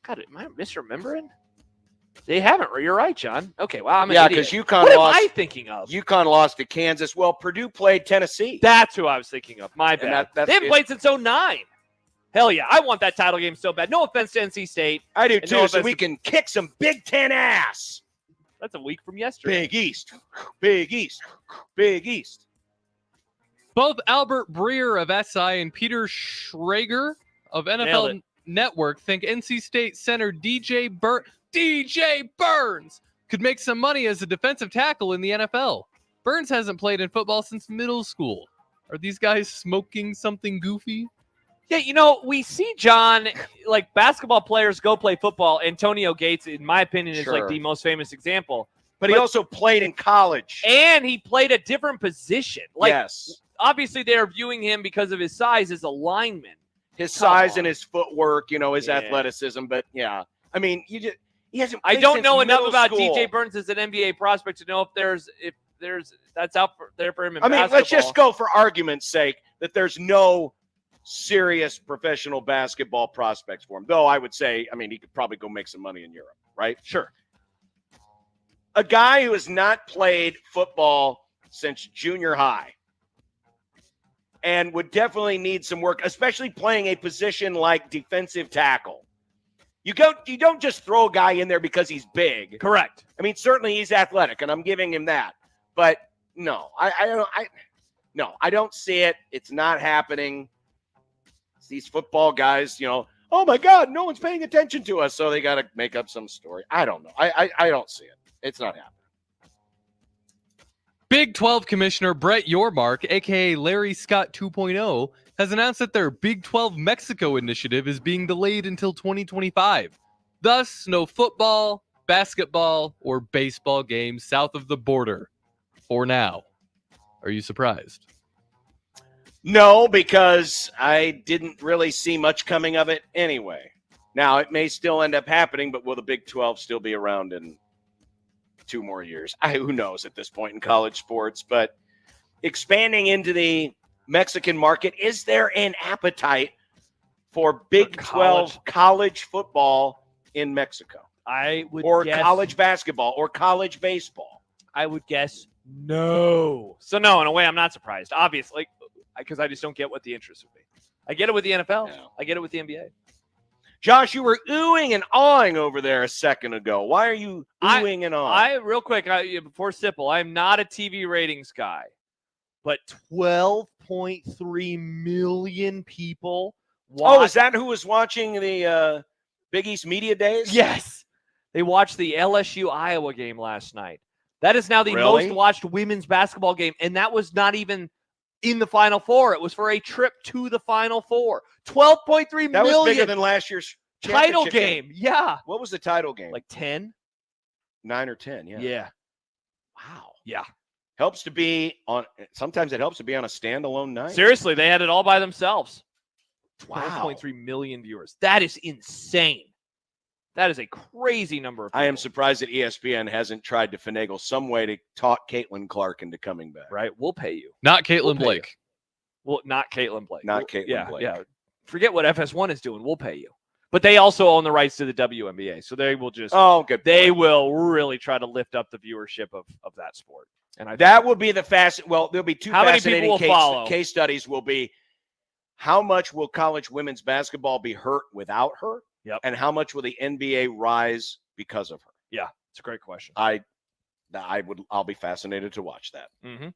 Speaker 7: God, am I misremembering? They haven't. You're right, John. Okay, well, I'm an idiot.
Speaker 5: because UConn
Speaker 7: what
Speaker 5: lost.
Speaker 7: am I thinking of?
Speaker 5: UConn lost to Kansas. Well, Purdue played Tennessee.
Speaker 7: That's who I was thinking of. My bad. They haven't played since 2009. Hell yeah, I want that title game so bad. No offense to NC State.
Speaker 5: I do too,
Speaker 7: no
Speaker 5: so we can kick some Big Ten ass.
Speaker 7: That's a week from yesterday.
Speaker 5: Big East. Big East. Big East.
Speaker 4: Both Albert Breer of SI and Peter Schrager of NFL Network think NC State center DJ Burns could make some money as a defensive tackle in the NFL. Burns hasn't played in football since middle school. Are these guys smoking something goofy?
Speaker 7: Yeah, we see, John, like basketball players go play football. Antonio Gates, in my opinion, is like the most famous example.
Speaker 5: But he also played in college.
Speaker 7: And he played a different position. Like,
Speaker 5: yes.
Speaker 7: Obviously, they're viewing him because of his size as a lineman.
Speaker 5: His size and his footwork, his athleticism. But, yeah. I mean, he hasn't played
Speaker 7: I don't
Speaker 5: since
Speaker 7: know enough
Speaker 5: middle
Speaker 7: about
Speaker 5: school.
Speaker 7: DJ Burns as an NBA prospect to know if there's that's out there for him in
Speaker 5: I mean,
Speaker 7: basketball.
Speaker 5: let's just go for argument's sake that there's no serious professional basketball prospects for him. Though I would say, he could probably go make some money in Europe, right?
Speaker 7: Sure.
Speaker 5: A guy who has not played football since junior high and would definitely need some work, especially playing a position like defensive tackle. You don't just throw a guy in there because he's big.
Speaker 7: Correct.
Speaker 5: I mean, certainly he's athletic, and I'm giving him that. But no, I don't see it. It's not happening. It's these football guys, oh my God, no one's paying attention to us, so they got to make up some story. I don't know. I don't see it. It's not happening.
Speaker 4: Big 12 Commissioner Brett Yormark, a.k.a. Larry Scott 2.0, has announced that their Big 12 Mexico initiative is being delayed until 2025. Thus, no football, basketball, or baseball games south of the border. For now. Are you surprised?
Speaker 5: No, because I didn't really see much coming of it anyway. Now, it may still end up happening, but will the Big 12 still be around in 2 more years? Who knows at this point in college sports, but expanding into the Mexican market, is there an appetite for Big 12 college football in Mexico?
Speaker 7: I would
Speaker 5: guess, college basketball or college baseball?
Speaker 7: I would guess no. So no, in a way, I'm not surprised. Obviously, because I just don't get what the interest would be. I get it with the NFL. Yeah. I get it with the NBA.
Speaker 5: Josh, you were oohing and awing over there a second ago. Why are you oohing and awing?
Speaker 7: Real quick, before Sipple, I'm not a TV ratings guy, but 12.3 million people watch.
Speaker 5: Oh, is that who was watching the Big East Media Days?
Speaker 7: Yes. They watched the LSU-Iowa game last night. That is now the
Speaker 5: Really?
Speaker 7: most watched women's basketball game, and that was not even in the Final Four. It was for a trip to the Final Four. 12.3 million.
Speaker 5: That was bigger than last year's
Speaker 7: title
Speaker 5: championship
Speaker 7: game. Yeah.
Speaker 5: What was the title game?
Speaker 7: Like 10?
Speaker 5: 9 or 10, yeah.
Speaker 7: Yeah.
Speaker 5: Wow.
Speaker 7: Yeah.
Speaker 5: Helps to be on, sometimes it helps to be on a standalone night.
Speaker 7: Seriously, they had it all by themselves.
Speaker 5: Wow.
Speaker 7: 12.3 million viewers. That is insane. That is a crazy number of people.
Speaker 5: I am surprised that ESPN hasn't tried to finagle some way to talk Caitlin Clark into coming back.
Speaker 7: Right? We'll pay you.
Speaker 4: Not Caitlin Blake.
Speaker 7: Well, not Caitlin Blake.
Speaker 5: Not Caitlin Blake.
Speaker 7: Yeah. Forget what FS1 is doing. We'll pay you. But they also own the rights to the WNBA. So they will just They will really try to lift up the viewership of that sport. And
Speaker 5: that will be the there'll be two
Speaker 7: How many people
Speaker 5: fascinating
Speaker 7: will follow?
Speaker 5: case studies will be how much will college women's basketball be hurt without her?
Speaker 7: Yep.
Speaker 5: And how much will the NBA rise because of her?
Speaker 7: Yeah, it's a great question.
Speaker 5: I'll be fascinated to watch that.
Speaker 7: Mm-hmm.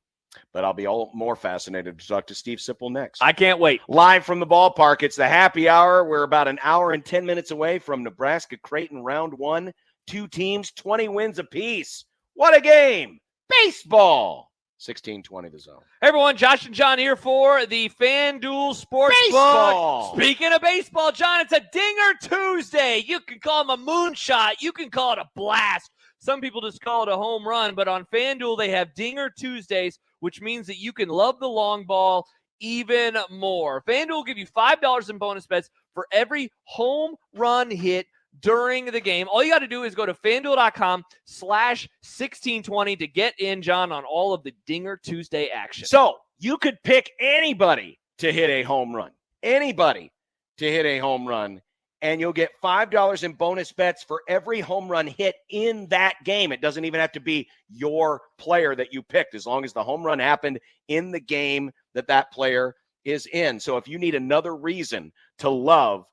Speaker 5: But I'll be all more fascinated to talk to Steve Sipple next.
Speaker 7: I can't wait.
Speaker 5: Live from the ballpark, it's the happy hour. We're about an hour and 10 minutes away from Nebraska Creighton round 1. 2 teams, 20 wins apiece. What a game! Baseball. 16-20 the zone.
Speaker 7: Hey everyone, Josh and John here for the FanDuel Sportsbook.
Speaker 5: Baseball.
Speaker 7: Speaking of baseball, John, it's a Dinger Tuesday. You can call them a moonshot. You can call it a blast. Some people just call it a home run, but on FanDuel, they have Dinger Tuesdays, which means that you can love the long ball even more. FanDuel will give you $5 in bonus bets for every home run hit during the game. All you got to do is go to FanDuel.com/1620 to get in, John, on all of the Dinger Tuesday action.
Speaker 5: So you could pick anybody to hit a home run. Anybody to hit a home run. And you'll get $5 in bonus bets for every home run hit in that game. It doesn't even have to be your player that you picked, as long as the home run happened in the game that player is in. So if you need another reason to love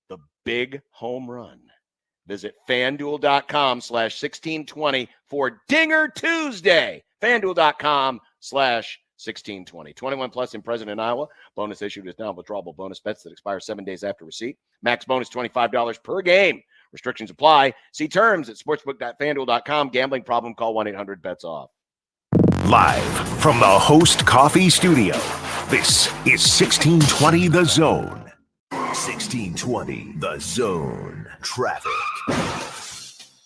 Speaker 5: the big home run, visit FanDuel.com/1620 for Dinger Tuesday. FanDuel.com/1620. 21 plus in present in Iowa. Bonus issued is non-withdrawable bonus bets that expire 7 days after receipt. Max bonus $25 per game. Restrictions apply. See terms at sportsbook.fanduel.com. Gambling problem, call 1-800-BETS-OFF.
Speaker 2: Live from the Host Coffee Studio, this is 1620 The Zone. 1620 The Zone. Traffic.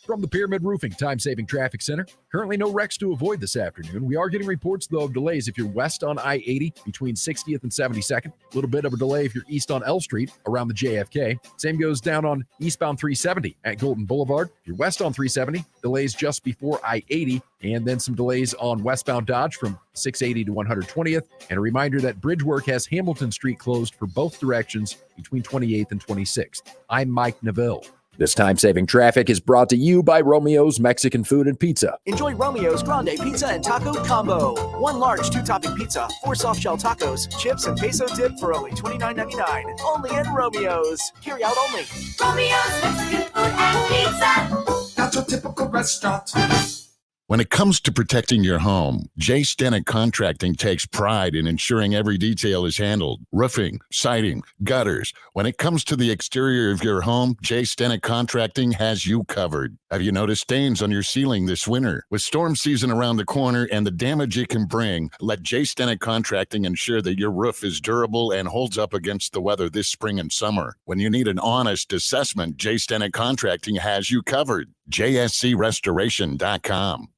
Speaker 9: From the Pyramid Roofing Time-Saving Traffic Center, currently no wrecks to avoid this afternoon. We are getting reports, though, of delays if you're west on I-80 between 60th and 72nd. A little bit of a delay if you're east on L Street around the JFK. Same goes down on eastbound 370 at Golden Boulevard. If you're west on 370, delays just before I-80, and then some delays on westbound Dodge from 680 to 120th. And a reminder that bridge work has Hamilton Street closed for both directions between 28th and 26th. I'm Mike Neville.
Speaker 13: This time-saving traffic is brought to you by Romeo's Mexican Food and Pizza.
Speaker 8: Enjoy Romeo's Grande Pizza and Taco Combo. 1 large 2-topping pizza, 4 soft-shell tacos, chips, and queso dip for only $29.99. Only at Romeo's. Carry out only.
Speaker 11: Romeo's Mexican Food and Pizza.
Speaker 12: Not your typical restaurant.
Speaker 14: When it comes to protecting your home, J. Stenick Contracting takes pride in ensuring every detail is handled. Roofing, siding, gutters. When it comes to the exterior of your home, J. Stenick Contracting has you covered. Have you noticed stains on your ceiling this winter? With storm season around the corner and the damage it can bring, let J. Stenick Contracting ensure that your roof is durable and holds up against the weather this spring and summer. When you need an honest assessment, J. Stenick Contracting has you covered. JSCRestoration.com.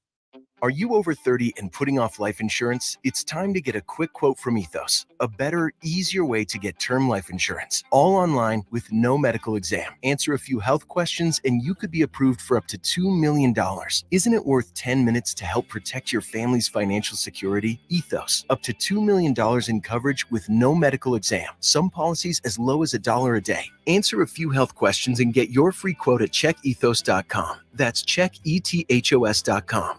Speaker 22: Are you over 30 and putting off life insurance? It's time to get a quick quote from Ethos, a better, easier way to get term life insurance, all online with no medical exam. Answer a few health questions and you could be approved for up to $2 million. Isn't it worth 10 minutes to help protect your family's financial security? Ethos, up to $2 million in coverage with no medical exam. Some policies as low as $1 a day. Answer a few health questions and get your free quote at checkethos.com. That's checkethos.com.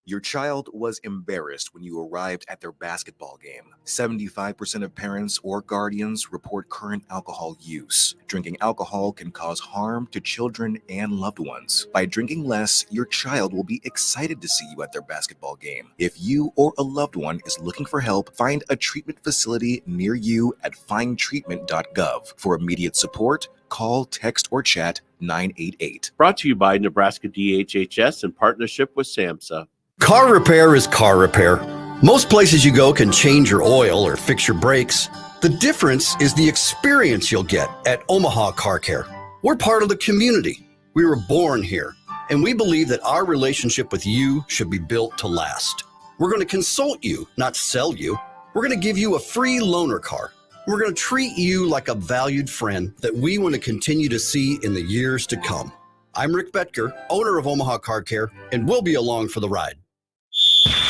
Speaker 23: Your child was embarrassed when you arrived at their basketball game. 75% of parents or guardians report current alcohol use. Drinking alcohol can cause harm to children and loved ones. By drinking less, your child will be excited to see you at their basketball game. If you or a loved one is looking for help, find a treatment facility near you at findtreatment.gov for immediate support, Call, text, or chat 988.
Speaker 1: Brought to you by Nebraska DHHS in partnership with SAMHSA.
Speaker 15: Car repair is car repair. Most places you go can change your oil or fix your brakes. The difference is the experience you'll get at Omaha Car Care. We're part of the community. We were born here, and we believe that our relationship with you should be built to last. We're going to consult you, not sell you. We're going to give you a free loaner car. We're going to treat you like a valued friend that we want to continue to see in the years to come. I'm Rick Betker, owner of Omaha Car Care, and we'll be along for the ride.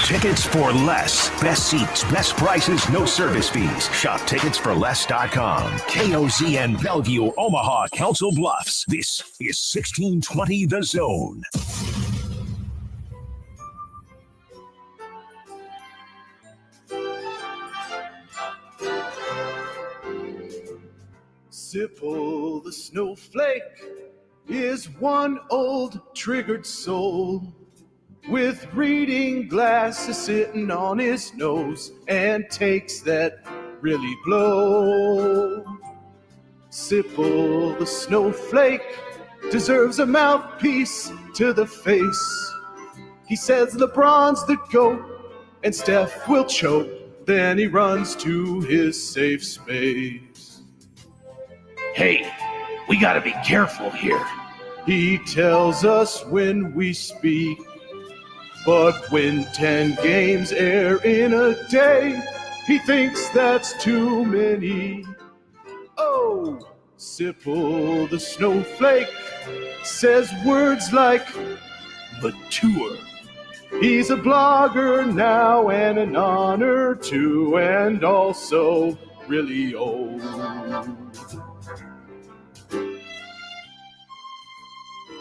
Speaker 2: Tickets for less. Best seats, best prices, no service fees. Shop ticketsforless.com. KOZN Bellevue, Omaha, Council Bluffs. This is 1620 The Zone.
Speaker 16: Sipple the snowflake is one old triggered soul with reading glasses sitting on his nose and takes that really blow. Sipple the snowflake deserves a mouthpiece to the face. He says LeBron's the GOAT and Steph will choke. Then he runs to his safe space. Hey, we gotta be careful here. He tells us when we speak. But when 10 games air in a day, he thinks that's too many. Oh, Sipple the snowflake says words like mature. He's a blogger now and an honor too, and also really old.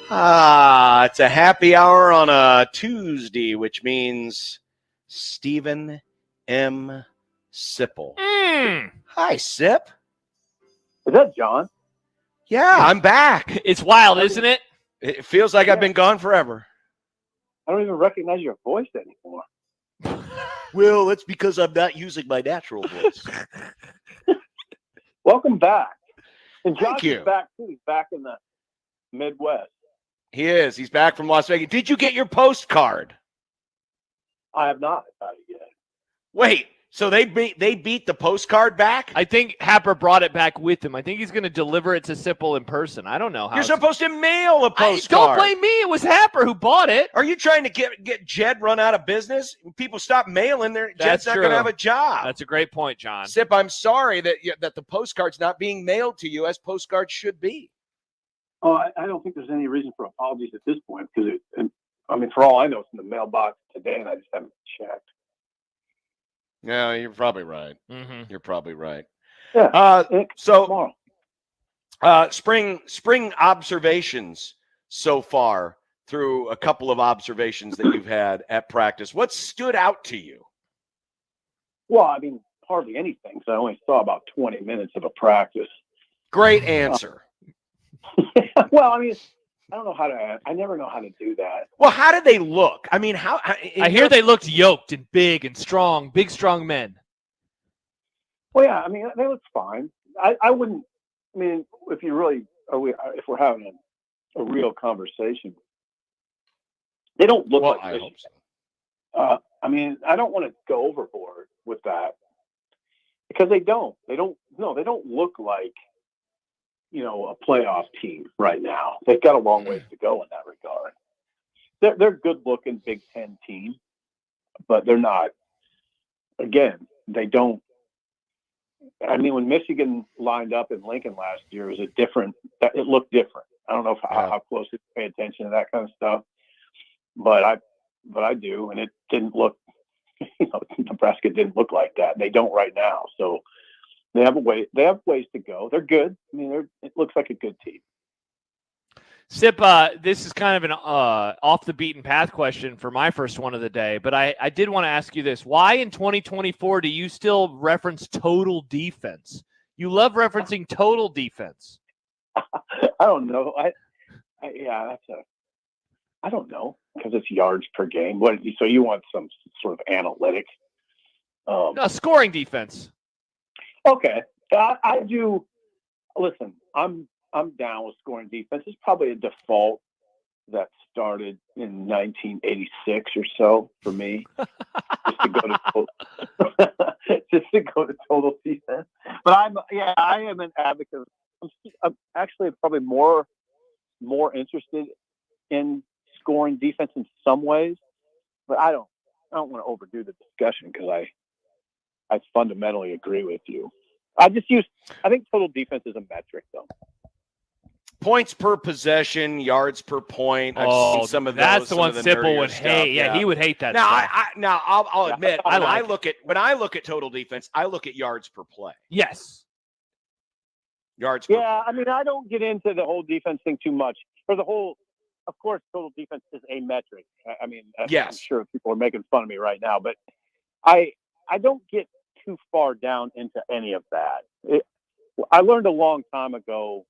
Speaker 5: It's a happy hour on a Tuesday, which means Stephen M. Sipple. Hi, Sip.
Speaker 24: Is that John?
Speaker 5: Yeah, I'm back.
Speaker 7: It's wild, isn't it?
Speaker 5: It feels like I've been gone forever.
Speaker 24: I don't even recognize your voice anymore.
Speaker 5: Well, that's because I'm not using my natural voice.
Speaker 24: Welcome back. And
Speaker 5: Thank
Speaker 24: Josh
Speaker 5: you.
Speaker 24: is back, too. He's back in the Midwest.
Speaker 5: He is. He's back from Las Vegas. Did you get your postcard?
Speaker 24: I have not yet.
Speaker 5: Wait, so they beat the postcard back?
Speaker 7: I think Happer brought it back with him. I think he's going to deliver it to Sipple in person. I don't know how.
Speaker 5: You're supposed to mail a postcard.
Speaker 7: Don't blame me. It was Happer who bought it.
Speaker 5: Are you trying to get Jed run out of business? When people stop mailing, Jed's not going to have a job.
Speaker 7: That's a great point, John.
Speaker 5: Sip, I'm sorry that the postcard's not being mailed to you as postcards should be.
Speaker 24: Oh, I don't think there's any reason for apologies at this point because for all I know, it's in the mailbox today, and I just haven't checked.
Speaker 5: Yeah, you're probably right.
Speaker 7: Mm-hmm.
Speaker 5: You're probably right.
Speaker 24: Yeah.
Speaker 5: So, spring observations so far through a couple of observations that you've had at practice. What stood out to you?
Speaker 24: Well, hardly anything. So I only saw about 20 minutes of a practice.
Speaker 5: Great answer.
Speaker 24: Well, I don't know how to. I never know how to do that.
Speaker 5: Well, how did they look? I
Speaker 7: hear they looked yoked and big and strong, big, strong men.
Speaker 24: Well, yeah, they look fine. I wouldn't. If you really, if we're having a real conversation, they don't look like.
Speaker 5: I hope so.
Speaker 24: I don't want to go overboard with that because they don't. They don't look like. A playoff team right now. They've got a long ways to go in that regard. They're good looking Big Ten team, but they're not. Again, they don't. When Michigan lined up in Lincoln last year, it looked different. I don't know how close you pay attention to that kind of stuff, but I do, and it didn't look. Nebraska didn't look like that. They don't right now, so. They have ways to go. They're good. It looks like a good team.
Speaker 7: Sip, this is kind of an off the beaten path question for my first one of the day, but I did want to ask you this. Why in 2024 do you still reference total defense? You love referencing total defense.
Speaker 24: I don't know. I don't know because it's yards per game. So you want some sort of analytic?
Speaker 7: No, scoring defense.
Speaker 24: Okay. I do. Listen, I'm I'm down with scoring defense. It's probably a default that started in 1986 or so for me, just to go to total defense. But I am an advocate. I'm actually probably more interested in scoring defense in some ways, but I don't want to overdo the discussion because I fundamentally agree with you. I think total defense is a metric though.
Speaker 5: Points per possession, yards per point. I've seen some of those.
Speaker 7: That's the one
Speaker 5: the
Speaker 7: Sipple would
Speaker 5: stuff,
Speaker 7: hate. Yeah, he would hate that.
Speaker 5: Now,
Speaker 7: stuff.
Speaker 5: I'll admit, when I
Speaker 7: like
Speaker 5: look at total defense, I look at yards per play.
Speaker 7: Yes.
Speaker 5: Yards per play.
Speaker 24: I mean, I don't get into the whole defense thing too much. Of course, total defense is a metric. I mean,
Speaker 5: yes.
Speaker 24: I'm sure people are making fun of me right now, but I don't get too far down into any of that. I learned a long time ago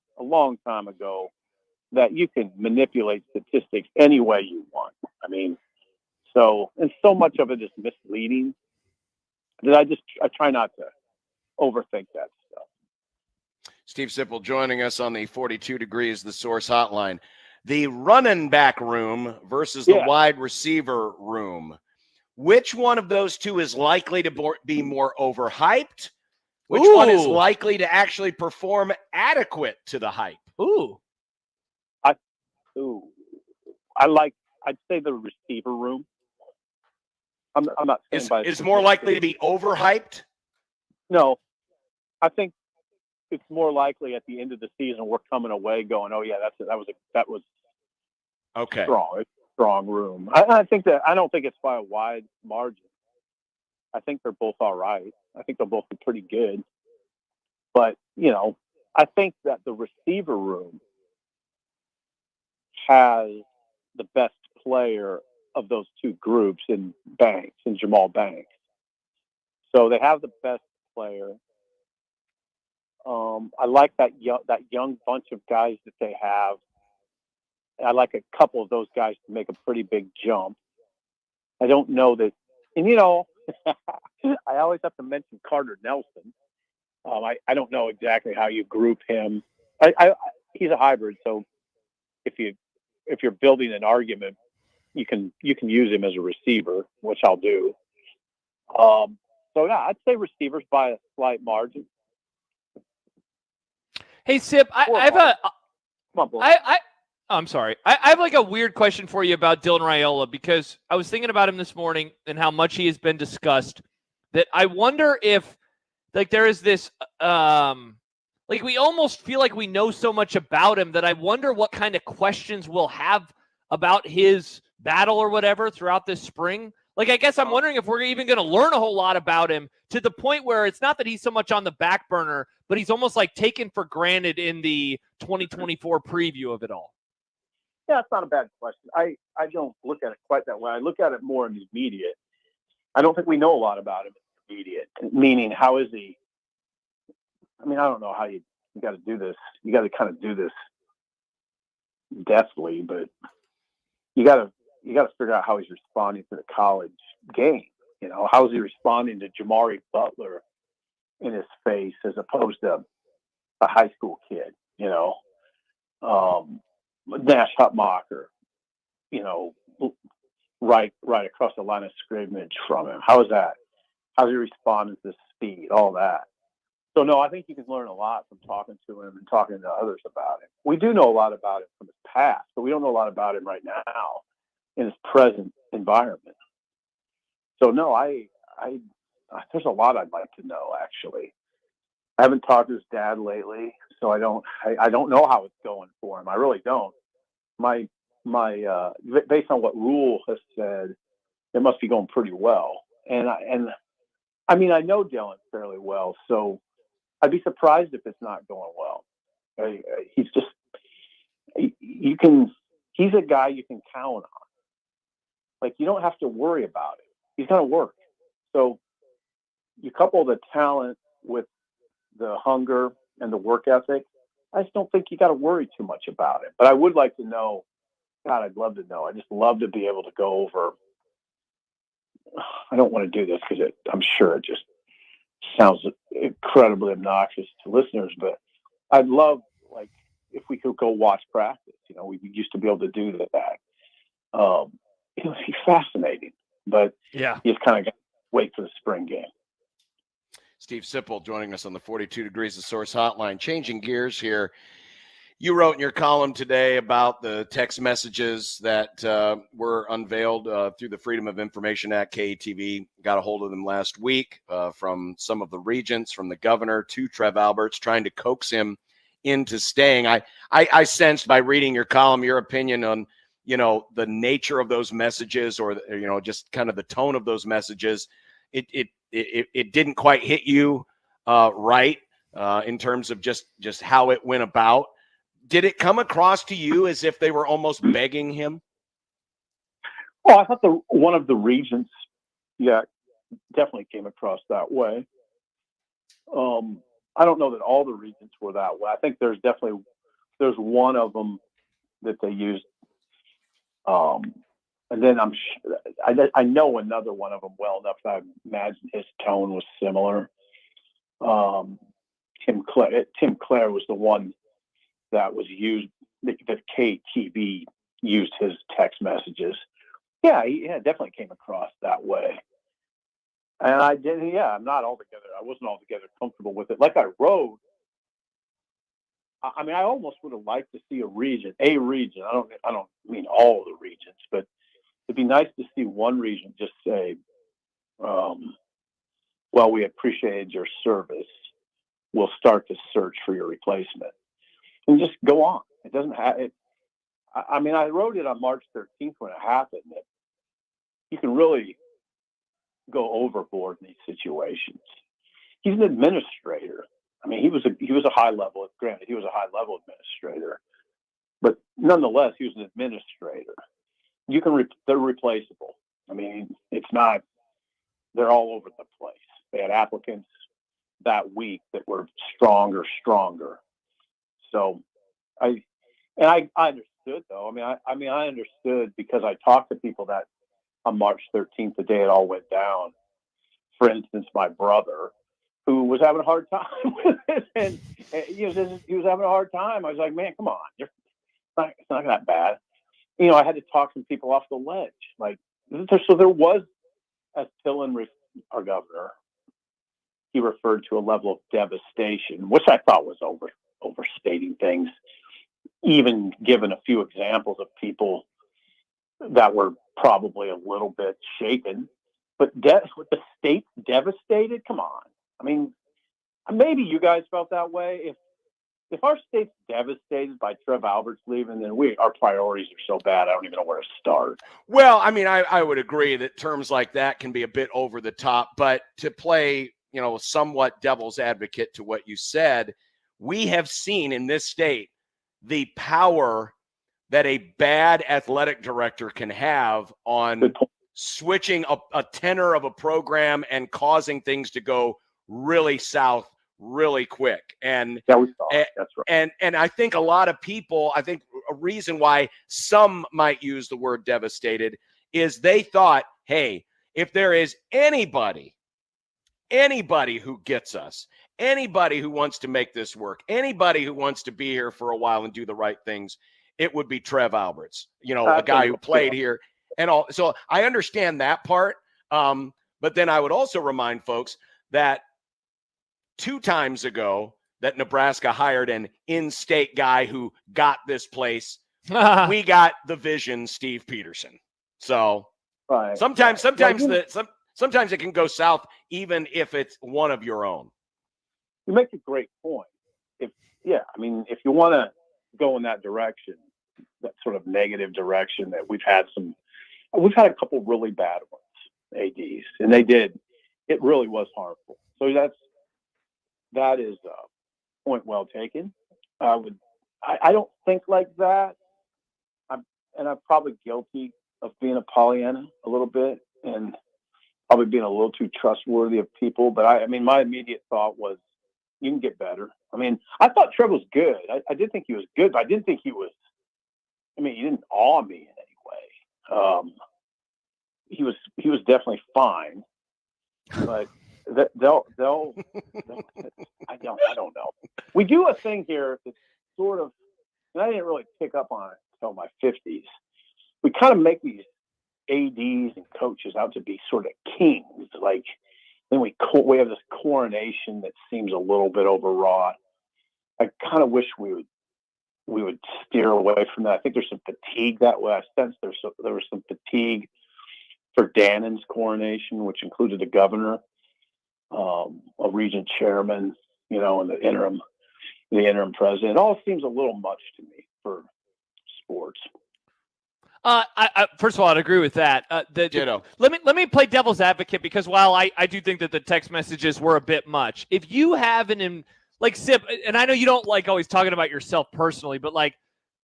Speaker 24: that you can manipulate statistics any way you want. I mean, so much of it is misleading that I try not to overthink that stuff.
Speaker 5: Steve Sipple joining us on the 42 Degrees The Source hotline. The running back room versus the wide receiver room. Which one of those two is likely to be more overhyped? Which one is likely to actually perform adequate to the hype?
Speaker 24: I'd say the receiver room. I'm not saying
Speaker 5: is more likely to be overhyped?
Speaker 24: No. I think it's more likely at the end of the season we're coming away going, oh yeah, that was
Speaker 5: okay.
Speaker 24: Strong room. I don't think it's by a wide margin. I think they're both all right. I think they'll both be pretty good. But, I think that the receiver room has the best player of those two groups in Jamal Banks. So they have the best player. I like that young bunch of guys that they have. I like a couple of those guys to make a pretty big jump. I don't know that, and I always have to mention Carter Nelson. I don't know exactly how you group him. He's a hybrid, so if you're building an argument, you can use him as a receiver, which I'll do. I'd say receivers by a slight margin.
Speaker 7: Hey, Sip, I'm sorry. I have like a weird question for you about Dylan Raiola because I was thinking about him this morning and how much he has been discussed that I wonder if like there is this like we almost feel like we know so much about him that I wonder what kind of questions we'll have about his battle or whatever throughout this spring. Like, I guess I'm wondering if we're even going to learn a whole lot about him to the point where it's not that he's so much on the back burner, but he's almost like taken for granted in the 2024 preview of it all.
Speaker 24: Yeah, it's not a bad question. I don't look at it quite that way. I look at it more in the immediate. I don't think we know a lot about him in the immediate, meaning how is he? I mean, I don't know how you got to do this. You got to kind of do this deftly, but you got to figure out how he's responding to the college game. How is he responding to Jamari Butler in his face as opposed to a high school kid? Nash Hutmacher, right across the line of scrimmage from him. How is that? How's he responding to speed? All that. So no, I think you can learn a lot from talking to him and talking to others about him. We do know a lot about him from his past, but we don't know a lot about him right now in his present environment. So no, there's a lot I'd like to know actually. I haven't talked to his dad lately, so I don't know how it's going for him. I really don't. My based on what Rule has said, it must be going pretty well. And I mean, I know Dylan fairly well, so I'd be surprised if it's not going well. He's a guy you can count on. Like, you don't have to worry about it. He's going to work. So you couple the talent with the hunger and the work ethic, I just don't think you got to worry too much about it. But I would like to know. God, I'd love to know. I just love to be able to go over. I don't want to do this because I'm sure it just sounds incredibly obnoxious to listeners, but I'd love, like, if we could go watch practice. We used to be able to do that. It would be fascinating, but
Speaker 3: yeah,
Speaker 24: you just kind of got to wait for the spring game.
Speaker 5: Steve Sipple joining us on the 42 Degrees of Source hotline. Changing gears here. You wrote in your column today about the text messages that were unveiled through the Freedom of Information Act. KTV got a hold of them last week from some of the regents, from the governor to Trev Alberts, trying to coax him into staying. I sensed by reading your column your opinion on the nature of those messages, or just kind of the tone of those messages. It didn't quite hit you right in terms of just how it went about. Did it come across to you as if they were almost begging him?
Speaker 24: Well, I thought one of the regents, definitely came across that way. I don't know that all the regents were that way. I think there's one of them that they used. And then I know another one of them well enough that I imagine his tone was similar. Tim Clare was the one that was used, that KTV used his text messages. Yeah, he definitely came across that way. And I wasn't altogether comfortable with it. Like I wrote, I mean, I almost would have liked to see a region. I don't mean all of the regions, but it'd be nice to see one region just say, well, we appreciated your service. We'll start to search for your replacement. And just go on. It doesn't have it. I mean, I wrote it on March 13th when it happened, that you can really go overboard in these situations. He's an administrator. I mean, he was a high level. Granted, he was a high level administrator, but nonetheless, he was an administrator. They're replaceable. I mean, it's not. They're all over the place. They had applicants that week that were stronger. So, I understood though. I mean, I understood because I talked to people that on March 13th, the day it all went down. For instance, my brother, who was having a hard time with it, and he was having a hard time. I was like, man, come on, it's not that bad. I had to talk some people off the ledge. So there was, as Tillin, our governor, he referred to a level of devastation, which I thought was overstating things, even given a few examples of people that were probably a little bit shaken. But with the state devastated, come on. I mean, maybe you guys felt that way. If our state's devastated by Trev Alberts leaving, then our priorities are so bad, I don't even know where to start.
Speaker 5: Well, I mean, I would agree that terms like that can be a bit over the top, but to play, somewhat devil's advocate to what you said, we have seen in this state the power that a bad athletic director can have on switching a tenor of a program and causing things to go really south really quick. And
Speaker 24: we saw it. That's right.
Speaker 5: And I think a lot of people, I think a reason why some might use the word devastated is they thought, hey, if there is anybody who gets us, anybody who wants to make this work, anybody who wants to be here for a while and do the right things, it would be Trev Alberts, a guy who played here and all. So I understand that part. But then I would also remind folks that 2 times ago that Nebraska hired an in-state guy who got this place, we got the vision, Steve Peterson. So sometimes it can go south, even if it's one of your own.
Speaker 24: You make a great point. If you want to go in that direction, that sort of negative direction, that we've had a couple really bad ones, ADs, and they did. It really was harmful. So that is a point well taken. I don't think like that. I'm probably guilty of being a Pollyanna a little bit and probably being a little too trustworthy of people. But my immediate thought was, you can get better. I mean, I thought Trev was good. I did think he was good, but I didn't think he was. He didn't awe me in any way. He was definitely fine, but they'll I don't know. We do a thing here that's sort of, and I didn't really pick up on it until my 50s. We kind of make these ADs and coaches out to be sort of kings. Like, then we have this coronation that seems a little bit overwrought. I kind of wish we would steer away from that. I think there's some fatigue that way. I sense there was some fatigue for Dannon's coronation, which included a governor, a regent chairman, and the interim president. It all seems a little much to me for sports.
Speaker 7: I first of all, I'd agree with that. Let me play devil's advocate, because while I do think that the text messages were a bit much, if you have like Sip, and I know you don't like always talking about yourself personally, but like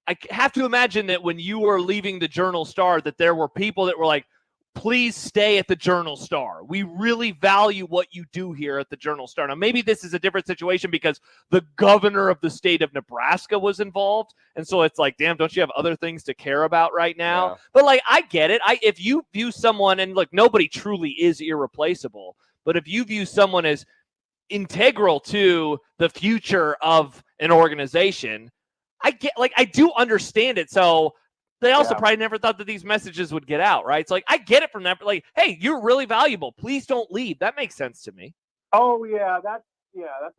Speaker 7: I have to imagine that when you were leaving the Journal-Star, that there were people that were like, please stay at the Journal-Star. We really value what you do here at the Journal-Star. Now, maybe this is a different situation because the governor of the state of Nebraska was involved. And so it's like, damn, don't you have other things to care about right now? Yeah. But like, I get it. If you view someone, and look, nobody truly is irreplaceable, but if you view someone as integral to the future of an organization, I do understand it. So they also probably never thought that these messages would get out, right? It's like, I get it from that, but like, hey, you're really valuable. Please don't leave. That makes sense to me.
Speaker 24: Oh yeah, that's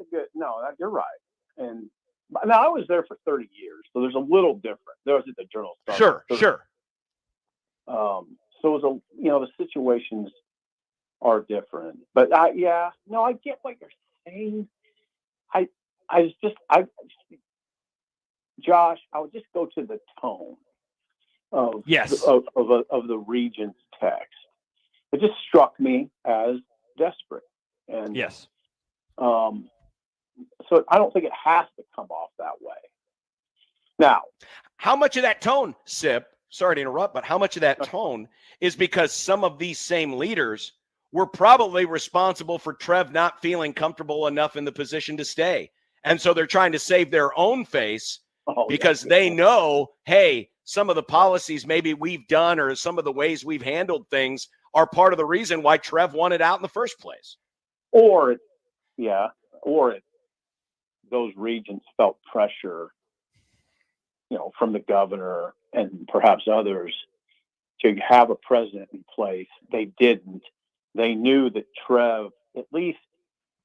Speaker 24: a good. No, you're right. And now I was there for 30 years, so there's a little different. There was at the Journal-Star.
Speaker 7: Sure.
Speaker 24: So it was the situations are different, but I get what you're saying. Josh, I would just go to the tone of the Regent's text. It just struck me as desperate, and so I don't think it has to come off that way. Now,
Speaker 5: how much of that tone, Sip, sorry to interrupt, but how much of that tone is because some of these same leaders were probably responsible for Trev not feeling comfortable enough in the position to stay, and so they're trying to save their own face because they know, hey, some of the policies maybe we've done or some of the ways we've handled things are part of the reason why Trev wanted out in the first place.
Speaker 24: Or those regents felt pressure, from the governor and perhaps others to have a president in place. They didn't. They knew that Trev at least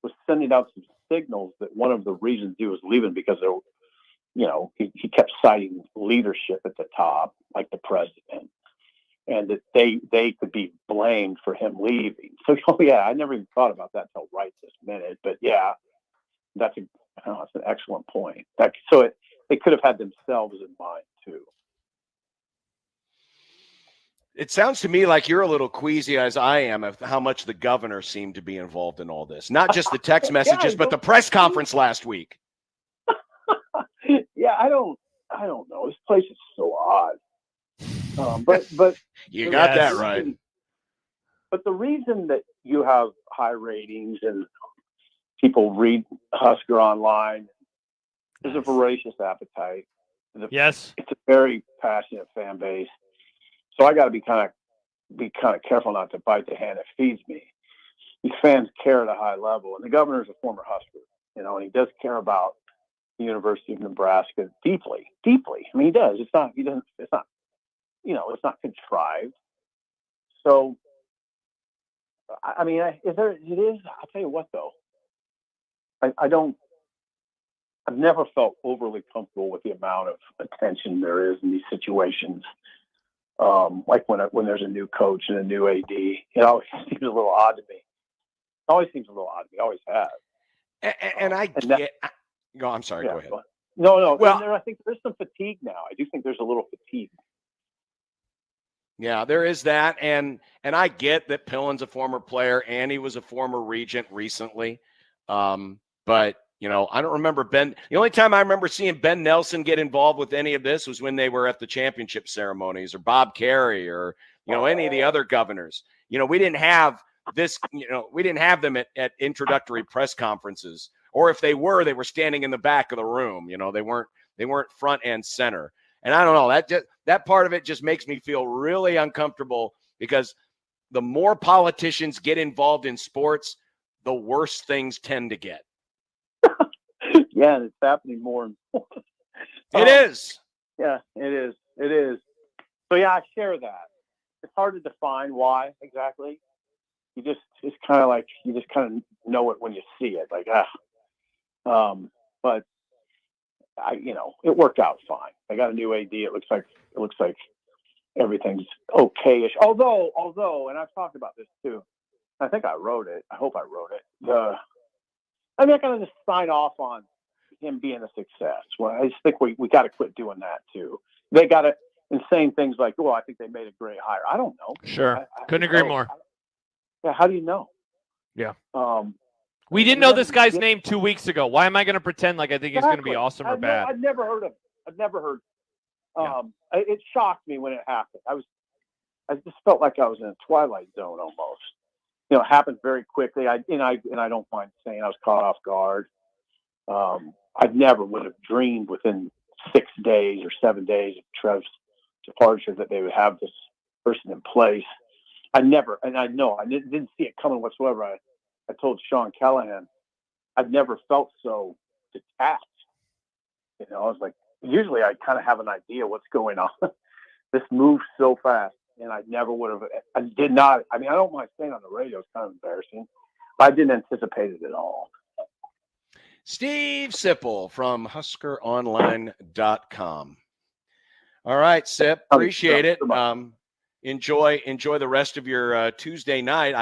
Speaker 24: was sending out some signals that one of the reasons he was leaving because he kept citing leadership at the top, like the president, and that they could be blamed for him leaving. So, I never even thought about that until right this minute. But that's an excellent point. They could have had themselves in mind too.
Speaker 5: It sounds to me like you're a little queasy, as I am, of how much the governor seemed to be involved in all this. Not just the text messages, but the press conference last week.
Speaker 24: Yeah, I don't know. This place is so odd. But
Speaker 5: you got that right.
Speaker 24: But the reason that you have high ratings and people read Husker online, there's a voracious appetite.
Speaker 7: Yes,
Speaker 24: it's a very passionate fan base. So I got to be kind of careful not to bite the hand that feeds me. These fans care at a high level, and the governor's a former Husker, and he does care about the University of Nebraska deeply. I mean, he does. It's not contrived. So, I mean, it is. I'll tell you what, though. I've never felt overly comfortable with the amount of attention there is in these situations. Like when there's a new coach and a new AD, it always seems a little odd to me. Always has.
Speaker 5: And I'm sorry. Go ahead.
Speaker 24: No. Well, I think there's some fatigue now. I do think there's a little fatigue.
Speaker 5: Yeah, there is that, and I get that Pillen's a former player and he was a former regent recently, but I don't remember Ben. The only time I remember seeing Ben Nelson get involved with any of this was when they were at the championship ceremonies, or Bob Carey, or any of the other governors. We didn't have this. We didn't have them at introductory press conferences, or if they were standing in the back of the room. They weren't front and center. And I don't know, that part of it just makes me feel really uncomfortable, because the more politicians get involved in sports, the worse things tend to get.
Speaker 24: Yeah, and it's happening more and more.
Speaker 5: It is.
Speaker 24: Yeah, it is. It is. So yeah, I share that. It's hard to define why exactly. It's kind of like you just kind of know it when you see it. Like but it worked out fine. I got a new AD. It looks like everything's okay-ish. Although, and I've talked about this too. I think I wrote it. I hope I wrote it. I'm not going to just sign off on him being a success. Well, I just think we got to quit doing that too. They got to, and saying things like, "Well, I think they made a great hire." I don't know.
Speaker 7: Sure, couldn't agree more.
Speaker 24: Yeah, how do you know?
Speaker 7: Yeah. We didn't know this guy's name 2 weeks ago. Why am I going to pretend like I think he's going to be awesome or bad?
Speaker 24: I'd never heard of him. I'd never heard. It shocked me when it happened. I just felt like I was in a twilight zone almost. It happened very quickly. I don't mind saying I was caught off guard. I never would have dreamed within 6 days or 7 days of Trev's departure that they would have this person in place. I didn't see it coming whatsoever. I told Sean Callahan, I've never felt so detached. I was like, usually I kind of have an idea what's going on. This moves so fast, and I never would have. I did not. I mean, I don't mind saying on the radio, it's kind of embarrassing, but I didn't anticipate it at all.
Speaker 5: Steve Sipple from HuskerOnline.com. All right, Sip, appreciate it. Enjoy the rest of your Tuesday night.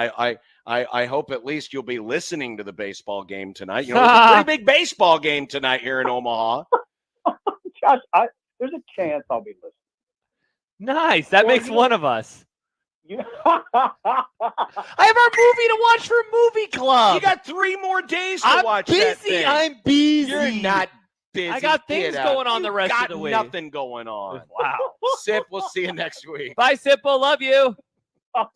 Speaker 5: I hope at least you'll be listening to the baseball game tonight. It's a pretty big baseball game tonight here in Omaha.
Speaker 24: Josh, there's a chance I'll be listening.
Speaker 7: Nice. That makes one of us.
Speaker 24: Yeah.
Speaker 7: I have our movie to watch for Movie Club.
Speaker 5: You got 3 more days to watch that thing.
Speaker 7: I'm busy.
Speaker 5: You're not busy.
Speaker 7: I got things going on the rest of the week.
Speaker 5: Nothing going on.
Speaker 7: Wow.
Speaker 5: Sip, we'll see you next week.
Speaker 7: Bye, Sipple. Love you.
Speaker 24: Bye.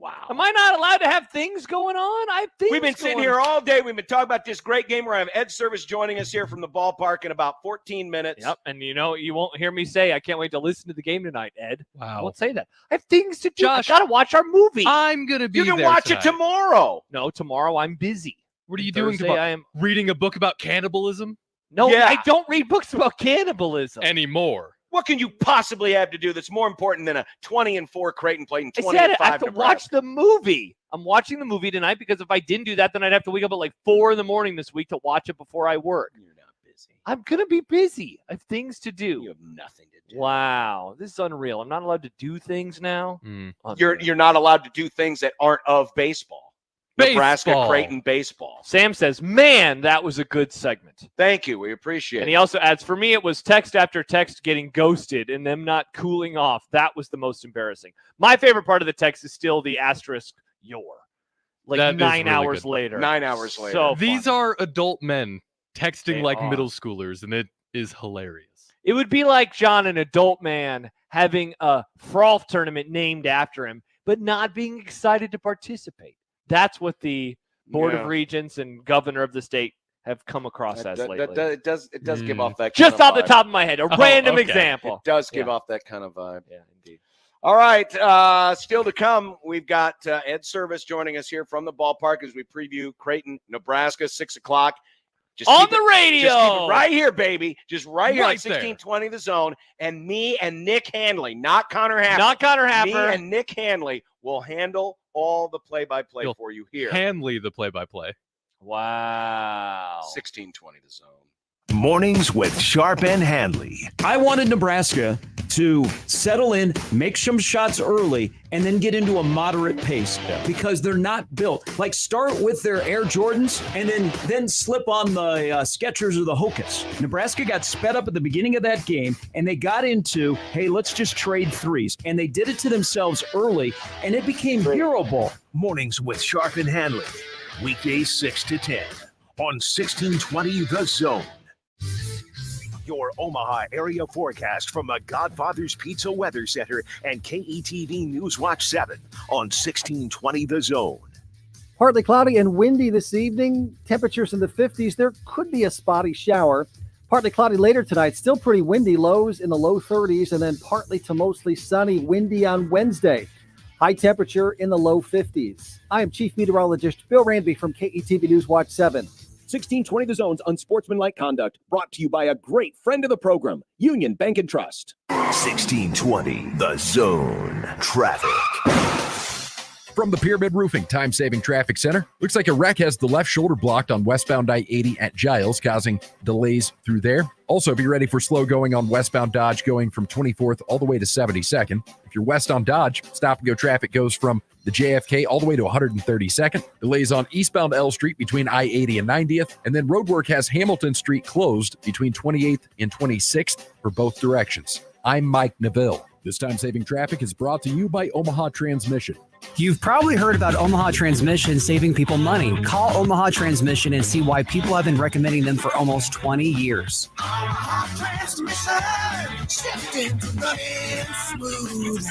Speaker 5: Wow.
Speaker 7: Am I not allowed to have things going on? I have things
Speaker 5: We've been sitting here all day. We've been talking about this great game. We're going to have Ed Service joining us here from the ballpark in about 14 minutes.
Speaker 7: Yep. And you won't hear me say, I can't wait to listen to the game tonight, Ed.
Speaker 4: Wow.
Speaker 7: I won't say that. I have things to do.
Speaker 4: Josh,
Speaker 7: I got to watch our movie.
Speaker 4: I'm going to be there.
Speaker 5: You can watch
Speaker 4: tonight.
Speaker 5: it tomorrow.
Speaker 7: No, tomorrow I'm busy.
Speaker 4: What are you
Speaker 7: Thursday,
Speaker 4: doing?
Speaker 7: I am
Speaker 4: reading a book about cannibalism?
Speaker 7: No,
Speaker 5: Yeah.
Speaker 7: I don't read books about cannibalism
Speaker 4: Anymore.
Speaker 5: What can you possibly have to do that's more important than a 20-4 Creighton playing 20-5?
Speaker 7: I said I have to watch the movie. I'm watching the movie tonight because if I didn't do that, then I'd have to wake up at like 4 a.m. this week to watch it before I work.
Speaker 5: You're not busy.
Speaker 7: I'm going to be busy. I have things to do.
Speaker 5: You have nothing to do.
Speaker 7: Wow. This is unreal. I'm not allowed to do things now.
Speaker 5: You're not allowed to do things that aren't of baseball. Nebraska Creighton baseball.
Speaker 7: Sam says, man, that was a good segment.
Speaker 5: Thank you. We appreciate
Speaker 7: And
Speaker 5: it.
Speaker 7: he also adds, for me, it was text after text getting ghosted and them not cooling off. That was the most embarrassing. My favorite part of the text is still the asterisk your. Like
Speaker 4: That is
Speaker 7: 9
Speaker 4: really
Speaker 7: hours
Speaker 4: good.
Speaker 7: later.
Speaker 5: 9 hours later.
Speaker 7: So
Speaker 4: These are adult men texting
Speaker 7: They
Speaker 4: like
Speaker 7: are.
Speaker 4: middle schoolers, and it is hilarious.
Speaker 7: It would be like John, an adult man, having a Frol tournament named after him, but not being excited to participate. That's what the Board of Regents and governor of the state have come across as lately.
Speaker 5: It does give off that
Speaker 7: Just
Speaker 5: kind
Speaker 7: off
Speaker 5: of
Speaker 7: the top of my head, a random
Speaker 4: okay.
Speaker 7: example.
Speaker 5: It does give off that kind of vibe.
Speaker 7: Yeah, indeed.
Speaker 5: All right, still to come, we've got Ed Service joining us here from the ballpark as we preview Creighton, Nebraska, 6 o'clock. Just
Speaker 7: On
Speaker 5: keep
Speaker 7: the radio.
Speaker 5: Just keep it right here, baby. Just right here on
Speaker 4: Right there.
Speaker 5: 1620 The Zone. And me and Nick Hanley, not Connor Happer.
Speaker 7: Not Connor
Speaker 5: Me
Speaker 7: Happer.
Speaker 5: and Nick Hanley will handle all the play-by-play
Speaker 4: You'll
Speaker 5: for you here.
Speaker 4: Hanley the play-by-play.
Speaker 7: Wow.
Speaker 5: 1620 The Zone.
Speaker 2: Mornings with Sharp and Handley.
Speaker 17: I wanted Nebraska to settle in, make some shots early, and then get into a moderate pace because they're not built. Like start with their Air Jordans and then slip on the Skechers or the Hokas. Nebraska got sped up at the beginning of that game, and they got into, hey, let's just trade threes. And they did it to themselves early, and it became hero ball.
Speaker 2: Mornings with Sharp and Handley. Weekdays 6 to 10 on 1620 The Zone. Your Omaha area forecast from the Godfather's Pizza Weather Center and KETV News Watch 7 on 1620 The Zone.
Speaker 6: Partly cloudy and windy this evening. Temperatures in the 50s. There could be a spotty shower. Partly cloudy later tonight. Still pretty windy. Lows in the low 30s. And then partly to mostly sunny, windy on Wednesday. High temperature in the low 50s. I am Chief Meteorologist Bill Ranby from KETV News Watch 7.
Speaker 10: 1620 The Zone's Unsportsmanlike Conduct, brought to you by a great friend of the program, Union Bank and Trust.
Speaker 2: 1620 The Zone traffic.
Speaker 9: From the Pyramid Roofing Time-Saving Traffic Center, looks like a wreck has the left shoulder blocked on westbound I-80 at Giles, causing delays through there. Also, be ready for slow going on westbound Dodge going from 24th all the way to 72nd. If you're west on Dodge, stop-and-go traffic goes from the JFK all the way to 132nd. Delays on eastbound L Street between I-80 and 90th. And then roadwork has Hamilton Street closed between 28th and 26th for both directions. I'm Mike Neville. This time-saving traffic is brought to you by Omaha Transmission.
Speaker 18: You've probably heard about Omaha Transmission saving people money. Call Omaha Transmission and see why people have been recommending them for almost 20 years.
Speaker 11: Omaha Transmission, shifting to running smooth.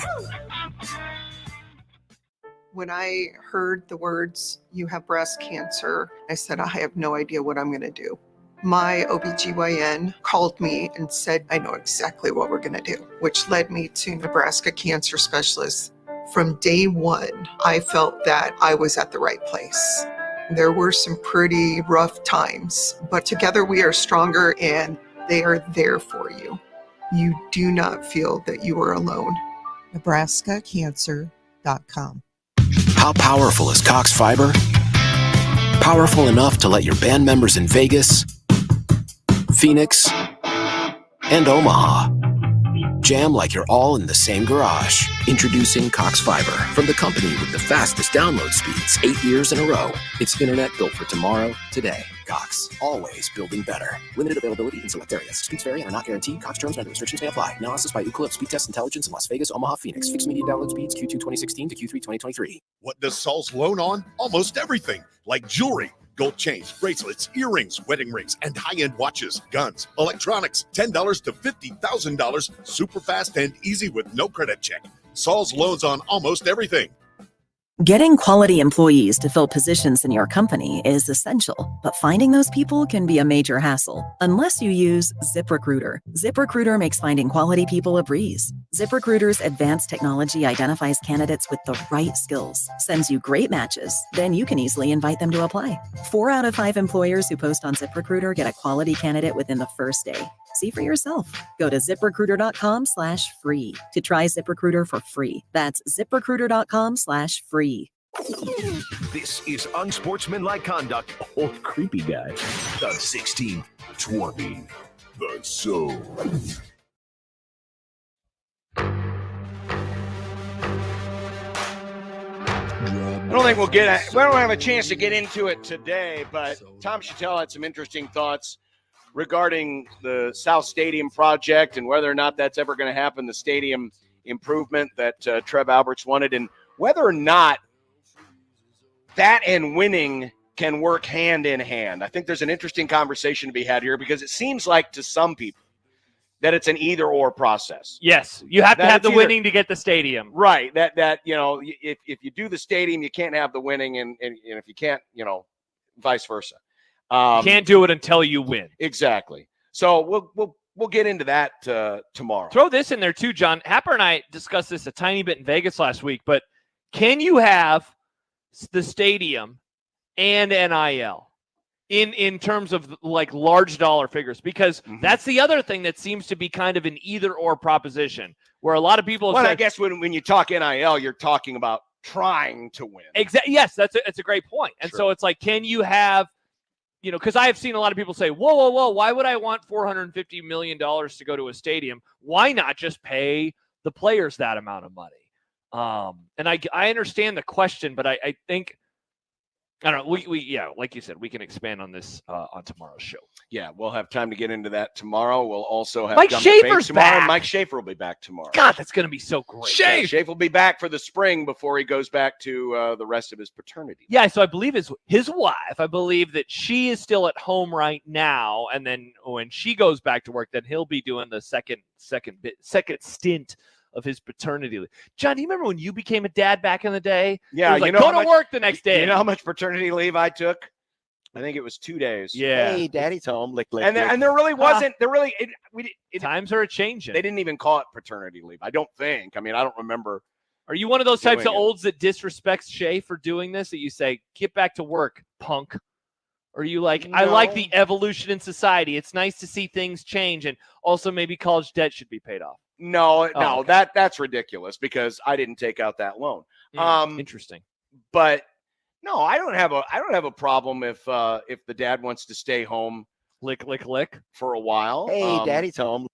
Speaker 19: When I heard the words, "you have breast cancer," I said, I have no idea what I'm going to do. My OBGYN called me and said, I know exactly what we're going to do, which led me to Nebraska Cancer Specialists. From day one, I felt that I was at the right place. There were some pretty rough times, but together we are stronger and they are there for you. You do not feel that you are alone.
Speaker 20: NebraskaCancer.com.
Speaker 21: How powerful is Cox Fiber? Powerful enough to let your band members in Vegas, Phoenix, and Omaha jam like you're all in the same garage. Introducing Cox Fiber, from the company with the fastest download speeds 8 years in a row. It's internet built for tomorrow, today. Cox, always building better. Limited availability in select areas. Speeds vary and are not guaranteed. Cox terms and other restrictions may apply. Analysis by Ookla of Speed Test Intelligence in Las Vegas, Omaha, Phoenix. Fixed median download speeds Q2 2016 to Q3 2023.
Speaker 25: What does Saul's loan on? Almost everything, like jewelry, gold chains, bracelets, earrings, wedding rings, and high-end watches, guns, electronics, $10 to $50,000, super fast and easy with no credit check. Saul's loans on almost everything.
Speaker 26: Getting quality employees to fill positions in your company is essential, but finding those people can be a major hassle unless you use ZipRecruiter. ZipRecruiter makes finding quality people a breeze. ZipRecruiter's advanced technology identifies candidates with the right skills, sends you great matches, then you can easily invite them to apply. 4 out of 5 employers who post on ZipRecruiter get a quality candidate within the first day. See for yourself. Go to ZipRecruiter.com/free to try ZipRecruiter for free. That's ZipRecruiter.com/free.
Speaker 2: This is Unsportsmanlike Conduct. Old creepy guy. The 1620 The Zone.
Speaker 5: I don't think we don't have a chance to get into it today, but Tom Chattel had some interesting thoughts regarding the South Stadium project and whether or not that's ever going to happen, the stadium improvement that Trev Alberts wanted, and whether or not that and winning can work hand in hand. I think there's an interesting conversation to be had here because it seems like to some people that it's an either-or process.
Speaker 7: Yes, you have to have the winning to get the stadium.
Speaker 5: Right, that you know, if you do the stadium, you can't have the winning, and if you can't, you know, vice versa.
Speaker 7: You can't do it until you win.
Speaker 5: Exactly. So we'll get into that tomorrow.
Speaker 7: Throw this in there too, John. Happer and I discussed this a tiny bit in Vegas last week, but can you have the stadium and NIL in terms of like large dollar figures? Because that's the other thing that seems to be kind of an either or proposition where a lot of people have
Speaker 5: I
Speaker 7: said,
Speaker 5: guess when you talk NIL, you're talking about trying to win.
Speaker 7: Exactly. Yes, that's a great point. And so it's like, can you have, you know, because I have seen a lot of people say, whoa, why would I want $450 million to go to a stadium? Why not just pay the players that amount of money? And I understand the question, but I think, I don't know, we like you said, we can expand on this on tomorrow's show.
Speaker 5: Yeah, we'll have time to get into that tomorrow. We'll also have
Speaker 7: Mike Schaefer's
Speaker 5: tomorrow.
Speaker 7: back.
Speaker 5: Mike Schaefer will be back tomorrow.
Speaker 7: God, that's going to be so great.
Speaker 5: Schaefer will be back for the spring before he goes back to the rest of his paternity.
Speaker 7: Yeah, so I believe his wife, I believe that she is still at home right now, and then when she goes back to work, then he'll be doing the second stint of his paternity leave. John, do you remember when you became a dad back in the day?
Speaker 5: Yeah,
Speaker 7: like, go to work the next day.
Speaker 5: You know how much paternity leave I took? I think it was 2 days.
Speaker 7: Yeah.
Speaker 5: Hey, daddy's home. Lick, lick,
Speaker 7: And
Speaker 5: lick.
Speaker 7: there
Speaker 5: really wasn't.
Speaker 7: Times are changing.
Speaker 5: They didn't even call it paternity leave. I don't think. I mean, I don't remember.
Speaker 7: Are you one of those types of
Speaker 5: doing it.
Speaker 7: olds that disrespects Shay for doing this? That you say, get back to work, punk? Or are you like, I like the evolution in society. It's nice to see things change, and also maybe college debt should be paid off.
Speaker 5: No,
Speaker 7: okay.
Speaker 5: that's ridiculous because I didn't take out that loan.
Speaker 7: Interesting.
Speaker 5: But no, I don't have a problem if the dad wants to stay home,
Speaker 7: lick
Speaker 5: for a while.
Speaker 8: Hey, daddy's home.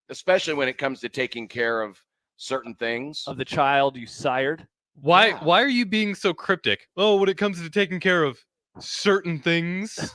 Speaker 5: Especially when it comes to taking care of certain things
Speaker 7: of the child you sired.
Speaker 4: Why are you being so cryptic? Oh, when it comes to taking care of certain things.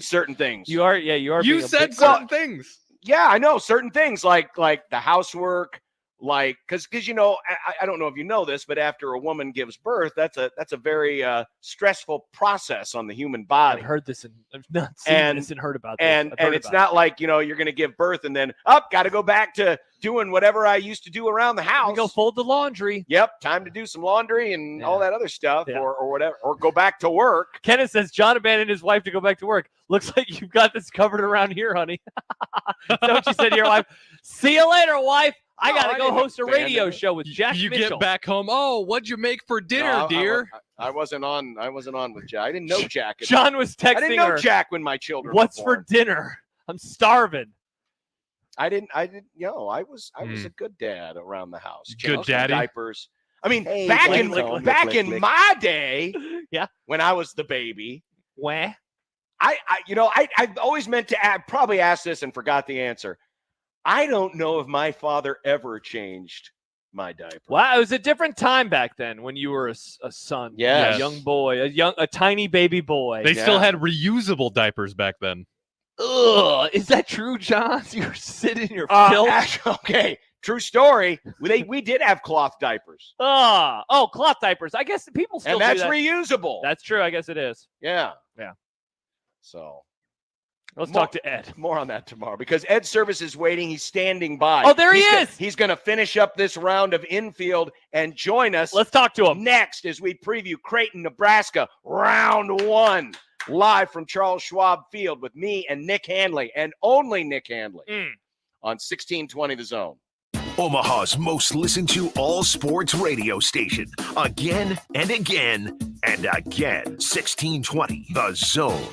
Speaker 5: Certain things.
Speaker 7: You are.
Speaker 4: You said certain things.
Speaker 5: Yeah, I know certain things like the housework, like because I don't know if you know this, but after a woman gives birth, that's a very stressful process on the human body.
Speaker 7: I've heard this and I've not seen this and heard about this.
Speaker 5: And it's not like you're going to give birth and then got to go back to doing whatever I used to do around the house.
Speaker 7: Go fold the laundry.
Speaker 5: Yep, time to do some laundry and all that other stuff, or whatever, or go back to work.
Speaker 7: Kenneth says John abandoned his wife to go back to work. Looks like you've got this covered around here, honey. Is that what you said to your wife? See you later, wife. I got to go host a radio show with Jack
Speaker 4: You
Speaker 7: Mitchell.
Speaker 4: get back home. Oh, what'd you make for dinner, dear?
Speaker 5: I wasn't on with Jack. I didn't know Jack.
Speaker 7: John was texting
Speaker 5: I didn't know
Speaker 7: her,
Speaker 5: Jack when my children.
Speaker 7: What's
Speaker 5: were born.
Speaker 7: for dinner? I'm starving.
Speaker 5: I didn't. I was a good dad around the house.
Speaker 4: Good
Speaker 5: Changed
Speaker 4: daddy.
Speaker 5: Diapers. I mean,
Speaker 8: Hey,
Speaker 5: back
Speaker 8: lick,
Speaker 5: in
Speaker 8: lick.
Speaker 5: my day,
Speaker 7: yeah,
Speaker 5: when I was the baby,
Speaker 7: where
Speaker 5: I've always meant to add, probably asked this and forgot the answer. I don't know if my father ever changed my diaper.
Speaker 7: Wow, it was a different time back then when you were a son.
Speaker 5: Yes.
Speaker 7: A young boy, a tiny baby boy.
Speaker 4: They still had reusable diapers back then.
Speaker 7: Ugh, is that true, John? You're sitting in your filth.
Speaker 5: Okay, true story. We did have cloth diapers.
Speaker 7: Oh, cloth diapers. I guess people still
Speaker 5: And that's
Speaker 7: do that.
Speaker 5: reusable.
Speaker 7: That's true. I guess it is.
Speaker 5: Yeah. So
Speaker 7: let's talk to Ed.
Speaker 5: More on that tomorrow because Ed Service is waiting. He's standing by.
Speaker 7: Oh, there he is.
Speaker 5: He's going to finish up this round of infield and join us.
Speaker 7: Let's talk to him
Speaker 5: next as we preview Creighton, Nebraska, round 1, live from Charles Schwab Field with me and Nick Handley, and only Nick Handley on 1620 The Zone.
Speaker 2: Omaha's most listened to all sports radio station. Again and again and again. 1620 The Zone.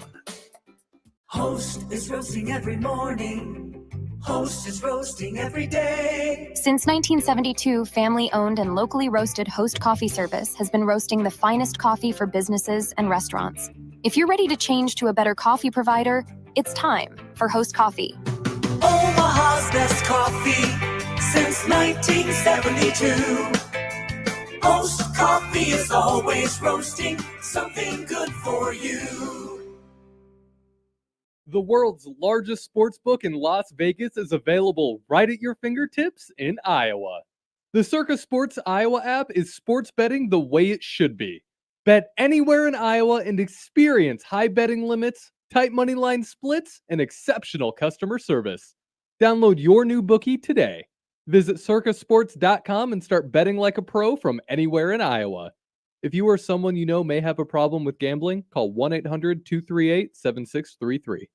Speaker 11: Host is roasting every morning. Host is roasting every day.
Speaker 12: Since 1972, family-owned and locally roasted Host Coffee Service has been roasting the finest coffee for businesses and restaurants. If you're ready to change to a better coffee provider, it's time for Host Coffee.
Speaker 11: Omaha's best coffee since 1972. Host Coffee is always roasting something good for you.
Speaker 4: The world's largest sports book in Las Vegas is available right at your fingertips in Iowa. The Circa Sports Iowa app is sports betting the way it should be. Bet anywhere in Iowa and experience high betting limits, tight money line splits, and exceptional customer service. Download your new bookie today. Visit circasports.com and start betting like a pro from anywhere in Iowa. If you or someone you know may have a problem with gambling, call 1-800-238-7633.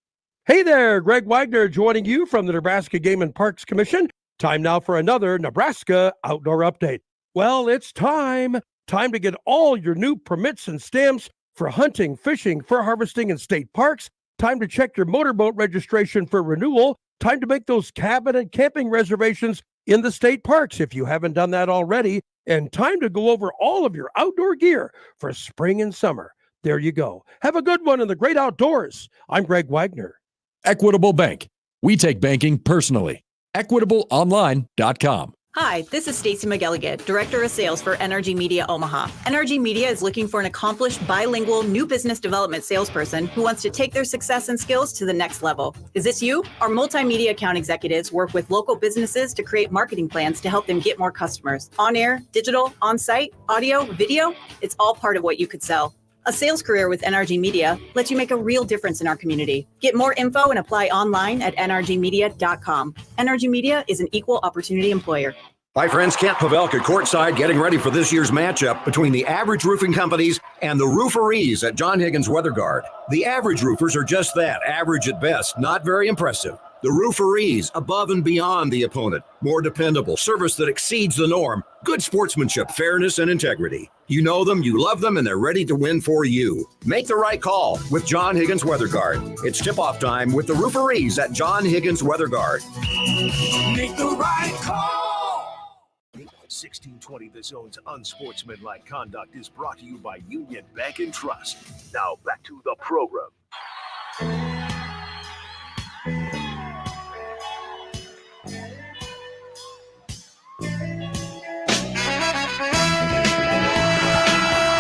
Speaker 13: Hey there, Greg Wagner joining you from the Nebraska Game and Parks Commission. Time now for another Nebraska Outdoor Update. Well, it's time to get all your new permits and stamps for hunting, fishing, fur harvesting, and state parks. Time to check your motorboat registration for renewal. Time to make those cabin and camping reservations in the state parks if you haven't done that already. And time to go over all of your outdoor gear for spring and summer. There you go. Have a good one in the great outdoors. I'm Greg Wagner.
Speaker 9: Equitable Bank. We take banking personally. EquitableOnline.com.
Speaker 14: Hi, this is Stacey McElligott, Director of Sales for NRG Media Omaha. NRG Media is looking for an accomplished bilingual new business development salesperson who wants to take their success and skills to the next level. Is this you? Our multimedia account executives work with local businesses to create marketing plans to help them get more customers. On air, digital, on site, audio, video, it's all part of what you could sell. A sales career with NRG Media lets you make a real difference in our community. Get more info and apply online at nrgmedia.com. NRG Media is an equal opportunity employer.
Speaker 20: Hi, friends. Kent Pavelka courtside getting ready for this year's matchup between the Average Roofing Companies and the Rooferees at John Higgins Weather Guard. The Average Roofers are just that, average at best, not very impressive. The Rooferees, above and beyond the opponent. More dependable, service that exceeds the norm. Good sportsmanship, fairness, and integrity. You know them, you love them, and they're ready to win for you. Make the right call with John Higgins Weather Guard. It's tip-off time with the Rooferees at John Higgins Weather Guard.
Speaker 2: Make the right call. 1620 The Zone's Unsportsmanlike Conduct is brought to you by Union Bank and Trust. Now back to the program.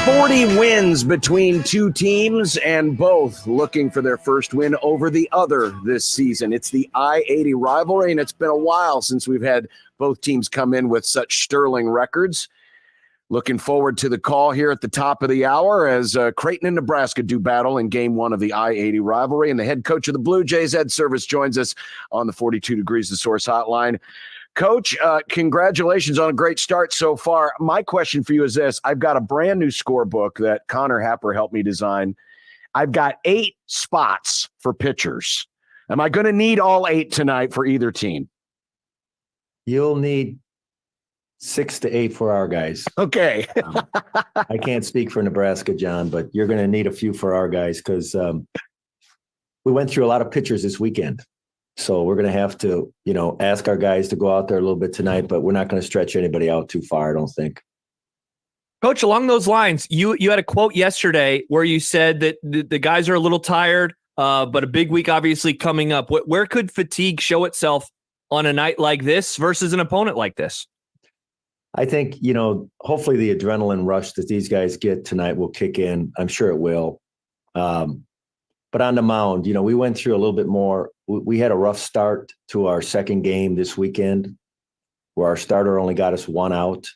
Speaker 5: 40 wins between two teams, and both looking for their first win over the other this season. It's the I-80 rivalry, and it's been a while since we've had both teams come in with such sterling records. Looking forward to the call here at the top of the hour as Creighton and Nebraska do battle in game one of the I-80 rivalry. And the head coach of the Blue Jays, Ed Service, joins us on the 42 Degrees The Source hotline. Coach, congratulations on a great start so far. My question for you is this. I've got a brand new scorebook that Connor Happer helped me design. I've got 8 spots for pitchers. Am I going to need all 8 tonight for either team?
Speaker 1: You'll need 6 to 8 for our guys.
Speaker 5: Okay.
Speaker 1: I can't speak for Nebraska, John, but you're going to need a few for our guys because we went through a lot of pitchers this weekend. So we're going to have to, ask our guys to go out there a little bit tonight, but we're not going to stretch anybody out too far, I don't think.
Speaker 7: Coach, along those lines, you had a quote yesterday where you said that the guys are a little tired, but a big week obviously coming up. Where could fatigue show itself on a night like this versus an opponent like this?
Speaker 1: I think, hopefully the adrenaline rush that these guys get tonight will kick in. I'm sure it will. But on the mound, we went through a little bit more. We had a rough start to our second game this weekend where our starter only got us 1 out.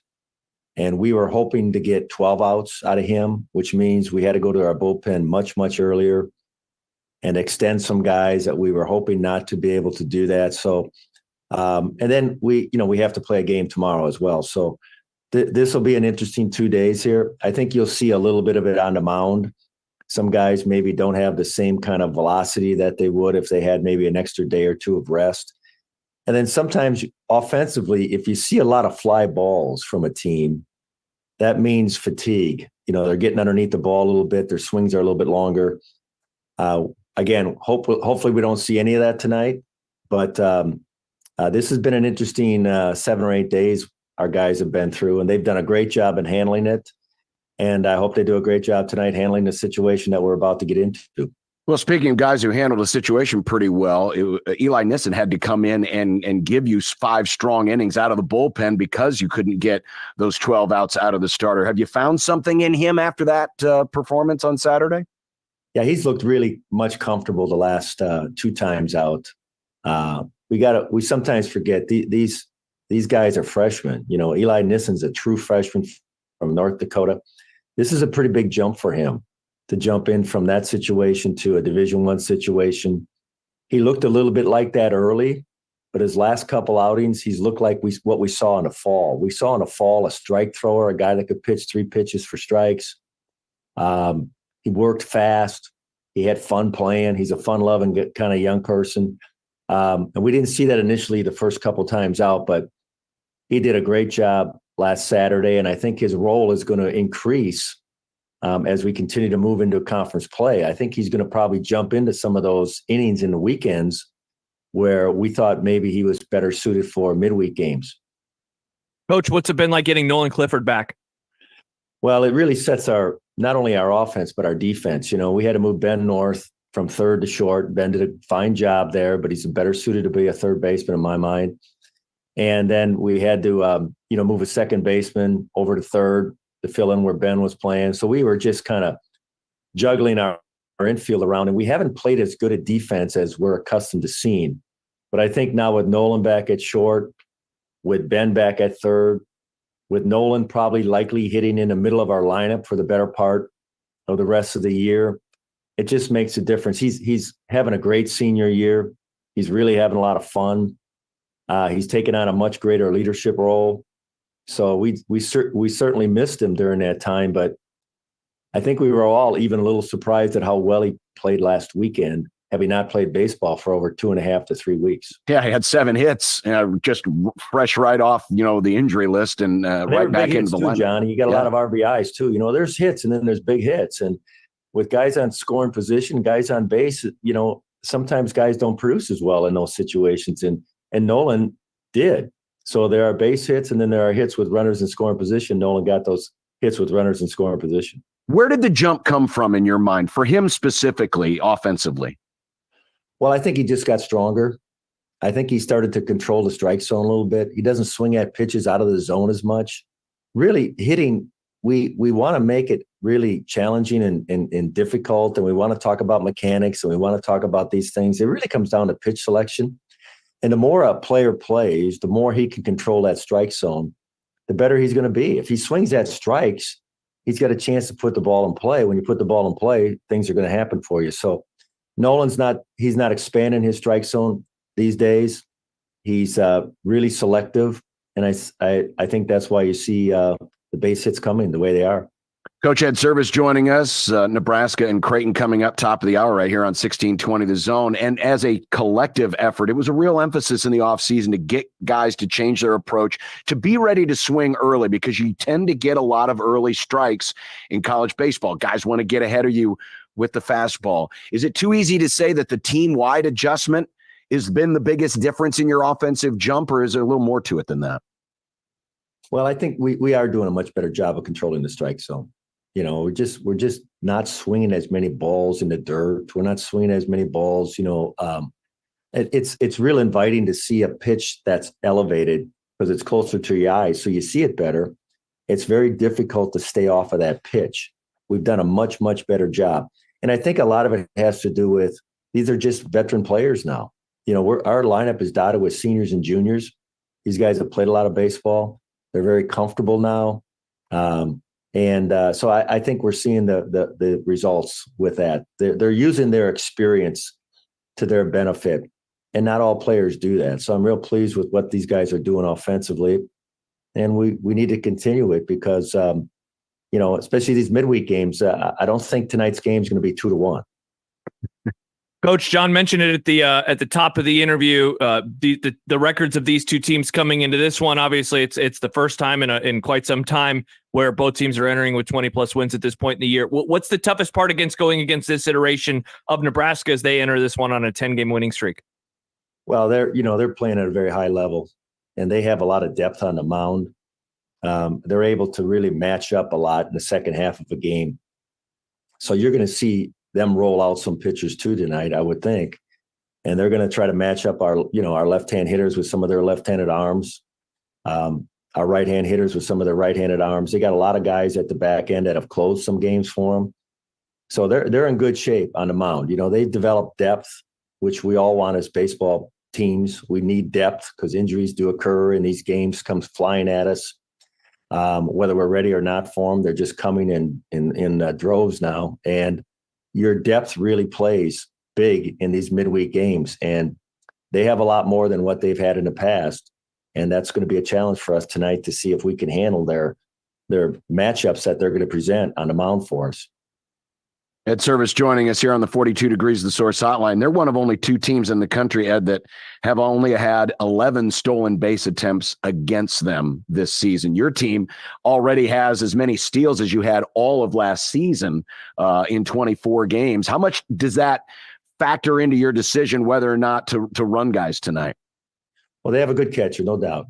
Speaker 1: And we were hoping to get 12 outs out of him, which means we had to go to our bullpen much, much earlier and extend some guys that we were hoping not to be able to do that. So, and then we have to play a game tomorrow as well. So this will be an interesting 2 days here. I think you'll see a little bit of it on the mound. Some guys maybe don't have the same kind of velocity that they would if they had maybe an extra day or two of rest. And then sometimes offensively, if you see a lot of fly balls from a team, that means fatigue. They're getting underneath the ball a little bit. Their swings are a little bit longer. Again, hopefully we don't see any of that tonight. But this has been an interesting 7 or 8 days our guys have been through, and they've done a great job in handling it. And I hope they do a great job tonight handling the situation that we're about to get into.
Speaker 5: Well, speaking of guys who handled the situation pretty well, Eli Nissen had to come in and give you 5 strong innings out of the bullpen because you couldn't get those 12 outs out of the starter. Have you found something in him after that performance on Saturday?
Speaker 1: Yeah, he's looked really much comfortable the last 2 times out. We sometimes forget these guys are freshmen. Eli Nissen's a true freshman from North Dakota. This is a pretty big jump for him to jump in from that situation to a Division I situation. He looked a little bit like that early, but his last couple outings, he's looked like what we saw in the fall. We saw in the fall a strike thrower, a guy that could pitch 3 pitches for strikes. He worked fast. He had fun playing. He's a fun-loving kind of young person. And we didn't see that initially the first couple times out, but he did a great job last Saturday, and I think his role is going to increase as we continue to move into conference play. I think he's going to probably jump into some of those innings in the weekends where we thought maybe he was better suited for midweek games.
Speaker 7: Coach, what's it been like getting Nolan Clifford back?
Speaker 1: Well, it really sets not only our offense, but our defense. We had to move Ben North from third to short. Ben did a fine job there, but he's better suited to be a third baseman in my mind. And then we had to, move a second baseman over to third to fill in where Ben was playing. So we were just kind of juggling our infield around, and we haven't played as good a defense as we're accustomed to seeing. But I think now with Nolan back at short, with Ben back at third, with Nolan probably likely hitting in the middle of our lineup for the better part of the rest of the year, it just makes a difference. He's having a great senior year. He's really having a lot of fun. He's taken on a much greater leadership role. So we certainly missed him during that time, but I think we were all even a little surprised at how well he played last weekend. had he not played baseball for over 2.5 to 3 weeks.
Speaker 3: Yeah, he had 7 hits, just fresh right off, the injury list and right back into the lineup.
Speaker 1: Johnny, you got a lot of RBIs too. There's hits and then there's big hits. And with guys on scoring position, guys on base, sometimes guys don't produce as well in those situations. And Nolan did. So there are base hits and then there are hits with runners in scoring position. Nolan got those hits with runners in scoring position.
Speaker 3: Where did the jump come from in your mind for him specifically offensively?
Speaker 1: Well, I think he just got stronger. I think he started to control the strike zone a little bit. He doesn't swing at pitches out of the zone as much. Really hitting, we want to make it really challenging and difficult, and we want to talk about mechanics, and we want to talk about these things. It really comes down to pitch selection. And the more a player plays, the more he can control that strike zone, the better he's going to be. If he swings at strikes, he's got a chance to put the ball in play. When you put the ball in play, things are going to happen for you. So Nolan's he's not expanding his strike zone these days. He's really selective. And I think that's why you see the base hits coming the way they are.
Speaker 3: Coach Ed Service joining us, Nebraska and Creighton coming up top of the hour right here on 1620 The Zone. And as a collective effort, it was a real emphasis in the offseason to get guys to change their approach, to be ready to swing early, because you tend to get a lot of early strikes in college baseball. Guys want to get ahead of you with the fastball. Is it too easy to say that the team-wide adjustment has been the biggest difference in your offensive jump, or is there a little more to it than that?
Speaker 1: Well, I think we are doing a much better job of controlling the strike zone. We're just not swinging as many balls in the dirt. We're not swinging as many balls. It's real inviting to see a pitch that's elevated because it's closer to your eyes, so you see it better. It's very difficult to stay off of that pitch. We've done a much, much better job, and I think a lot of it has to do with these are just veteran players now. Our lineup is dotted with seniors and juniors. These guys have played a lot of baseball. They're very comfortable now. So I think we're seeing the results with that. They're using their experience to their benefit, and not all players do that. So I'm real pleased with what these guys are doing offensively, and we need to continue it because, especially these midweek games, I don't think tonight's game is going to be 2-1.
Speaker 7: Coach, John mentioned it at the top of the interview. The records of these two teams coming into this one. Obviously, it's the first time in quite some time where both teams are entering with 20+ wins at this point in the year. What's the toughest part going against this iteration of Nebraska as they enter this one on a 10-game winning streak?
Speaker 1: Well, they're playing at a very high level, and they have a lot of depth on the mound. They're able to really match up a lot in the second half of a game. So you're going to see them roll out some pitchers too tonight, I would think. And they're going to try to match up our left-hand hitters with some of their left-handed arms, our right-hand hitters with some of their right-handed arms. They got a lot of guys at the back end that have closed some games for them. So they're in good shape on the mound. They've developed depth, which we all want as baseball teams. We need depth because injuries do occur and these games come flying at us. Whether we're ready or not for them, they're just coming in droves now. And your depth really plays big in these midweek games, and they have a lot more than what they've had in the past. And that's going to be a challenge for us tonight to see if we can handle their matchups that they're going to present on the mound for us.
Speaker 3: Ed Service joining us here on the 42 Degrees of the Source hotline. They're one of only 2 teams in the country, Ed, that have only had 11 stolen base attempts against them this season. Your team already has as many steals as you had all of last season in 24 games. How much does that factor into your decision whether or not to run guys tonight?
Speaker 1: Well, they have a good catcher, no doubt.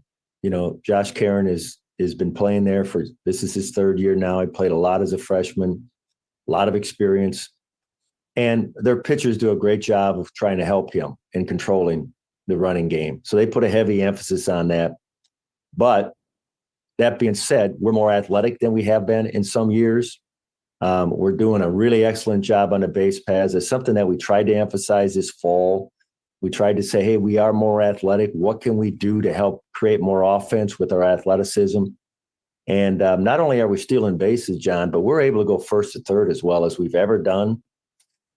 Speaker 1: Josh Karen has been playing there this is his 3rd year now. He played a lot as a freshman. A lot of experience, and their pitchers do a great job of trying to help him in controlling the running game. So they put a heavy emphasis on that. But that being said, we're more athletic than we have been in some years. We're doing a really excellent job on the base paths. It's something that we tried to emphasize this fall. We tried to say, hey, we are more athletic. What can we do to help create more offense with our athleticism? And not only are we stealing bases, John, but we're able to go first to third as well as we've ever done.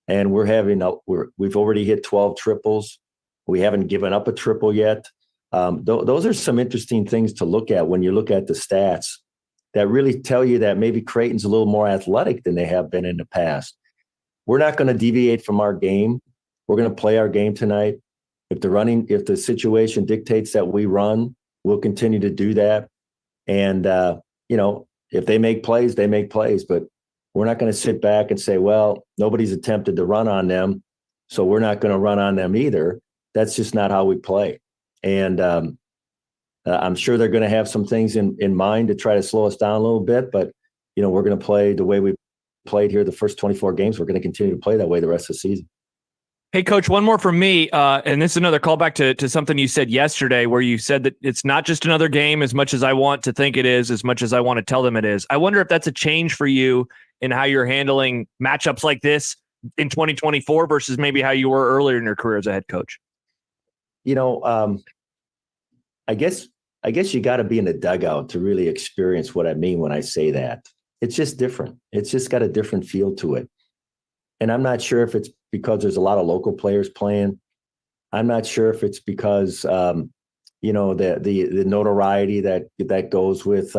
Speaker 1: And we've already hit 12 triples. We haven't given up a triple yet. Those are some interesting things to look at when you look at the stats that really tell you that maybe Creighton's a little more athletic than they have been in the past. We're not going to deviate from our game. we're going to play our game tonight. If the situation dictates that we run, we'll continue to do that. And, if they make plays, they make plays, but we're not going to sit back and say, well, nobody's attempted to run on them, so we're not going to run on them either. That's just not how we play. And I'm sure they're going to have some things in mind to try to slow us down a little bit, but, we're going to play the way we played here the first 24 games. We're going to continue to play that way the rest of the season.
Speaker 7: Hey, Coach, one more from me, and this is another callback to something you said yesterday, where you said that it's not just another game as much as I want to think it is, as much as I want to tell them it is. I wonder if that's a change for you in how you're handling matchups like this in 2024 versus maybe how you were earlier in your career as a head coach.
Speaker 1: I guess you got to be in the dugout to really experience what I mean when I say that. It's just different. It's just got a different feel to it. And I'm not sure if it's because there's a lot of local players playing. I'm not sure if it's because, the notoriety that goes with,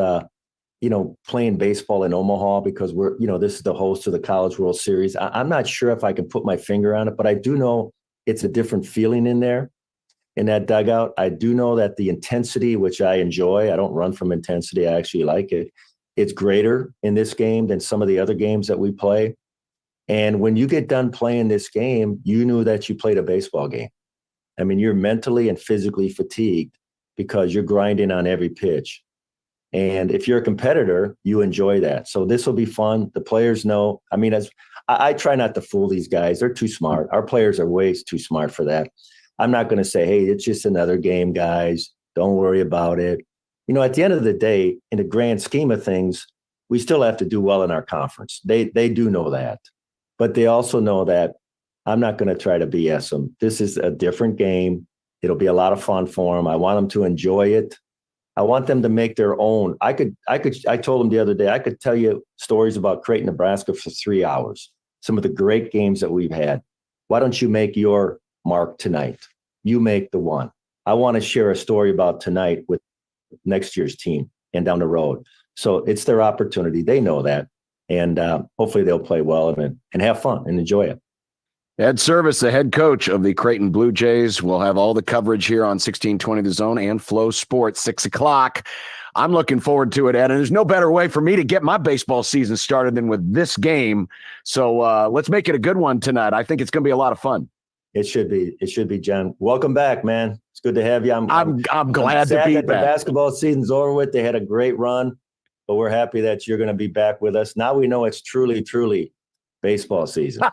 Speaker 1: playing baseball in Omaha, because this is the host of the College World Series. I'm not sure if I can put my finger on it, but I do know it's a different feeling in there, in that dugout. I do know that the intensity, which I enjoy, I don't run from intensity. I actually like it. It's greater in this game than some of the other games that we play. And when you get done playing this game, you knew that you played a baseball game. I mean, you're mentally and physically fatigued because you're grinding on every pitch. And if you're a competitor, you enjoy that. So this will be fun. The players know. I mean, I try not to fool these guys. They're too smart. Our players are way too smart for that. I'm not going to say, hey, it's just another game, guys. Don't worry about it. At the end of the day, in the grand scheme of things, we still have to do well in our conference. They do know that. But they also know that I'm not going to try to BS them. This is a different game. It'll be a lot of fun for them. I want them to enjoy it. I want them to make their own. I told them the other day, I could tell you stories about Creighton, Nebraska for 3 hours. Some of the great games that we've had. Why don't you make your mark tonight? You make the one. I want to share a story about tonight with next year's team and down the road. So it's their opportunity. They know that. And hopefully they'll play well and have fun and enjoy it.
Speaker 3: Ed Service, the head coach of the Creighton Blue Jays, will have all the coverage here on 1620 The Zone and Flow Sports, 6 o'clock. I'm looking forward to it, Ed, and there's no better way for me to get my baseball season started than with this game. So let's make it a good one tonight. I think it's going to be a lot of fun.
Speaker 1: It should be. It should be, John. Welcome back, man. It's good to have you.
Speaker 3: I'm glad to be back.
Speaker 1: The basketball season's over with. They had a great run. But we're happy that you're going to be back with us. Now we know it's truly, truly baseball season.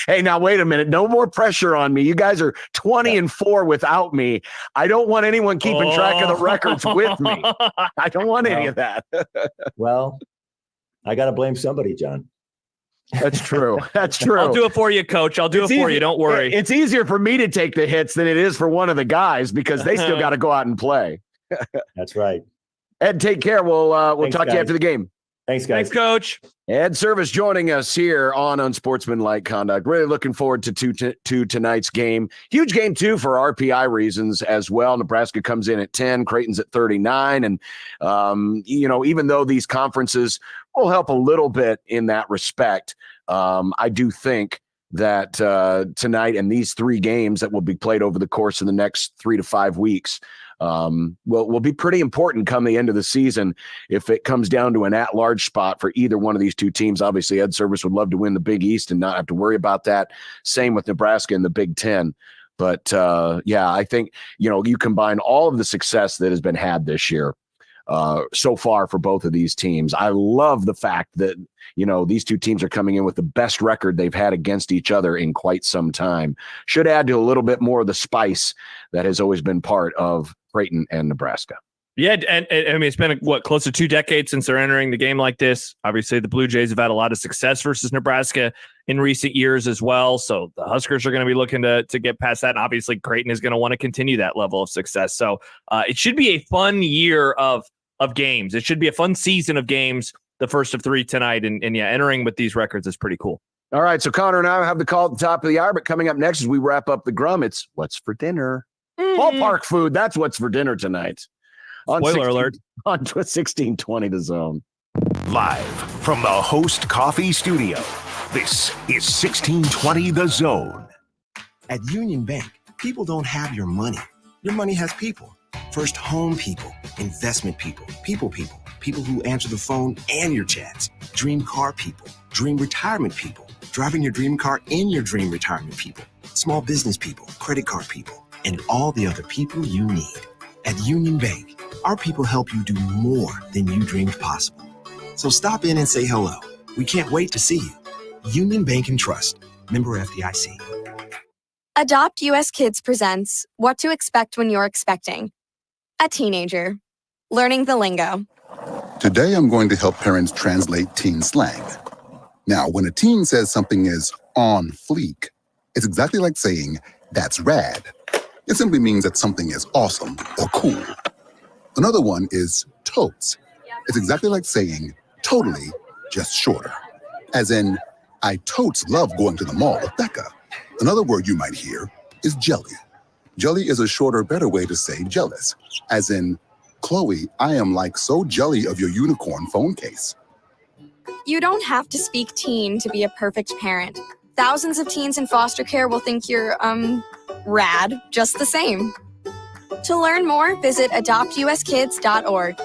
Speaker 3: Hey, now wait a minute. No more pressure on me. You guys are 20-4 without me. I don't want anyone keeping track of the records with me. I don't want any of that.
Speaker 1: Well, I got to blame somebody, John.
Speaker 3: That's true. That's true.
Speaker 7: I'll do it for you, Coach. I'll do it for you. Don't worry.
Speaker 3: It's easier for me to take the hits than it is for one of the guys because they still got to go out and play.
Speaker 1: That's right.
Speaker 3: Ed, take care. We'll talk to you after the game.
Speaker 1: Thanks, guys.
Speaker 7: Thanks, Coach.
Speaker 3: Ed Service joining us here on Unsportsmanlike Conduct. Really looking forward to tonight's game. Huge game, too, for RPI reasons as well. Nebraska comes in at 10. Creighton's at 39. And, even though these conferences will help a little bit in that respect, I do think that tonight and these 3 games that will be played over the course of the next 3 to 5 weeks will be pretty important come the end of the season. If it comes down to an at-large spot for either one of these two teams, obviously Ed Service would love to win the Big East and not have to worry about that. Same with Nebraska in the Big Ten. But I think, you combine all of the success that has been had this year so far for both of these teams. I love the fact that, these two teams are coming in with the best record they've had against each other in quite some time. Should add to a little bit more of the spice that has always been part of Creighton and Nebraska.
Speaker 7: Yeah, and I mean, it's been, close to 2 decades since they're entering the game like this. Obviously, the Blue Jays have had a lot of success versus Nebraska in recent years as well. So the Huskers are going to be looking to get past that. And obviously, Creighton is going to want to continue that level of success. So it should be a fun year of games. It should be a fun season of games, the first of 3 tonight. And entering with these records is pretty cool.
Speaker 3: All right, so Connor and I have the call at the top of the hour, but coming up next as we wrap up the Grum, it's what's for dinner. Ballpark food, that's what's for dinner tonight.
Speaker 7: Spoiler alert.
Speaker 3: On 1620 The Zone.
Speaker 2: Live from the Host Coffee Studio, this is 1620 The Zone.
Speaker 8: At Union Bank, people don't have your money. Your money has people. First home people, investment people, people who answer the phone and your chats, dream car people, dream retirement people, driving your dream car in your dream retirement people, small business people, credit card people, and all the other people you need. At Union Bank, our people help you do more than you dreamed possible. So stop in and say hello. We can't wait to see you. Union Bank and Trust. Member FDIC.
Speaker 15: Adopt US Kids presents What to Expect When You're Expecting. A teenager. Learning the lingo.
Speaker 16: Today, I'm going to help parents translate teen slang. Now, when a teen says something is on fleek, it's exactly like saying, that's rad. It simply means that something is awesome or cool. Another one is totes. It's exactly like saying, totally, just shorter. As in, I totes love going to the mall with Becca. Another word you might hear is jelly. Jelly is a shorter, better way to say jealous. As in, Chloe, I am like so jelly of your unicorn phone case.
Speaker 15: You don't have to speak teen to be a perfect parent. Thousands of teens in foster care will think you're, rad just the same. To learn more, visit adoptuskids.org.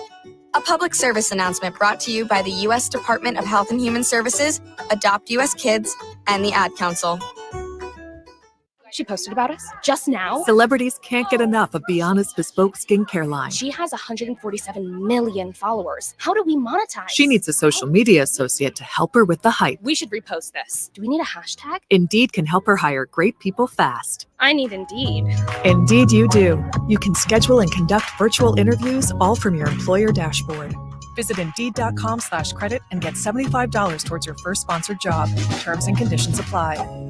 Speaker 15: A public service announcement brought to you by the U.S. Department of Health and Human Services, Adopt U.S. Kids, and the Ad Council.
Speaker 22: She posted about us just now.
Speaker 23: Celebrities can't get enough of Beyond's bespoke skincare line.
Speaker 22: She has 147 million followers. How do we monetize?
Speaker 23: She needs a social media associate to help her with the hype.
Speaker 22: We should repost this. Do we need a hashtag?
Speaker 23: Indeed can help her hire great people fast.
Speaker 22: I need Indeed.
Speaker 23: Indeed you do. You can schedule and conduct virtual interviews all from your employer dashboard. Visit Indeed.com/credit and get $75 towards your first sponsored job. Terms and conditions apply.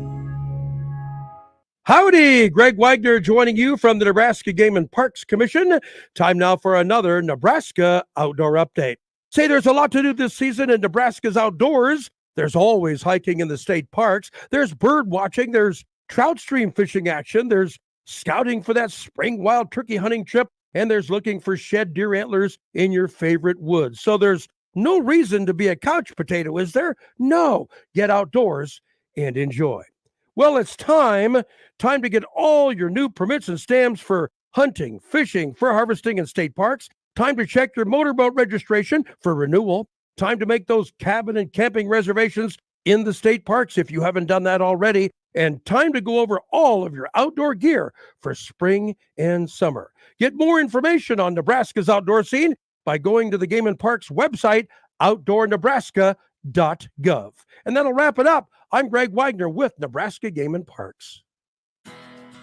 Speaker 13: Howdy, Greg Wagner joining you from the Nebraska Game and Parks Commission. Time now for another Nebraska Outdoor Update. Say there's a lot to do this season in Nebraska's outdoors. There's always hiking in the state parks. There's bird watching. There's trout stream fishing action. There's scouting for that spring wild turkey hunting trip. And there's looking for shed deer antlers in your favorite woods. So there's no reason to be a couch potato, is there? No. Get outdoors and enjoy. Well, it's time to get all your new permits and stamps for hunting, fishing, fur harvesting in state parks. Time to check your motorboat registration for renewal. Time to make those cabin and camping reservations in the state parks if you haven't done that already. And time to go over all of your outdoor gear for spring and summer. Get more information on Nebraska's outdoor scene by going to the Game and Parks website, outdoornebraska.gov. And that'll wrap it up. I'm Greg Wagner with Nebraska Game and Parks.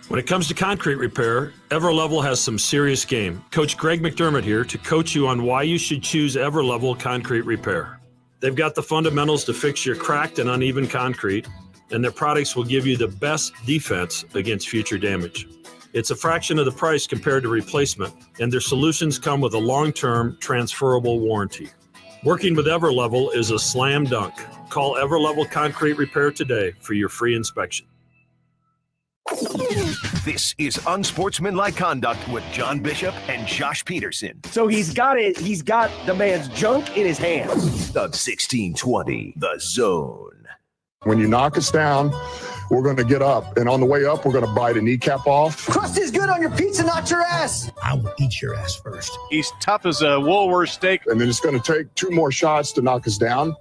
Speaker 24: When it comes to concrete repair, EverLevel has some serious game. Coach Greg McDermott here to coach you on why you should choose EverLevel Concrete Repair. They've got the fundamentals to fix your cracked and uneven concrete, and their products will give you the best defense against future damage. It's a fraction of the price compared to replacement, and their solutions come with a long-term transferable warranty. Working with EverLevel is a slam dunk. Call EverLevel Concrete Repair today for your free inspection.
Speaker 2: This is Unsportsmanlike Conduct with John Bishop and Josh Peterson.
Speaker 10: So he's got the man's junk in his hands.
Speaker 2: The 1620, The Zone.
Speaker 27: When you knock us down, we're going to get up. And on the way up, we're going to bite a kneecap off.
Speaker 28: Crust is good on your pizza, not your ass.
Speaker 27: I will eat your ass first.
Speaker 29: He's tough as a Woolworth steak.
Speaker 27: And then it's going to take 2 more shots to knock us down.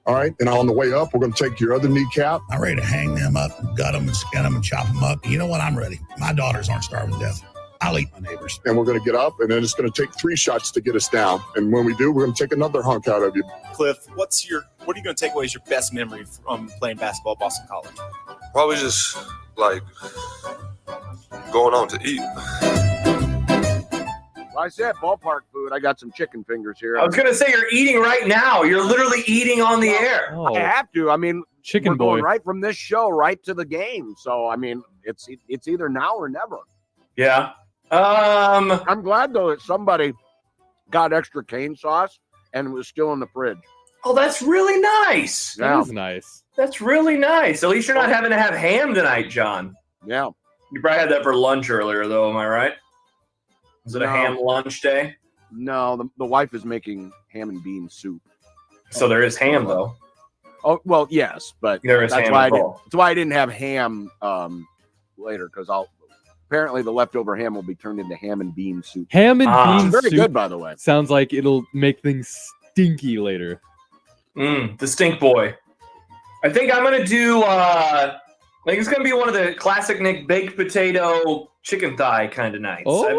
Speaker 27: All right. And on the way up, we're going to take your other kneecap.
Speaker 30: I'm ready to hang them up, gut them and skin them and chop them up. You know what? I'm ready. My daughters aren't starving to death. I'll eat my neighbors.
Speaker 27: And we're going to get up, and then it's going to take 3 shots to get us down. And when we do, we're going to take another hunk out of you.
Speaker 31: Cliff, what are you going to take away as your best memory from playing basketball at Boston College?
Speaker 32: Probably just like going on to eat.
Speaker 3: Well, I said ballpark food. I got some chicken fingers here.
Speaker 33: I was going to say you're eating right now. You're literally eating on the air.
Speaker 3: I have to. I mean,
Speaker 4: chicken
Speaker 3: we're
Speaker 4: boy.
Speaker 3: going right from this show right to the game. So I mean, it's either now or never.
Speaker 33: Yeah.
Speaker 3: I'm glad though that somebody got extra cane sauce and it was still in the fridge.
Speaker 33: Oh, that's really nice.
Speaker 3: Yeah.
Speaker 4: That is nice.
Speaker 33: That's really nice. At least you're not having to have ham tonight, John.
Speaker 3: Yeah.
Speaker 33: You probably had that for lunch earlier, though. Am I right? Was it a ham lunch day?
Speaker 3: No, the wife is making ham and bean soup.
Speaker 33: So there is ham, though.
Speaker 3: Oh well, yes, but
Speaker 33: there is
Speaker 3: that's
Speaker 33: ham.
Speaker 3: why that's why I didn't have ham later because apparently the leftover ham will be turned into ham and bean soup.
Speaker 4: Ham and bean
Speaker 3: very
Speaker 4: soup
Speaker 3: good, by the way.
Speaker 4: Sounds like it'll make things stinky later.
Speaker 33: The stink boy. I think I'm gonna do. I think it's gonna be one of the classic Nick baked potato chicken thigh kind of nights. I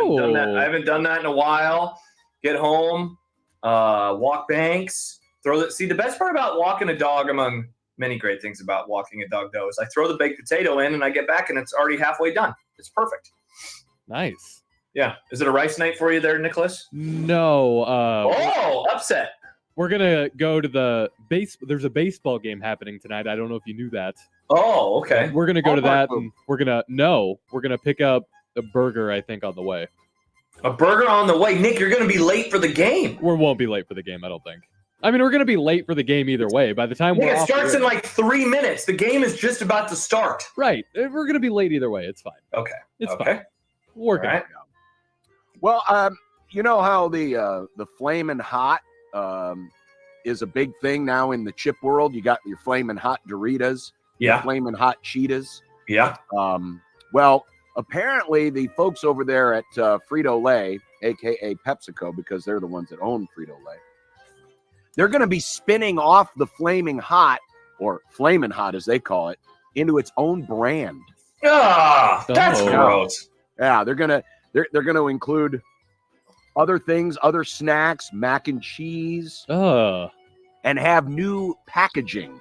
Speaker 33: haven't done that in a while. Get home, walk banks, throw that. See, the best part about walking a dog, among many great things about walking a dog, though, is I throw the baked potato in and I get back and it's already halfway done. It's perfect.
Speaker 4: Nice.
Speaker 33: Yeah. Is it a rice night for you there, Nicholas?
Speaker 4: No.
Speaker 33: Upset.
Speaker 4: We're gonna go to the There's a baseball game happening tonight. I don't know if you knew that.
Speaker 33: Oh, okay.
Speaker 4: We're gonna go to that, and we're gonna pick up a burger. I think on the way.
Speaker 33: A burger on the way, Nick. You're gonna be late for the game.
Speaker 4: We won't be late for the game. I don't think. I mean, we're gonna be late for the game either way. By the time
Speaker 33: it starts in like 3 minutes. The game is just about to start.
Speaker 4: Right. We're gonna be late either way. It's fine.
Speaker 33: Okay.
Speaker 4: It's fine. We'll work it out.
Speaker 3: Well, you know how the Flamin' Hot is a big thing now in the chip world. You got your Flamin' Hot Doritos, Flamin' Hot Cheetos.
Speaker 33: Yeah.
Speaker 3: Well, apparently the folks over there at Frito-Lay, aka PepsiCo, because they're the ones that own Frito-Lay, they're going to be spinning off the Flaming Hot, or Flamin' Hot as they call it, into its own brand.
Speaker 33: That's gross.
Speaker 3: Yeah, they're gonna include other things, other snacks, mac and cheese, and have new packaging.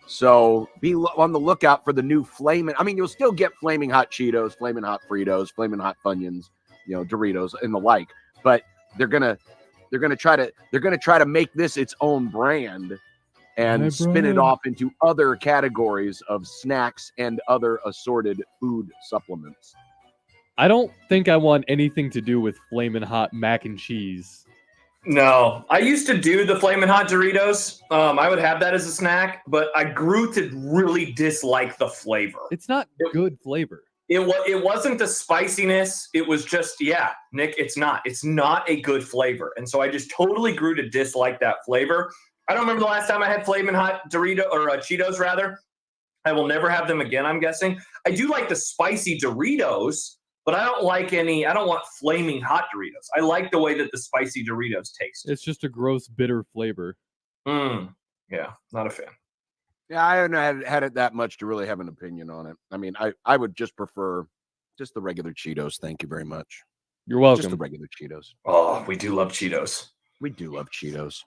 Speaker 3: So be on the lookout for the new Flamin'. I mean, you'll still get Flaming Hot Cheetos, Flaming Hot Fritos, Flaming Hot Funyuns, Doritos and the like. But they're gonna try to make this its own brand and spin it off into other categories of snacks and other assorted food supplements.
Speaker 4: I don't think I want anything to do with Flamin' Hot mac and cheese.
Speaker 33: No, I used to do the Flamin' Hot Doritos. I would have that as a snack, but I grew to really dislike the flavor.
Speaker 4: It's not good flavor.
Speaker 33: It wasn't the spiciness. It was just, Nick, it's not a good flavor. And so I just totally grew to dislike that flavor. I don't remember the last time I had Flamin' Hot Dorito or Cheetos rather. I will never have them again, I'm guessing. I do like the spicy Doritos, but I don't want flaming hot Doritos. I like the way that the spicy Doritos taste.
Speaker 4: It's just a gross, bitter flavor.
Speaker 33: Yeah, not a fan.
Speaker 3: Yeah, I haven't had it that much to really have an opinion on it. I mean, I would just prefer just the regular Cheetos. Thank you very much.
Speaker 4: You're welcome.
Speaker 3: Just the regular Cheetos.
Speaker 33: Oh, we do love Cheetos.
Speaker 3: We do love Cheetos.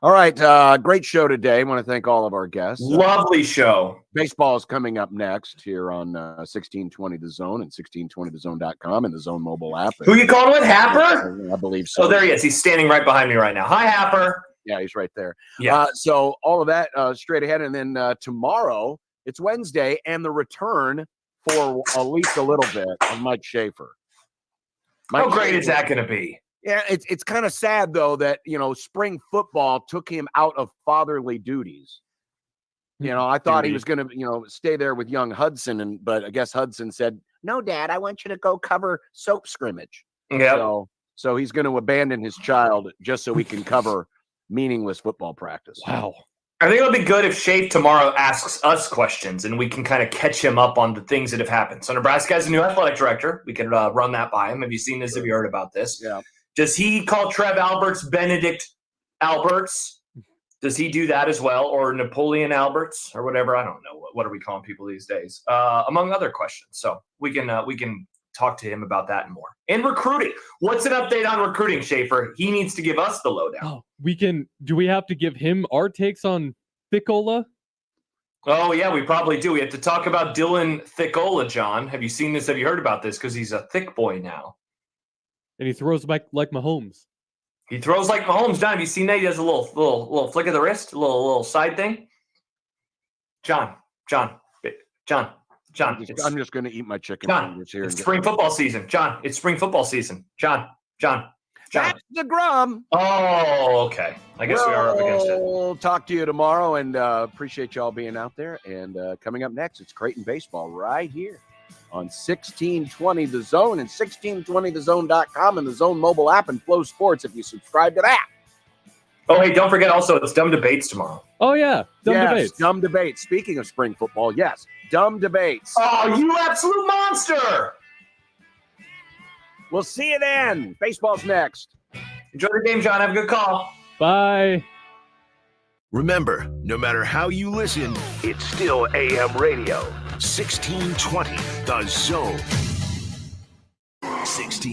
Speaker 3: All right, great show today. I want to thank all of our guests.
Speaker 33: Lovely show.
Speaker 3: Baseball is coming up next here on 1620 The Zone and 1620thezone.com and the Zone mobile app.
Speaker 33: Who you calling with, Happer?
Speaker 3: I believe so.
Speaker 33: Oh, there he is. He's standing right behind me right now. Hi, Happer.
Speaker 3: Yeah, he's right there.
Speaker 33: Yeah.
Speaker 3: So all of that straight ahead. And then tomorrow, it's Wednesday, and the return for at least a little bit of Mike Schaefer.
Speaker 33: How great is that going to be?
Speaker 3: Yeah, it's kind of sad, though, that, spring football took him out of fatherly duties. I thought he was going to, stay there with young Hudson, but I guess Hudson said, "No, Dad, I want you to go cover soap scrimmage."
Speaker 33: Yeah.
Speaker 3: So he's going to abandon his child just so he can cover meaningless football practice.
Speaker 4: Wow.
Speaker 33: I think it'll be good if Shafe tomorrow asks us questions and we can kind of catch him up on the things that have happened. So Nebraska has a new athletic director. We could run that by him. Have you seen this? Have you heard about this?
Speaker 3: Yeah.
Speaker 33: Does he call Trev Alberts Benedict Alberts? Does he do that as well? Or Napoleon Alberts or whatever? I don't know. What are we calling people these days? Among other questions. So we can talk to him about that and more. And recruiting. What's an update on recruiting, Schaefer? He needs to give us the lowdown.
Speaker 4: Do we have to give him our takes on Thickola?
Speaker 33: Oh, yeah, we probably do. We have to talk about Dylan Thickola, John. Have you seen this? Have you heard about this? Because he's a thick boy now.
Speaker 4: And he throws like Mahomes.
Speaker 33: He throws like Mahomes. John, have you seen that? He does a little flick of the wrist, a little side thing. John.
Speaker 3: I'm just going to eat my chicken fingers here.
Speaker 33: It's spring football season. John, it's spring football season. John.
Speaker 3: That's the Grum.
Speaker 33: Oh, okay. I guess we are up against it.
Speaker 3: We'll talk to you tomorrow, and appreciate y'all being out there. And coming up next, it's Creighton Baseball right here on 1620 The Zone and 1620thezone.com and the Zone mobile app and Flow Sports if you subscribe to that.
Speaker 33: Oh, hey, don't forget also, it's Dumb Debates tomorrow.
Speaker 4: Oh, yeah. Dumb
Speaker 3: Yes,
Speaker 4: debates.
Speaker 3: Dumb debates. Speaking of spring football, yes, dumb debates.
Speaker 33: Oh, you absolute monster!
Speaker 3: We'll see you then. Baseball's next.
Speaker 33: Enjoy the game, John. Have a good call.
Speaker 4: Bye.
Speaker 2: Remember, no matter how you listen, it's still AM radio. 1620, The Zone. 16.